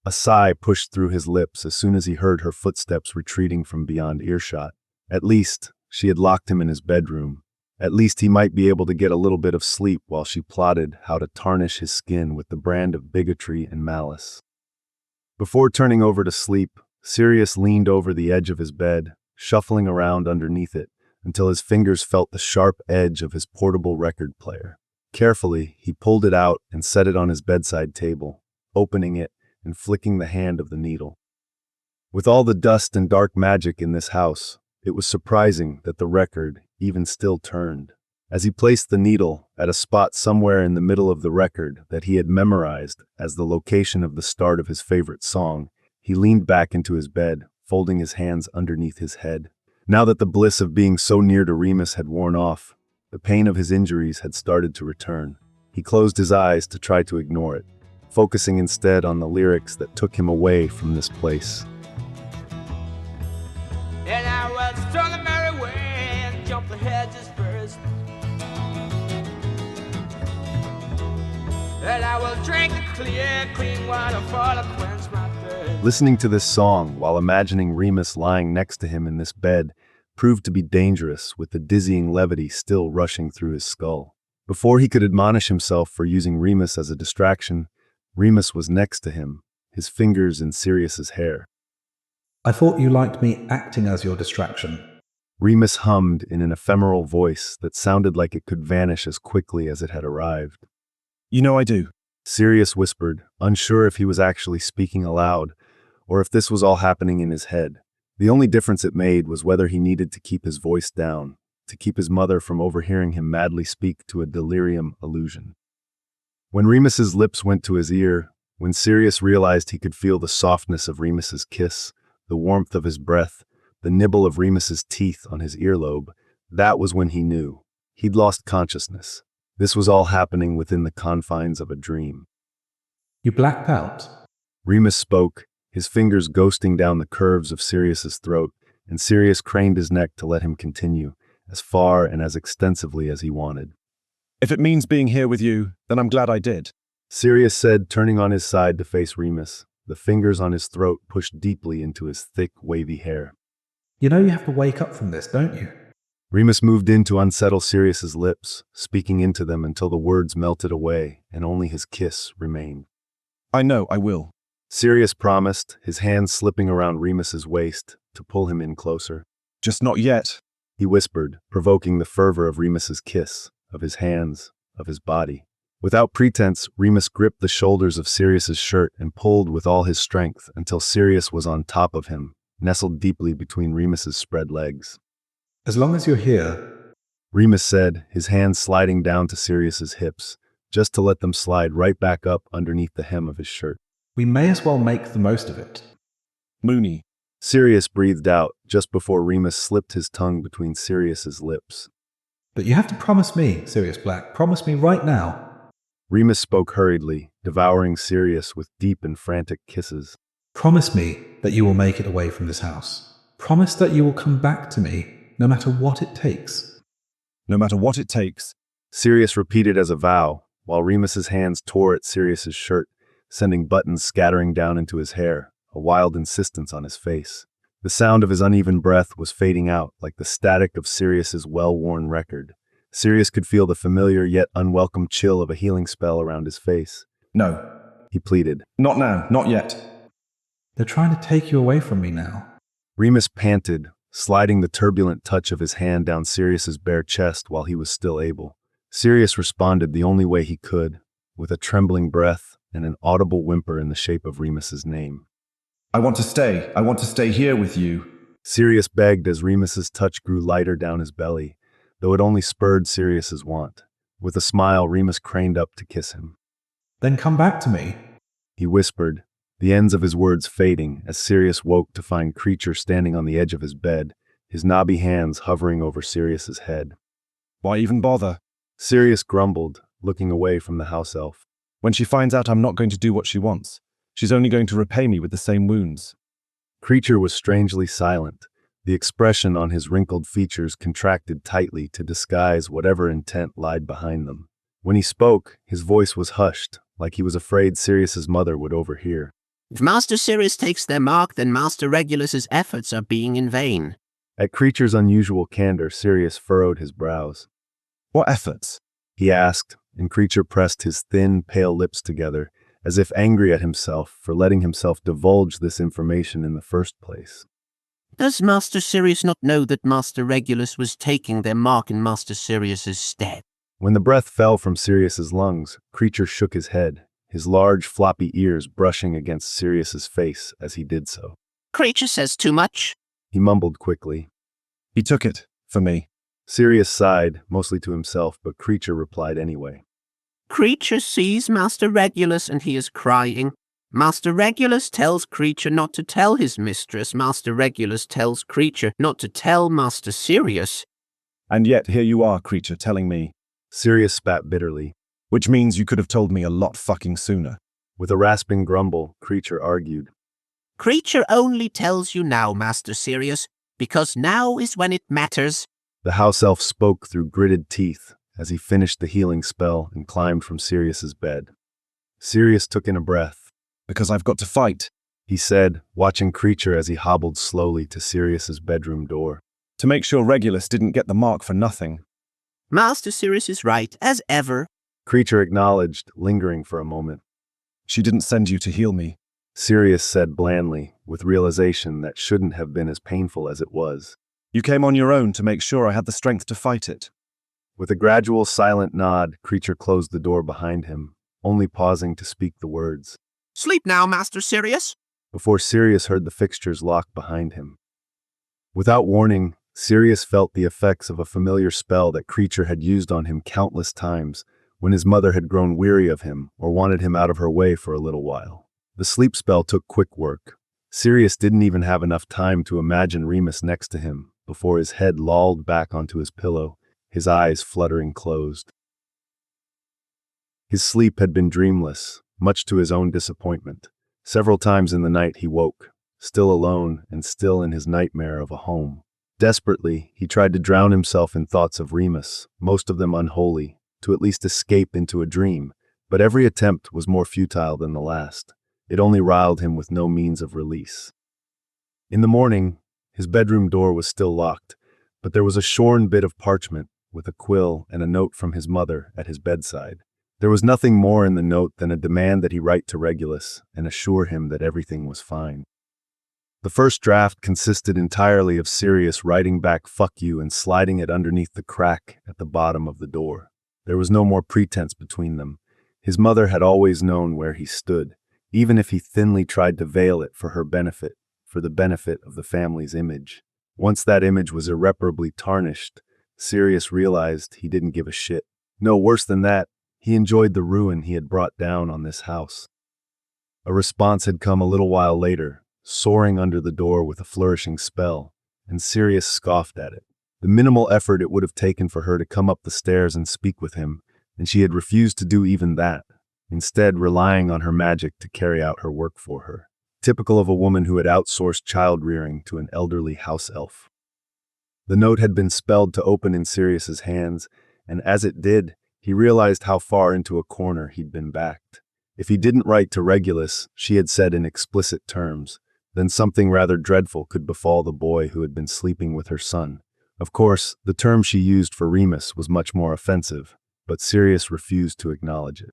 A sigh pushed through his lips as soon as he heard her footsteps retreating from beyond earshot. At least, she had locked him in his bedroom. At least he might be able to get a little bit of sleep while she plotted how to tarnish his skin with the brand of bigotry and malice. Before turning over to sleep, Sirius leaned over the edge of his bed, shuffling around underneath it until his fingers felt the sharp edge of his portable record player. Carefully, he pulled it out and set it on his bedside table, opening it and flicking the hand of the needle. With all the dust and dark magic in this house, it was surprising that the record even still turned. As he placed the needle at a spot somewhere in the middle of the record that he had memorized as the location of the start of his favorite song, he leaned back into his bed, folding his hands underneath his head. Now that the bliss of being so near to Remus had worn off, the pain of his injuries had started to return. He closed his eyes to try to ignore it, focusing instead on the lyrics that took him away from this place. And I was strong and merry way and jumped the hedges first. And I will drink the clear, clean water for to quench my thirst. Listening to this song while imagining Remus lying next to him in this bed proved to be dangerous, with the dizzying levity still rushing through his skull. Before he could admonish himself for using Remus as a distraction, Remus was next to him, his fingers in Sirius's hair. I thought you liked me acting as your distraction. Remus hummed in an ephemeral voice that sounded like it could vanish as quickly as it had arrived. You know I do. Sirius whispered, unsure if he was actually speaking aloud, or if this was all happening in his head. The only difference it made was whether he needed to keep his voice down, to keep his mother from overhearing him madly speak to a delirium illusion. When Remus's lips went to his ear, when Sirius realized he could feel the softness of Remus's kiss, the warmth of his breath, the nibble of Remus's teeth on his earlobe, that was when he knew. He'd lost consciousness. This was all happening within the confines of a dream. You blacked out? Remus spoke, his fingers ghosting down the curves of Sirius's throat, and Sirius craned his neck to let him continue, as far and as extensively as he wanted. If it means being here with you, then I'm glad I did, Sirius said, turning on his side to face Remus, the fingers on his throat pushed deeply into his thick, wavy hair. You know you have to wake up from this, don't you? Remus moved in to unsettle Sirius's lips, speaking into them until the words melted away and only his kiss remained. I know I will, Sirius promised, his hands slipping around Remus's waist to pull him in closer. Just not yet, he whispered, provoking the fervor of Remus's kiss, of his hands, of his body. Without pretense, Remus gripped the shoulders of Sirius's shirt and pulled with all his strength until Sirius was on top of him, nestled deeply between Remus's spread legs. As long as you're here, Remus said, his hands sliding down to Sirius's hips, just to let them slide right back up underneath the hem of his shirt. We may as well make the most of it. Mooney, Sirius breathed out just before Remus slipped his tongue between Sirius's lips. But you have to promise me, Sirius Black, promise me right now. Remus spoke hurriedly, devouring Sirius with deep and frantic kisses. Promise me that you will make it away from this house. Promise that you will come back to me, no matter what it takes. No matter what it takes, Sirius repeated as a vow, while Remus's hands tore at Sirius's shirt, sending buttons scattering down into his hair, a wild insistence on his face. The sound of his uneven breath was fading out like the static of Sirius's well-worn record. Sirius could feel the familiar yet unwelcome chill of a healing spell around his face. No, he pleaded. Not now, not yet. They're trying to take you away from me now. Remus panted, sliding the turbulent touch of his hand down Sirius's bare chest while he was still able. Sirius responded the only way he could, with a trembling breath and an audible whimper in the shape of Remus's name. I want to stay. I want to stay here with you, Sirius begged as Remus's touch grew lighter down his belly, though it only spurred Sirius's want. With a smile, Remus craned up to kiss him. Then come back to me, he whispered, the ends of his words fading as Sirius woke to find Creature standing on the edge of his bed, his knobby hands hovering over Sirius's head. Why even bother? Sirius grumbled, looking away from the house elf. When she finds out I'm not going to do what she wants, she's only going to repay me with the same wounds. Creature was strangely silent. The expression on his wrinkled features contracted tightly to disguise whatever intent lied behind them. When he spoke, his voice was hushed, like he was afraid Sirius's mother would overhear. If Master Sirius takes their mark, then Master Regulus's efforts are being in vain. At Creature's unusual candor, Sirius furrowed his brows. What efforts? He asked, and Creature pressed his thin, pale lips together, as if angry at himself for letting himself divulge this information in the first place. Does Master Sirius not know that Master Regulus was taking their mark in Master Sirius's stead? When the breath fell from Sirius's lungs, Creature shook his head, his large, floppy ears brushing against Sirius's face as he did so. Creature says too much. He mumbled quickly. He took it, for me. Sirius sighed, mostly to himself, but Creature replied anyway. Creature sees Master Regulus and he is crying. Master Regulus tells Creature not to tell his mistress. Master Regulus tells Creature not to tell Master Sirius. And yet here you are, Creature, telling me. Sirius spat bitterly. Which means you could have told me a lot fucking sooner. With a rasping grumble, Creature argued. Creature only tells you now, Master Sirius, because now is when it matters. The house elf spoke through gritted teeth as he finished the healing spell and climbed from Sirius's bed. Sirius took in a breath. Because I've got to fight, he said, watching Creature as he hobbled slowly to Sirius's bedroom door. To make sure Regulus didn't get the mark for nothing. Master Sirius is right, as ever. Creature acknowledged, lingering for a moment. She didn't send you to heal me. Sirius said blandly, with realization that shouldn't have been as painful as it was. You came on your own to make sure I had the strength to fight it. With a gradual silent nod, Creature closed the door behind him, only pausing to speak the words. Sleep now, Master Sirius. Before Sirius heard the fixtures lock behind him. Without warning, Sirius felt the effects of a familiar spell that Creature had used on him countless times when his mother had grown weary of him or wanted him out of her way for a little while. The sleep spell took quick work. Sirius didn't even have enough time to imagine Remus next to him before his head lolled back onto his pillow, his eyes fluttering closed. His sleep had been dreamless, much to his own disappointment. Several times in the night he woke, still alone and still in his nightmare of a home. Desperately, he tried to drown himself in thoughts of Remus, most of them unholy, to at least escape into a dream, but every attempt was more futile than the last. It only riled him with no means of release. In the morning, his bedroom door was still locked, but there was a shorn bit of parchment with a quill and a note from his mother at his bedside. There was nothing more in the note than a demand that he write to Regulus and assure him that everything was fine. The first draft consisted entirely of Sirius writing back "fuck you" and sliding it underneath the crack at the bottom of the door. There was no more pretense between them. His mother had always known where he stood, even if he thinly tried to veil it for her benefit, for the benefit of the family's image. Once that image was irreparably tarnished, Sirius realized he didn't give a shit. No, worse than that, he enjoyed the ruin he had brought down on this house. A response had come a little while later, soaring under the door with a flourishing spell, and Sirius scoffed at it. The minimal effort it would have taken for her to come up the stairs and speak with him, and she had refused to do even that, instead relying on her magic to carry out her work for her. Typical of a woman who had outsourced child-rearing to an elderly house elf. The note had been spelled to open in Sirius's hands, and as it did, he realized how far into a corner he'd been backed. If he didn't write to Regulus, she had said in explicit terms, then something rather dreadful could befall the boy who had been sleeping with her son. Of course, the term she used for Remus was much more offensive, but Sirius refused to acknowledge it.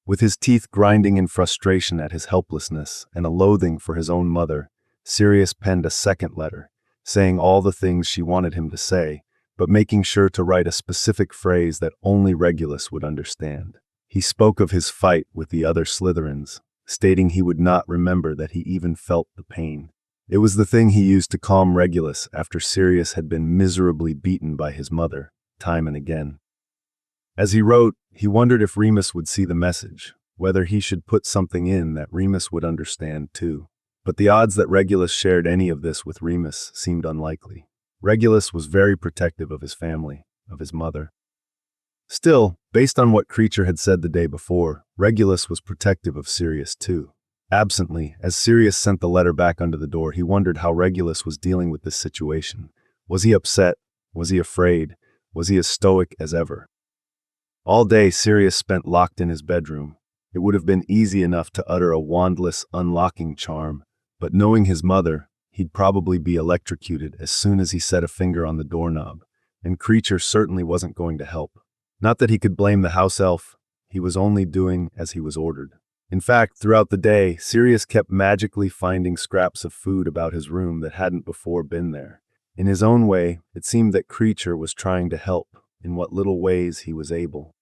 With his teeth grinding in frustration at his helplessness and a loathing for his own mother, Sirius penned a second letter, saying all the things she wanted him to say, but making sure to write a specific phrase that only Regulus would understand. He spoke of his fight with the other Slytherins, stating he would not remember that he even felt the pain. It was the thing he used to calm Regulus after Sirius had been miserably beaten by his mother, time and again. As he wrote, he wondered if Remus would see the message, whether he should put something in that Remus would understand too. But the odds that Regulus shared any of this with Remus seemed unlikely. Regulus was very protective of his family, of his mother. Still, based on what Creature had said the day before, Regulus was protective of Sirius too. Absently, as Sirius sent the letter back under the door, he wondered how Regulus was dealing with this situation. Was he upset? Was he afraid? Was he as stoic as ever? All day, Sirius spent locked in his bedroom. It would have been easy enough to utter a wandless unlocking charm, but knowing his mother, he'd probably be electrocuted as soon as he set a finger on the doorknob, and Creature certainly wasn't going to help. Not that he could blame the house elf, he was only doing as he was ordered. In fact, throughout the day, Sirius kept magically finding scraps of food about his room that hadn't before been there. In his own way, it seemed that Creature was trying to help in what little ways he was able.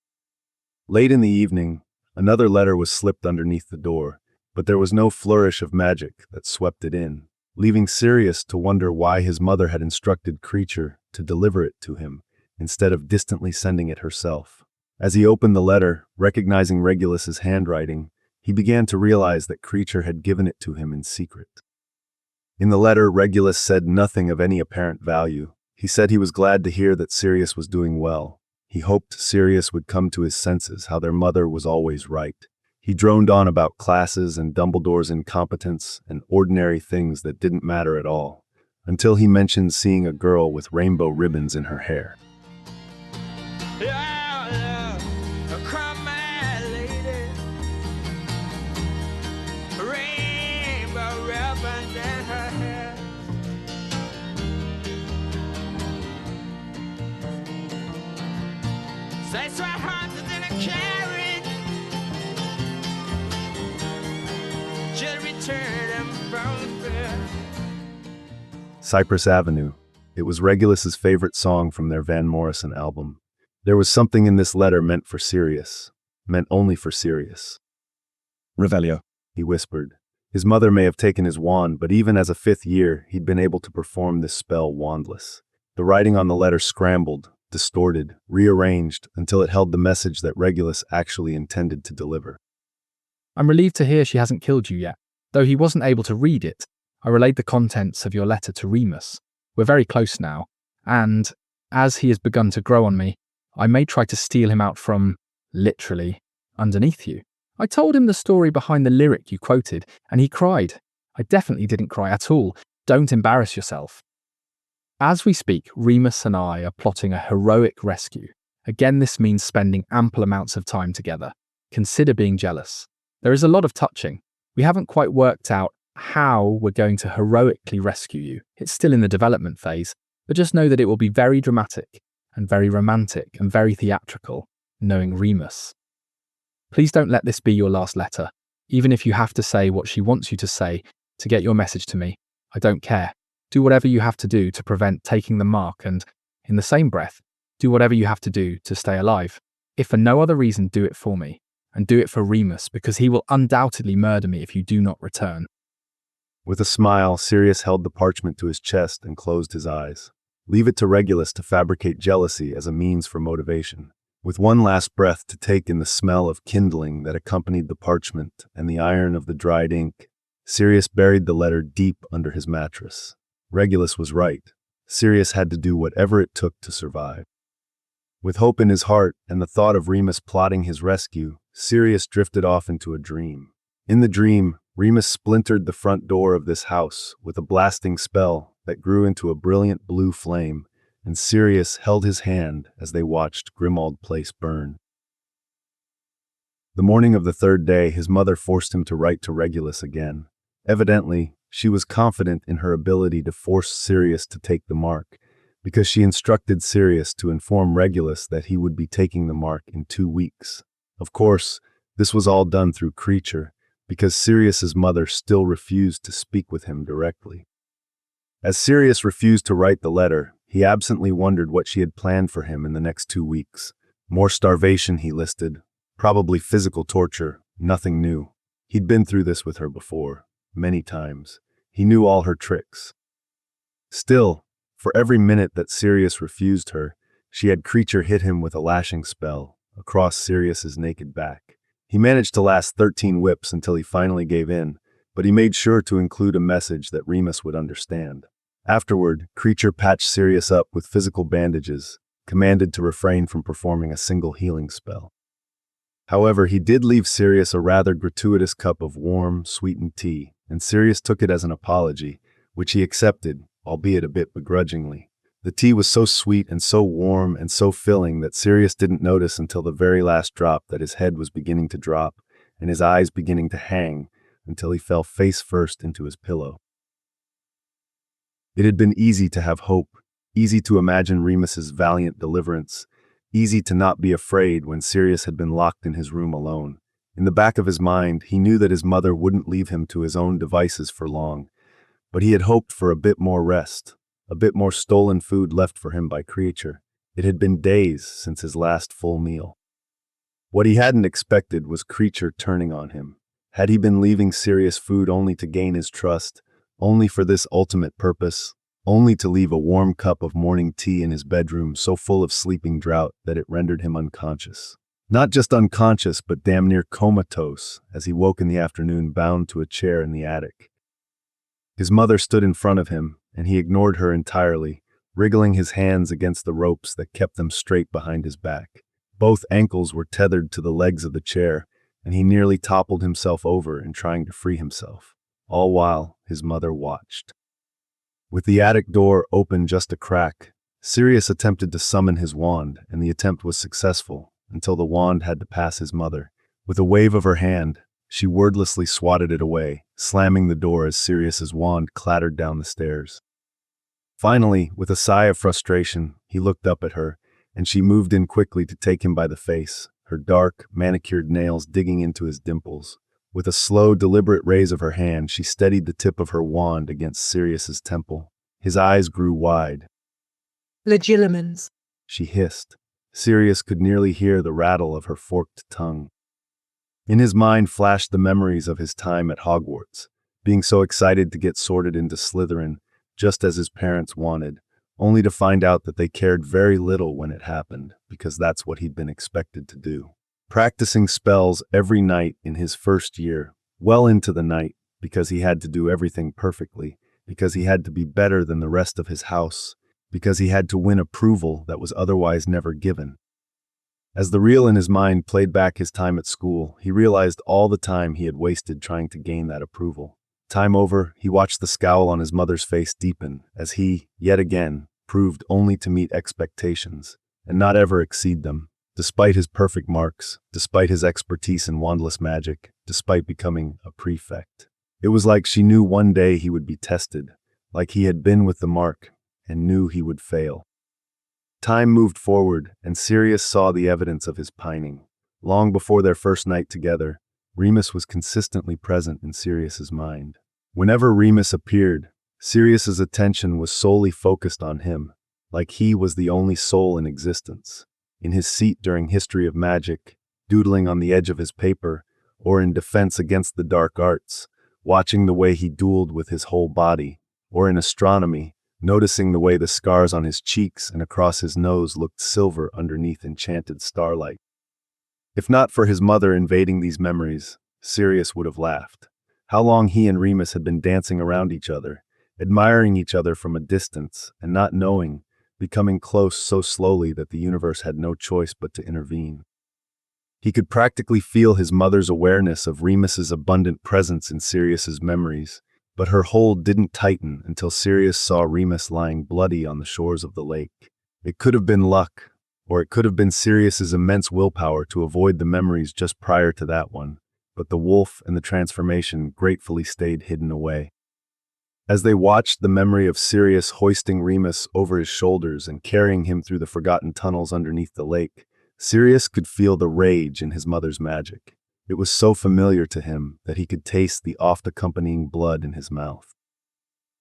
Late in the evening, another letter was slipped underneath the door, but there was no flourish of magic that swept it in. leaving Sirius to wonder why his mother had instructed Creature to deliver it to him, instead of distantly sending it herself. As he opened the letter, recognizing Regulus's handwriting, he began to realize that Creature had given it to him in secret. In the letter, Regulus said nothing of any apparent value. He said he was glad to hear that Sirius was doing well. He hoped Sirius would come to his senses, how their mother was always right. He droned on about classes and Dumbledore's incompetence and ordinary things that didn't matter at all, until he mentioned seeing a girl with rainbow ribbons in her hair. Come my lady, rainbow ribbons in her hair. Say sweat horses in a carriage, should return them from the fair. Cypress Avenue. It was Regulus's favorite song from their Van Morrison album. There was something in this letter meant for Sirius, meant only for Sirius. Revelio, he whispered. His mother may have taken his wand, but even as a 5th year, he'd been able to perform this spell wandless. The writing on the letter scrambled, distorted, rearranged, until it held the message that Regulus actually intended to deliver. I'm relieved to hear she hasn't killed you yet. Though he wasn't able to read it, I relayed the contents of your letter to Remus. We're very close now, and as he has begun to grow on me, I may try to steal him out from, literally, underneath you. I told him the story behind the lyric you quoted, and he cried. I definitely didn't cry at all. Don't embarrass yourself. As we speak, Remus and I are plotting a heroic rescue. Again, this means spending ample amounts of time together. Consider being jealous. There is a lot of touching. We haven't quite worked out how we're going to heroically rescue you. It's still in the development phase, but just know that it will be very dramatic and very romantic and very theatrical, knowing Remus. Please don't let this be your last letter. Even if you have to say what she wants you to say to get your message to me, I don't care. Do whatever you have to do to prevent taking the mark and, in the same breath, do whatever you have to do to stay alive. If for no other reason, do it for me. And do it for Remus, because he will undoubtedly murder me if you do not return. With a smile, Sirius held the parchment to his chest and closed his eyes. Leave it to Regulus to fabricate jealousy as a means for motivation. With one last breath to take in the smell of kindling that accompanied the parchment and the iron of the dried ink, Sirius buried the letter deep under his mattress. Regulus was right. Sirius had to do whatever it took to survive. With hope in his heart and the thought of Remus plotting his rescue, Sirius drifted off into a dream. In the dream, Remus splintered the front door of this house with a blasting spell that grew into a brilliant blue flame, and Sirius held his hand as they watched Grimmauld Place burn. The morning of the 3rd day, his mother forced him to write to Regulus again. Evidently, she was confident in her ability to force Sirius to take the mark, because she instructed Sirius to inform Regulus that he would be taking the mark in 2 weeks. Of course, this was all done through Creature, because Sirius's mother still refused to speak with him directly. As Sirius refused to write the letter, he absently wondered what she had planned for him in the next 2 weeks. More starvation, he listed. Probably physical torture, nothing new. He'd been through this with her before, many times. He knew all her tricks. Still, for every minute that Sirius refused her, she had Creature hit him with a lashing spell across Sirius's naked back. He managed to last 13 whips until he finally gave in, but he made sure to include a message that Remus would understand. Afterward, Creature patched Sirius up with physical bandages, commanded to refrain from performing a single healing spell. However, he did leave Sirius a rather gratuitous cup of warm, sweetened tea, and Sirius took it as an apology, which he accepted, albeit a bit begrudgingly. The tea was so sweet and so warm and so filling that Sirius didn't notice until the very last drop that his head was beginning to drop and his eyes beginning to hang until he fell face first into his pillow. It had been easy to have hope, easy to imagine Remus's valiant deliverance, easy to not be afraid when Sirius had been locked in his room alone. In the back of his mind, he knew that his mother wouldn't leave him to his own devices for long, but he had hoped for a bit more rest, a bit more stolen food left for him by Creature. It had been days since his last full meal. What he hadn't expected was Creature turning on him. Had he been leaving Sirius food only to gain his trust, only for this ultimate purpose, only to leave a warm cup of morning tea in his bedroom so full of sleeping draught that it rendered him unconscious. Not just unconscious, but damn near comatose as he woke in the afternoon bound to a chair in the attic. His mother stood in front of him, and he ignored her entirely, wriggling his hands against the ropes that kept them straight behind his back. Both ankles were tethered to the legs of the chair, and he nearly toppled himself over in trying to free himself, all while his mother watched. With the attic door open just a crack, Sirius attempted to summon his wand, and the attempt was successful, until the wand had to pass his mother. With a wave of her hand, she wordlessly swatted it away, slamming the door as Sirius's wand clattered down the stairs. Finally, with a sigh of frustration, he looked up at her, and she moved in quickly to take him by the face, her dark, manicured nails digging into his dimples. With a slow, deliberate raise of her hand, she steadied the tip of her wand against Sirius's temple. His eyes grew wide. Legilimens, she hissed. Sirius could nearly hear the rattle of her forked tongue. In his mind flashed the memories of his time at Hogwarts, being so excited to get sorted into Slytherin, just as his parents wanted, only to find out that they cared very little when it happened, because that's what he'd been expected to do. Practicing spells every night in his first year, well into the night, because he had to do everything perfectly, because he had to be better than the rest of his house, because he had to win approval that was otherwise never given. As the reel in his mind played back his time at school, he realized all the time he had wasted trying to gain that approval. Time over, he watched the scowl on his mother's face deepen, as he, yet again, proved only to meet expectations, and not ever exceed them, despite his perfect marks, despite his expertise in wandless magic, despite becoming a prefect. It was like she knew one day he would be tested, like he had been with the mark, and knew he would fail. Time moved forward, and Sirius saw the evidence of his pining. Long before their first night together, Remus was consistently present in Sirius's mind. Whenever Remus appeared, Sirius's attention was solely focused on him, like he was the only soul in existence. In his seat during History of Magic, doodling on the edge of his paper, or in Defense Against the Dark Arts, watching the way he dueled with his whole body, or in astronomy, noticing the way the scars on his cheeks and across his nose looked silver underneath enchanted starlight. If not for his mother invading these memories, Sirius would have laughed. How long he and Remus had been dancing around each other, admiring each other from a distance, and not knowing, becoming close so slowly that the universe had no choice but to intervene. He could practically feel his mother's awareness of Remus's abundant presence in Sirius's memories, but her hold didn't tighten until Sirius saw Remus lying bloody on the shores of the lake. It could have been luck, or it could have been Sirius's immense willpower to avoid the memories just prior to that one, but the wolf and the transformation gratefully stayed hidden away. As they watched the memory of Sirius hoisting Remus over his shoulders and carrying him through the forgotten tunnels underneath the lake, Sirius could feel the rage in his mother's magic. It was so familiar to him that he could taste the oft-accompanying blood in his mouth.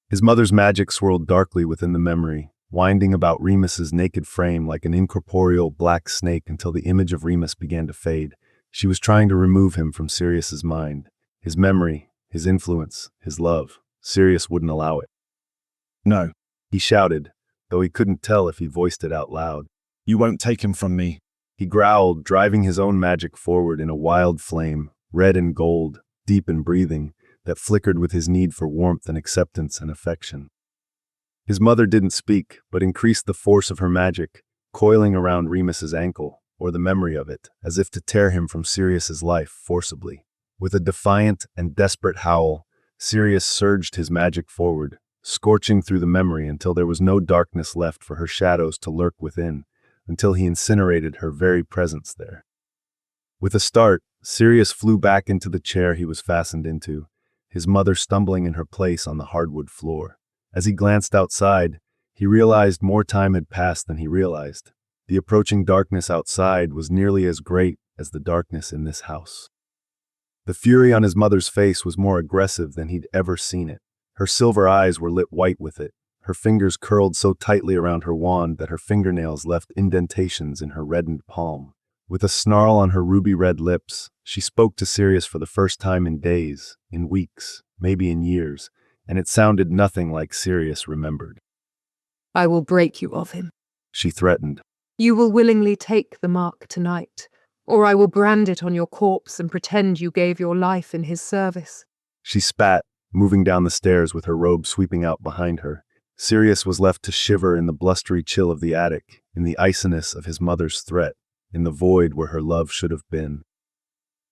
His mother's magic swirled darkly within the memory, winding about Remus's naked frame like an incorporeal black snake until the image of Remus began to fade. She was trying to remove him from Sirius's mind, his memory, his influence, his love. Sirius wouldn't allow it. No, he shouted, though he couldn't tell if he voiced it out loud. You won't take him from me. He growled, driving his own magic forward in a wild flame, red and gold, deep and breathing, that flickered with his need for warmth and acceptance and affection. His mother didn't speak, but increased the force of her magic, coiling around Remus's ankle, or the memory of it, as if to tear him from Sirius's life forcibly. With a defiant and desperate howl, Sirius surged his magic forward, scorching through the memory until there was no darkness left for her shadows to lurk within, until he incinerated her very presence there. With a start, Sirius flew back into the chair he was fastened into, his mother stumbling in her place on the hardwood floor. As he glanced outside, he realized more time had passed than he realized. The approaching darkness outside was nearly as great as the darkness in this house. The fury on his mother's face was more aggressive than he'd ever seen it. Her silver eyes were lit white with it, her fingers curled so tightly around her wand that her fingernails left indentations in her reddened palm. With a snarl on her ruby-red lips, she spoke to Sirius for the first time in days, in weeks, maybe in years, and it sounded nothing like Sirius remembered. I will break you of him. She threatened. You will willingly take the mark tonight, or I will brand it on your corpse and pretend you gave your life in his service. She spat, moving down the stairs with her robe sweeping out behind her. Sirius was left to shiver in the blustery chill of the attic, in the iciness of his mother's threat, in the void where her love should have been.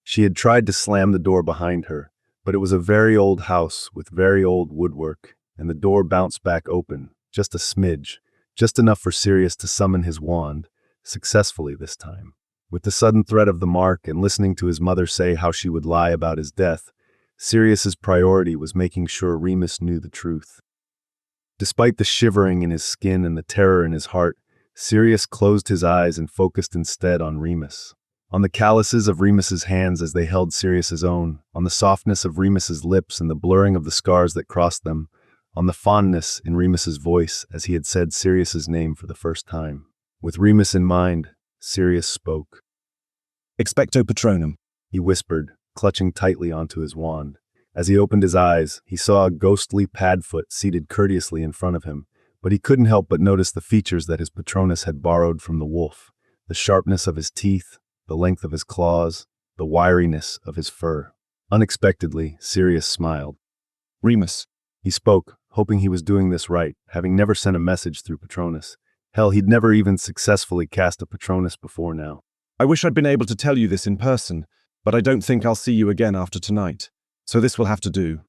She had tried to slam the door behind her, but it was a very old house with very old woodwork, and the door bounced back open, just a smidge, just enough for Sirius to summon his wand, successfully this time. With the sudden threat of the mark and listening to his mother say how she would lie about his death, Sirius's priority was making sure Remus knew the truth. Despite the shivering in his skin and the terror in his heart, Sirius closed his eyes and focused instead on Remus. On the calluses of Remus's hands as they held Sirius's own, on the softness of Remus's lips and the blurring of the scars that crossed them, on the fondness in Remus's voice as he had said Sirius's name for the first time. With Remus in mind, Sirius spoke. Expecto Patronum, he whispered, clutching tightly onto his wand. As he opened his eyes, he saw a ghostly Padfoot seated courteously in front of him, but he couldn't help but notice the features that his Patronus had borrowed from the wolf, the sharpness of his teeth, the length of his claws, the wiriness of his fur. Unexpectedly, Sirius smiled. Remus, he spoke, hoping he was doing this right, having never sent a message through Patronus. Hell, he'd never even successfully cast a Patronus before now. I wish I'd been able to tell you this in person, but I don't think I'll see you again after tonight. So this will have to do.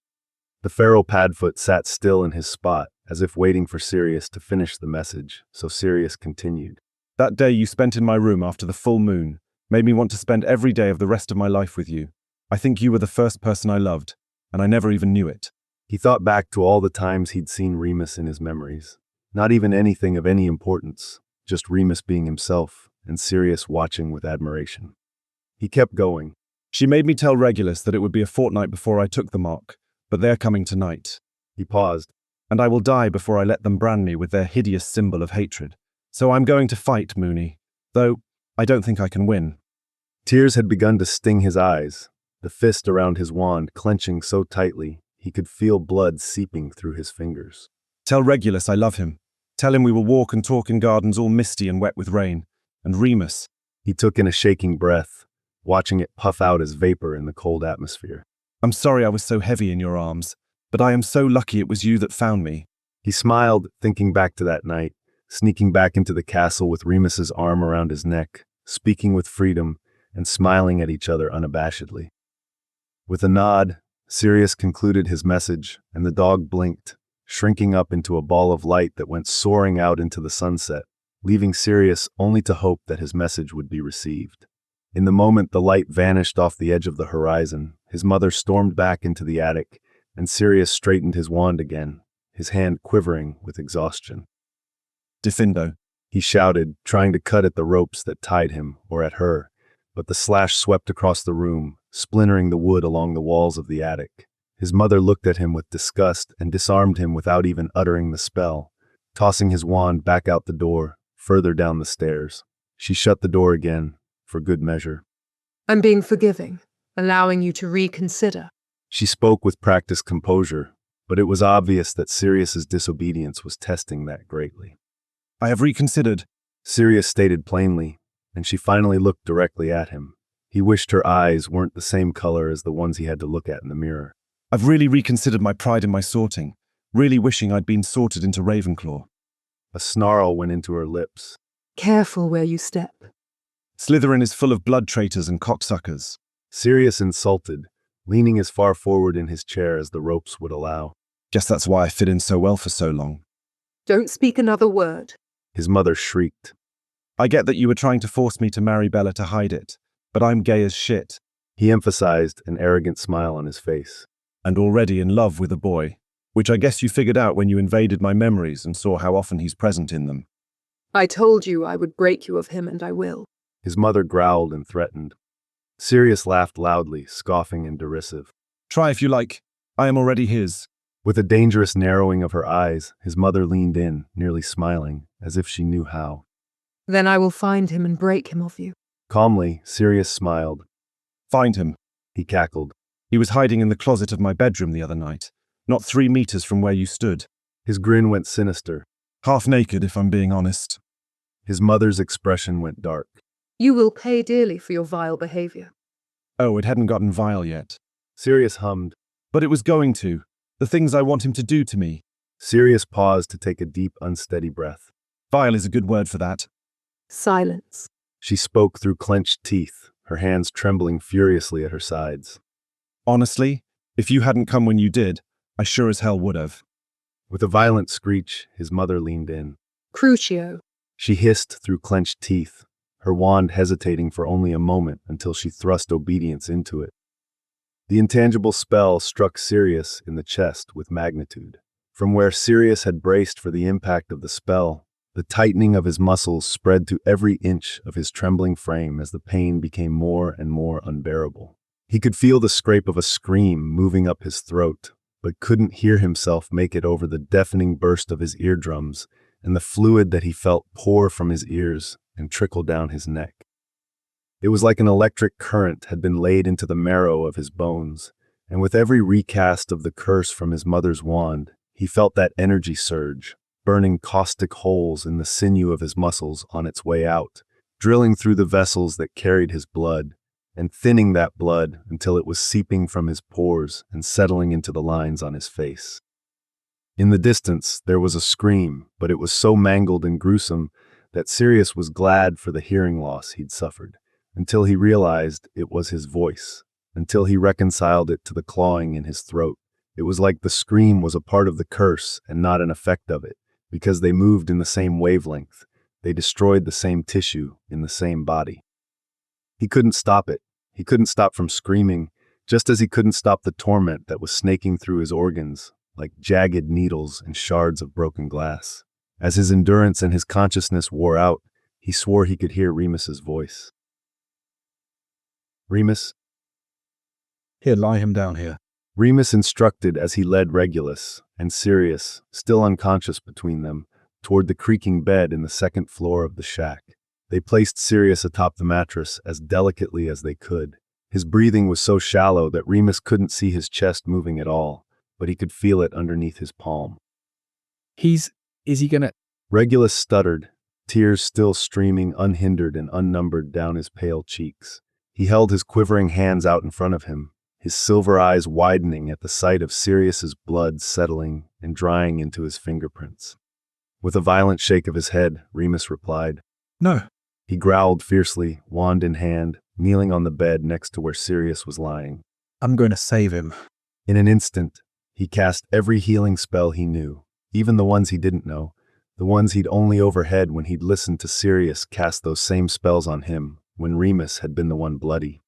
The feral Padfoot sat still in his spot, as if waiting for Sirius to finish the message, so Sirius continued. That day you spent in my room after the full moon made me want to spend every day of the rest of my life with you. I think you were the first person I loved, and I never even knew it. He thought back to all the times he'd seen Remus in his memories. Not even anything of any importance, just Remus being himself, and Sirius watching with admiration. He kept going. She made me tell Regulus that it would be a fortnight before I took the mark, but they're coming tonight. He paused. And I will die before I let them brand me with their hideous symbol of hatred. So I'm going to fight, Moony, though I don't think I can win. Tears had begun to sting his eyes, the fist around his wand clenching so tightly he could feel blood seeping through his fingers. Tell Regulus I love him. Tell him we will walk and talk in gardens all misty and wet with rain. And Remus. He took in a shaking breath, watching it puff out as vapor in the cold atmosphere. I'm sorry I was so heavy in your arms, but I am so lucky it was you that found me. He smiled, thinking back to that night, sneaking back into the castle with Remus's arm around his neck, speaking with freedom, and smiling at each other unabashedly. With a nod, Sirius concluded his message, and the dog blinked, shrinking up into a ball of light that went soaring out into the sunset, leaving Sirius only to hope that his message would be received. In the moment the light vanished off the edge of the horizon, his mother stormed back into the attic, and Sirius straightened his wand again, his hand quivering with exhaustion. Diffindo, he shouted, trying to cut at the ropes that tied him, or at her, but the slash swept across the room, splintering the wood along the walls of the attic. His mother looked at him with disgust and disarmed him without even uttering the spell, tossing his wand back out the door, further down the stairs. She shut the door again, for good measure. I'm being forgiving, allowing you to reconsider. She spoke with practiced composure, but it was obvious that Sirius's disobedience was testing that greatly. I have reconsidered, Sirius stated plainly, and she finally looked directly at him. He wished her eyes weren't the same color as the ones he had to look at in the mirror. I've really reconsidered my pride in my sorting, really wishing I'd been sorted into Ravenclaw. A snarl went into her lips. Careful where you step. Slytherin is full of blood traitors and cocksuckers. Sirius insulted, leaning as far forward in his chair as the ropes would allow. Guess that's why I fit in so well for so long. Don't speak another word. His mother shrieked. I get that you were trying to force me to marry Bella to hide it, but I'm gay as shit. He emphasized, an arrogant smile on his face. And already in love with a boy, which I guess you figured out when you invaded my memories and saw how often he's present in them. I told you I would break you of him, and I will. His mother growled and threatened. Sirius laughed loudly, scoffing and derisive. Try if you like. I am already his. With a dangerous narrowing of her eyes, his mother leaned in, nearly smiling, as if she knew how. Then I will find him and break him of you. Calmly, Sirius smiled. Find him, he cackled. He was hiding in the closet of my bedroom the other night. not 3 meters from where you stood. His grin went sinister. Half naked, if I'm being honest. His mother's expression went dark. You will pay dearly for your vile behavior. Oh, it hadn't gotten vile yet. Sirius hummed. But it was going to. The things I want him to do to me. Sirius paused to take a deep, unsteady breath. Vile is a good word for that. Silence. She spoke through clenched teeth, her hands trembling furiously at her sides. Honestly, if you hadn't come when you did, I sure as hell would have. With a violent screech, his mother leaned in. Crucio. She hissed through clenched teeth, her wand hesitating for only a moment until she thrust obedience into it. The intangible spell struck Sirius in the chest with magnitude. From where Sirius had braced for the impact of the spell, the tightening of his muscles spread to every inch of his trembling frame as the pain became more and more unbearable. He could feel the scrape of a scream moving up his throat, but couldn't hear himself make it over the deafening burst of his eardrums and the fluid that he felt pour from his ears and trickle down his neck. It was like an electric current had been laid into the marrow of his bones, and with every recast of the curse from his mother's wand, he felt that energy surge, burning caustic holes in the sinew of his muscles on its way out, drilling through the vessels that carried his blood, and thinning that blood until it was seeping from his pores and settling into the lines on his face. In the distance, there was a scream, but it was so mangled and gruesome that Sirius was glad for the hearing loss he'd suffered, until he realized it was his voice, until he reconciled it to the clawing in his throat. It was like the scream was a part of the curse and not an effect of it, because they moved in the same wavelength. They destroyed the same tissue in the same body. He couldn't stop it. He couldn't stop from screaming, just as he couldn't stop the torment that was snaking through his organs, like jagged needles and shards of broken glass. As his endurance and his consciousness wore out, he swore he could hear Remus's voice. Remus? Here, lie him down here. Remus instructed as he led Regulus and Sirius, still unconscious between them, toward the creaking bed in the second floor of the shack. They placed Sirius atop the mattress as delicately as they could. His breathing was so shallow that Remus couldn't see his chest moving at all, but he could feel it underneath his palm. Is he gonna... Regulus stuttered, tears still streaming unhindered and unnumbered down his pale cheeks. He held his quivering hands out in front of him, his silver eyes widening at the sight of Sirius's blood settling and drying into his fingerprints. With a violent shake of his head, Remus replied, No. He growled fiercely, wand in hand, kneeling on the bed next to where Sirius was lying. I'm going to save him. In an instant, he cast every healing spell he knew, even the ones he didn't know, the ones he'd only overheard when he'd listened to Sirius cast those same spells on him, when Remus had been the one bloody.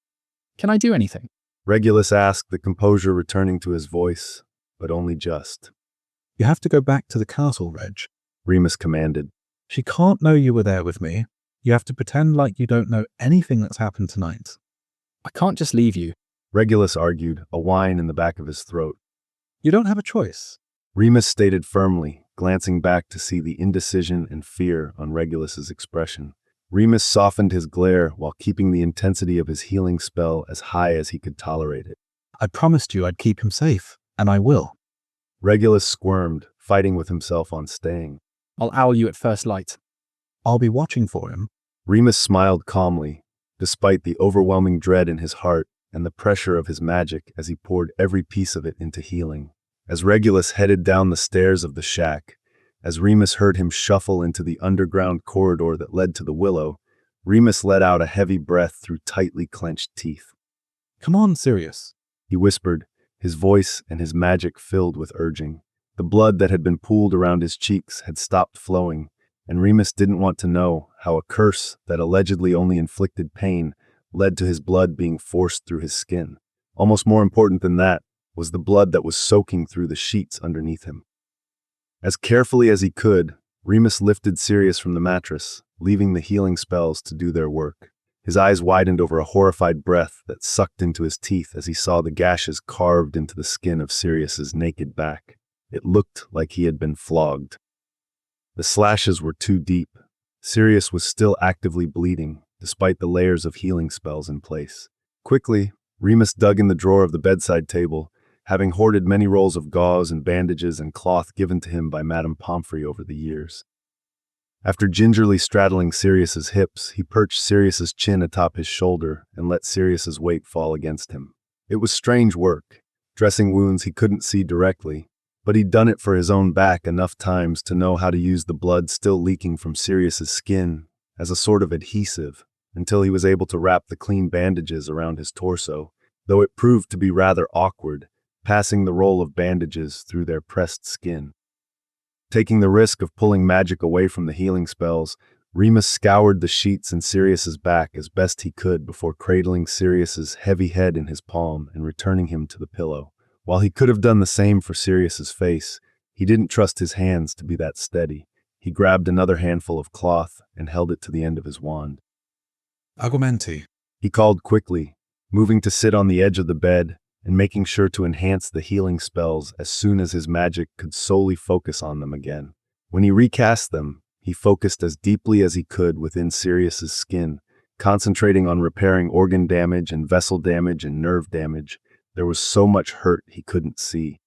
Can I do anything? Regulus asked, the composure returning to his voice, but only just. You have to go back to the castle, Reg. Remus commanded. She can't know you were there with me. You have to pretend like you don't know anything that's happened tonight. I can't just leave you. Regulus argued, a whine in the back of his throat. You don't have a choice. Remus stated firmly, glancing back to see the indecision and fear on Regulus's expression. Remus softened his glare while keeping the intensity of his healing spell as high as he could tolerate it. I promised you I'd keep him safe, and I will. Regulus squirmed, fighting with himself on staying. I'll owl you at first light. I'll be watching for him. Remus smiled calmly, despite the overwhelming dread in his heart and the pressure of his magic as he poured every piece of it into healing. As Regulus headed down the stairs of the shack, as Remus heard him shuffle into the underground corridor that led to the willow, Remus let out a heavy breath through tightly clenched teeth. Come on, Sirius, he whispered, his voice and his magic filled with urging. The blood that had been pooled around his cheeks had stopped flowing, and Remus didn't want to know how a curse that allegedly only inflicted pain led to his blood being forced through his skin. Almost more important than that was the blood that was soaking through the sheets underneath him. As carefully as he could, Remus lifted Sirius from the mattress, leaving the healing spells to do their work. His eyes widened over a horrified breath that sucked into his teeth as he saw the gashes carved into the skin of Sirius's naked back. It looked like he had been flogged. The slashes were too deep. Sirius was still actively bleeding, despite the layers of healing spells in place. Quickly, Remus dug in the drawer of the bedside table, having hoarded many rolls of gauze and bandages and cloth given to him by Madame Pomfrey over the years. After gingerly straddling Sirius's hips, he perched Sirius's chin atop his shoulder and let Sirius's weight fall against him. It was strange work, dressing wounds he couldn't see directly, but he'd done it for his own back enough times to know how to use the blood still leaking from Sirius's skin as a sort of adhesive until he was able to wrap the clean bandages around his torso, though it proved to be rather awkward, passing the roll of bandages through their pressed skin. Taking the risk of pulling magic away from the healing spells, Remus scoured the sheets in Sirius's back as best he could before cradling Sirius's heavy head in his palm and returning him to the pillow. While he could have done the same for Sirius's face, he didn't trust his hands to be that steady. He grabbed another handful of cloth and held it to the end of his wand. Argumenti, he called quickly, moving to sit on the edge of the bed and making sure to enhance the healing spells as soon as his magic could solely focus on them again. When he recast them, he focused as deeply as he could within Sirius's skin, concentrating on repairing organ damage and vessel damage and nerve damage. There was so much hurt he couldn't see.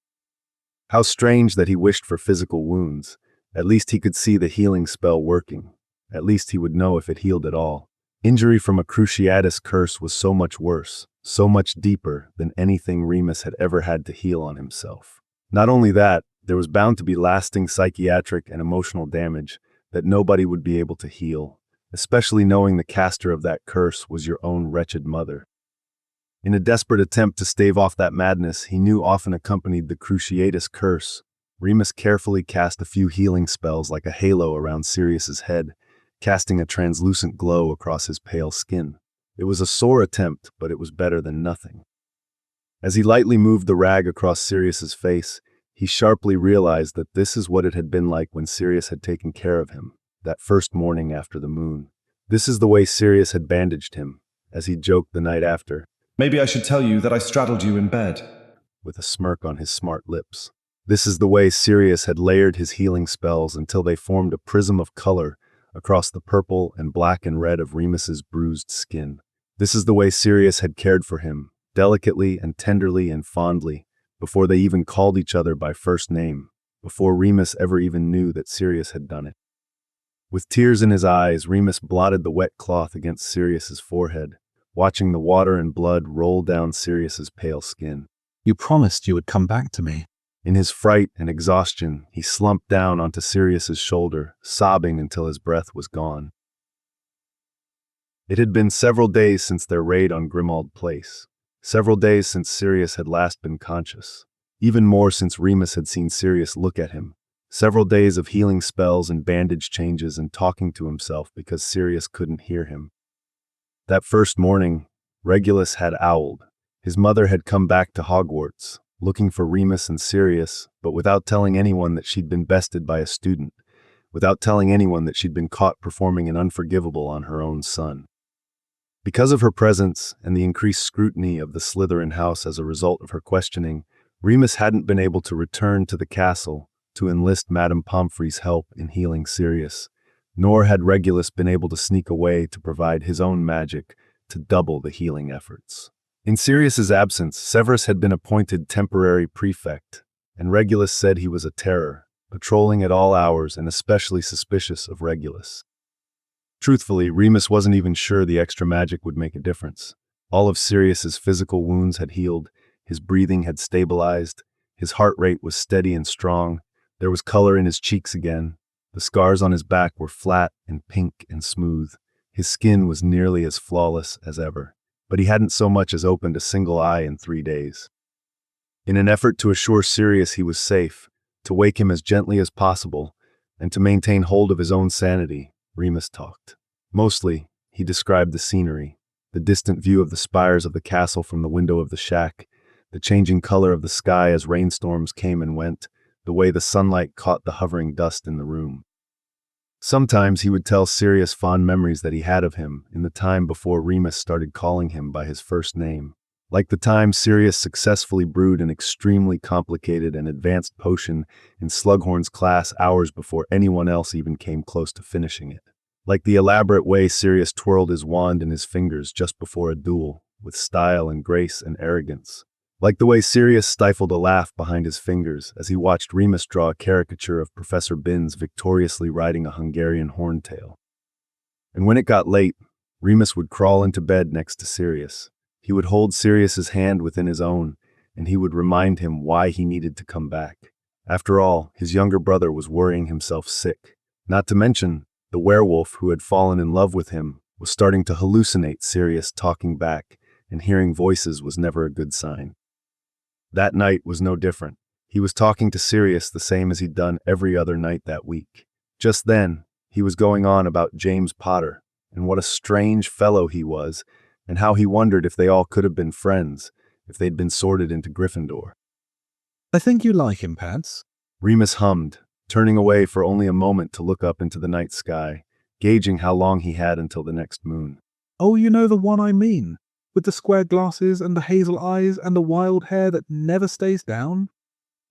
How strange that he wished for physical wounds. At least he could see the healing spell working. At least he would know if it healed at all. Injury from a cruciatus curse was so much worse, so much deeper than anything Remus had ever had to heal on himself. Not only that, there was bound to be lasting psychiatric and emotional damage that nobody would be able to heal, especially knowing the caster of that curse was your own wretched mother. In a desperate attempt to stave off that madness he knew often accompanied the cruciatus curse, Remus carefully cast a few healing spells like a halo around Sirius's head, casting a translucent glow across his pale skin. It was a sore attempt, but it was better than nothing. As he lightly moved the rag across Sirius's face, he sharply realized that this is what it had been like when Sirius had taken care of him, that first morning after the moon. This is the way Sirius had bandaged him, as he joked the night after. Maybe I should tell you that I straddled you in bed. With a smirk on his smart lips. This is the way Sirius had layered his healing spells until they formed a prism of color across the purple and black and red of Remus's bruised skin. This is the way Sirius had cared for him, delicately and tenderly and fondly, before they even called each other by first name, before Remus ever even knew that Sirius had done it. With tears in his eyes, Remus blotted the wet cloth against Sirius's forehead, watching the water and blood roll down Sirius's pale skin. You promised you would come back to me. In his fright and exhaustion, he slumped down onto Sirius's shoulder, sobbing until his breath was gone. It had been several days since their raid on Grimmauld Place. Several days since Sirius had last been conscious. Even more since Remus had seen Sirius look at him. Several days of healing spells and bandage changes and talking to himself because Sirius couldn't hear him. That first morning, Regulus had owled. His mother had come back to Hogwarts, looking for Remus and Sirius, but without telling anyone that she'd been bested by a student, without telling anyone that she'd been caught performing an unforgivable on her own son. Because of her presence and the increased scrutiny of the Slytherin house as a result of her questioning, Remus hadn't been able to return to the castle to enlist Madame Pomfrey's help in healing Sirius, nor had Regulus been able to sneak away to provide his own magic to double the healing efforts. In Sirius's absence, Severus had been appointed temporary prefect, and Regulus said he was a terror, patrolling at all hours and especially suspicious of Regulus. Truthfully, Remus wasn't even sure the extra magic would make a difference. All of Sirius's physical wounds had healed, his breathing had stabilized, his heart rate was steady and strong, there was color in his cheeks again, the scars on his back were flat and pink and smooth, his skin was nearly as flawless as ever. But he hadn't so much as opened a single eye in 3 days. In an effort to assure Sirius he was safe, to wake him as gently as possible, and to maintain hold of his own sanity, Remus talked. Mostly, he described the scenery, the distant view of the spires of the castle from the window of the shack, the changing color of the sky as rainstorms came and went, the way the sunlight caught the hovering dust in the room. Sometimes he would tell Sirius fond memories that he had of him in the time before Remus started calling him by his first name, like the time Sirius successfully brewed an extremely complicated and advanced potion in Slughorn's class hours before anyone else even came close to finishing it, like the elaborate way Sirius twirled his wand in his fingers just before a duel, with style and grace and arrogance, Like the way Sirius stifled a laugh behind his fingers as he watched Remus draw a caricature of Professor Binns victoriously riding a Hungarian horntail. And when it got late, Remus would crawl into bed next to Sirius. He would hold Sirius's hand within his own, and he would remind him why he needed to come back. After all, his younger brother was worrying himself sick. Not to mention, the werewolf who had fallen in love with him was starting to hallucinate Sirius talking back, and hearing voices was never a good sign. That night was no different. He was talking to Sirius the same as he'd done every other night that week. Just then, he was going on about James Potter, and what a strange fellow he was, and how he wondered if they all could have been friends, if they'd been sorted into Gryffindor. I think you like him, Pads. Remus hummed, turning away for only a moment to look up into the night sky, gauging how long he had until the next moon. Oh, you know the one I mean, with the square glasses and the hazel eyes and the wild hair that never stays down?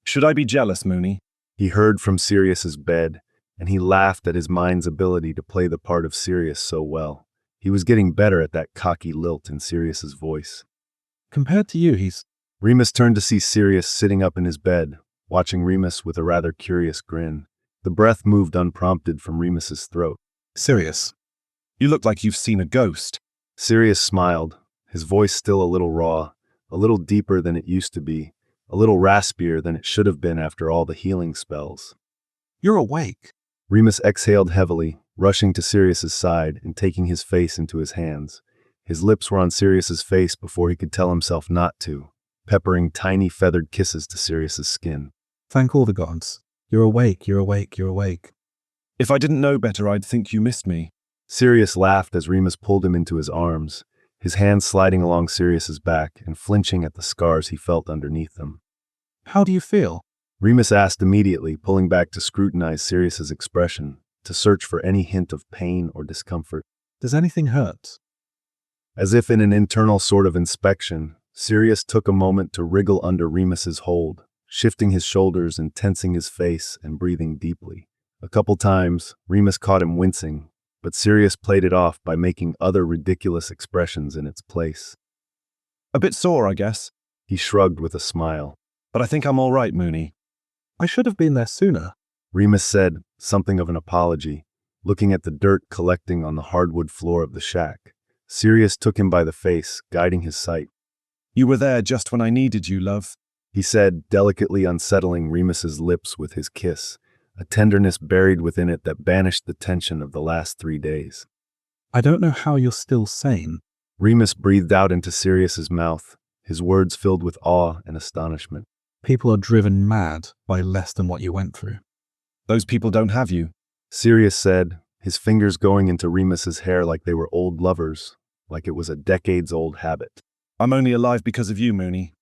Should I be jealous, Moony? He heard from Sirius's bed, and he laughed at his mind's ability to play the part of Sirius so well. He was getting better at that cocky lilt in Sirius's voice. Compared to you, he's... Remus turned to see Sirius sitting up in his bed, watching Remus with a rather curious grin. The breath moved unprompted from Remus's throat. Sirius. You look like you've seen a ghost. Sirius smiled, his voice still a little raw, a little deeper than it used to be, a little raspier than it should have been after all the healing spells. You're awake. Remus exhaled heavily, rushing to Sirius's side and taking his face into his hands. His lips were on Sirius's face before he could tell himself not to, peppering tiny feathered kisses to Sirius's skin. Thank all the gods. You're awake, you're awake, you're awake. If I didn't know better, I'd think you missed me. Sirius laughed as Remus pulled him into his arms, his hands sliding along Sirius's back and flinching at the scars he felt underneath them. How do you feel? Remus asked immediately, pulling back to scrutinize Sirius's expression, to search for any hint of pain or discomfort. Does anything hurt? As if in an internal sort of inspection, Sirius took a moment to wriggle under Remus's hold, shifting his shoulders and tensing his face and breathing deeply. A couple times, Remus caught him wincing, but Sirius played it off by making other ridiculous expressions in its place. A bit sore, I guess. He shrugged with a smile. But I think I'm all right, Moony. I should have been there sooner. Remus said, something of an apology, looking at the dirt collecting on the hardwood floor of the shack. Sirius took him by the face, guiding his sight. You were there just when I needed you, love, he said, delicately unsettling Remus's lips with his kiss, a tenderness buried within it that banished the tension of the last 3 days. I don't know how you're still sane. Remus breathed out into Sirius's mouth, his words filled with awe and astonishment. People are driven mad by less than what you went through. Those people don't have you, Sirius said, his fingers going into Remus's hair like they were old lovers, like it was a decades-old habit. I'm only alive because of you, Moony.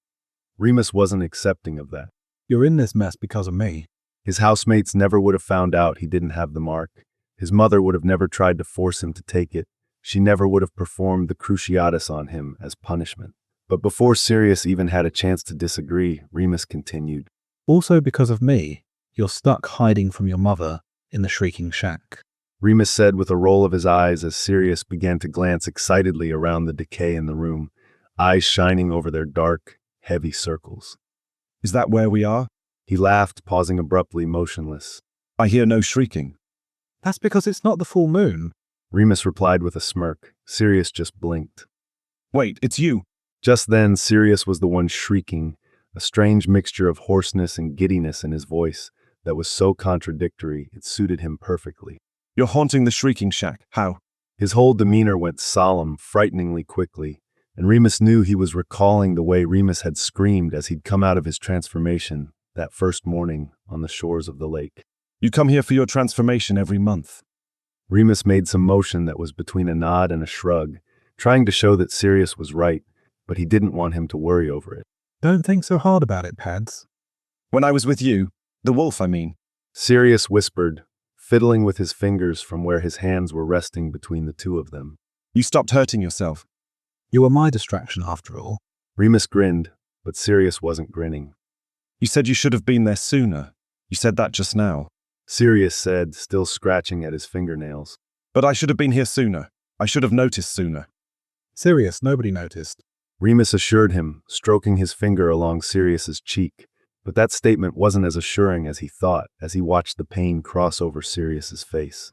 Remus wasn't accepting of that. You're in this mess because of me. His housemates never would have found out he didn't have the mark. His mother would have never tried to force him to take it. She never would have performed the Cruciatus on him as punishment. But before Sirius even had a chance to disagree, Remus continued. Also because of me, you're stuck hiding from your mother in the Shrieking Shack. Remus said with a roll of his eyes as Sirius began to glance excitedly around the decay in the room, eyes shining over their dark, heavy circles. Is that where we are? He laughed, pausing abruptly, motionless. I hear no shrieking. That's because it's not the full moon. Remus replied with a smirk. Sirius just blinked. Wait, it's you. Just then, Sirius was the one shrieking, a strange mixture of hoarseness and giddiness in his voice that was so contradictory it suited him perfectly. You're haunting the Shrieking Shack. How? His whole demeanor went solemn, frighteningly quickly, and Remus knew he was recalling the way Remus had screamed as he'd come out of his transformation that first morning on the shores of the lake. You come here for your transformation every month. Remus made some motion that was between a nod and a shrug, trying to show that Sirius was right, but he didn't want him to worry over it. Don't think so hard about it, Pads. When I was with you, the wolf, I mean. Sirius whispered, fiddling with his fingers from where his hands were resting between the two of them. You stopped hurting yourself. You were my distraction after all. Remus grinned, but Sirius wasn't grinning. You said you should have been there sooner. You said that just now. Sirius said, still scratching at his fingernails. But I should have been here sooner. I should have noticed sooner. Sirius, nobody noticed. Remus assured him, stroking his finger along Sirius's cheek. But that statement wasn't as assuring as he thought as he watched the pain cross over Sirius's face.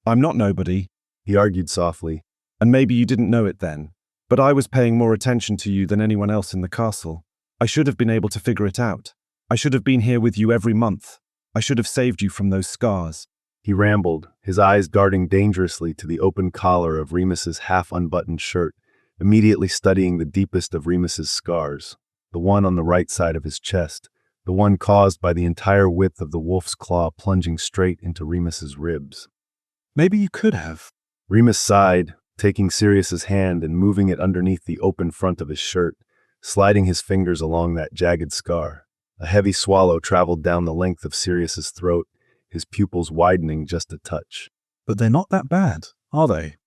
I'm not nobody, he argued softly. And maybe you didn't know it then, but I was paying more attention to you than anyone else in the castle. I should have been able to figure it out. I should have been here with you every month. I should have saved you from those scars. He rambled, his eyes darting dangerously to the open collar of Remus's half-unbuttoned shirt, immediately studying the deepest of Remus's scars, the one on the right side of his chest, the one caused by the entire width of the wolf's claw plunging straight into Remus's ribs. Maybe you could have. Remus sighed, taking Sirius's hand and moving it underneath the open front of his shirt, sliding his fingers along that jagged scar. A heavy swallow traveled down the length of Sirius's throat, his pupils widening just a touch. But they're not that bad, are they?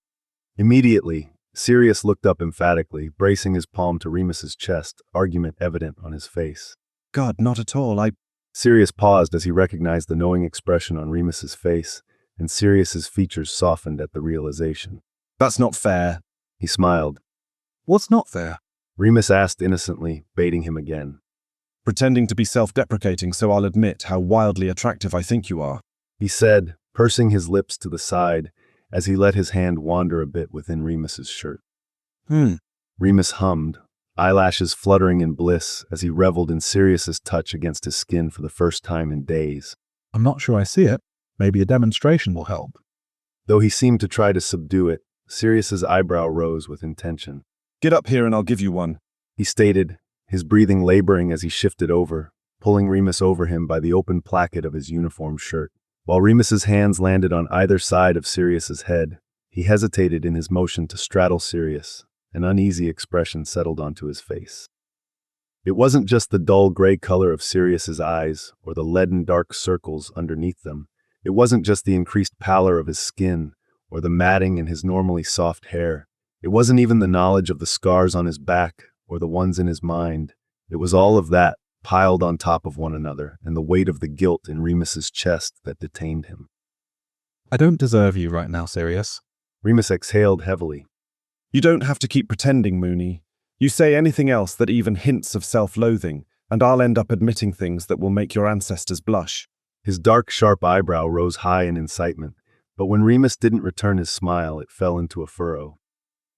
Immediately, Sirius looked up emphatically, bracing his palm to Remus's chest, argument evident on his face. God, not at all. Sirius paused as he recognized the knowing expression on Remus's face, and Sirius's features softened at the realization. That's not fair. He smiled. What's not fair? Remus asked innocently, baiting him again. Pretending to be self-deprecating so I'll admit how wildly attractive I think you are, he said, pursing his lips to the side as he let his hand wander a bit within Remus's shirt. Remus hummed, eyelashes fluttering in bliss as he reveled in Sirius's touch against his skin for the first time in days. I'm not sure I see it. Maybe a demonstration will help. Though he seemed to try to subdue it, Sirius's eyebrow rose with intention. Get up here and I'll give you one, he stated, his breathing laboring as he shifted over, pulling Remus over him by the open placket of his uniform shirt. While Remus's hands landed on either side of Sirius's head, he hesitated in his motion to straddle Sirius. An uneasy expression settled onto his face. It wasn't just the dull gray color of Sirius's eyes or the leaden dark circles underneath them. It wasn't just the increased pallor of his skin or the matting in his normally soft hair. It wasn't even the knowledge of the scars on his back or the ones in his mind. It was all of that piled on top of one another and the weight of the guilt in Remus's chest that detained him. I don't deserve you right now, Sirius. Remus exhaled heavily. You don't have to keep pretending, Moony. You say anything else that even hints of self-loathing, and I'll end up admitting things that will make your ancestors blush. His dark, sharp eyebrow rose high in incitement, but when Remus didn't return his smile, it fell into a furrow.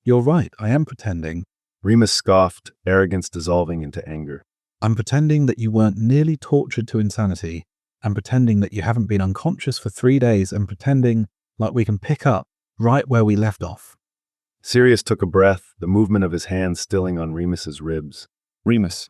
You're right, I am pretending. Remus scoffed, arrogance dissolving into anger. I'm pretending that you weren't nearly tortured to insanity, and pretending that you haven't been unconscious for 3 days, and pretending like we can pick up right where we left off. Sirius took a breath, the movement of his hand stilling on Remus's ribs. Remus.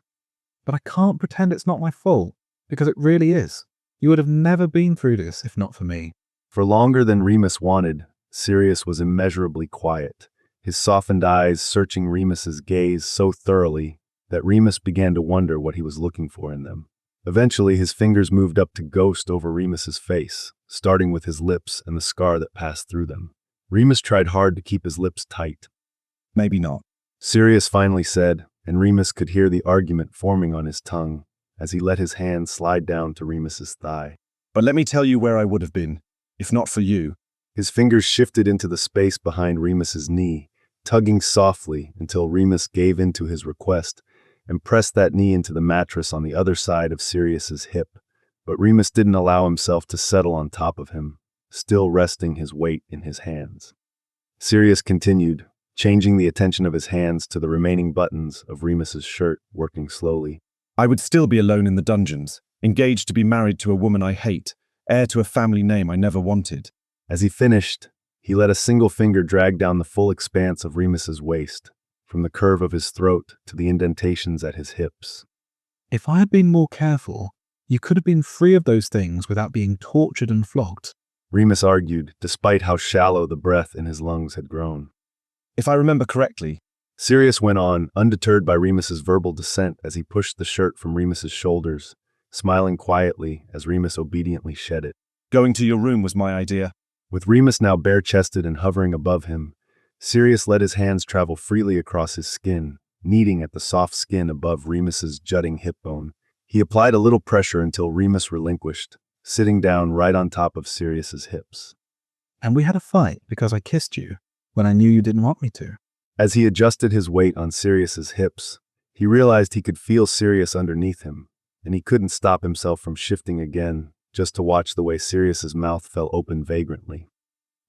But I can't pretend it's not my fault, because it really is. You would have never been through this if not for me. For longer than Remus wanted, Sirius was immeasurably quiet, his softened eyes searching Remus's gaze so thoroughly that Remus began to wonder what he was looking for in them. Eventually, his fingers moved up to ghost over Remus's face, starting with his lips and the scar that passed through them. Remus tried hard to keep his lips tight. Maybe not, Sirius finally said, and Remus could hear the argument forming on his tongue as he let his hand slide down to Remus's thigh. But let me tell you where I would have been, if not for you. His fingers shifted into the space behind Remus's knee, tugging softly until Remus gave in to his request and pressed that knee into the mattress on the other side of Sirius's hip. But Remus didn't allow himself to settle on top of him, still resting his weight in his hands. Sirius continued, changing the attention of his hands to the remaining buttons of Remus's shirt, working slowly. I would still be alone in the dungeons, engaged to be married to a woman I hate, heir to a family name I never wanted. As he finished, he let a single finger drag down the full expanse of Remus's waist, from the curve of his throat to the indentations at his hips. If I had been more careful, you could have been free of those things without being tortured and flogged, Remus argued, despite how shallow the breath in his lungs had grown. If I remember correctly, Sirius went on, undeterred by Remus's verbal dissent as he pushed the shirt from Remus's shoulders, smiling quietly as Remus obediently shed it. Going to your room was my idea. With Remus now bare-chested and hovering above him, Sirius let his hands travel freely across his skin, kneading at the soft skin above Remus's jutting hip bone. He applied a little pressure until Remus relinquished, sitting down right on top of Sirius's hips. And we had a fight because I kissed you when I knew you didn't want me to. As he adjusted his weight on Sirius's hips, he realized he could feel Sirius underneath him, and he couldn't stop himself from shifting again, just to watch the way Sirius's mouth fell open vagrantly.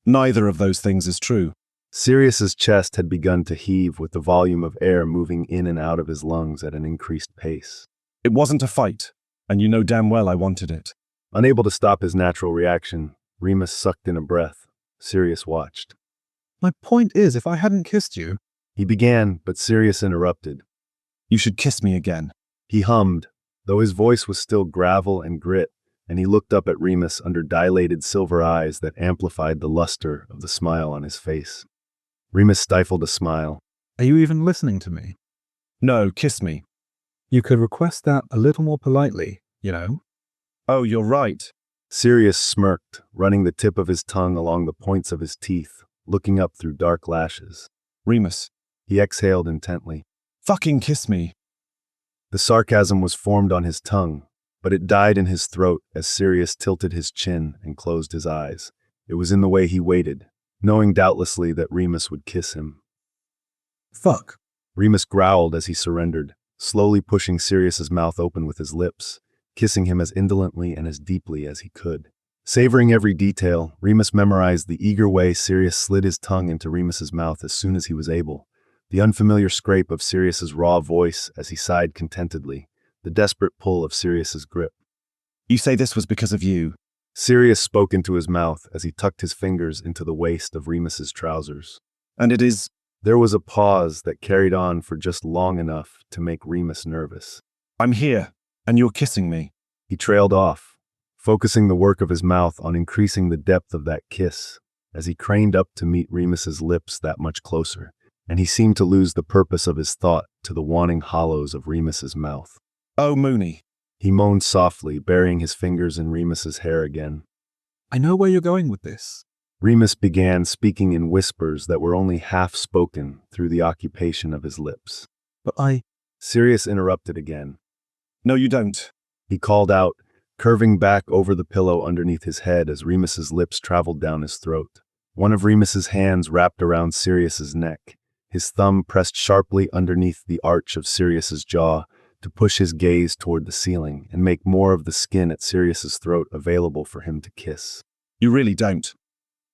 Neither of those things is true. Sirius's chest had begun to heave with the volume of air moving in and out of his lungs at an increased pace. It wasn't a fight, and you know damn well I wanted it. Unable to stop his natural reaction, Remus sucked in a breath. Sirius watched. My point is, if I hadn't kissed you... He began, but Sirius interrupted. You should kiss me again. He hummed, though his voice was still gravel and grit, and he looked up at Remus under dilated silver eyes that amplified the luster of the smile on his face. Remus stifled a smile. Are you even listening to me? No, kiss me. You could request that a little more politely, you know? Oh, you're right. Sirius smirked, running the tip of his tongue along the points of his teeth, looking up through dark lashes. Remus. He exhaled intently. Fucking kiss me. The sarcasm was formed on his tongue, but it died in his throat as Sirius tilted his chin and closed his eyes. It was in the way he waited, knowing doubtlessly that Remus would kiss him. Fuck. Remus growled as he surrendered, slowly pushing Sirius's mouth open with his lips, kissing him as indolently and as deeply as he could. Savoring every detail, Remus memorized the eager way Sirius slid his tongue into Remus's mouth as soon as he was able, the unfamiliar scrape of Sirius's raw voice as he sighed contentedly, the desperate pull of Sirius's grip. You say this was because of you? Sirius spoke into his mouth as he tucked his fingers into the waist of Remus's trousers. And it is... There was a pause that carried on for just long enough to make Remus nervous. I'm here, and you're kissing me. He trailed off, focusing the work of his mouth on increasing the depth of that kiss, as he craned up to meet Remus's lips that much closer, and he seemed to lose the purpose of his thought to the wanting hollows of Remus's mouth. Oh, Mooney. He moaned softly, burying his fingers in Remus's hair again. I know where you're going with this. Remus began speaking in whispers that were only half spoken through the occupation of his lips. But Sirius interrupted again. No, you don't. He called out, curving back over the pillow underneath his head as Remus's lips traveled down his throat. One of Remus's hands wrapped around Sirius's neck, his thumb pressed sharply underneath the arch of Sirius's jaw to push his gaze toward the ceiling and make more of the skin at Sirius's throat available for him to kiss. You really don't.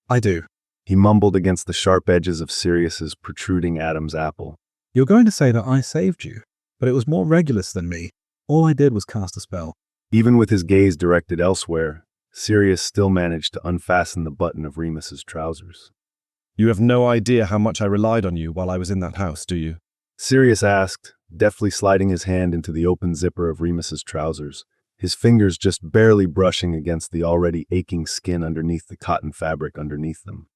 I do. He mumbled against the sharp edges of Sirius's protruding Adam's apple. You're going to say that I saved you, but it was more Regulus than me. All I did was cast a spell. Even with his gaze directed elsewhere, Sirius still managed to unfasten the button of Remus's trousers. You have no idea how much I relied on you while I was in that house, do you? Sirius asked, deftly sliding his hand into the open zipper of Remus's trousers, his fingers just barely brushing against the already aching skin underneath the cotton fabric underneath them.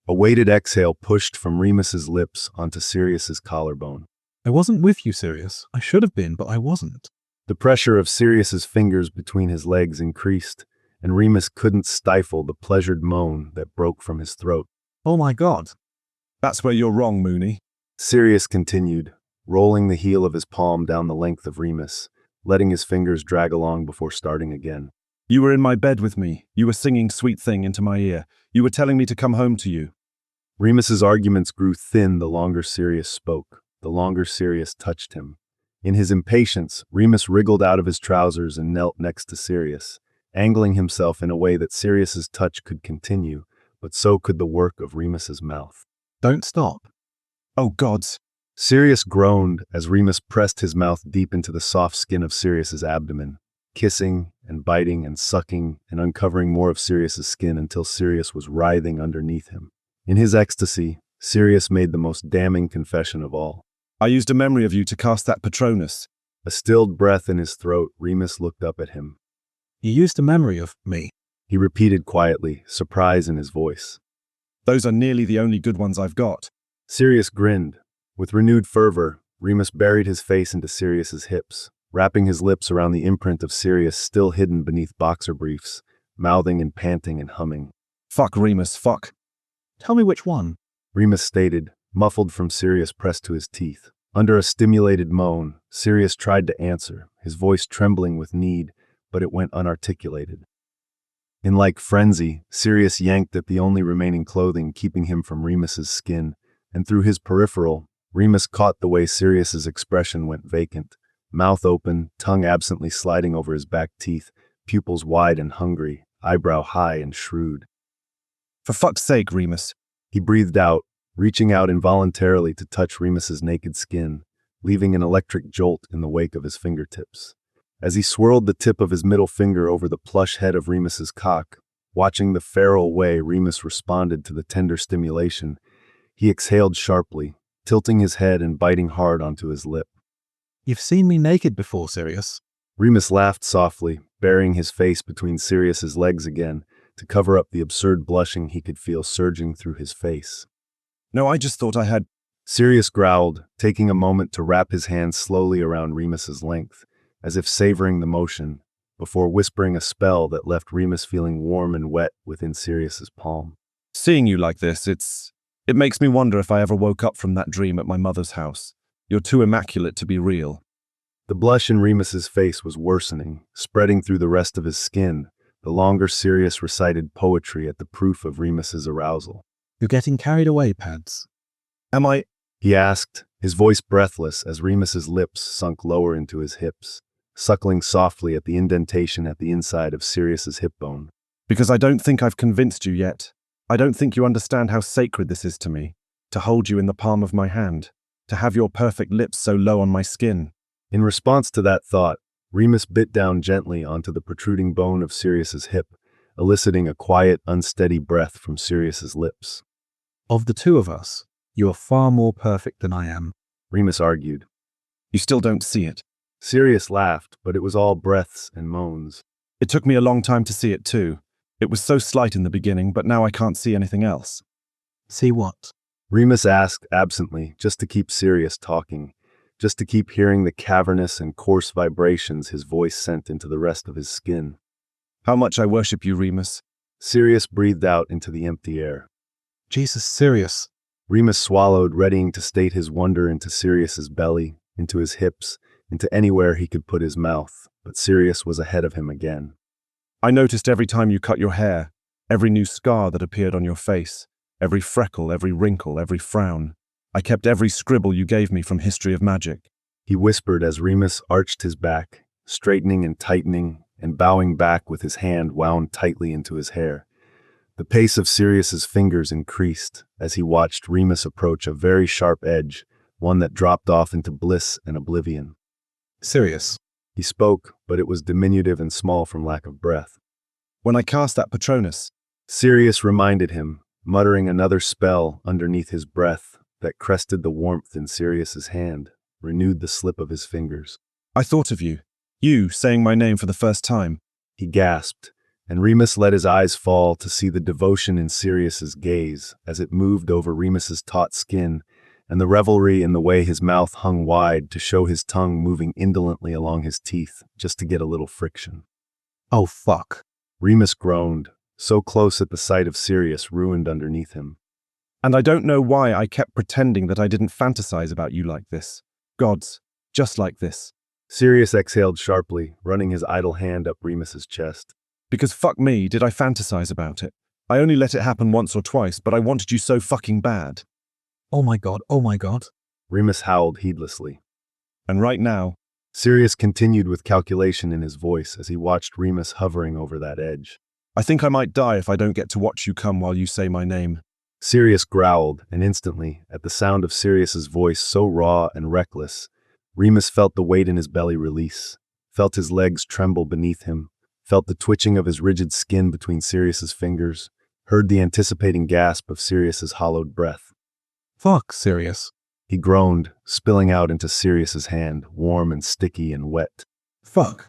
A weighted exhale pushed from Remus's lips onto Sirius's collarbone. I wasn't with you, Sirius. I should have been, but I wasn't. The pressure of Sirius's fingers between his legs increased, and Remus couldn't stifle the pleasured moan that broke from his throat. Oh my God. That's where you're wrong, Mooney. Sirius continued, rolling the heel of his palm down the length of Remus, letting his fingers drag along before starting again. You were in my bed with me. You were singing Sweet Thing into my ear. You were telling me to come home to you. Remus's arguments grew thin the longer Sirius spoke, the longer Sirius touched him. In his impatience, Remus wriggled out of his trousers and knelt next to Sirius, angling himself in a way that Sirius's touch could continue, but so could the work of Remus's mouth. Don't stop. Oh, gods. Sirius groaned as Remus pressed his mouth deep into the soft skin of Sirius's abdomen, kissing and biting and sucking and uncovering more of Sirius's skin until Sirius was writhing underneath him. In his ecstasy, Sirius made the most damning confession of all. I used a memory of you to cast that Patronus. A stilled breath in his throat, Remus looked up at him. You used a memory of me, he repeated quietly, surprise in his voice. Those are nearly the only good ones I've got. Sirius grinned. With renewed fervor, Remus buried his face into Sirius's hips, wrapping his lips around the imprint of Sirius still hidden beneath boxer briefs, mouthing and panting and humming. Fuck, Remus, fuck. Tell me which one, Remus stated, muffled from Sirius pressed to his teeth. Under a stimulated moan, Sirius tried to answer, his voice trembling with need, but it went unarticulated. In like frenzy, Sirius yanked at the only remaining clothing keeping him from Remus's skin, and through his peripheral, Remus caught the way Sirius's expression went vacant, mouth open, tongue absently sliding over his back teeth, pupils wide and hungry, eyebrow high and shrewd. For fuck's sake, Remus. He breathed out, reaching out involuntarily to touch Remus's naked skin, leaving an electric jolt in the wake of his fingertips. As he swirled the tip of his middle finger over the plush head of Remus's cock, watching the feral way Remus responded to the tender stimulation, he exhaled sharply, tilting his head and biting hard onto his lip. You've seen me naked before, Sirius. Remus laughed softly, burying his face between Sirius's legs again to cover up the absurd blushing he could feel surging through his face. No, I just thought I had... Sirius growled, taking a moment to wrap his hands slowly around Remus's length, as if savoring the motion, before whispering a spell that left Remus feeling warm and wet within Sirius's palm. Seeing you like this, it makes me wonder if I ever woke up from that dream at my mother's house. You're too immaculate to be real. The blush in Remus's face was worsening, spreading through the rest of his skin, the longer Sirius recited poetry at the proof of Remus's arousal. You're getting carried away, Pads. Am I? He asked, his voice breathless as Remus's lips sunk lower into his hips, suckling softly at the indentation at the inside of Sirius's hip bone. Because I don't think I've convinced you yet. I don't think you understand how sacred this is to me, to hold you in the palm of my hand, to have your perfect lips so low on my skin. In response to that thought, Remus bit down gently onto the protruding bone of Sirius's hip, eliciting a quiet, unsteady breath from Sirius's lips. Of the two of us, you are far more perfect than I am, Remus argued. You still don't see it. Sirius laughed, but it was all breaths and moans. It took me a long time to see it too. It was so slight in the beginning, but now I can't see anything else. See what? Remus asked absently, just to keep Sirius talking, just to keep hearing the cavernous and coarse vibrations his voice sent into the rest of his skin. How much I worship you, Remus. Sirius breathed out into the empty air. Jesus, Sirius. Remus swallowed, readying to state his wonder into Sirius's belly, into his hips, into anywhere he could put his mouth, but Sirius was ahead of him again. I noticed every time you cut your hair, every new scar that appeared on your face, every freckle, every wrinkle, every frown. I kept every scribble you gave me from History of Magic. He whispered as Remus arched his back, straightening and tightening, and bowing back with his hand wound tightly into his hair. The pace of Sirius's fingers increased as he watched Remus approach a very sharp edge, one that dropped off into bliss and oblivion. Sirius. He spoke, but it was diminutive and small from lack of breath. When I cast that Patronus, Sirius reminded him, muttering another spell underneath his breath that crested the warmth in Sirius's hand, renewed the slip of his fingers. I thought of you. You saying my name for the first time. He gasped, and Remus let his eyes fall to see the devotion in Sirius's gaze as it moved over Remus's taut skin, and the revelry in the way his mouth hung wide to show his tongue moving indolently along his teeth just to get a little friction. Oh, fuck. Remus groaned, so close at the sight of Sirius ruined underneath him. And I don't know why I kept pretending that I didn't fantasize about you like this. Gods, just like this. Sirius exhaled sharply, running his idle hand up Remus's chest. Because fuck me, did I fantasize about it. I only let it happen once or twice, but I wanted you so fucking bad. Oh my god, oh my god. Remus howled heedlessly. And right now, Sirius continued with calculation in his voice as he watched Remus hovering over that edge. I think I might die if I don't get to watch you come while you say my name. Sirius growled, and instantly, at the sound of Sirius's voice so raw and reckless, Remus felt the weight in his belly release, felt his legs tremble beneath him, felt the twitching of his rigid skin between Sirius's fingers, heard the anticipating gasp of Sirius's hollowed breath. Fuck, Sirius. He groaned, spilling out into Sirius's hand, warm and sticky and wet. Fuck.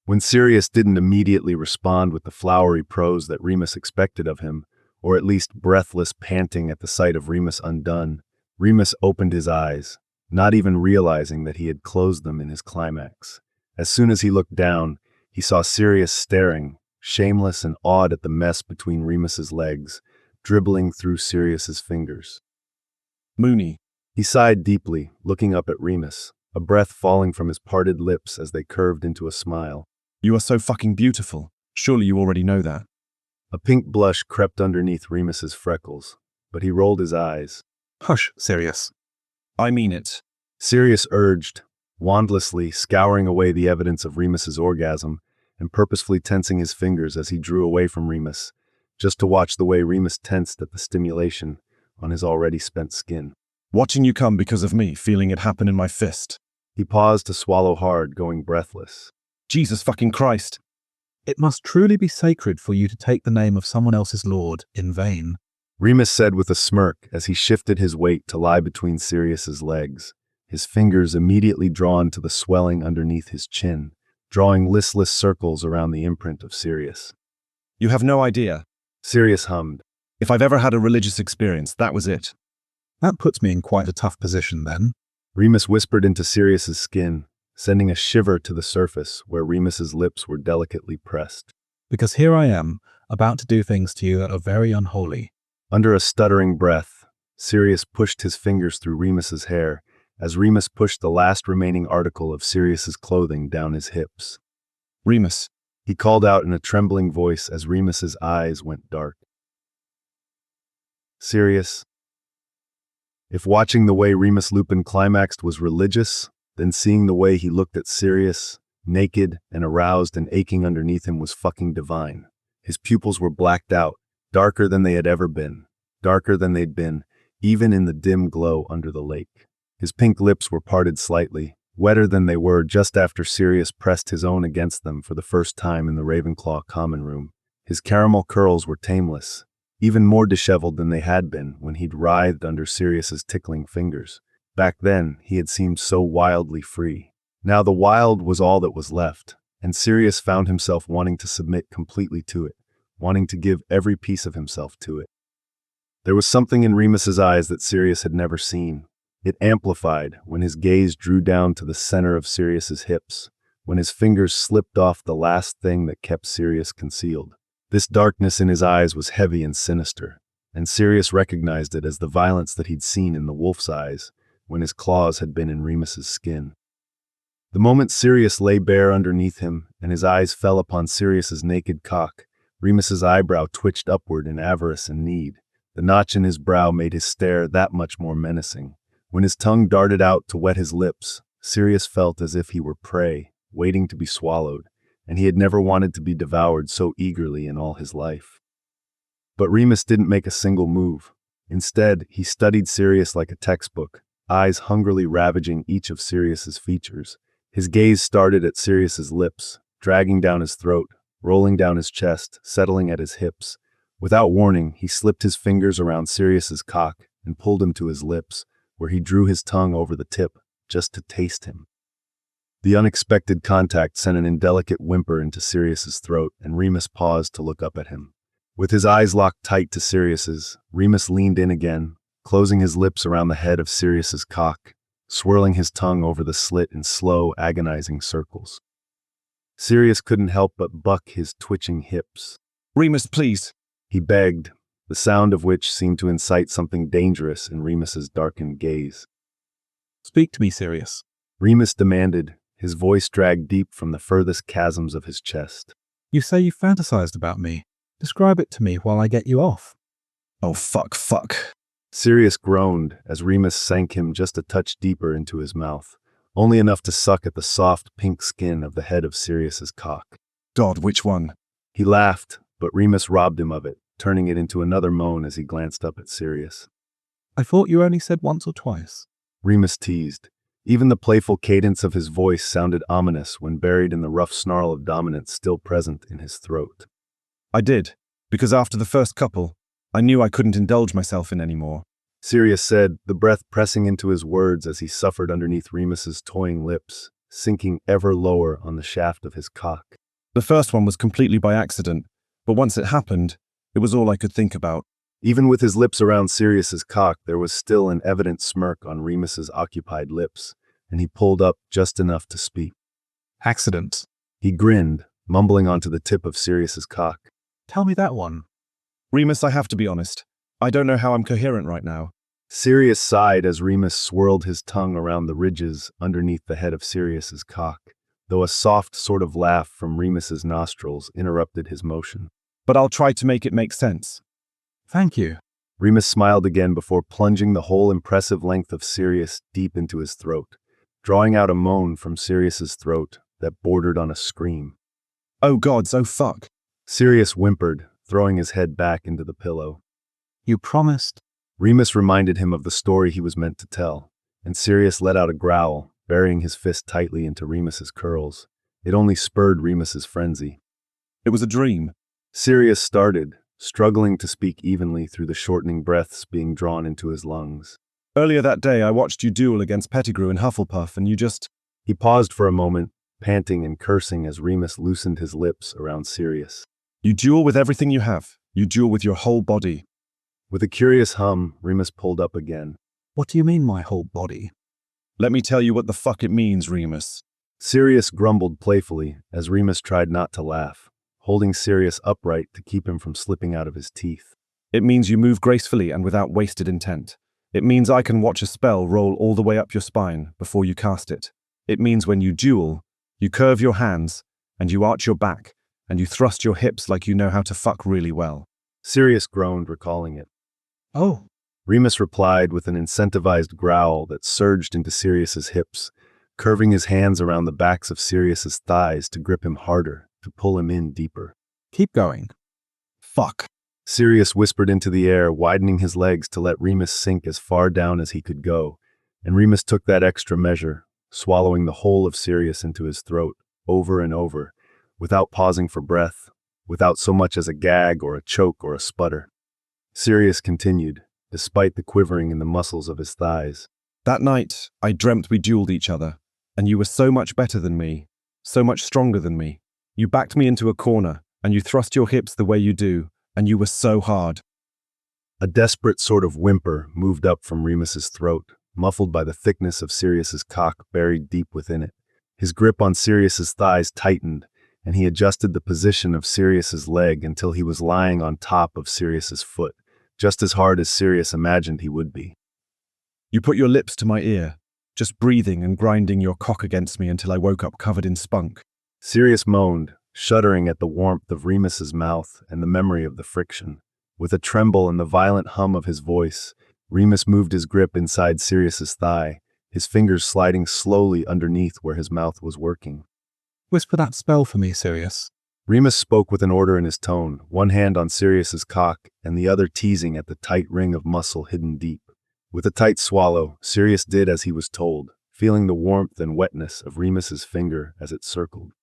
When Sirius didn't immediately respond with the flowery prose that Remus expected of him, or at least breathless panting at the sight of Remus undone, Remus opened his eyes, not even realizing that he had closed them in his climax. As soon as he looked down, he saw Sirius staring, shameless and awed at the mess between Remus's legs, dribbling through Sirius's fingers. Mooney. He sighed deeply, looking up at Remus, a breath falling from his parted lips as they curved into a smile. You are so fucking beautiful. Surely you already know that. A pink blush crept underneath Remus's freckles, but he rolled his eyes. Hush, Sirius. I mean it. Sirius urged, wandlessly scouring away the evidence of Remus's orgasm and purposefully tensing his fingers as he drew away from Remus, just to watch the way Remus tensed at the stimulation on his already spent skin. Watching you come because of me, feeling it happen in my fist. He paused to swallow hard, going breathless. Jesus fucking Christ. It must truly be sacred for you to take the name of someone else's lord in vain. Remus said with a smirk as he shifted his weight to lie between Sirius's legs, his fingers immediately drawn to the swelling underneath his chin, drawing listless circles around the imprint of Sirius. You have no idea. Sirius hummed. If I've ever had a religious experience, that was it. That puts me in quite a tough position then. Remus whispered into Sirius's skin, sending a shiver to the surface where Remus's lips were delicately pressed. Because here I am, about to do things to you that are very unholy. Under a stuttering breath, Sirius pushed his fingers through Remus's hair as Remus pushed the last remaining article of Sirius's clothing down his hips. Remus, he called out in a trembling voice as Remus's eyes went dark. Sirius. If watching the way Remus Lupin climaxed was religious, then seeing the way he looked at Sirius, naked and aroused and aching underneath him, was fucking divine. His pupils were blacked out, darker than they had ever been, darker than they'd been, even in the dim glow under the lake. His pink lips were parted slightly, wetter than they were just after Sirius pressed his own against them for the first time in the Ravenclaw common room. His caramel curls were tameless, even more disheveled than they had been when he'd writhed under Sirius's tickling fingers. Back then, he had seemed so wildly free. Now the wild was all that was left, and Sirius found himself wanting to submit completely to it, wanting to give every piece of himself to it. There was something in Remus's eyes that Sirius had never seen. It amplified when his gaze drew down to the center of Sirius's hips, when his fingers slipped off the last thing that kept Sirius concealed. This darkness in his eyes was heavy and sinister, and Sirius recognized it as the violence that he'd seen in the wolf's eyes when his claws had been in Remus's skin. The moment Sirius lay bare underneath him and his eyes fell upon Sirius's naked cock, Remus's eyebrow twitched upward in avarice and need. The notch in his brow made his stare that much more menacing. When his tongue darted out to wet his lips, Sirius felt as if he were prey, waiting to be swallowed, and he had never wanted to be devoured so eagerly in all his life. But Remus didn't make a single move. Instead, he studied Sirius like a textbook, eyes hungrily ravaging each of Sirius's features. His gaze started at Sirius's lips, dragging down his throat, rolling down his chest, settling at his hips. Without warning, he slipped his fingers around Sirius's cock and pulled him to his lips, where he drew his tongue over the tip, just to taste him. The unexpected contact sent an indelicate whimper into Sirius's throat, and Remus paused to look up at him. With his eyes locked tight to Sirius's, Remus leaned in again, closing his lips around the head of Sirius's cock, swirling his tongue over the slit in slow, agonizing circles. Sirius couldn't help but buck his twitching hips. Remus, please, he begged, the sound of which seemed to incite something dangerous in Remus's darkened gaze. Speak to me, Sirius, Remus demanded, his voice dragged deep from the furthest chasms of his chest. You say you fantasized about me. Describe it to me while I get you off. Oh, fuck. Sirius groaned as Remus sank him just a touch deeper into his mouth, only enough to suck at the soft pink skin of the head of Sirius's cock. God, which one? He laughed, but Remus robbed him of it, turning it into another moan as he glanced up at Sirius. I thought you only said once or twice. Remus teased. Even the playful cadence of his voice sounded ominous when buried in the rough snarl of dominance still present in his throat. I did, because after the first couple, I knew I couldn't indulge myself in any more, Sirius said, the breath pressing into his words as he suffered underneath Remus's toying lips, sinking ever lower on the shaft of his cock. The first one was completely by accident, but once it happened, it was all I could think about. Even with his lips around Sirius's cock, there was still an evident smirk on Remus's occupied lips, and he pulled up just enough to speak. Accident. He grinned, mumbling onto the tip of Sirius's cock. Tell me that one. Remus, I have to be honest. I don't know how I'm coherent right now. Sirius sighed as Remus swirled his tongue around the ridges underneath the head of Sirius's cock, though a soft sort of laugh from Remus's nostrils interrupted his motion. But I'll try to make it make sense. Thank you. Remus smiled again before plunging the whole impressive length of Sirius deep into his throat, drawing out a moan from Sirius's throat that bordered on a scream. Oh gods, oh fuck. Sirius whimpered, throwing his head back into the pillow. You promised. Remus reminded him of the story he was meant to tell, and Sirius let out a growl, burying his fist tightly into Remus's curls. It only spurred Remus's frenzy. It was a dream. Sirius started, struggling to speak evenly through the shortening breaths being drawn into his lungs. Earlier that day, I watched you duel against Pettigrew and Hufflepuff, and you just... He paused for a moment, panting and cursing as Remus loosened his lips around Sirius. You duel with everything you have. You duel with your whole body. With a curious hum, Remus pulled up again. What do you mean, my whole body? Let me tell you what the fuck it means, Remus. Sirius grumbled playfully as Remus tried not to laugh, holding Sirius upright to keep him from slipping out of his teeth. It means you move gracefully and without wasted intent. It means I can watch a spell roll all the way up your spine before you cast it. It means when you duel, you curve your hands, and you arch your back, and you thrust your hips like you know how to fuck really well. Sirius groaned, recalling it. Oh. Remus replied with an incentivized growl that surged into Sirius's hips, curving his hands around the backs of Sirius's thighs to grip him harder, to pull him in deeper. Keep going. Fuck. Sirius whispered into the air, widening his legs to let Remus sink as far down as he could go, and Remus took that extra measure, swallowing the whole of Sirius into his throat, over and over, without pausing for breath, without so much as a gag or a choke or a sputter. Sirius continued, despite the quivering in the muscles of his thighs. That night, I dreamt we dueled each other, and you were so much better than me, so much stronger than me. You backed me into a corner, and you thrust your hips the way you do, and you were so hard. A desperate sort of whimper moved up from Remus's throat, muffled by the thickness of Sirius's cock buried deep within it. His grip on Sirius's thighs tightened, and he adjusted the position of Sirius's leg until he was lying on top of Sirius's foot, just as hard as Sirius imagined he would be. You put your lips to my ear, just breathing and grinding your cock against me until I woke up covered in spunk. Sirius moaned, shuddering at the warmth of Remus's mouth and the memory of the friction. With a tremble and the violent hum of his voice, Remus moved his grip inside Sirius's thigh, his fingers sliding slowly underneath where his mouth was working. Whisper that spell for me, Sirius. Remus spoke with an order in his tone, one hand on Sirius's cock and the other teasing at the tight ring of muscle hidden deep. With a tight swallow, Sirius did as he was told, feeling the warmth and wetness of Remus's finger as it circled.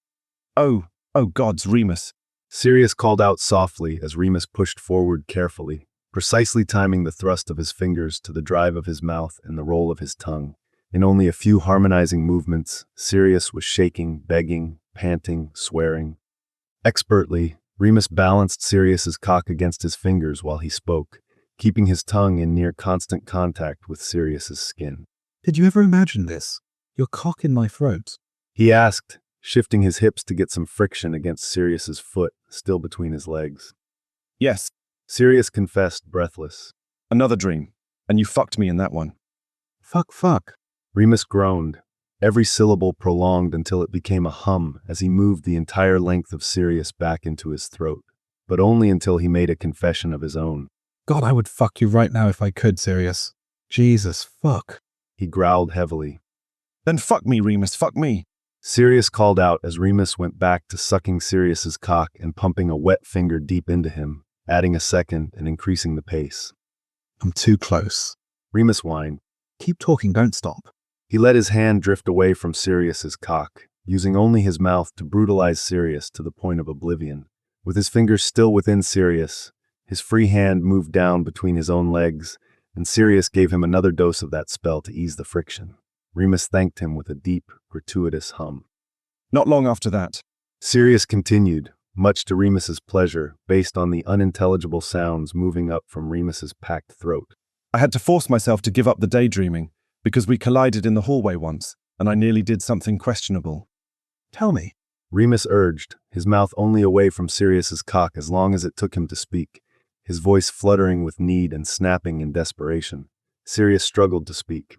Oh gods, Remus. Sirius called out softly as Remus pushed forward carefully, precisely timing the thrust of his fingers to the drive of his mouth and the roll of his tongue. In only a few harmonizing movements, Sirius was shaking, begging, panting, swearing. Expertly, Remus balanced Sirius's cock against his fingers while he spoke, keeping his tongue in near constant contact with Sirius's skin. Did you ever imagine this? Your cock in my throat? He asked, shifting his hips to get some friction against Sirius's foot, still between his legs. Yes. Sirius confessed, breathless. Another dream, and you fucked me in that one. Fuck. Remus groaned, every syllable prolonged until it became a hum as he moved the entire length of Sirius back into his throat, but only until he made a confession of his own. God, I would fuck you right now if I could, Sirius. Jesus, fuck. He growled heavily. Then fuck me, Remus, fuck me. Sirius called out as Remus went back to sucking Sirius's cock and pumping a wet finger deep into him, adding a second and increasing the pace. I'm too close. Remus whined. Keep talking, don't stop. He let his hand drift away from Sirius's cock, using only his mouth to brutalize Sirius to the point of oblivion. With his fingers still within Sirius, his free hand moved down between his own legs, and Sirius gave him another dose of that spell to ease the friction. Remus thanked him with a deep, gratuitous hum. Not long after that, Sirius continued, much to Remus's pleasure, based on the unintelligible sounds moving up from Remus's packed throat. I had to force myself to give up the daydreaming, because we collided in the hallway once, and I nearly did something questionable. Tell me. Remus urged, his mouth only away from Sirius's cock as long as it took him to speak, his voice fluttering with need and snapping in desperation. Sirius struggled to speak.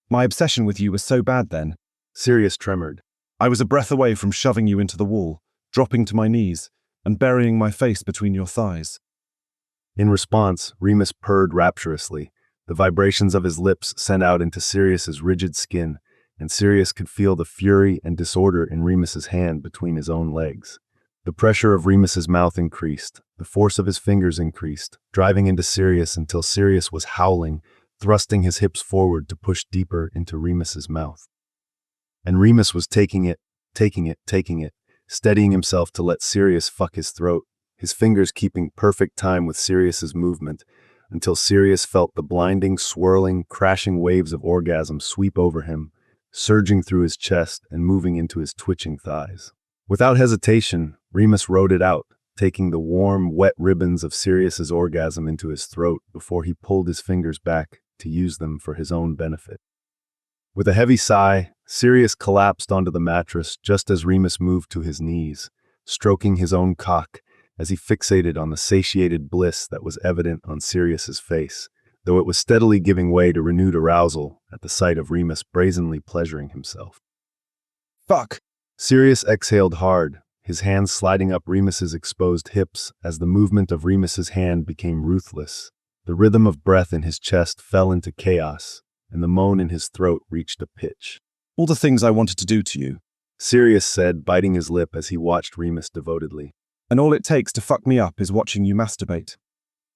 My obsession with you was so bad then. Sirius tremored. I was a breath away from shoving you into the wall, dropping to my knees, and burying my face between your thighs. In response, Remus purred rapturously. The vibrations of his lips sent out into Sirius's rigid skin, and Sirius could feel the fury and disorder in Remus's hand between his own legs. The pressure of Remus's mouth increased, the force of his fingers increased, driving into Sirius until Sirius was howling, thrusting his hips forward to push deeper into Remus's mouth. And Remus was taking it, steadying himself to let Sirius fuck his throat, his fingers keeping perfect time with Sirius's movement, until Sirius felt the blinding, swirling, crashing waves of orgasm sweep over him, surging through his chest and moving into his twitching thighs. Without hesitation, Remus rode it out, taking the warm, wet ribbons of Sirius's orgasm into his throat before he pulled his fingers back to use them for his own benefit. With a heavy sigh, Sirius collapsed onto the mattress just as Remus moved to his knees, stroking his own cock as he fixated on the satiated bliss that was evident on Sirius's face, though it was steadily giving way to renewed arousal at the sight of Remus brazenly pleasuring himself. Fuck! Sirius exhaled hard, his hands sliding up Remus's exposed hips as the movement of Remus's hand became ruthless. The rhythm of breath in his chest fell into chaos, and the moan in his throat reached a pitch. All the things I wanted to do to you, Sirius said, biting his lip as he watched Remus devotedly. And all it takes to fuck me up is watching you masturbate.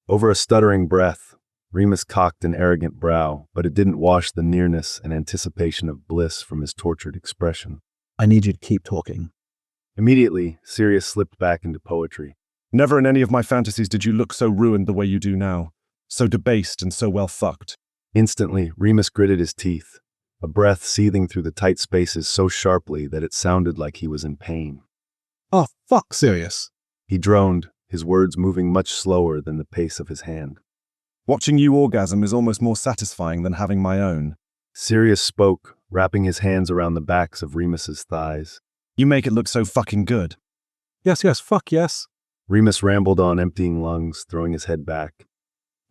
Over a stuttering breath, Remus cocked an arrogant brow, but it didn't wash the nearness and anticipation of bliss from his tortured expression. I need you to keep talking. Immediately, Sirius slipped back into poetry. Never in any of my fantasies did you look so ruined the way you do now, so debased and so well fucked. Instantly, Remus gritted his teeth, a breath seething through the tight spaces so sharply that it sounded like he was in pain. Oh, fuck, Sirius. He droned, his words moving much slower than the pace of his hand. Watching you orgasm is almost more satisfying than having my own. Sirius spoke, wrapping his hands around the backs of Remus's thighs. You make it look so fucking good. Yes, fuck yes. Remus rambled on, emptying lungs, throwing his head back.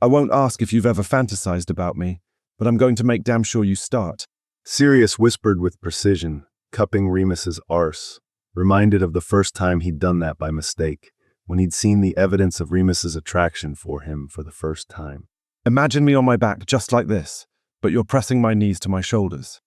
I won't ask if you've ever fantasized about me, but I'm going to make damn sure you start. Sirius whispered with precision, cupping Remus's arse, reminded of the first time he'd done that by mistake, when he'd seen the evidence of Remus's attraction for him for the first time. Imagine me on my back just like this, but you're pressing my knees to my shoulders.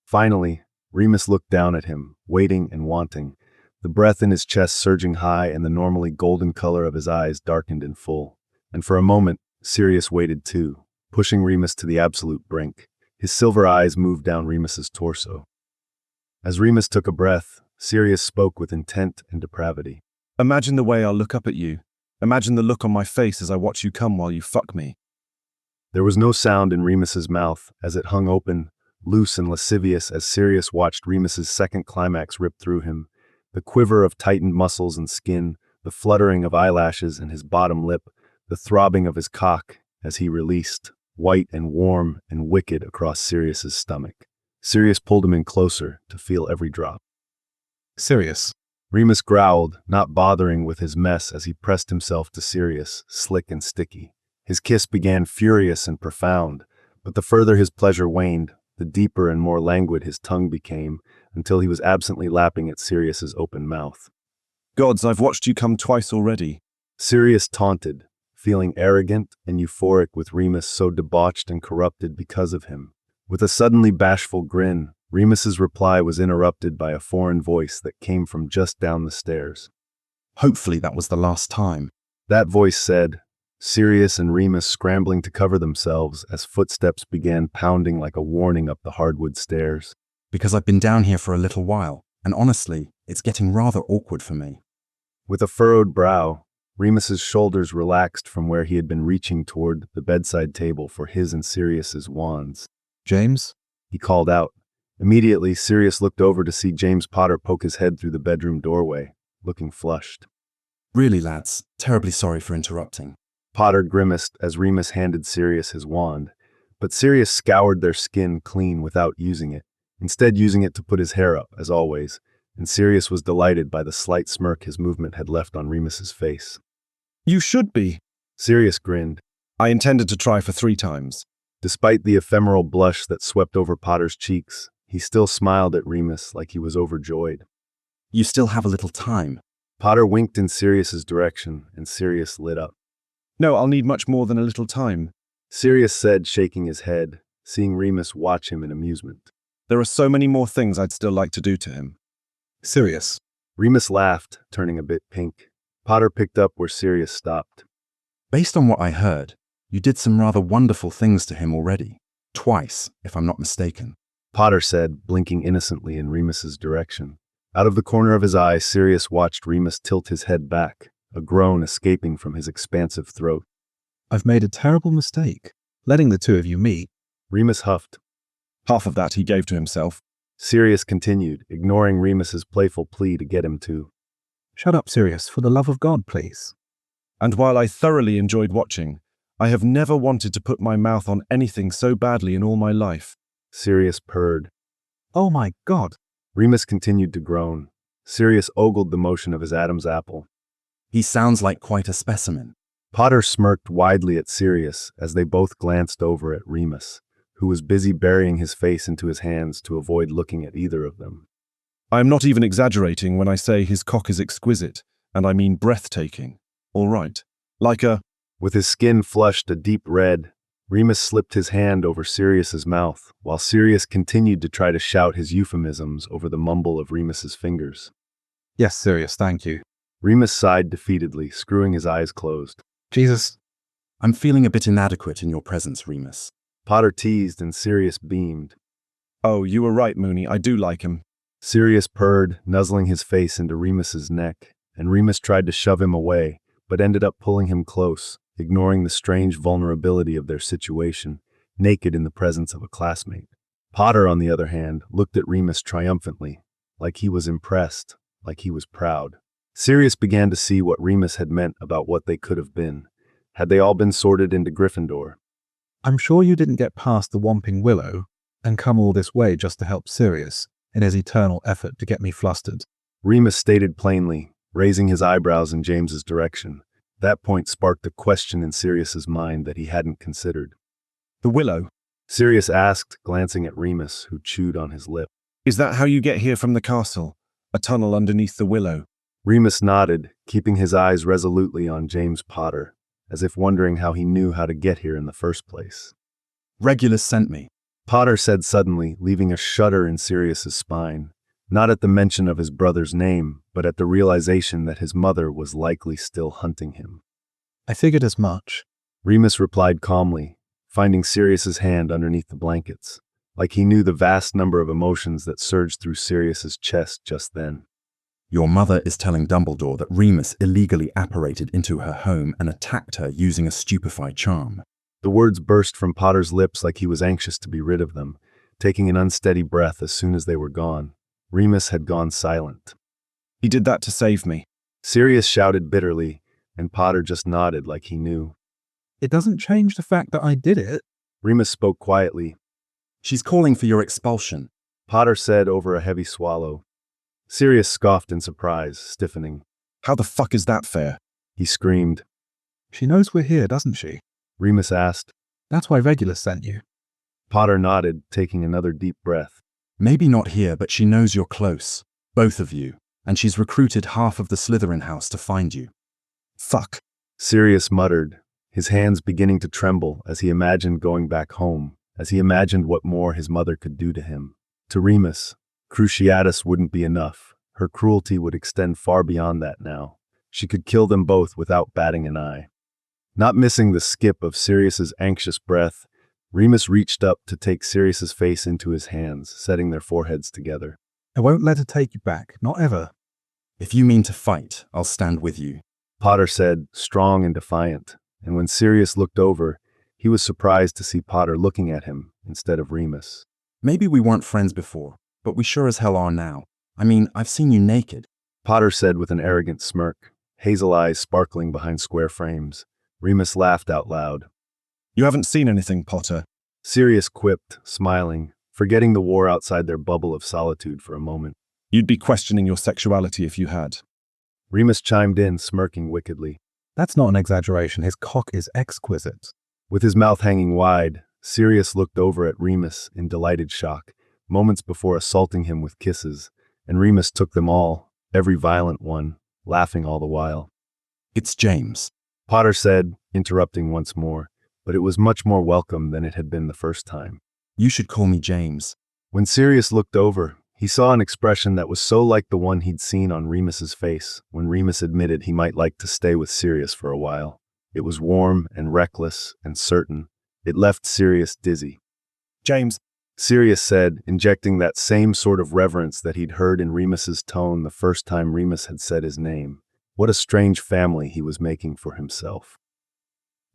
Finally, Remus looked down at him, waiting and wanting, the breath in his chest surging high and the normally golden color of his eyes darkened in full. And for a moment, Sirius waited too, pushing Remus to the absolute brink. His silver eyes moved down Remus's torso. As Remus took a breath, Sirius spoke with intent and depravity. Imagine the way I'll look up at you. Imagine the look on my face as I watch you come while you fuck me. There was no sound in Remus's mouth as it hung open, loose and lascivious as Sirius watched Remus's second climax rip through him, the quiver of tightened muscles and skin, the fluttering of eyelashes in his bottom lip, the throbbing of his cock as he released, white and warm and wicked across Sirius's stomach. Sirius pulled him in closer to feel every drop. Sirius. Remus growled, not bothering with his mess as he pressed himself to Sirius, slick and sticky. His kiss began furious and profound, but the further his pleasure waned, the deeper and more languid his tongue became, until he was absently lapping at Sirius's open mouth. Gods, I've watched you come twice already. Sirius taunted, feeling arrogant and euphoric with Remus so debauched and corrupted because of him. With a suddenly bashful grin, Remus's reply was interrupted by a foreign voice that came from just down the stairs. Hopefully that was the last time. That voice said, Sirius and Remus scrambling to cover themselves as footsteps began pounding like a warning up the hardwood stairs. Because I've been down here for a little while, and honestly, it's getting rather awkward for me. With a furrowed brow, Remus's shoulders relaxed from where he had been reaching toward the bedside table for his and Sirius's wands. James? He called out. Immediately, Sirius looked over to see James Potter poke his head through the bedroom doorway, looking flushed. Really, lads, terribly sorry for interrupting. Potter grimaced as Remus handed Sirius his wand, but Sirius scoured their skin clean without using it, instead using it to put his hair up, as always, and Sirius was delighted by the slight smirk his movement had left on Remus's face. You should be. Sirius grinned. I intended to try for 3 times. Despite the ephemeral blush that swept over Potter's cheeks, he still smiled at Remus like he was overjoyed. You still have a little time. Potter winked in Sirius's direction, and Sirius lit up. No, I'll need much more than a little time. Sirius said, shaking his head, seeing Remus watch him in amusement. There are so many more things I'd still like to do to him. Sirius. Remus laughed, turning a bit pink. Potter picked up where Sirius stopped. Based on what I heard, you did some rather wonderful things to him already. Twice, if I'm not mistaken. Potter said, blinking innocently in Remus's direction. Out of the corner of his eye, Sirius watched Remus tilt his head back, a groan escaping from his expansive throat. I've made a terrible mistake, letting the two of you meet. Remus huffed. Half of that he gave to himself. Sirius continued, ignoring Remus's playful plea to get him to. Shut up, Sirius, for the love of God, please. And while I thoroughly enjoyed watching, I have never wanted to put my mouth on anything so badly in all my life. Sirius purred. Oh my God. Remus continued to groan. Sirius ogled the motion of his Adam's apple. He sounds like quite a specimen. Potter smirked widely at Sirius as they both glanced over at Remus, who was busy burying his face into his hands to avoid looking at either of them. I am not even exaggerating when I say his cock is exquisite, and I mean breathtaking. All right. Like a... With his skin flushed a deep red, Remus slipped his hand over Sirius's mouth, while Sirius continued to try to shout his euphemisms over the mumble of Remus's fingers. Yes, Sirius, thank you. Remus sighed defeatedly, screwing his eyes closed. Jesus. I'm feeling a bit inadequate in your presence, Remus. Potter teased and Sirius beamed. Oh, you were right, Mooney. I do like him. Sirius purred, nuzzling his face into Remus's neck, and Remus tried to shove him away, but ended up pulling him close, ignoring the strange vulnerability of their situation, naked in the presence of a classmate. Potter, on the other hand, looked at Remus triumphantly, like he was impressed, like he was proud. Sirius began to see what Remus had meant about what they could have been, had they all been sorted into Gryffindor. I'm sure you didn't get past the Whomping Willow and come all this way just to help Sirius in his eternal effort to get me flustered. Remus stated plainly, raising his eyebrows in James's direction. That point sparked a question in Sirius's mind that he hadn't considered. The willow? Sirius asked, glancing at Remus, who chewed on his lip. Is that how you get here from the castle? A tunnel underneath the willow? Remus nodded, keeping his eyes resolutely on James Potter, as if wondering how he knew how to get here in the first place. Regulus sent me. Potter said suddenly, leaving a shudder in Sirius's spine, not at the mention of his brother's name, but at the realization that his mother was likely still hunting him. I figured as much. Remus replied calmly, finding Sirius's hand underneath the blankets, like he knew the vast number of emotions that surged through Sirius's chest just then. Your mother is telling Dumbledore that Remus illegally apparated into her home and attacked her using a stupefy charm. The words burst from Potter's lips like he was anxious to be rid of them, taking an unsteady breath as soon as they were gone. Remus had gone silent. He did that to save me. Sirius shouted bitterly, and Potter just nodded like he knew. It doesn't change the fact that I did it. Remus spoke quietly. She's calling for your expulsion, Potter said over a heavy swallow. Sirius scoffed in surprise, stiffening. How the fuck is that fair? He screamed. She knows we're here, doesn't she? Remus asked. That's why Regulus sent you. Potter nodded, taking another deep breath. Maybe not here, but she knows you're close, both of you, and she's recruited half of the Slytherin house to find you. Fuck. Sirius muttered, his hands beginning to tremble as he imagined going back home, as he imagined what more his mother could do to him. To Remus, Cruciatus wouldn't be enough. Her cruelty would extend far beyond that now. She could kill them both without batting an eye. Not missing the skip of Sirius's anxious breath, Remus reached up to take Sirius's face into his hands, setting their foreheads together. I won't let her take you back, not ever. If you mean to fight, I'll stand with you, Potter said, strong and defiant, and when Sirius looked over, he was surprised to see Potter looking at him instead of Remus. Maybe we weren't friends before, but we sure as hell are now. I mean, I've seen you naked, Potter said with an arrogant smirk, hazel eyes sparkling behind square frames. Remus laughed out loud. You haven't seen anything, Potter, Sirius quipped, smiling, forgetting the war outside their bubble of solitude for a moment. You'd be questioning your sexuality if you had. Remus chimed in, smirking wickedly. That's not an exaggeration. His cock is exquisite. With his mouth hanging wide, Sirius looked over at Remus in delighted shock, moments before assaulting him with kisses, and Remus took them all, every violent one, laughing all the while. It's James. Potter said, interrupting once more, but it was much more welcome than it had been the first time. You should call me James. When Sirius looked over, he saw an expression that was so like the one he'd seen on Remus's face when Remus admitted he might like to stay with Sirius for a while. It was warm and reckless and certain. It left Sirius dizzy. James, Sirius said, injecting that same sort of reverence that he'd heard in Remus's tone the first time Remus had said his name. What a strange family he was making for himself.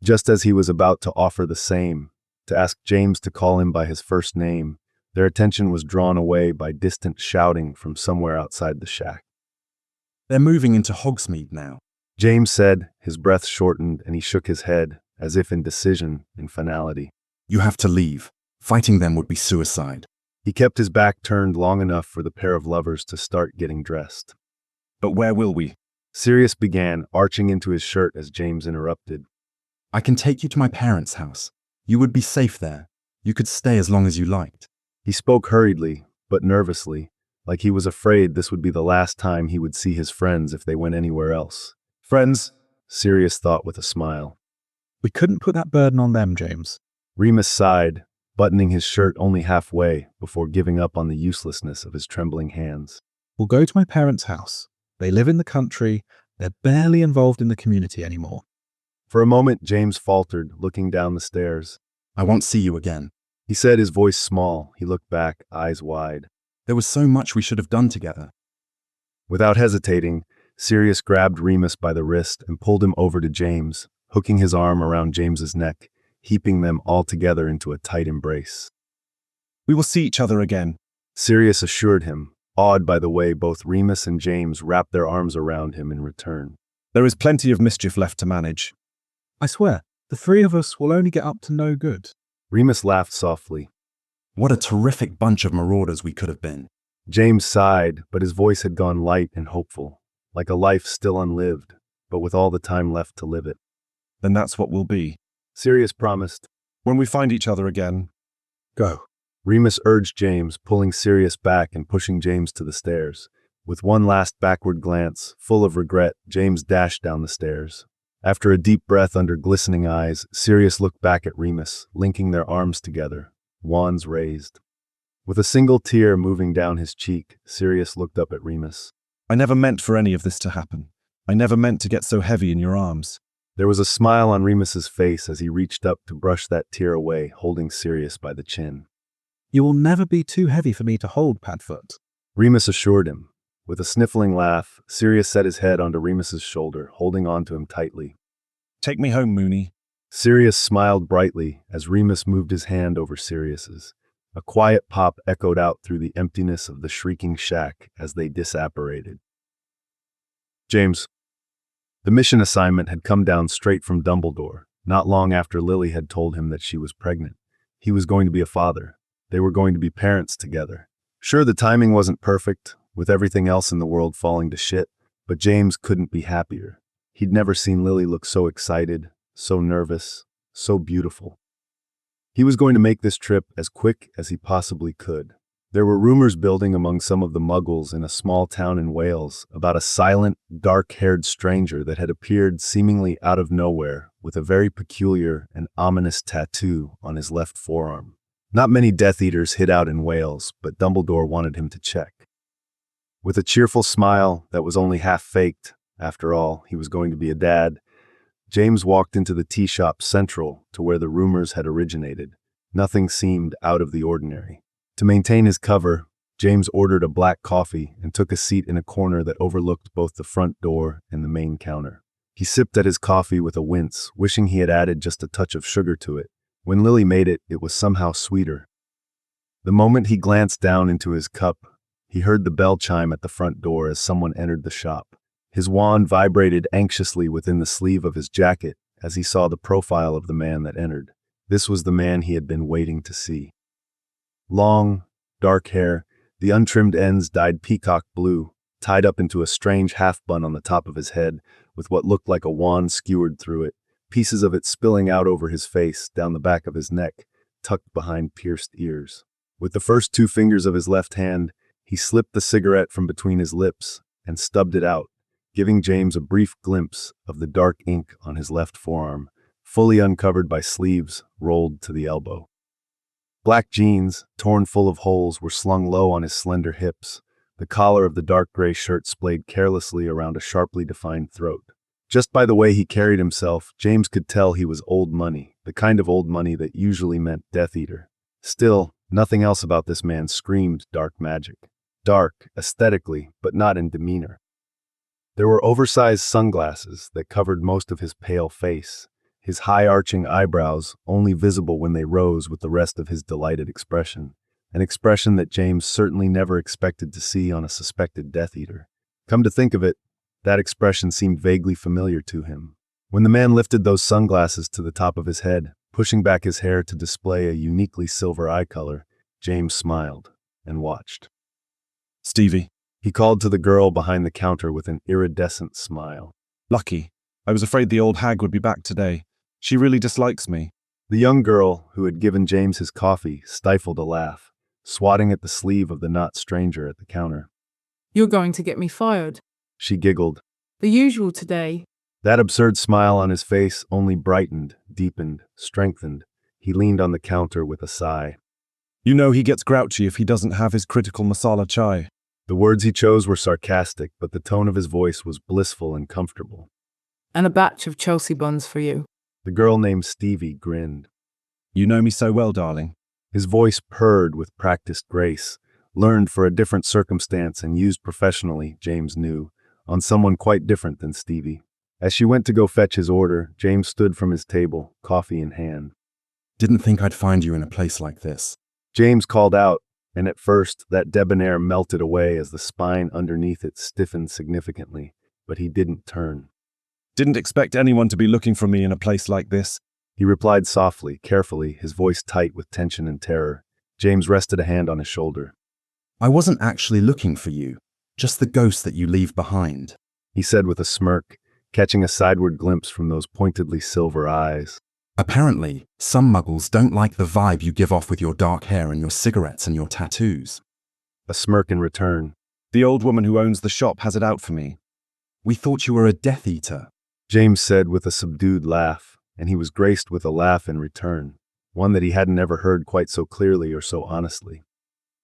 Just as he was about to offer the same, to ask James to call him by his first name, their attention was drawn away by distant shouting from somewhere outside the shack. They're moving into Hogsmeade now. James said, his breath shortened, and he shook his head, as if in decision, in finality. You have to leave. Fighting them would be suicide. He kept his back turned long enough for the pair of lovers to start getting dressed. But where will we? Sirius began, arching into his shirt as James interrupted. I can take you to my parents' house. You would be safe there. You could stay as long as you liked. He spoke hurriedly, but nervously, like he was afraid this would be the last time he would see his friends if they went anywhere else. Friends? Sirius thought with a smile. We couldn't put that burden on them, James. Remus sighed, buttoning his shirt only halfway before giving up on the uselessness of his trembling hands. We'll go to my parents' house. They live in the country. They're barely involved in the community anymore. For a moment, James faltered, looking down the stairs. I won't see you again. He said, his voice small. He looked back, eyes wide. There was so much we should have done together. Without hesitating, Sirius grabbed Remus by the wrist and pulled him over to James, hooking his arm around James's neck, heaping them all together into a tight embrace. We will see each other again, Sirius assured him, awed by the way both Remus and James wrapped their arms around him in return. There is plenty of mischief left to manage. I swear, the three of us will only get up to no good. Remus laughed softly. What a terrific bunch of marauders we could have been. James sighed, but his voice had gone light and hopeful, like a life still unlived, but with all the time left to live it. Then that's what we'll be. Sirius promised. When we find each other again. Go. Remus urged James, pulling Sirius back and pushing James to the stairs. With one last backward glance, full of regret, James dashed down the stairs. After a deep breath under glistening eyes, Sirius looked back at Remus, linking their arms together, wands raised. With a single tear moving down his cheek, Sirius looked up at Remus. I never meant for any of this to happen. I never meant to get so heavy in your arms. There was a smile on Remus's face as he reached up to brush that tear away, holding Sirius by the chin. You will never be too heavy for me to hold, Padfoot, Remus assured him. With a sniffling laugh, Sirius set his head onto Remus's shoulder, holding on to him tightly. Take me home, Moony. Sirius smiled brightly as Remus moved his hand over Sirius's. A quiet pop echoed out through the emptiness of the shrieking shack as they disapparated. James. The mission assignment had come down straight from Dumbledore, not long after Lily had told him that she was pregnant. He was going to be a father. They were going to be parents together. Sure, the timing wasn't perfect, with everything else in the world falling to shit, but James couldn't be happier. He'd never seen Lily look so excited, so nervous, so beautiful. He was going to make this trip as quick as he possibly could. There were rumors building among some of the muggles in a small town in Wales about a silent, dark-haired stranger that had appeared seemingly out of nowhere with a very peculiar and ominous tattoo on his left forearm. Not many Death Eaters hid out in Wales, but Dumbledore wanted him to check. With a cheerful smile that was only half faked, after all, he was going to be a dad, James walked into the tea shop central to where the rumors had originated. Nothing seemed out of the ordinary. To maintain his cover, James ordered a black coffee and took a seat in a corner that overlooked both the front door and the main counter. He sipped at his coffee with a wince, wishing he had added just a touch of sugar to it. When Lily made it, it was somehow sweeter. The moment he glanced down into his cup, he heard the bell chime at the front door as someone entered the shop. His wand vibrated anxiously within the sleeve of his jacket as he saw the profile of the man that entered. This was the man he had been waiting to see. Long, dark hair, the untrimmed ends dyed peacock blue, tied up into a strange half-bun on the top of his head, with what looked like a wand skewered through it, pieces of it spilling out over his face, down the back of his neck, tucked behind pierced ears. With the first two fingers of his left hand, he slipped the cigarette from between his lips and stubbed it out, giving James a brief glimpse of the dark ink on his left forearm, fully uncovered by sleeves rolled to the elbow. Black jeans, torn full of holes, were slung low on his slender hips. The collar of the dark gray shirt splayed carelessly around a sharply defined throat. Just by the way he carried himself, James could tell he was old money, the kind of old money that usually meant Death Eater. Still, nothing else about this man screamed dark magic. Dark, aesthetically, but not in demeanor. There were oversized sunglasses that covered most of his pale face, his high-arching eyebrows only visible when they rose with the rest of his delighted expression, an expression that James certainly never expected to see on a suspected Death Eater. Come to think of it, that expression seemed vaguely familiar to him. When the man lifted those sunglasses to the top of his head, pushing back his hair to display a uniquely silver eye color, James smiled and watched. Stevie, He called to the girl behind the counter with an iridescent smile. Lucky. I was afraid the old hag would be back today. She really dislikes me. The young girl, who had given James his coffee, stifled a laugh, swatting at the sleeve of the not stranger at the counter. You're going to get me fired. She giggled. The usual today. That absurd smile on his face only brightened, deepened, strengthened. He leaned on the counter with a sigh. You know he gets grouchy if he doesn't have his critical masala chai. The words he chose were sarcastic, but the tone of his voice was blissful and comfortable. And a batch of Chelsea buns for you. The girl named Stevie grinned. You know me so well, darling. His voice purred with practiced grace, learned for a different circumstance and used professionally, James knew, on someone quite different than Stevie. As she went to go fetch his order, James stood from his table, coffee in hand. Didn't think I'd find you in a place like this. James called out, and at first that debonair melted away as the spine underneath it stiffened significantly, but he didn't turn. Didn't expect anyone to be looking for me in a place like this. He replied softly, carefully, his voice tight with tension and terror. James rested a hand on his shoulder. I wasn't actually looking for you, just the ghost that you leave behind, he said with a smirk, catching a sideward glimpse from those pointedly silver eyes. Apparently, some muggles don't like the vibe you give off with your dark hair and your cigarettes and your tattoos. A smirk in return. The old woman who owns the shop has it out for me. We thought you were a Death Eater, James said with a subdued laugh, and he was graced with a laugh in return, one that he hadn't ever heard quite so clearly or so honestly.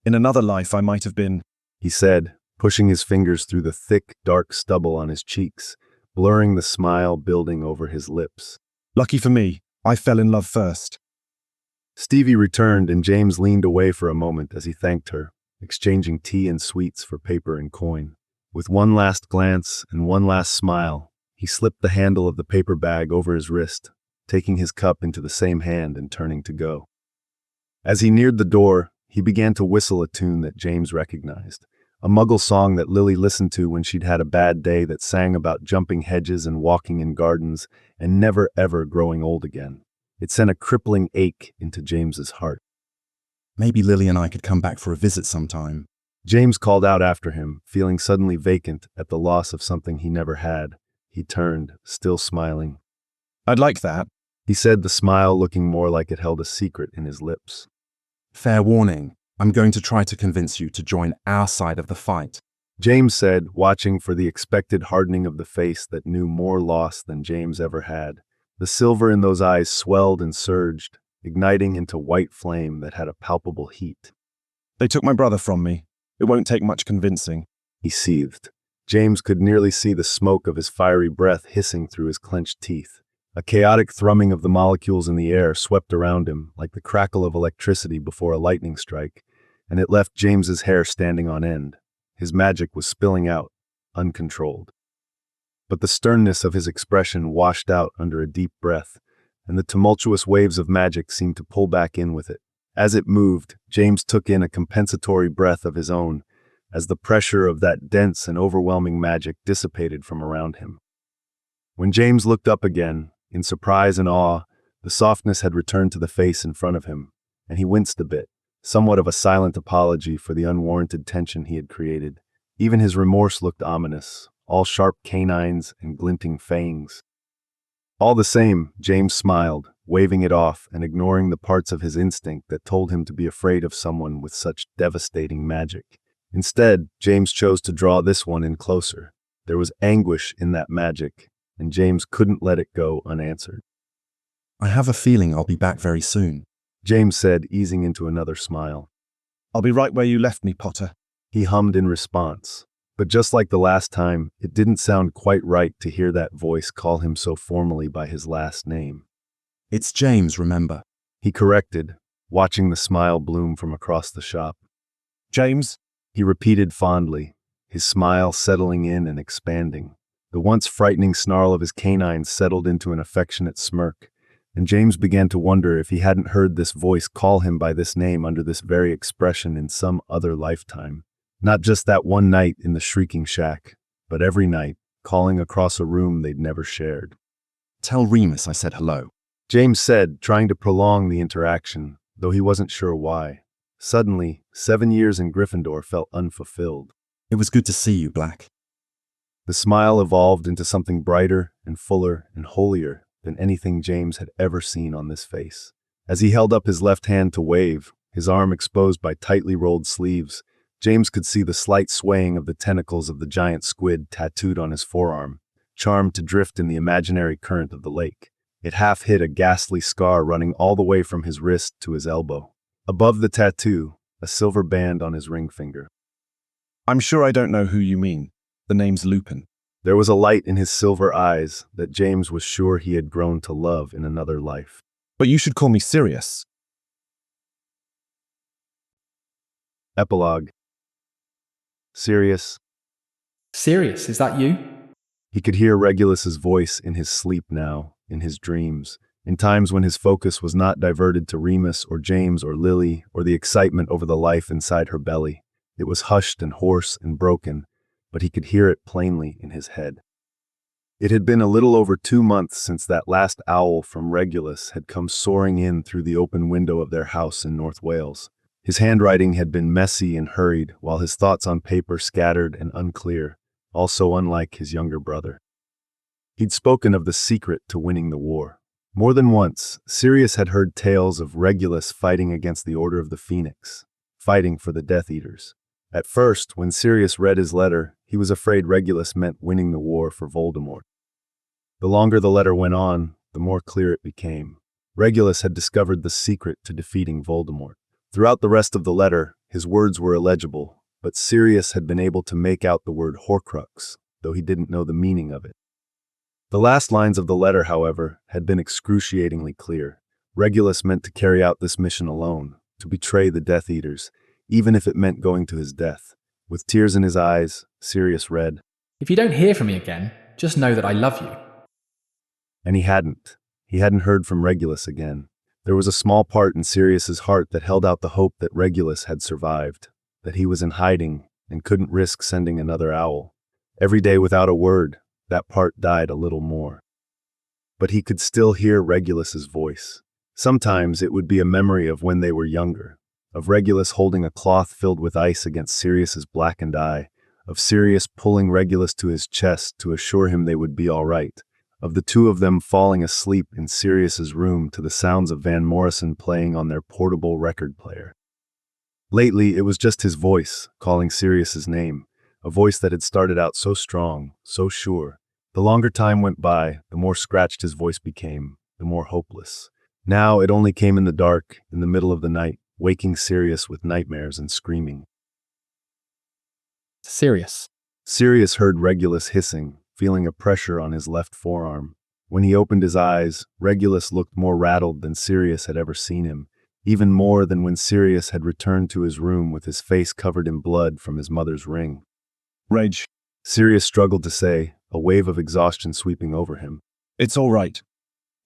In another life I might have been, he said, pushing his fingers through the thick, dark stubble on his cheeks, blurring the smile building over his lips. Lucky for me, I fell in love first. Stevie returned, and James leaned away for a moment as he thanked her, exchanging tea and sweets for paper and coin. With one last glance and one last smile, he slipped the handle of the paper bag over his wrist, taking his cup into the same hand and turning to go. As he neared the door, he began to whistle a tune that James recognized, a Muggle song that Lily listened to when she'd had a bad day, that sang about jumping hedges and walking in gardens and never ever growing old again. It sent a crippling ache into James's heart. Maybe Lily and I could come back for a visit sometime. James called out after him, feeling suddenly vacant at the loss of something he never had. He turned, still smiling. I'd like that, he said, the smile looking more like it held a secret in his lips. Fair warning, I'm going to try to convince you to join our side of the fight, James said, watching for the expected hardening of the face that knew more loss than James ever had. The silver in those eyes swelled and surged, igniting into white flame that had a palpable heat. They took my brother from me. It won't take much convincing, he seethed. James could nearly see the smoke of his fiery breath hissing through his clenched teeth. A chaotic thrumming of the molecules in the air swept around him like the crackle of electricity before a lightning strike, and it left James's hair standing on end. His magic was spilling out, uncontrolled. But the sternness of his expression washed out under a deep breath, and the tumultuous waves of magic seemed to pull back in with it. As it moved, James took in a compensatory breath of his own, as the pressure of that dense and overwhelming magic dissipated from around him. When James looked up again, in surprise and awe, the softness had returned to the face in front of him, and he winced a bit, somewhat of a silent apology for the unwarranted tension he had created. Even his remorse looked ominous, all sharp canines and glinting fangs. All the same, James smiled, waving it off and ignoring the parts of his instinct that told him to be afraid of someone with such devastating magic. Instead, James chose to draw this one in closer. There was anguish in that magic, and James couldn't let it go unanswered. I have a feeling I'll be back very soon, James said, easing into another smile. I'll be right where you left me, Potter, he hummed in response. But just like the last time, it didn't sound quite right to hear that voice call him so formally by his last name. It's James, remember? He corrected, watching the smile bloom from across the shop. James? He repeated fondly, his smile settling in and expanding. The once frightening snarl of his canines settled into an affectionate smirk, and James began to wonder if he hadn't heard this voice call him by this name under this very expression in some other lifetime. Not just that one night in the shrieking shack, but every night, calling across a room they'd never shared. Tell Remus I said hello, James said, trying to prolong the interaction, though he wasn't sure why. Suddenly, 7 years in Gryffindor felt unfulfilled. It was good to see you, Black. The smile evolved into something brighter and fuller and holier than anything James had ever seen on this face. As he held up his left hand to wave, his arm exposed by tightly rolled sleeves, James could see the slight swaying of the tentacles of the giant squid tattooed on his forearm, charmed to drift in the imaginary current of the lake. It half hid a ghastly scar running all the way from his wrist to his elbow. Above the tattoo, a silver band on his ring finger. I'm sure I don't know who you mean. The name's Lupin. There was a light in his silver eyes that James was sure he had grown to love in another life. But you should call me Sirius. Epilogue. Sirius. Sirius, is that you? He could hear Regulus's voice in his sleep now, in his dreams, in times when his focus was not diverted to Remus or James or Lily or the excitement over the life inside her belly. It was hushed and hoarse and broken, but he could hear it plainly in his head. It had been a little over 2 months since that last owl from Regulus had come soaring in through the open window of their house in North Wales. His handwriting had been messy and hurried, while his thoughts on paper scattered and unclear, also unlike his younger brother. He'd spoken of the secret to winning the war. More than once, Sirius had heard tales of Regulus fighting against the Order of the Phoenix, fighting for the Death Eaters. At first, when Sirius read his letter, he was afraid Regulus meant winning the war for Voldemort. The longer the letter went on, the more clear it became. Regulus had discovered the secret to defeating Voldemort. Throughout the rest of the letter, his words were illegible, but Sirius had been able to make out the word Horcrux, though he didn't know the meaning of it. The last lines of the letter, however, had been excruciatingly clear. Regulus meant to carry out this mission alone, to betray the Death Eaters, even if it meant going to his death. With tears in his eyes, Sirius read, If you don't hear from me again, just know that I love you. And he hadn't. He hadn't heard from Regulus again. There was a small part in Sirius's heart that held out the hope that Regulus had survived, that he was in hiding and couldn't risk sending another owl. Every day without a word, that part died a little more. But he could still hear Regulus's voice. Sometimes it would be a memory of when they were younger, of Regulus holding a cloth filled with ice against Sirius's blackened eye, of Sirius pulling Regulus to his chest to assure him they would be all right, of the two of them falling asleep in Sirius's room to the sounds of Van Morrison playing on their portable record player. Lately, it was just his voice, calling Sirius's name, a voice that had started out so strong, so sure. The longer time went by, the more scratched his voice became, the more hopeless. Now it only came in the dark, in the middle of the night, waking Sirius with nightmares and screaming. Sirius. Sirius heard Regulus hissing, feeling a pressure on his left forearm. When he opened his eyes, Regulus looked more rattled than Sirius had ever seen him, even more than when Sirius had returned to his room with his face covered in blood from his mother's ring. Reg. Sirius struggled to say, a wave of exhaustion sweeping over him. It's all right.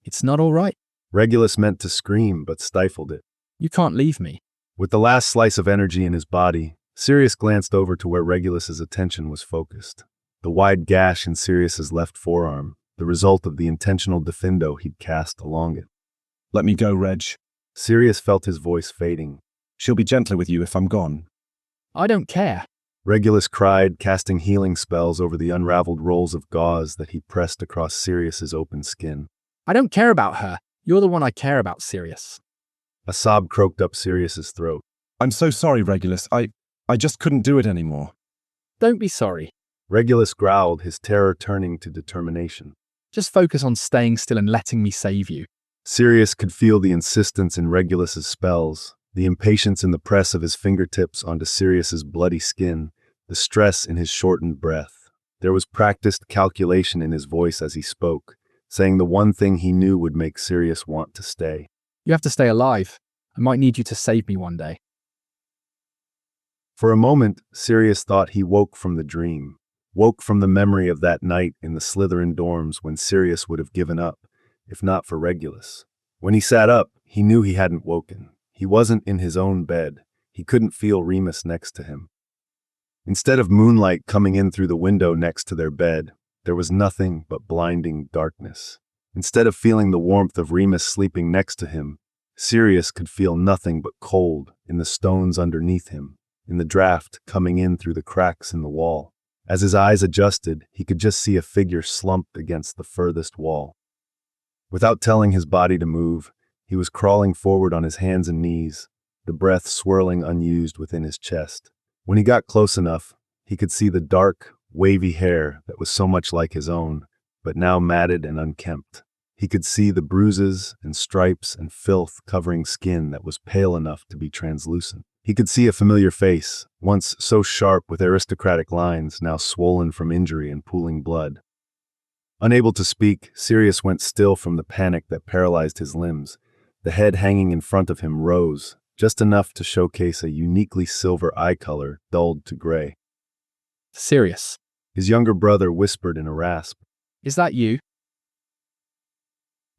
It's not all right. Regulus meant to scream, but stifled it. You can't leave me. With the last slice of energy in his body, Sirius glanced over to where Regulus's attention was focused. The wide gash in Sirius's left forearm, the result of the intentional diffindo he'd cast along it. Let me go, Reg. Sirius felt his voice fading. She'll be gentler with you if I'm gone. I don't care. Regulus cried, casting healing spells over the unraveled rolls of gauze that he pressed across Sirius's open skin. I don't care about her. You're the one I care about, Sirius. A sob croaked up Sirius's throat. I'm so sorry, Regulus. I just couldn't do it anymore. Don't be sorry. Regulus growled, his terror turning to determination. Just focus on staying still and letting me save you. Sirius could feel the insistence in Regulus's spells, the impatience in the press of his fingertips onto Sirius's bloody skin, the stress in his shortened breath. There was practiced calculation in his voice as he spoke, saying the one thing he knew would make Sirius want to stay. You have to stay alive. I might need you to save me one day. For a moment, Sirius thought he woke from the dream, woke from the memory of that night in the Slytherin dorms when Sirius would have given up, if not for Regulus. When he sat up, he knew he hadn't woken. He wasn't in his own bed. He couldn't feel Remus next to him. Instead of moonlight coming in through the window next to their bed, there was nothing but blinding darkness. Instead of feeling the warmth of Remus sleeping next to him, Sirius could feel nothing but cold in the stones underneath him, in the draft coming in through the cracks in the wall. As his eyes adjusted, he could just see a figure slumped against the furthest wall. Without telling his body to move, he was crawling forward on his hands and knees, the breath swirling unused within his chest. When he got close enough, he could see the dark, wavy hair that was so much like his own, but now matted and unkempt. He could see the bruises and stripes and filth covering skin that was pale enough to be translucent. He could see a familiar face, once so sharp with aristocratic lines, now swollen from injury and pooling blood. Unable to speak, Sirius went still from the panic that paralyzed his limbs. The head hanging in front of him rose, just enough to showcase a uniquely silver eye color dulled to gray. Sirius. His younger brother whispered in a rasp. Is that you?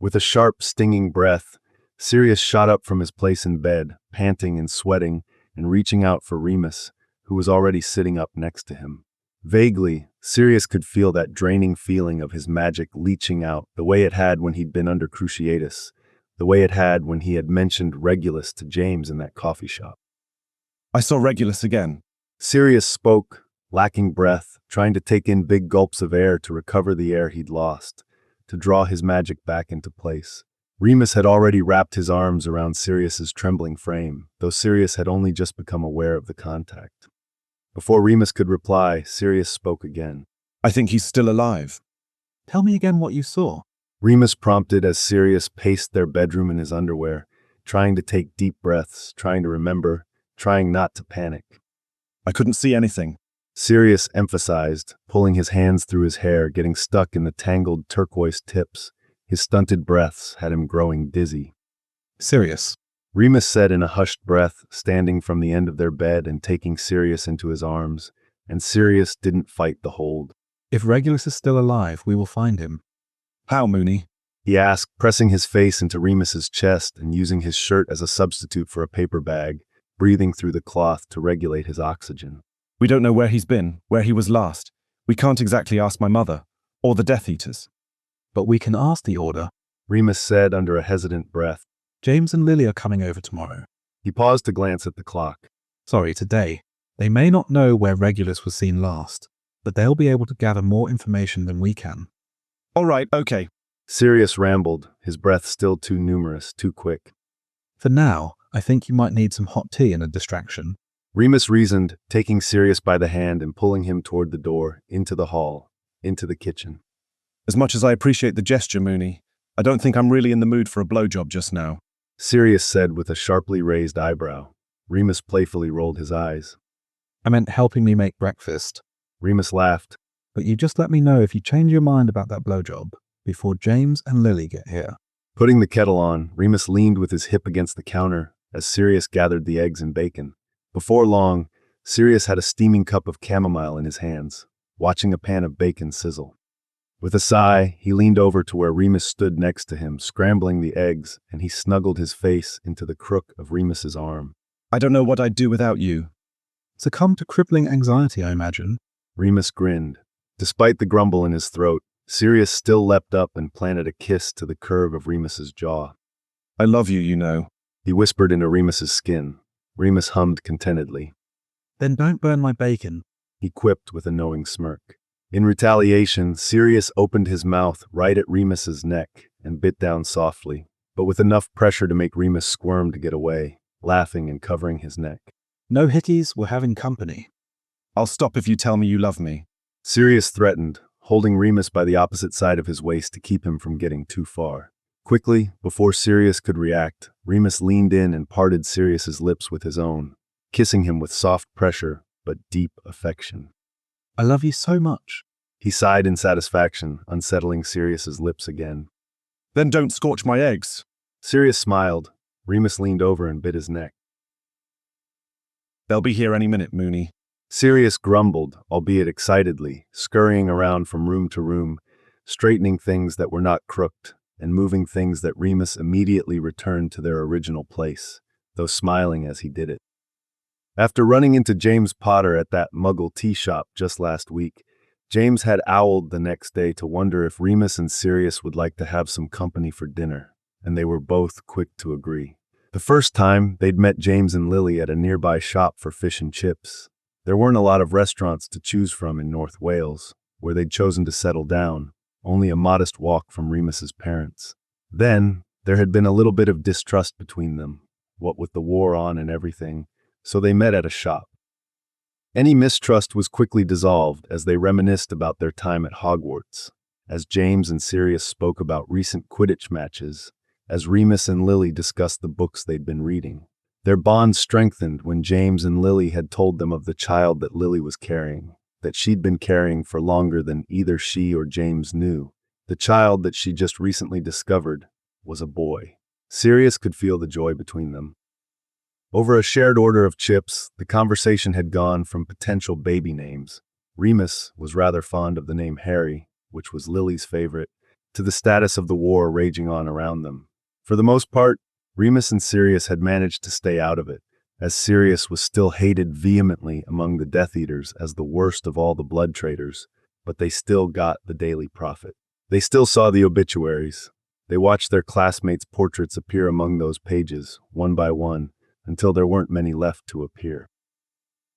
With a sharp, stinging breath, Sirius shot up from his place in bed, panting and sweating, and reaching out for Remus, who was already sitting up next to him. Vaguely, Sirius could feel that draining feeling of his magic leaching out, the way it had when he'd been under Cruciatus, the way it had when he had mentioned Regulus to James in that coffee shop. I saw Regulus again. Sirius spoke, lacking breath, trying to take in big gulps of air to recover the air he'd lost, to draw his magic back into place. Remus had already wrapped his arms around Sirius's trembling frame, though Sirius had only just become aware of the contact. Before Remus could reply, Sirius spoke again. I think he's still alive. Tell me again what you saw. Remus prompted as Sirius paced their bedroom in his underwear, trying to take deep breaths, trying to remember, trying not to panic. I couldn't see anything. Sirius emphasized, pulling his hands through his hair, getting stuck in the tangled turquoise tips. His stunted breaths had him growing dizzy. Sirius. Remus said in a hushed breath, standing from the end of their bed and taking Sirius into his arms, and Sirius didn't fight the hold. If Regulus is still alive, we will find him. How, Mooney? He asked, pressing his face into Remus's chest and using his shirt as a substitute for a paper bag, breathing through the cloth to regulate his oxygen. We don't know where he's been, where he was last. We can't exactly ask my mother, or the Death Eaters. But we can ask the Order, Remus said under a hesitant breath. James and Lily are coming over tomorrow. He paused to glance at the clock. Sorry, today. They may not know where Regulus was seen last, but they'll be able to gather more information than we can. All right, okay. Sirius rambled, his breath still too numerous, too quick. For now, I think you might need some hot tea and a distraction. Remus reasoned, taking Sirius by the hand and pulling him toward the door, into the hall, into the kitchen. As much as I appreciate the gesture, Mooney, I don't think I'm really in the mood for a blowjob just now. Sirius said with a sharply raised eyebrow. Remus playfully rolled his eyes. I meant helping me make breakfast. Remus laughed. But you just let me know if you change your mind about that blowjob before James and Lily get here. Putting the kettle on, Remus leaned with his hip against the counter as Sirius gathered the eggs and bacon. Before long, Sirius had a steaming cup of chamomile in his hands, watching a pan of bacon sizzle. With a sigh, he leaned over to where Remus stood next to him, scrambling the eggs, and he snuggled his face into the crook of Remus's arm. I don't know what I'd do without you. Succumb to crippling anxiety, I imagine. Remus grinned. Despite the grumble in his throat, Sirius still leapt up and planted a kiss to the curve of Remus's jaw. I love you, you know. He whispered into Remus's skin. Remus hummed contentedly. Then don't burn my bacon, he quipped with a knowing smirk. In retaliation, Sirius opened his mouth right at Remus's neck and bit down softly, but with enough pressure to make Remus squirm to get away, laughing and covering his neck. No hickeys, we're having company. I'll stop if you tell me you love me. Sirius threatened, holding Remus by the opposite side of his waist to keep him from getting too far. Quickly, before Sirius could react, Remus leaned in and parted Sirius's lips with his own, kissing him with soft pressure but deep affection. I love you so much. He sighed in satisfaction, unsettling Sirius's lips again. Then don't scorch my eggs. Sirius smiled. Remus leaned over and bit his neck. They'll be here any minute, Mooney. Sirius grumbled, albeit excitedly, scurrying around from room to room, straightening things that were not crooked, and moving things that Remus immediately returned to their original place, though smiling as he did it. After running into James Potter at that Muggle tea shop just last week, James had owled the next day to wonder if Remus and Sirius would like to have some company for dinner, and they were both quick to agree. The first time, they'd met James and Lily at a nearby shop for fish and chips. There weren't a lot of restaurants to choose from in North Wales, where they'd chosen to settle down, only a modest walk from Remus's parents. Then, there had been a little bit of distrust between them, what with the war on and everything, so they met at a shop. Any mistrust was quickly dissolved as they reminisced about their time at Hogwarts, as James and Sirius spoke about recent Quidditch matches, as Remus and Lily discussed the books they'd been reading. Their bond strengthened when James and Lily had told them of the child that Lily was carrying, that she'd been carrying for longer than either she or James knew. The child that she just recently discovered was a boy. Sirius could feel the joy between them. Over a shared order of chips, the conversation had gone from potential baby names. Remus was rather fond of the name Harry, which was Lily's favorite, to the status of the war raging on around them. For the most part, Remus and Sirius had managed to stay out of it, as Sirius was still hated vehemently among the Death Eaters as the worst of all the blood traders, but they still got the daily profit. They still saw the obituaries. They watched their classmates' portraits appear among those pages, one by one, until there weren't many left to appear.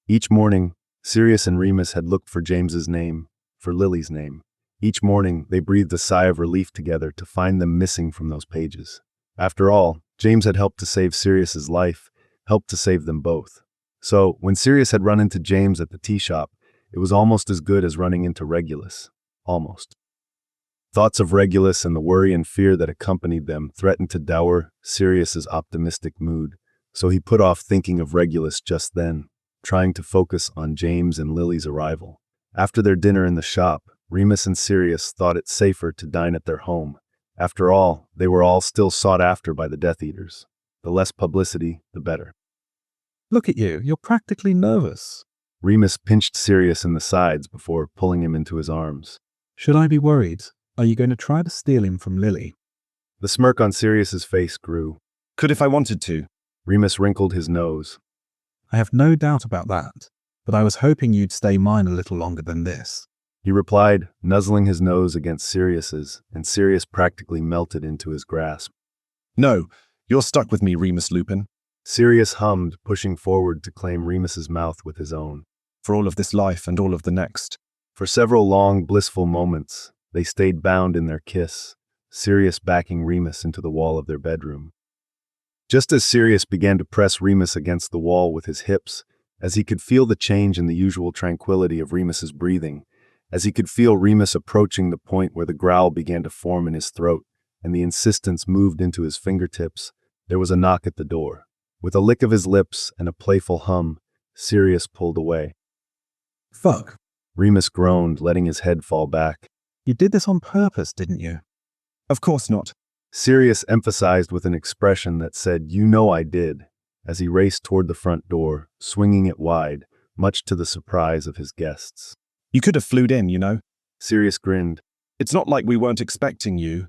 Each morning, Sirius and Remus had looked for James's name, for Lily's name. Each morning, they breathed a sigh of relief together to find them missing from those pages. After all, James had helped to save Sirius's life, helped to save them both. So, when Sirius had run into James at the tea shop, it was almost as good as running into Regulus. Almost. Thoughts of Regulus and the worry and fear that accompanied them threatened to dour Sirius's optimistic mood, so he put off thinking of Regulus just then, trying to focus on James and Lily's arrival. After their dinner in the shop, Remus and Sirius thought it safer to dine at their home. After all, they were all still sought after by the Death Eaters. The less publicity, the better. Look at you, you're practically nervous. Remus pinched Sirius in the sides before pulling him into his arms. Should I be worried? Are you going to try to steal him from Lily? The smirk on Sirius's face grew. Could if I wanted to. Remus wrinkled his nose. I have no doubt about that, but I was hoping you'd stay mine a little longer than this. He replied, nuzzling his nose against Sirius's, and Sirius practically melted into his grasp. No, you're stuck with me, Remus Lupin. Sirius hummed, pushing forward to claim Remus's mouth with his own. For all of this life and all of the next. For several long, blissful moments, they stayed bound in their kiss, Sirius backing Remus into the wall of their bedroom. Just as Sirius began to press Remus against the wall with his hips, as he could feel the change in the usual tranquility of Remus's breathing, as he could feel Remus approaching the point where the growl began to form in his throat, and the insistence moved into his fingertips, there was a knock at the door. With a lick of his lips and a playful hum, Sirius pulled away. Fuck. Remus groaned, letting his head fall back. You did this on purpose, didn't you? Of course not. Sirius emphasized with an expression that said, "You know I did," as he raced toward the front door, swinging it wide, much to the surprise of his guests. You could have flued in, you know. Sirius grinned. It's not like we weren't expecting you.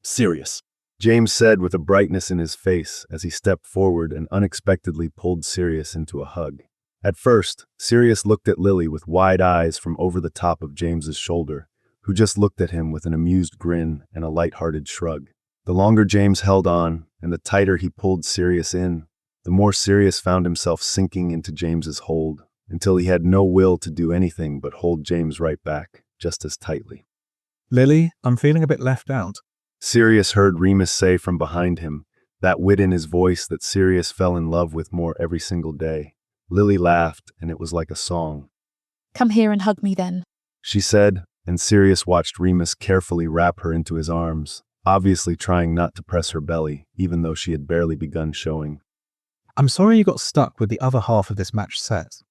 Sirius. James said with a brightness in his face as he stepped forward and unexpectedly pulled Sirius into a hug. At first, Sirius looked at Lily with wide eyes from over the top of James's shoulder, who just looked at him with an amused grin and a light-hearted shrug. The longer James held on, and the tighter he pulled Sirius in, the more Sirius found himself sinking into James's hold, until he had no will to do anything but hold James right back, just as tightly. Lily, I'm feeling a bit left out. Sirius heard Remus say from behind him, that wit in his voice that Sirius fell in love with more every single day. Lily laughed, and it was like a song. Come here and hug me then. she said, and Sirius watched Remus carefully wrap her into his arms, obviously trying not to press her belly, even though she had barely begun showing. I'm sorry you got stuck with the other half of this match set.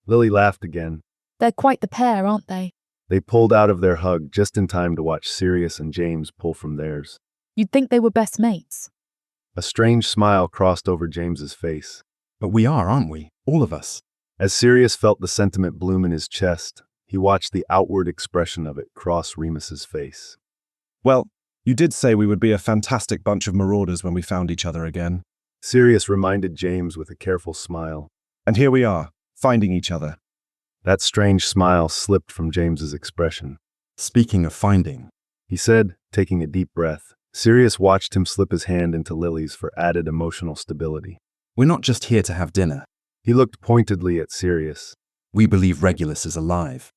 Lily laughed again. They're quite the pair, aren't they? They pulled out of their hug just in time to watch Sirius and James pull from theirs. You'd think they were best mates. A strange smile crossed over James's face. But we are, aren't we? All of us. As Sirius felt the sentiment bloom in his chest, he watched the outward expression of it cross Remus's face. Well, you did say we would be a fantastic bunch of marauders when we found each other again. Sirius reminded James with a careful smile. And here we are, finding each other. That strange smile slipped from James's expression. Speaking of finding, he said, taking a deep breath. Sirius watched him slip his hand into Lily's for added emotional stability. We're not just here to have dinner. He looked pointedly at Sirius. We believe Regulus is alive.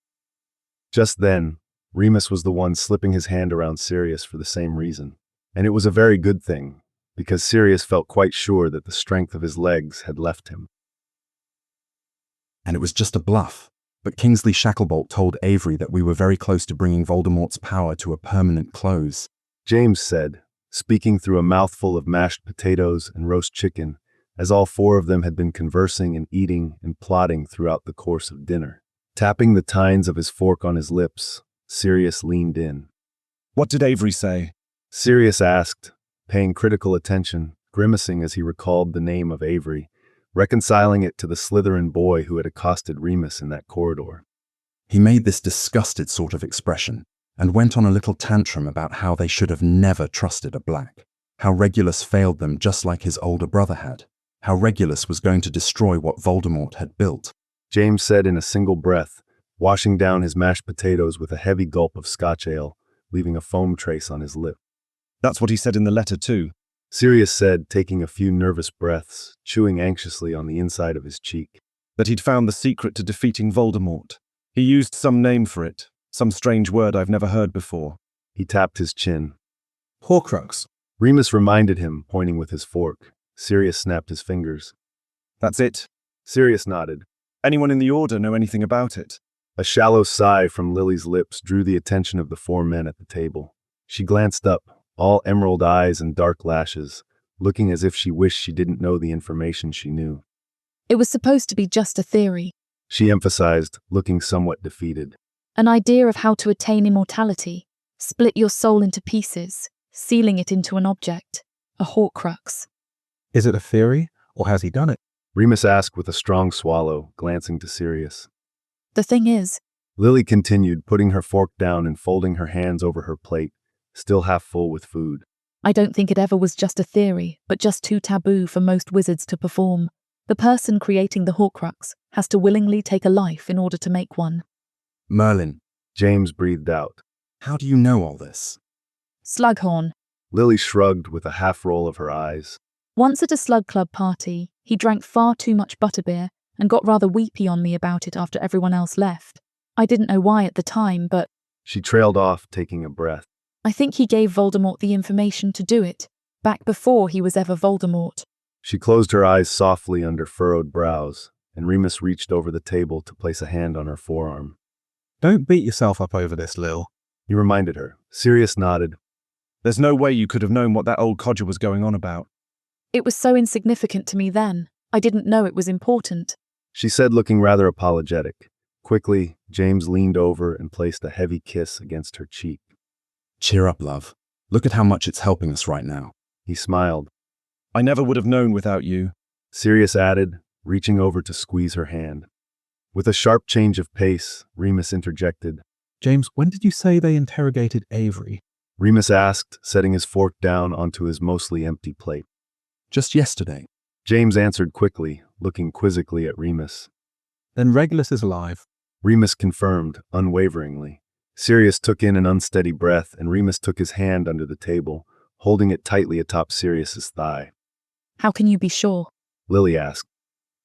Just then, Remus was the one slipping his hand around Sirius for the same reason. And it was a very good thing, because Sirius felt quite sure that the strength of his legs had left him. And it was just a bluff. But Kingsley Shacklebolt told Avery that we were very close to bringing Voldemort's power to a permanent close. James said, speaking through a mouthful of mashed potatoes and roast chicken, as all four of them had been conversing and eating and plotting throughout the course of dinner. Tapping the tines of his fork on his lips, Sirius leaned in. What did Avery say? Sirius asked, paying critical attention, grimacing as he recalled the name of Avery, reconciling it to the Slytherin boy who had accosted Remus in that corridor. He made this disgusted sort of expression, and went on a little tantrum about how they should have never trusted a black, how Regulus failed them just like his older brother had, how Regulus was going to destroy what Voldemort had built. James said in a single breath, washing down his mashed potatoes with a heavy gulp of Scotch ale, leaving a foam trace on his lip. That's what he said in the letter too. Sirius said, taking a few nervous breaths, chewing anxiously on the inside of his cheek. That he'd found the secret to defeating Voldemort. He used some name for it, some strange word I've never heard before. He tapped his chin. Horcrux. Remus reminded him, pointing with his fork. Sirius snapped his fingers. That's it. Sirius nodded. Anyone in the Order know anything about it? A shallow sigh from Lily's lips drew the attention of the four men at the table. She glanced up, all emerald eyes and dark lashes, looking as if she wished she didn't know the information she knew. It was supposed to be just a theory. She emphasized, looking somewhat defeated. An idea of how to attain immortality. Split your soul into pieces, sealing it into an object. A Horcrux. Is it a theory, or has he done it? Remus asked with a strong swallow, glancing to Sirius. The thing is, Lily continued, putting her fork down and folding her hands over her plate, still half full with food. I don't think it ever was just a theory, but just too taboo for most wizards to perform. The person creating the Horcrux has to willingly take a life in order to make one. Merlin. James breathed out. How do you know all this? Slughorn. Lily shrugged with a half roll of her eyes. Once at a slug club party, he drank far too much butterbeer and got rather weepy on me about it after everyone else left. I didn't know why at the time, but... She trailed off, taking a breath. I think he gave Voldemort the information to do it, back before he was ever Voldemort. She closed her eyes softly under furrowed brows, and Remus reached over the table to place a hand on her forearm. Don't beat yourself up over this, Lil. He reminded her. Sirius nodded. There's no way you could have known what that old codger was going on about. It was so insignificant to me then. I didn't know it was important. She said, looking rather apologetic. Quickly, James leaned over and placed a heavy kiss against her cheek. Cheer up, love. Look at how much it's helping us right now. He smiled. I never would have known without you. Sirius added, reaching over to squeeze her hand. With a sharp change of pace, Remus interjected. James, when did you say they interrogated Avery? Remus asked, setting his fork down onto his mostly empty plate. Just yesterday. James answered quickly, looking quizzically at Remus. Then Regulus is alive. Remus confirmed, unwaveringly. Sirius took in an unsteady breath, and Remus took his hand under the table, holding it tightly atop Sirius's thigh. How can you be sure? Lily asked.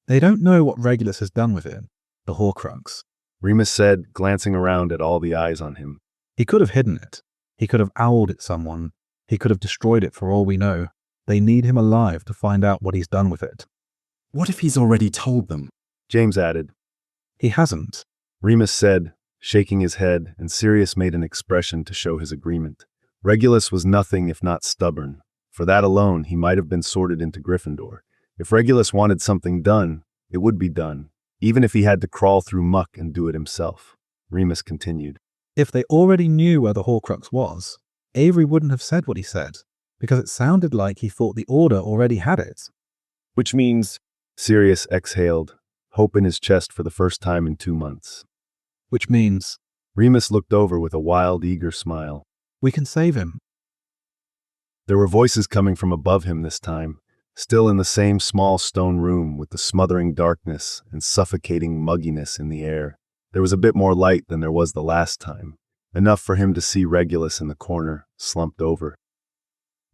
They don't know what Regulus has done with it, the Horcrux. Remus said, glancing around at all the eyes on him. He could have hidden it. He could have owled at someone. He could have destroyed it for all we know. They need him alive to find out what he's done with it. What if he's already told them? James added. He hasn't. Remus said, shaking his head, and Sirius made an expression to show his agreement. Regulus was nothing if not stubborn. For that alone, he might have been sorted into Gryffindor. If Regulus wanted something done, it would be done, even if he had to crawl through muck and do it himself. Remus continued. If they already knew where the Horcrux was, Avery wouldn't have said what he said, because it sounded like he thought the Order already had it. Which means, Sirius exhaled, hope in his chest for the first time in 2 months. Which means, Remus looked over with a wild, eager smile. We can save him. There were voices coming from above him this time, still in the same small stone room with the smothering darkness and suffocating mugginess in the air. There was a bit more light than there was the last time, enough for him to see Regulus in the corner, slumped over.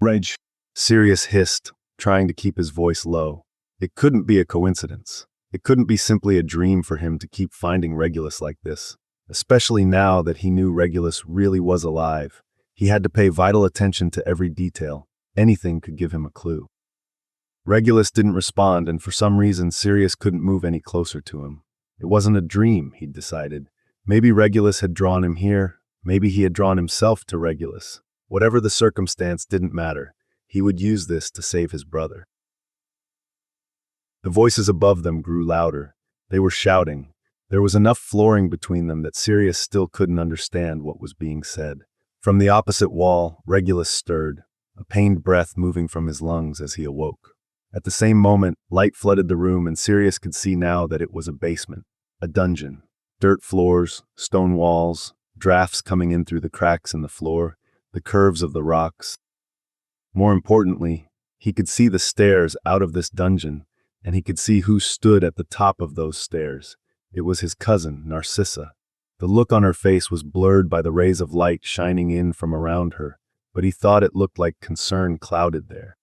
Reg, Sirius hissed, trying to keep his voice low. It couldn't be a coincidence. It couldn't be simply a dream for him to keep finding Regulus like this, especially now that he knew Regulus really was alive. He had to pay vital attention to every detail. Anything could give him a clue. Regulus didn't respond, and for some reason Sirius couldn't move any closer to him. It wasn't a dream, he'd decided. Maybe Regulus had drawn him here. Maybe he had drawn himself to Regulus. Whatever the circumstance didn't matter. He would use this to save his brother. The voices above them grew louder. They were shouting. There was enough flooring between them that Sirius still couldn't understand what was being said. From the opposite wall, Regulus stirred, a pained breath moving from his lungs as he awoke. At the same moment, light flooded the room, and Sirius could see now that it was a basement, a dungeon. Dirt floors, stone walls, drafts coming in through the cracks in the floor, the curves of the rocks. More importantly, he could see the stairs out of this dungeon, and he could see who stood at the top of those stairs. It was his cousin, Narcissa. The look on her face was blurred by the rays of light shining in from around her, but he thought it looked like concern clouded there.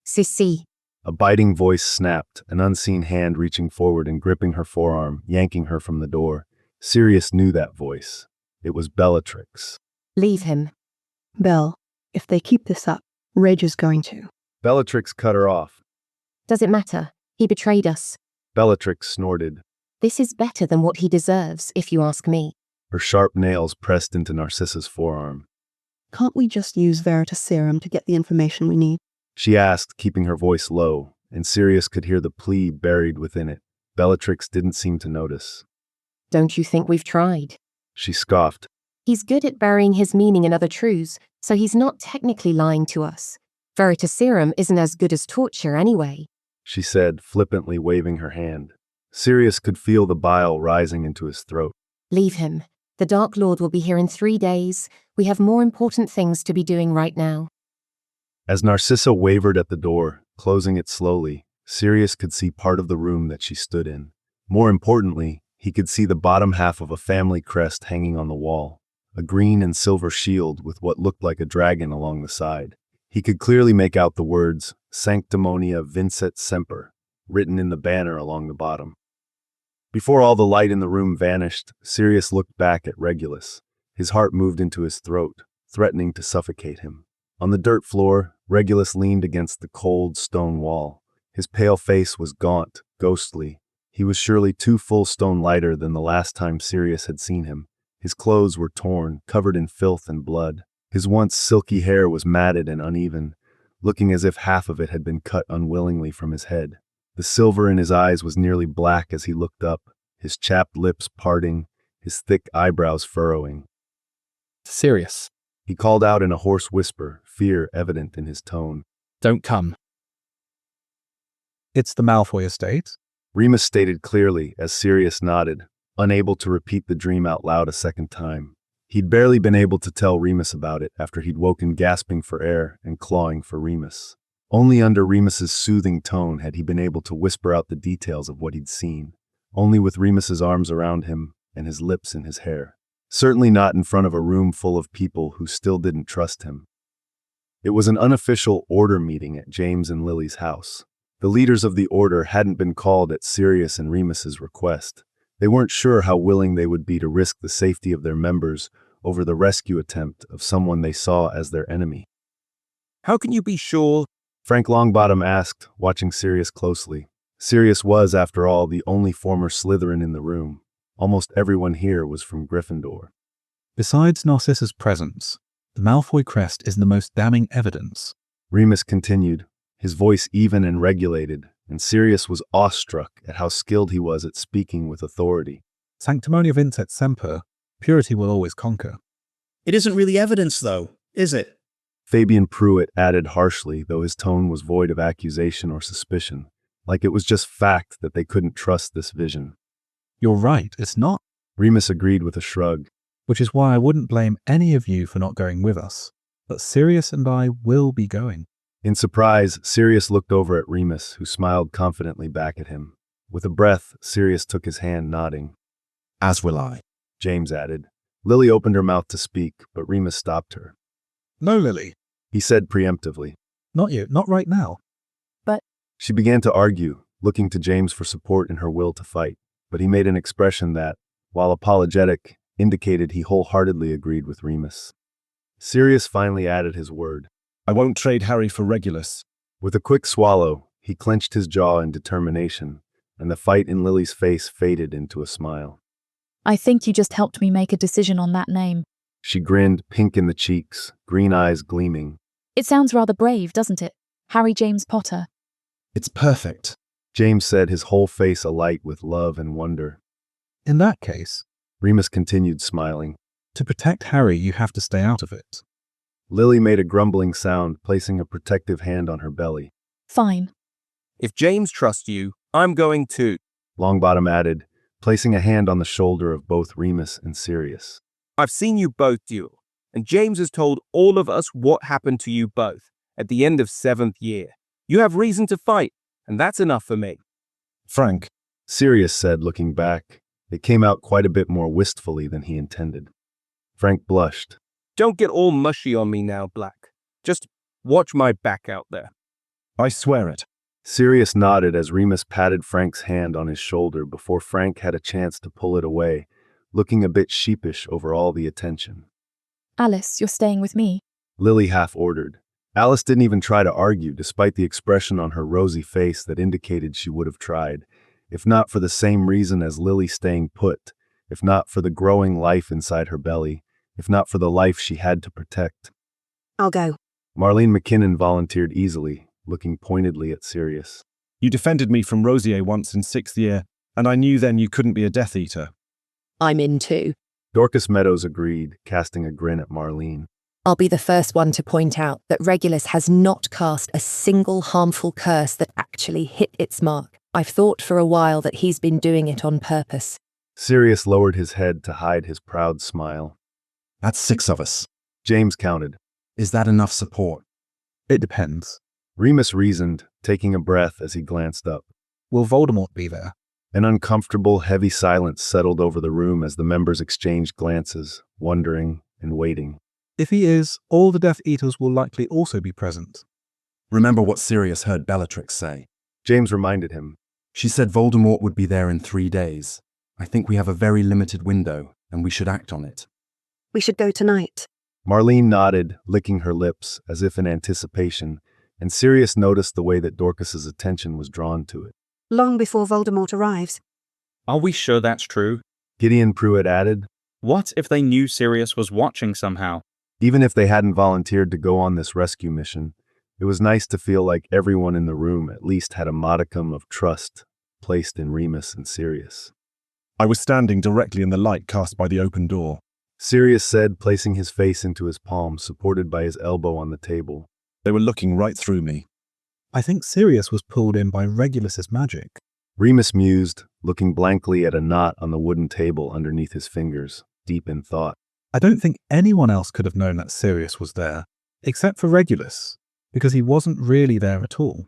Sissy. A biting voice snapped, an unseen hand reaching forward and gripping her forearm, yanking her from the door. Sirius knew that voice. It was Bellatrix. Leave him. Belle, if they keep this up, Reg is going to. Bellatrix cut her off. Does it matter? He betrayed us. Bellatrix snorted. This is better than what he deserves, if you ask me. Her sharp nails pressed into Narcissa's forearm. Can't we just use Veritaserum to get the information we need? She asked, keeping her voice low, and Sirius could hear the plea buried within it. Bellatrix didn't seem to notice. Don't you think we've tried? She scoffed. He's good at burying his meaning in other truths, so he's not technically lying to us. Veritaserum isn't as good as torture anyway, she said, flippantly waving her hand. Sirius could feel the bile rising into his throat. Leave him. The Dark Lord will be here in 3 days. We have more important things to be doing right now. As Narcissa wavered at the door, closing it slowly, Sirius could see part of the room that she stood in. More importantly, he could see the bottom half of a family crest hanging on the wall, a green and silver shield with what looked like a dragon along the side. He could clearly make out the words, Sanctimonia Vincet Semper, written in the banner along the bottom. Before all the light in the room vanished, Sirius looked back at Regulus. His heart moved into his throat, threatening to suffocate him. On the dirt floor, Regulus leaned against the cold stone wall. His pale face was gaunt, ghostly. He was surely 2 full stone lighter than the last time Sirius had seen him. His clothes were torn, covered in filth and blood. His once silky hair was matted and uneven, looking as if half of it had been cut unwillingly from his head. The silver in his eyes was nearly black as he looked up, his chapped lips parting, his thick eyebrows furrowing. Sirius. He called out in a hoarse whisper, fear evident in his tone. Don't come. It's the Malfoy estate. Remus stated clearly as Sirius nodded, unable to repeat the dream out loud a second time. He'd barely been able to tell Remus about it after he'd woken gasping for air and clawing for Remus. Only under Remus's soothing tone had he been able to whisper out the details of what he'd seen. Only with Remus's arms around him and his lips in his hair. Certainly not in front of a room full of people who still didn't trust him. It was an unofficial order meeting at James and Lily's house. The leaders of the order hadn't been called at Sirius and Remus's request. They weren't sure how willing they would be to risk the safety of their members over the rescue attempt of someone they saw as their enemy. How can you be sure? Frank Longbottom asked, watching Sirius closely. Sirius was, after all, the only former Slytherin in the room. Almost everyone here was from Gryffindor. Besides Narcissa's presence, the Malfoy crest is the most damning evidence. Remus continued, his voice even and regulated, and Sirius was awestruck at how skilled he was at speaking with authority. Sanctimony vincit semper, purity will always conquer. It isn't really evidence, though, is it? Fabian Pruitt added harshly, though his tone was void of accusation or suspicion, like it was just fact that they couldn't trust this vision. You're right, it's not. Remus agreed with a shrug. Which is why I wouldn't blame any of you for not going with us. But Sirius and I will be going. In surprise, Sirius looked over at Remus, who smiled confidently back at him. With a breath, Sirius took his hand, nodding. As will I, James added. Lily opened her mouth to speak, but Remus stopped her. No, Lily, he said preemptively. Not you, not right now. But she began to argue, looking to James for support in her will to fight, but he made an expression that, while apologetic, indicated he wholeheartedly agreed with Remus. Sirius finally added his word. I won't trade Harry for Regulus. With a quick swallow, he clenched his jaw in determination, and the fight in Lily's face faded into a smile. I think you just helped me make a decision on that name. She grinned, pink in the cheeks, green eyes gleaming. It sounds rather brave, doesn't it? Harry James Potter. It's perfect, James said, his whole face alight with love and wonder. In that case, Remus continued, smiling. To protect Harry, you have to stay out of it. Lily made a grumbling sound, placing a protective hand on her belly. Fine. If James trusts you, I'm going too, Longbottom added, placing a hand on the shoulder of both Remus and Sirius. I've seen you both duel, and James has told all of us what happened to you both at the end of 7th year. You have reason to fight, and that's enough for me. Frank, Sirius said, looking back. It came out quite a bit more wistfully than he intended. Frank blushed. Don't get all mushy on me now, Black. Just watch my back out there. I swear it. Sirius nodded as Remus patted Frank's hand on his shoulder before Frank had a chance to pull it away, looking a bit sheepish over all the attention. Alice, you're staying with me. Lily half ordered. Alice didn't even try to argue, despite the expression on her rosy face that indicated she would have tried, if not for the same reason as Lily staying put, if not for the growing life inside her belly, if not for the life she had to protect. I'll go. Marlene McKinnon volunteered easily, looking pointedly at Sirius. You defended me from Rosier once in 6th year, and I knew then you couldn't be a Death Eater. I'm in too. Dorcas Meadows agreed, casting a grin at Marlene. I'll be the first one to point out that Regulus has not cast a single harmful curse that actually hit its mark. I've thought for a while that he's been doing it on purpose. Sirius lowered his head to hide his proud smile. That's 6 of us. James counted. Is that enough support? It depends. Remus reasoned, taking a breath as he glanced up. Will Voldemort be there? An uncomfortable, heavy silence settled over the room as the members exchanged glances, wondering and waiting. If he is, all the Death Eaters will likely also be present. Remember what Sirius heard Bellatrix say. James reminded him. She said Voldemort would be there in 3 days. I think we have a very limited window, and we should act on it. We should go tonight. Marlene nodded, licking her lips, as if in anticipation, and Sirius noticed the way that Dorcas's attention was drawn to it. Long before Voldemort arrives. Are we sure that's true? Gideon Pruitt added. What if they knew Sirius was watching somehow? Even if they hadn't volunteered to go on this rescue mission, it was nice to feel like everyone in the room at least had a modicum of trust placed in Remus and Sirius. I was standing directly in the light cast by the open door. Sirius said, placing his face into his palm, supported by his elbow on the table. They were looking right through me. I think Sirius was pulled in by Regulus's magic. Remus mused, looking blankly at a knot on the wooden table underneath his fingers, deep in thought. I don't think anyone else could have known that Sirius was there, except for Regulus, because he wasn't really there at all.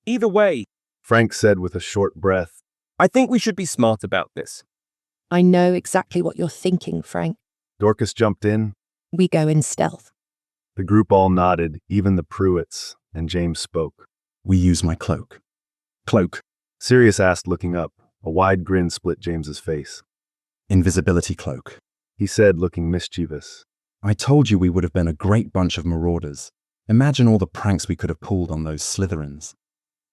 Either way, Frank said with a short breath, I think we should be smart about this. I know exactly what you're thinking, Frank. Dorcas jumped in. We go in stealth. The group all nodded, even the Pruitts, and James spoke. We use my cloak. Cloak? Sirius asked, looking up. A wide grin split James's face. Invisibility cloak, he said, looking mischievous. I told you we would have been a great bunch of marauders. Imagine all the pranks we could have pulled on those Slytherins.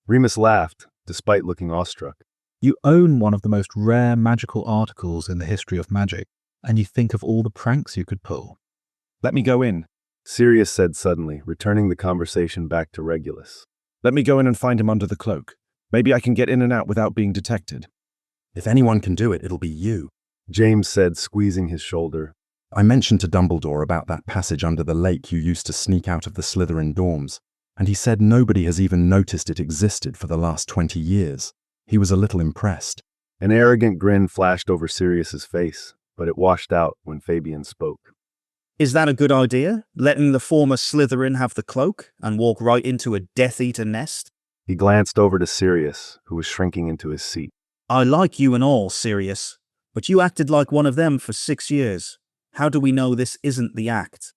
Remus laughed, despite looking awestruck. You own one of the most rare magical articles in the history of magic, and you think of all the pranks you could pull. Let me go in, Sirius said suddenly, returning the conversation back to Regulus. Let me go in and find him under the cloak. Maybe I can get in and out without being detected. If anyone can do it, it'll be you, James said, squeezing his shoulder. I mentioned to Dumbledore about that passage under the lake you used to sneak out of the Slytherin dorms, and he said nobody has even noticed it existed for the last 20 years. He was a little impressed. An arrogant grin flashed over Sirius's face, but it washed out when Fabian spoke. Is that a good idea? Letting the former Slytherin have the cloak and walk right into a Death Eater nest? He glanced over to Sirius, who was shrinking into his seat. I like you and all, Sirius, but you acted like one of them for 6 years. How do we know this isn't the act?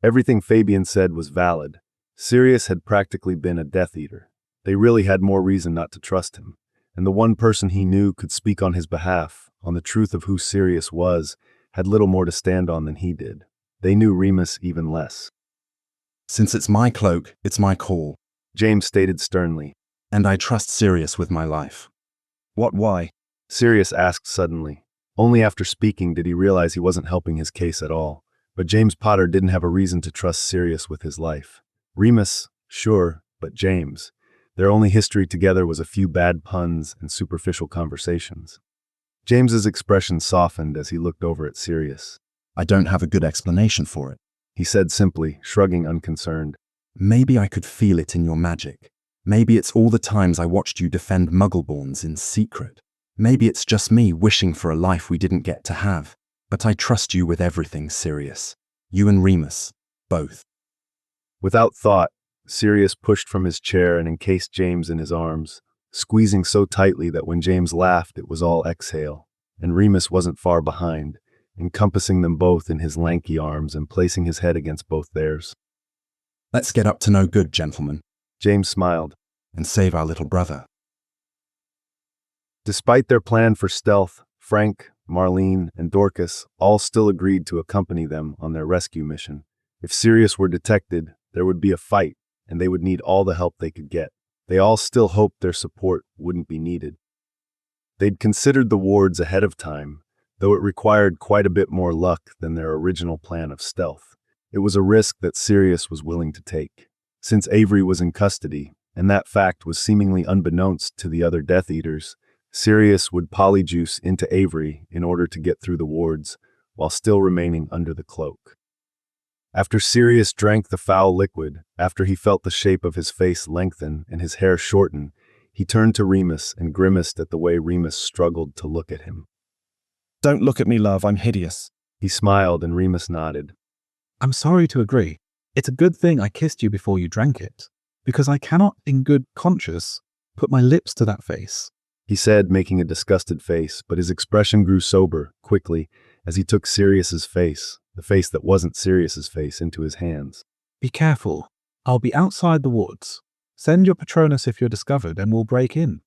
Everything Fabian said was valid. Sirius had practically been a Death Eater. They really had more reason not to trust him, and the one person he knew could speak on his behalf, on the truth of who Sirius was, had little more to stand on than he did. They knew Remus even less. Since it's my cloak, it's my call, James stated sternly. And I trust Sirius with my life. What, why? Sirius asked suddenly. Only after speaking did he realize he wasn't helping his case at all. But James Potter didn't have a reason to trust Sirius with his life. Remus, sure, but James. Their only history together was a few bad puns and superficial conversations. James's expression softened as he looked over at Sirius. I don't have a good explanation for it, he said simply, shrugging unconcerned. Maybe I could feel it in your magic. Maybe it's all the times I watched you defend Muggleborns in secret. Maybe it's just me wishing for a life we didn't get to have. But I trust you with everything, Sirius. You and Remus, both. Without thought, Sirius pushed from his chair and encased James in his arms, squeezing so tightly that when James laughed it was all exhale, and Remus wasn't far behind, encompassing them both in his lanky arms and placing his head against both theirs. Let's get up to no good, gentlemen, James smiled, and save our little brother. Despite their plan for stealth, Frank, Marlene, and Dorcas all still agreed to accompany them on their rescue mission. If Sirius were detected, there would be a fight, and they would need all the help they could get. They all still hoped their support wouldn't be needed. They'd considered the wards ahead of time, though it required quite a bit more luck than their original plan of stealth. It was a risk that Sirius was willing to take. Since Avery was in custody, and that fact was seemingly unbeknownst to the other Death Eaters, Sirius would polyjuice into Avery in order to get through the wards, while still remaining under the cloak. After Sirius drank the foul liquid, after he felt the shape of his face lengthen and his hair shorten, he turned to Remus and grimaced at the way Remus struggled to look at him. Don't look at me, love, I'm hideous. He smiled and Remus nodded. I'm sorry to agree. It's a good thing I kissed you before you drank it, because I cannot, in good conscience, put my lips to that face, he said, making a disgusted face, but his expression grew sober, quickly, as he took Sirius's face, the face that wasn't Sirius's face, into his hands. Be careful. I'll be outside the wards. Send your Patronus if you're discovered, and we'll break in.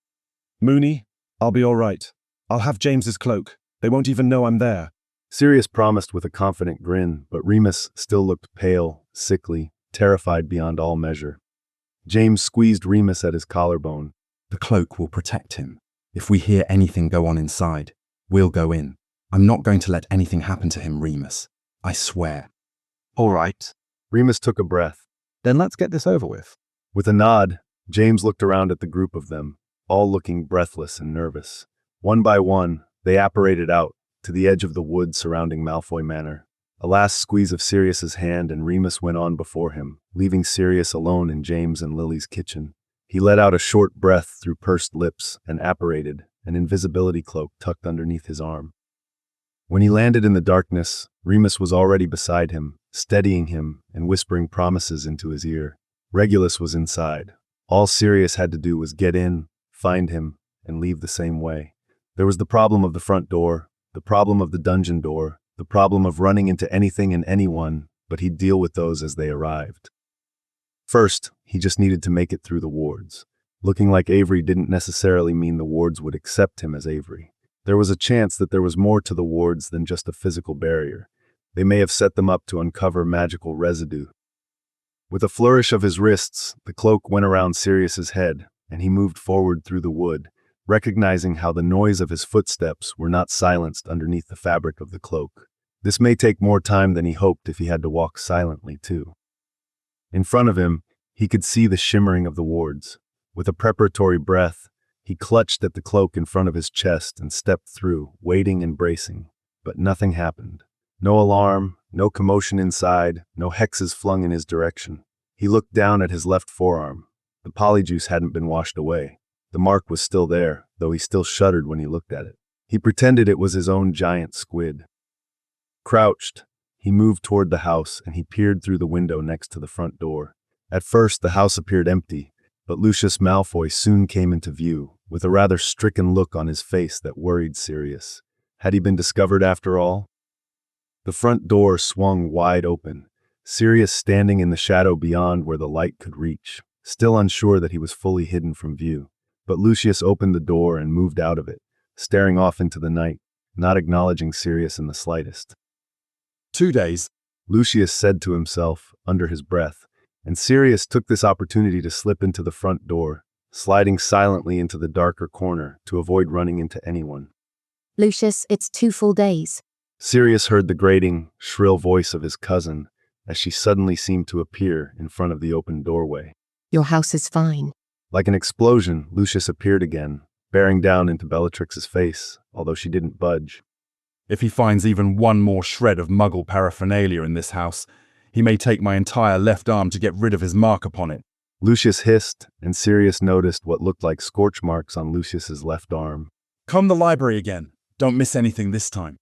Mooney, I'll be all right. I'll have James's cloak. They won't even know I'm there. Sirius promised with a confident grin, but Remus still looked pale, sickly, terrified beyond all measure. James squeezed Remus at his collarbone. The cloak will protect him. If we hear anything go on inside, we'll go in. I'm not going to let anything happen to him, Remus. I swear. All right. Remus took a breath. Then let's get this over with. With a nod, James looked around at the group of them, all looking breathless and nervous. One by one, they apparated out to the edge of the wood surrounding Malfoy Manor. A last squeeze of Sirius's hand and Remus went on before him, leaving Sirius alone in James and Lily's kitchen. He let out a short breath through pursed lips and apparated, an invisibility cloak tucked underneath his arm. When he landed in the darkness, Remus was already beside him, steadying him and whispering promises into his ear. Regulus was inside. All Sirius had to do was get in, find him, and leave the same way. There was the problem of the front door, the problem of the dungeon door, the problem of running into anything and anyone, but he'd deal with those as they arrived. First, he just needed to make it through the wards. Looking like Avery didn't necessarily mean the wards would accept him as Avery. There was a chance that there was more to the wards than just a physical barrier. They may have set them up to uncover magical residue. With a flourish of his wrists, the cloak went around Sirius's head, and he moved forward through the wood, recognizing how the noise of his footsteps were not silenced underneath the fabric of the cloak. This may take more time than he hoped if he had to walk silently, too. In front of him, he could see the shimmering of the wards. With a preparatory breath, he clutched at the cloak in front of his chest and stepped through, waiting and bracing. But nothing happened. No alarm, no commotion inside, no hexes flung in his direction. He looked down at his left forearm. The polyjuice hadn't been washed away. The mark was still there, though he still shuddered when he looked at it. He pretended it was his own giant squid. Crouched, he moved toward the house and he peered through the window next to the front door. At first, the house appeared empty, but Lucius Malfoy soon came into view, with a rather stricken look on his face that worried Sirius. Had he been discovered after all? The front door swung wide open, Sirius standing in the shadow beyond where the light could reach, still unsure that he was fully hidden from view. But Lucius opened the door and moved out of it, staring off into the night, not acknowledging Sirius in the slightest. 2 days, Lucius said to himself, under his breath, and Sirius took this opportunity to slip into the front door, sliding silently into the darker corner to avoid running into anyone. Lucius, it's 2 full days. Sirius heard the grating, shrill voice of his cousin as she suddenly seemed to appear in front of the open doorway. Your house is fine. Like an explosion, Lucius appeared again, bearing down into Bellatrix's face, although she didn't budge. If he finds even one more shred of Muggle paraphernalia in this house, he may take my entire left arm to get rid of his mark upon it. Lucius hissed, and Sirius noticed what looked like scorch marks on Lucius's left arm. Comb the library again. Don't miss anything this time.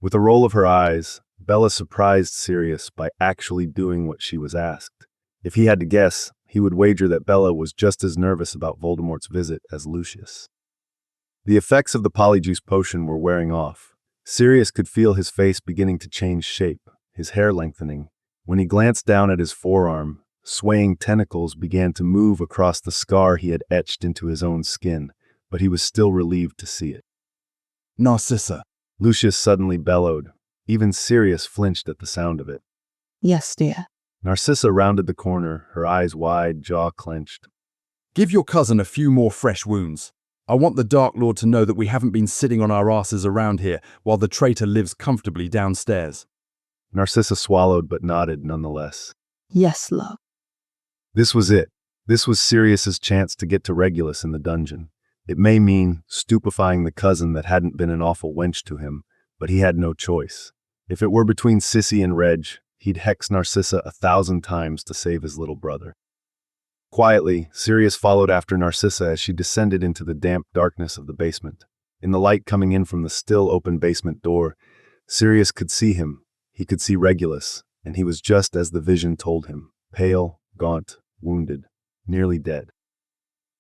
With a roll of her eyes, Bella surprised Sirius by actually doing what she was asked. If he had to guess, he would wager that Bella was just as nervous about Voldemort's visit as Lucius. The effects of the polyjuice potion were wearing off. Sirius could feel his face beginning to change shape, his hair lengthening. When he glanced down at his forearm, swaying tentacles began to move across the scar he had etched into his own skin, but he was still relieved to see it. Narcissa, Lucius suddenly bellowed. Even Sirius flinched at the sound of it. Yes, dear. Narcissa rounded the corner, her eyes wide, jaw clenched. give your cousin a few more fresh wounds. I want the Dark Lord to know that we haven't been sitting on our asses around here while the traitor lives comfortably downstairs. Narcissa swallowed but nodded nonetheless. Yes, love. This was it. This was Sirius's chance to get to Regulus in the dungeon. It may mean stupefying the cousin that hadn't been an awful wench to him, but he had no choice. If it were between Sissy and Reg, he'd hex Narcissa 1,000 times to save his little brother. Quietly, Sirius followed after Narcissa as she descended into the damp darkness of the basement. In the light coming in from the still open basement door, Sirius could see him. He could see Regulus, and he was just as the vision told him, pale, gaunt, wounded, nearly dead.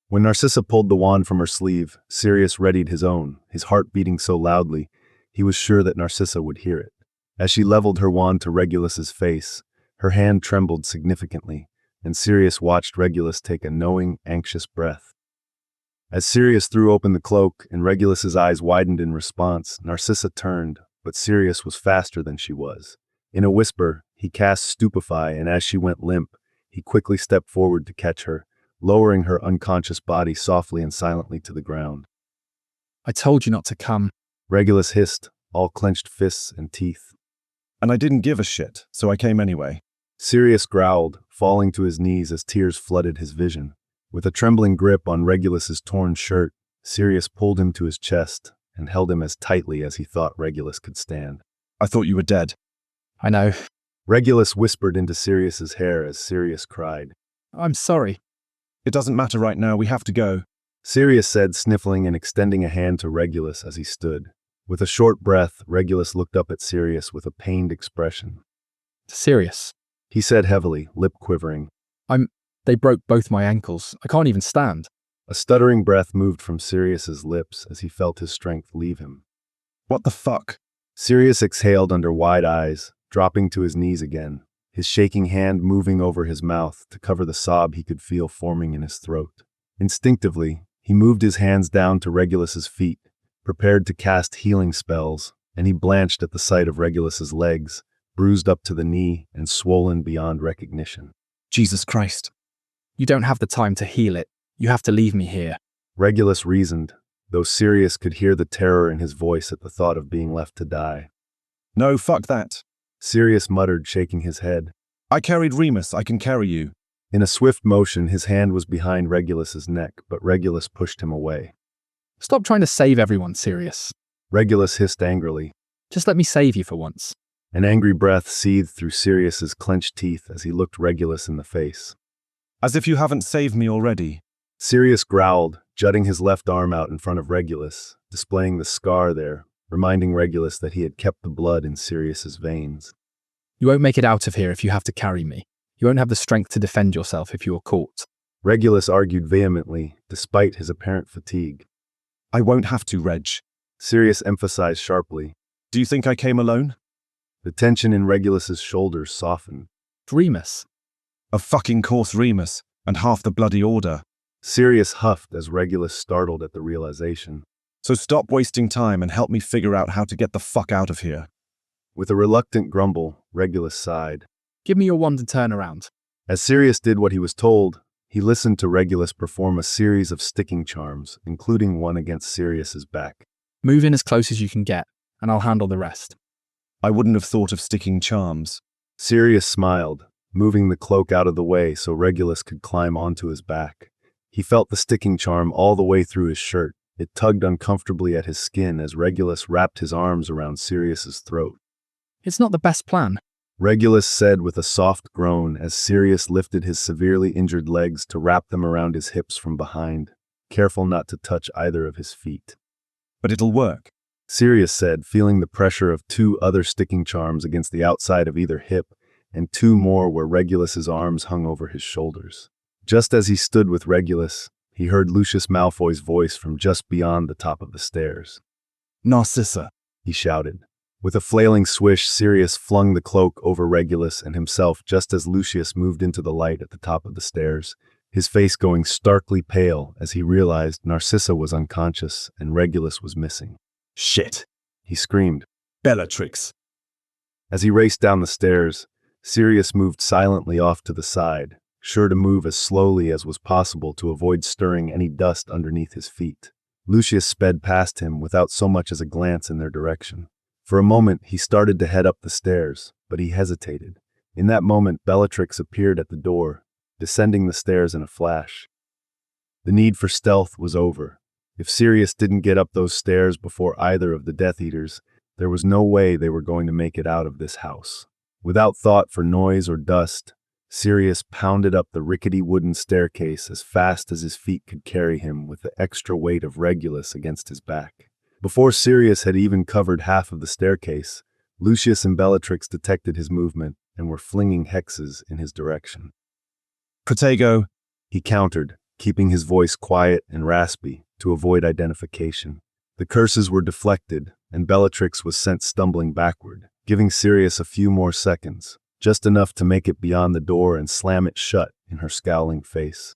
When Narcissa pulled the wand from her sleeve, Sirius readied his own, his heart beating so loudly, he was sure that Narcissa would hear it. As she leveled her wand to Regulus's face, her hand trembled significantly, and Sirius watched Regulus take a knowing, anxious breath. As Sirius threw open the cloak and Regulus's eyes widened in response, Narcissa turned, but Sirius was faster than she was. In a whisper, he cast Stupefy, and as she went limp, he quickly stepped forward to catch her, lowering her unconscious body softly and silently to the ground. I told you not to come. Regulus hissed, all clenched fists and teeth. And I didn't give a shit, so I came anyway. Sirius growled, falling to his knees as tears flooded his vision. With a trembling grip on Regulus's torn shirt, Sirius pulled him to his chest and held him as tightly as he thought Regulus could stand. I thought you were dead. I know. Regulus whispered into Sirius's hair as Sirius cried. I'm sorry. It doesn't matter right now, we have to go. Sirius said, sniffling and extending a hand to Regulus as he stood. With a short breath, Regulus looked up at Sirius with a pained expression. Sirius, he said heavily, lip quivering. They broke both my ankles. I can't even stand. A stuttering breath moved from Sirius's lips as he felt his strength leave him. What the fuck? Sirius exhaled under wide eyes, dropping to his knees again, his shaking hand moving over his mouth to cover the sob he could feel forming in his throat. Instinctively, he moved his hands down to Regulus's feet, prepared to cast healing spells, and he blanched at the sight of Regulus's legs, bruised up to the knee and swollen beyond recognition. Jesus Christ. You don't have the time to heal it. You have to leave me here. Regulus reasoned, though Sirius could hear the terror in his voice at the thought of being left to die. No, fuck that. Sirius muttered, shaking his head. I carried Remus, I can carry you. In a swift motion, his hand was behind Regulus's neck, but Regulus pushed him away. Stop trying to save everyone, Sirius. Regulus hissed angrily. Just let me save you for once. An angry breath seethed through Sirius's clenched teeth as he looked Regulus in the face. As if you haven't saved me already. Sirius growled, jutting his left arm out in front of Regulus, displaying the scar there, reminding Regulus that he had kept the blood in Sirius's veins. You won't make it out of here if you have to carry me. You won't have the strength to defend yourself if you are caught. Regulus argued vehemently, despite his apparent fatigue. I won't have to, Reg. Sirius emphasized sharply. Do you think I came alone? The tension in Regulus's shoulders softened. Remus. Of fucking course Remus, and half the bloody order. Sirius huffed as Regulus startled at the realization. So stop wasting time and help me figure out how to get the fuck out of here. With a reluctant grumble, Regulus sighed. Give me your wand and turn around. As Sirius did what he was told, he listened to Regulus perform a series of sticking charms, including one against Sirius's back. Move in as close as you can get, and I'll handle the rest. I wouldn't have thought of sticking charms. Sirius smiled, moving the cloak out of the way so Regulus could climb onto his back. He felt the sticking charm all the way through his shirt. It tugged uncomfortably at his skin as Regulus wrapped his arms around Sirius's throat. It's not the best plan. Regulus said with a soft groan as Sirius lifted his severely injured legs to wrap them around his hips from behind, careful not to touch either of his feet. But it'll work, Sirius said, feeling the pressure of 2 other sticking charms against the outside of either hip, and 2 more where Regulus's arms hung over his shoulders. Just as he stood with Regulus, he heard Lucius Malfoy's voice from just beyond the top of the stairs. Narcissa, he shouted. With a flailing swish, Sirius flung the cloak over Regulus and himself just as Lucius moved into the light at the top of the stairs, his face going starkly pale as he realized Narcissa was unconscious and Regulus was missing. Shit, he screamed. Bellatrix. As he raced down the stairs, Sirius moved silently off to the side, sure to move as slowly as was possible to avoid stirring any dust underneath his feet. Lucius sped past him without so much as a glance in their direction. For a moment, he started to head up the stairs, but he hesitated. In that moment, Bellatrix appeared at the door, descending the stairs in a flash. The need for stealth was over. If Sirius didn't get up those stairs before either of the Death Eaters, there was no way they were going to make it out of this house. Without thought for noise or dust, Sirius pounded up the rickety wooden staircase as fast as his feet could carry him with the extra weight of Regulus against his back. Before Sirius had even covered half of the staircase, Lucius and Bellatrix detected his movement and were flinging hexes in his direction. Protego, he countered, keeping his voice quiet and raspy to avoid identification. The curses were deflected, and Bellatrix was sent stumbling backward, giving Sirius a few more seconds, just enough to make it beyond the door and slam it shut in her scowling face.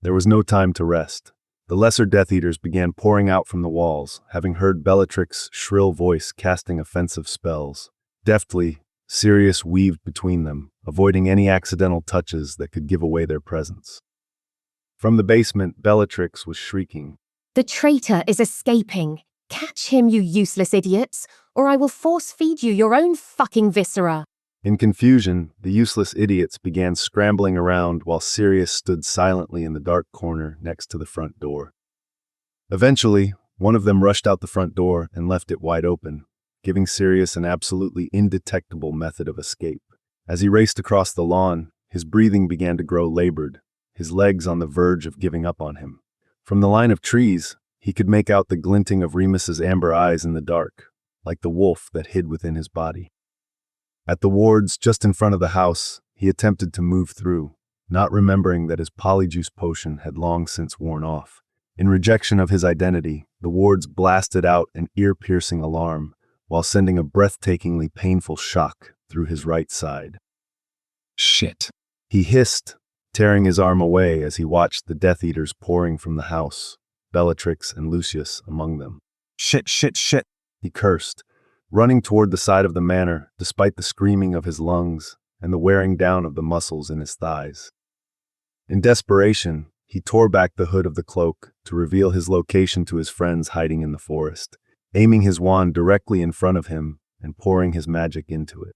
There was no time to rest. The lesser Death Eaters began pouring out from the walls, having heard Bellatrix's shrill voice casting offensive spells. Deftly, Sirius weaved between them, avoiding any accidental touches that could give away their presence. From the basement, Bellatrix was shrieking. The traitor is escaping. Catch him, you useless idiots, or I will force-feed you your own fucking viscera. In confusion, the useless idiots began scrambling around while Sirius stood silently in the dark corner next to the front door. Eventually, one of them rushed out the front door and left it wide open, giving Sirius an absolutely indetectable method of escape. As he raced across the lawn, his breathing began to grow labored, his legs on the verge of giving up on him. From the line of trees, he could make out the glinting of Remus's amber eyes in the dark, like the wolf that hid within his body. At the wards just in front of the house, he attempted to move through, not remembering that his polyjuice potion had long since worn off. In rejection of his identity, the wards blasted out an ear-piercing alarm, while sending a breathtakingly painful shock through his right side. Shit, he hissed, tearing his arm away as he watched the Death Eaters pouring from the house, Bellatrix and Lucius among them. Shit, he cursed, running toward the side of the manor despite the screaming of his lungs and the wearing down of the muscles in his thighs. In desperation, he tore back the hood of the cloak, to reveal his location to his friends hiding in the forest, aiming his wand directly in front of him and pouring his magic into it.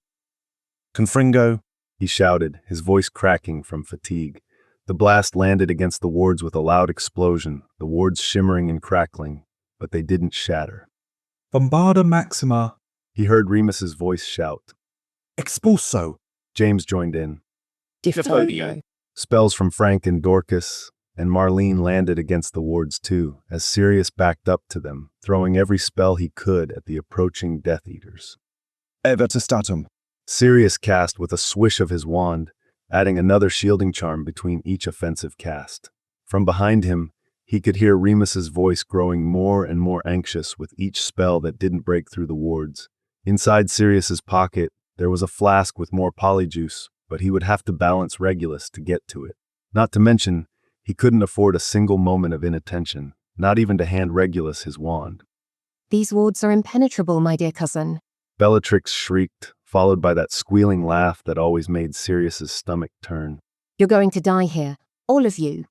Confringo, he shouted, his voice cracking from fatigue. The blast landed against the wards with a loud explosion, the wards shimmering and crackling, but they didn't shatter. Bombarda Maxima, he heard Remus's voice shout. Expulso, James joined in. Diffodio. Spells from Frank and Dorcas and Marlene landed against the wards too, as Sirius backed up to them, throwing every spell he could at the approaching Death Eaters. Evertestatum, Sirius cast with a swish of his wand, adding another shielding charm between each offensive cast. From behind him, he could hear Remus's voice growing more and more anxious with each spell that didn't break through the wards. Inside Sirius's pocket, there was a flask with more polyjuice, but he would have to balance Regulus to get to it. Not to mention, he couldn't afford a single moment of inattention, not even to hand Regulus his wand. These wards are impenetrable, my dear cousin. Bellatrix shrieked, followed by that squealing laugh that always made Sirius's stomach turn. You're going to die here, all of you.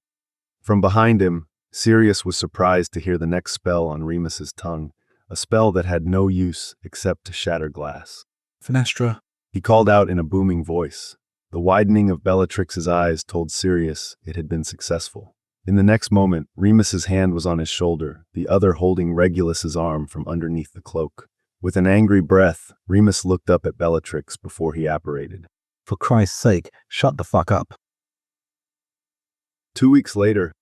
From behind him, Sirius was surprised to hear the next spell on Remus's tongue, a spell that had no use except to shatter glass. Fenestra, he called out in a booming voice. The widening of Bellatrix's eyes told Sirius it had been successful. In the next moment, Remus's hand was on his shoulder, the other holding Regulus's arm from underneath the cloak. With an angry breath, Remus looked up at Bellatrix before he apparated. For Christ's sake, shut the fuck up. 2 weeks later,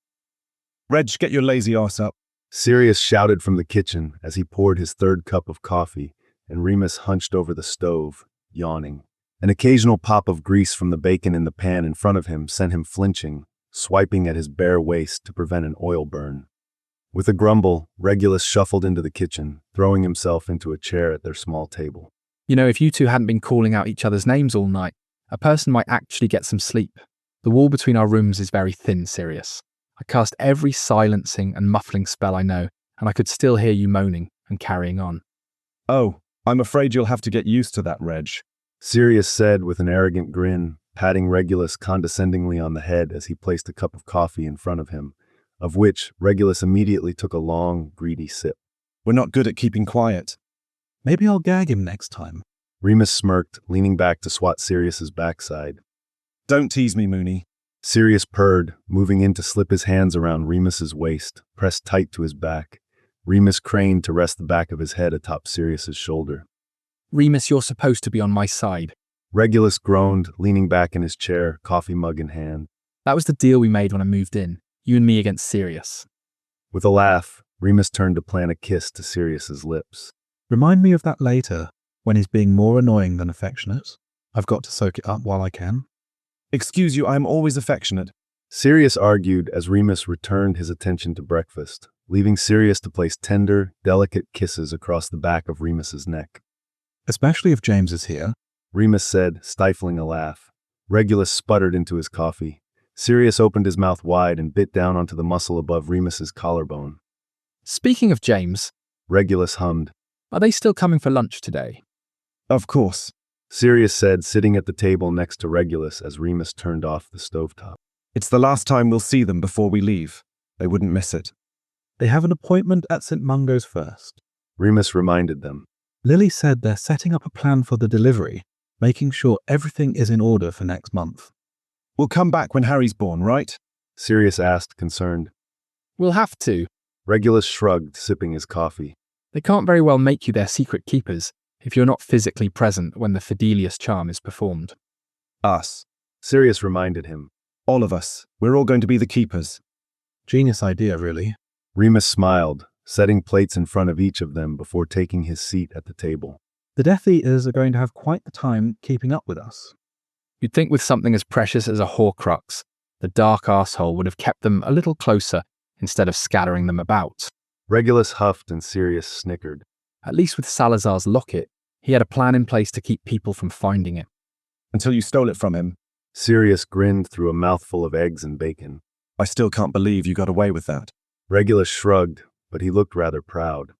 Reg, get your lazy ass up. Sirius shouted from the kitchen as he poured his third cup of coffee, and Remus hunched over the stove, yawning. An occasional pop of grease from the bacon in the pan in front of him sent him flinching, swiping at his bare waist to prevent an oil burn. With a grumble, Regulus shuffled into the kitchen, throwing himself into a chair at their small table. You know, if you two hadn't been calling out each other's names all night, a person might actually get some sleep. The wall between our rooms is very thin, Sirius. I cast every silencing and muffling spell I know, and I could still hear you moaning and carrying on. Oh, I'm afraid you'll have to get used to that, Reg. Sirius said with an arrogant grin, patting Regulus condescendingly on the head as he placed a cup of coffee in front of him, of which Regulus immediately took a long, greedy sip. We're not good at keeping quiet. Maybe I'll gag him next time. Remus smirked, leaning back to swat Sirius's backside. Don't tease me, Moony. Sirius purred, moving in to slip his hands around Remus's waist, pressed tight to his back. Remus craned to rest the back of his head atop Sirius's shoulder. Remus, you're supposed to be on my side. Regulus groaned, leaning back in his chair, coffee mug in hand. That was the deal we made when I moved in. You and me against Sirius. With a laugh, Remus turned to plant a kiss to Sirius's lips. Remind me of that later, when he's being more annoying than affectionate. I've got to soak it up while I can. Excuse you, I'm always affectionate. Sirius argued as Remus returned his attention to breakfast, leaving Sirius to place tender, delicate kisses across the back of Remus's neck. Especially if James is here, Remus said, stifling a laugh. Regulus sputtered into his coffee. Sirius opened his mouth wide and bit down onto the muscle above Remus's collarbone. Speaking of James, Regulus hummed. Are they still coming for lunch today? Of course, Sirius said, sitting at the table next to Regulus as Remus turned off the stovetop. It's the last time we'll see them before we leave. They wouldn't miss it. They have an appointment at St. Mungo's first. Remus reminded them. Lily said they're setting up a plan for the delivery, making sure everything is in order for next month. We'll come back when Harry's born, right? Sirius asked, concerned. We'll have to. Regulus shrugged, sipping his coffee. They can't very well make you their secret keepers if you're not physically present when the Fidelius charm is performed. Us. Sirius reminded him. All of us. We're all going to be the keepers. Genius idea, really. Remus smiled, setting plates in front of each of them before taking his seat at the table. The Death Eaters are going to have quite the time keeping up with us. You'd think with something as precious as a Horcrux, the dark arsehole would have kept them a little closer instead of scattering them about. Regulus huffed and Sirius snickered. At least with Salazar's locket, he had a plan in place to keep people from finding it. Until you stole it from him. Sirius grinned through a mouthful of eggs and bacon. I still can't believe you got away with that. Regulus shrugged, but he looked rather proud.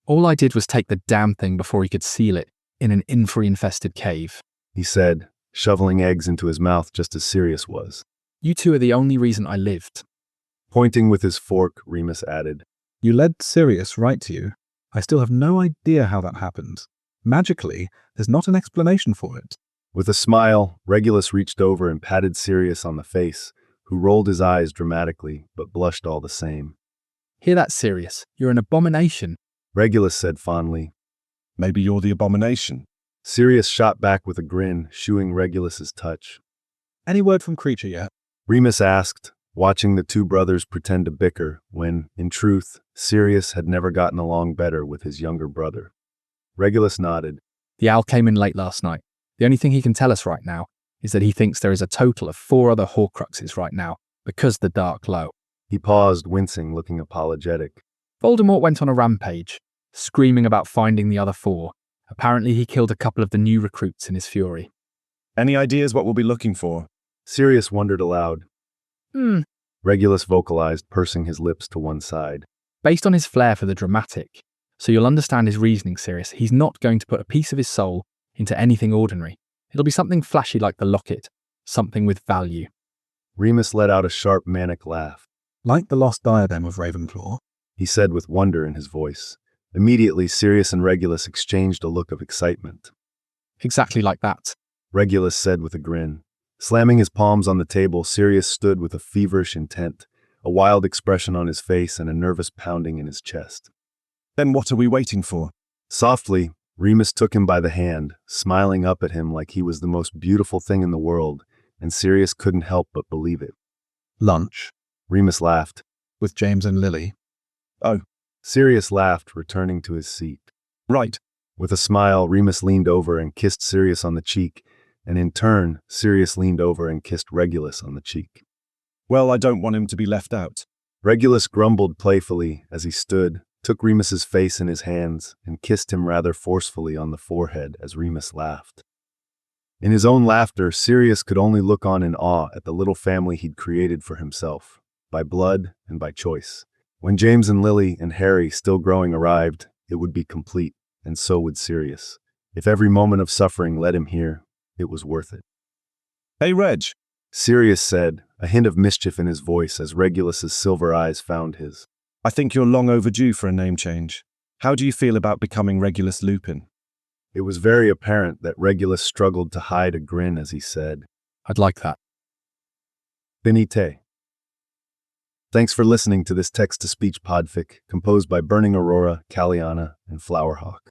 All I did was take the damn thing before he could seal it in an infra-infested cave, he said, shoveling eggs into his mouth just as Sirius was. You two are the only reason I lived. Pointing with his fork, Remus added, You led Sirius right to you. I still have no idea how that happened. Magically, there's not an explanation for it. With a smile, Regulus reached over and patted Sirius on the face, who rolled his eyes dramatically, but blushed all the same. Hear that, Sirius? You're an abomination. Regulus said fondly. Maybe you're the abomination. Sirius shot back with a grin, shooing Regulus's touch. Any word from Creature yet? Remus asked, watching the two brothers pretend to bicker when, in truth, Sirius had never gotten along better with his younger brother. Regulus nodded. The owl came in late last night. The only thing he can tell us right now is that he thinks there is a total of 4 other Horcruxes right now, because the Dark Low. He paused, wincing, looking apologetic. Voldemort went on a rampage, screaming about finding the other 4. Apparently he killed a couple of the new recruits in his fury. Any ideas what we'll be looking for? Sirius wondered aloud. Regulus vocalized, pursing his lips to one side. Based on his flair for the dramatic, so you'll understand his reasoning, Sirius, he's not going to put a piece of his soul into anything ordinary. It'll be something flashy like the locket, something with value. Remus let out a sharp, manic laugh. Like the lost diadem of Ravenclaw, he said with wonder in his voice. Immediately, Sirius and Regulus exchanged a look of excitement. Exactly like that, Regulus said with a grin. Slamming his palms on the table, Sirius stood with a feverish intent, a wild expression on his face and a nervous pounding in his chest. Then what are we waiting for? Softly, Remus took him by the hand, smiling up at him like he was the most beautiful thing in the world, and Sirius couldn't help but believe it. Lunch. Remus laughed. With James and Lily. Oh. Sirius laughed, returning to his seat. Right. With a smile, Remus leaned over and kissed Sirius on the cheek, and in turn, Sirius leaned over and kissed Regulus on the cheek. Well, I don't want him to be left out. Regulus grumbled playfully as he stood, took Remus's face in his hands, and kissed him rather forcefully on the forehead as Remus laughed. In his own laughter, Sirius could only look on in awe at the little family he'd created for himself, by blood and by choice. When James and Lily and Harry, still growing, arrived, it would be complete, and so would Sirius. If every moment of suffering led him here, it was worth it. Hey, Reg, Sirius said, a hint of mischief in his voice as Regulus's silver eyes found his. I think you're long overdue for a name change. How do you feel about becoming Remus Lupin? It was very apparent that Regulus struggled to hide a grin as he said, I'd like that. Finite. Thanks for listening to this text-to-speech podfic composed by Burning Aurora, Caliana, and Flowerhawk.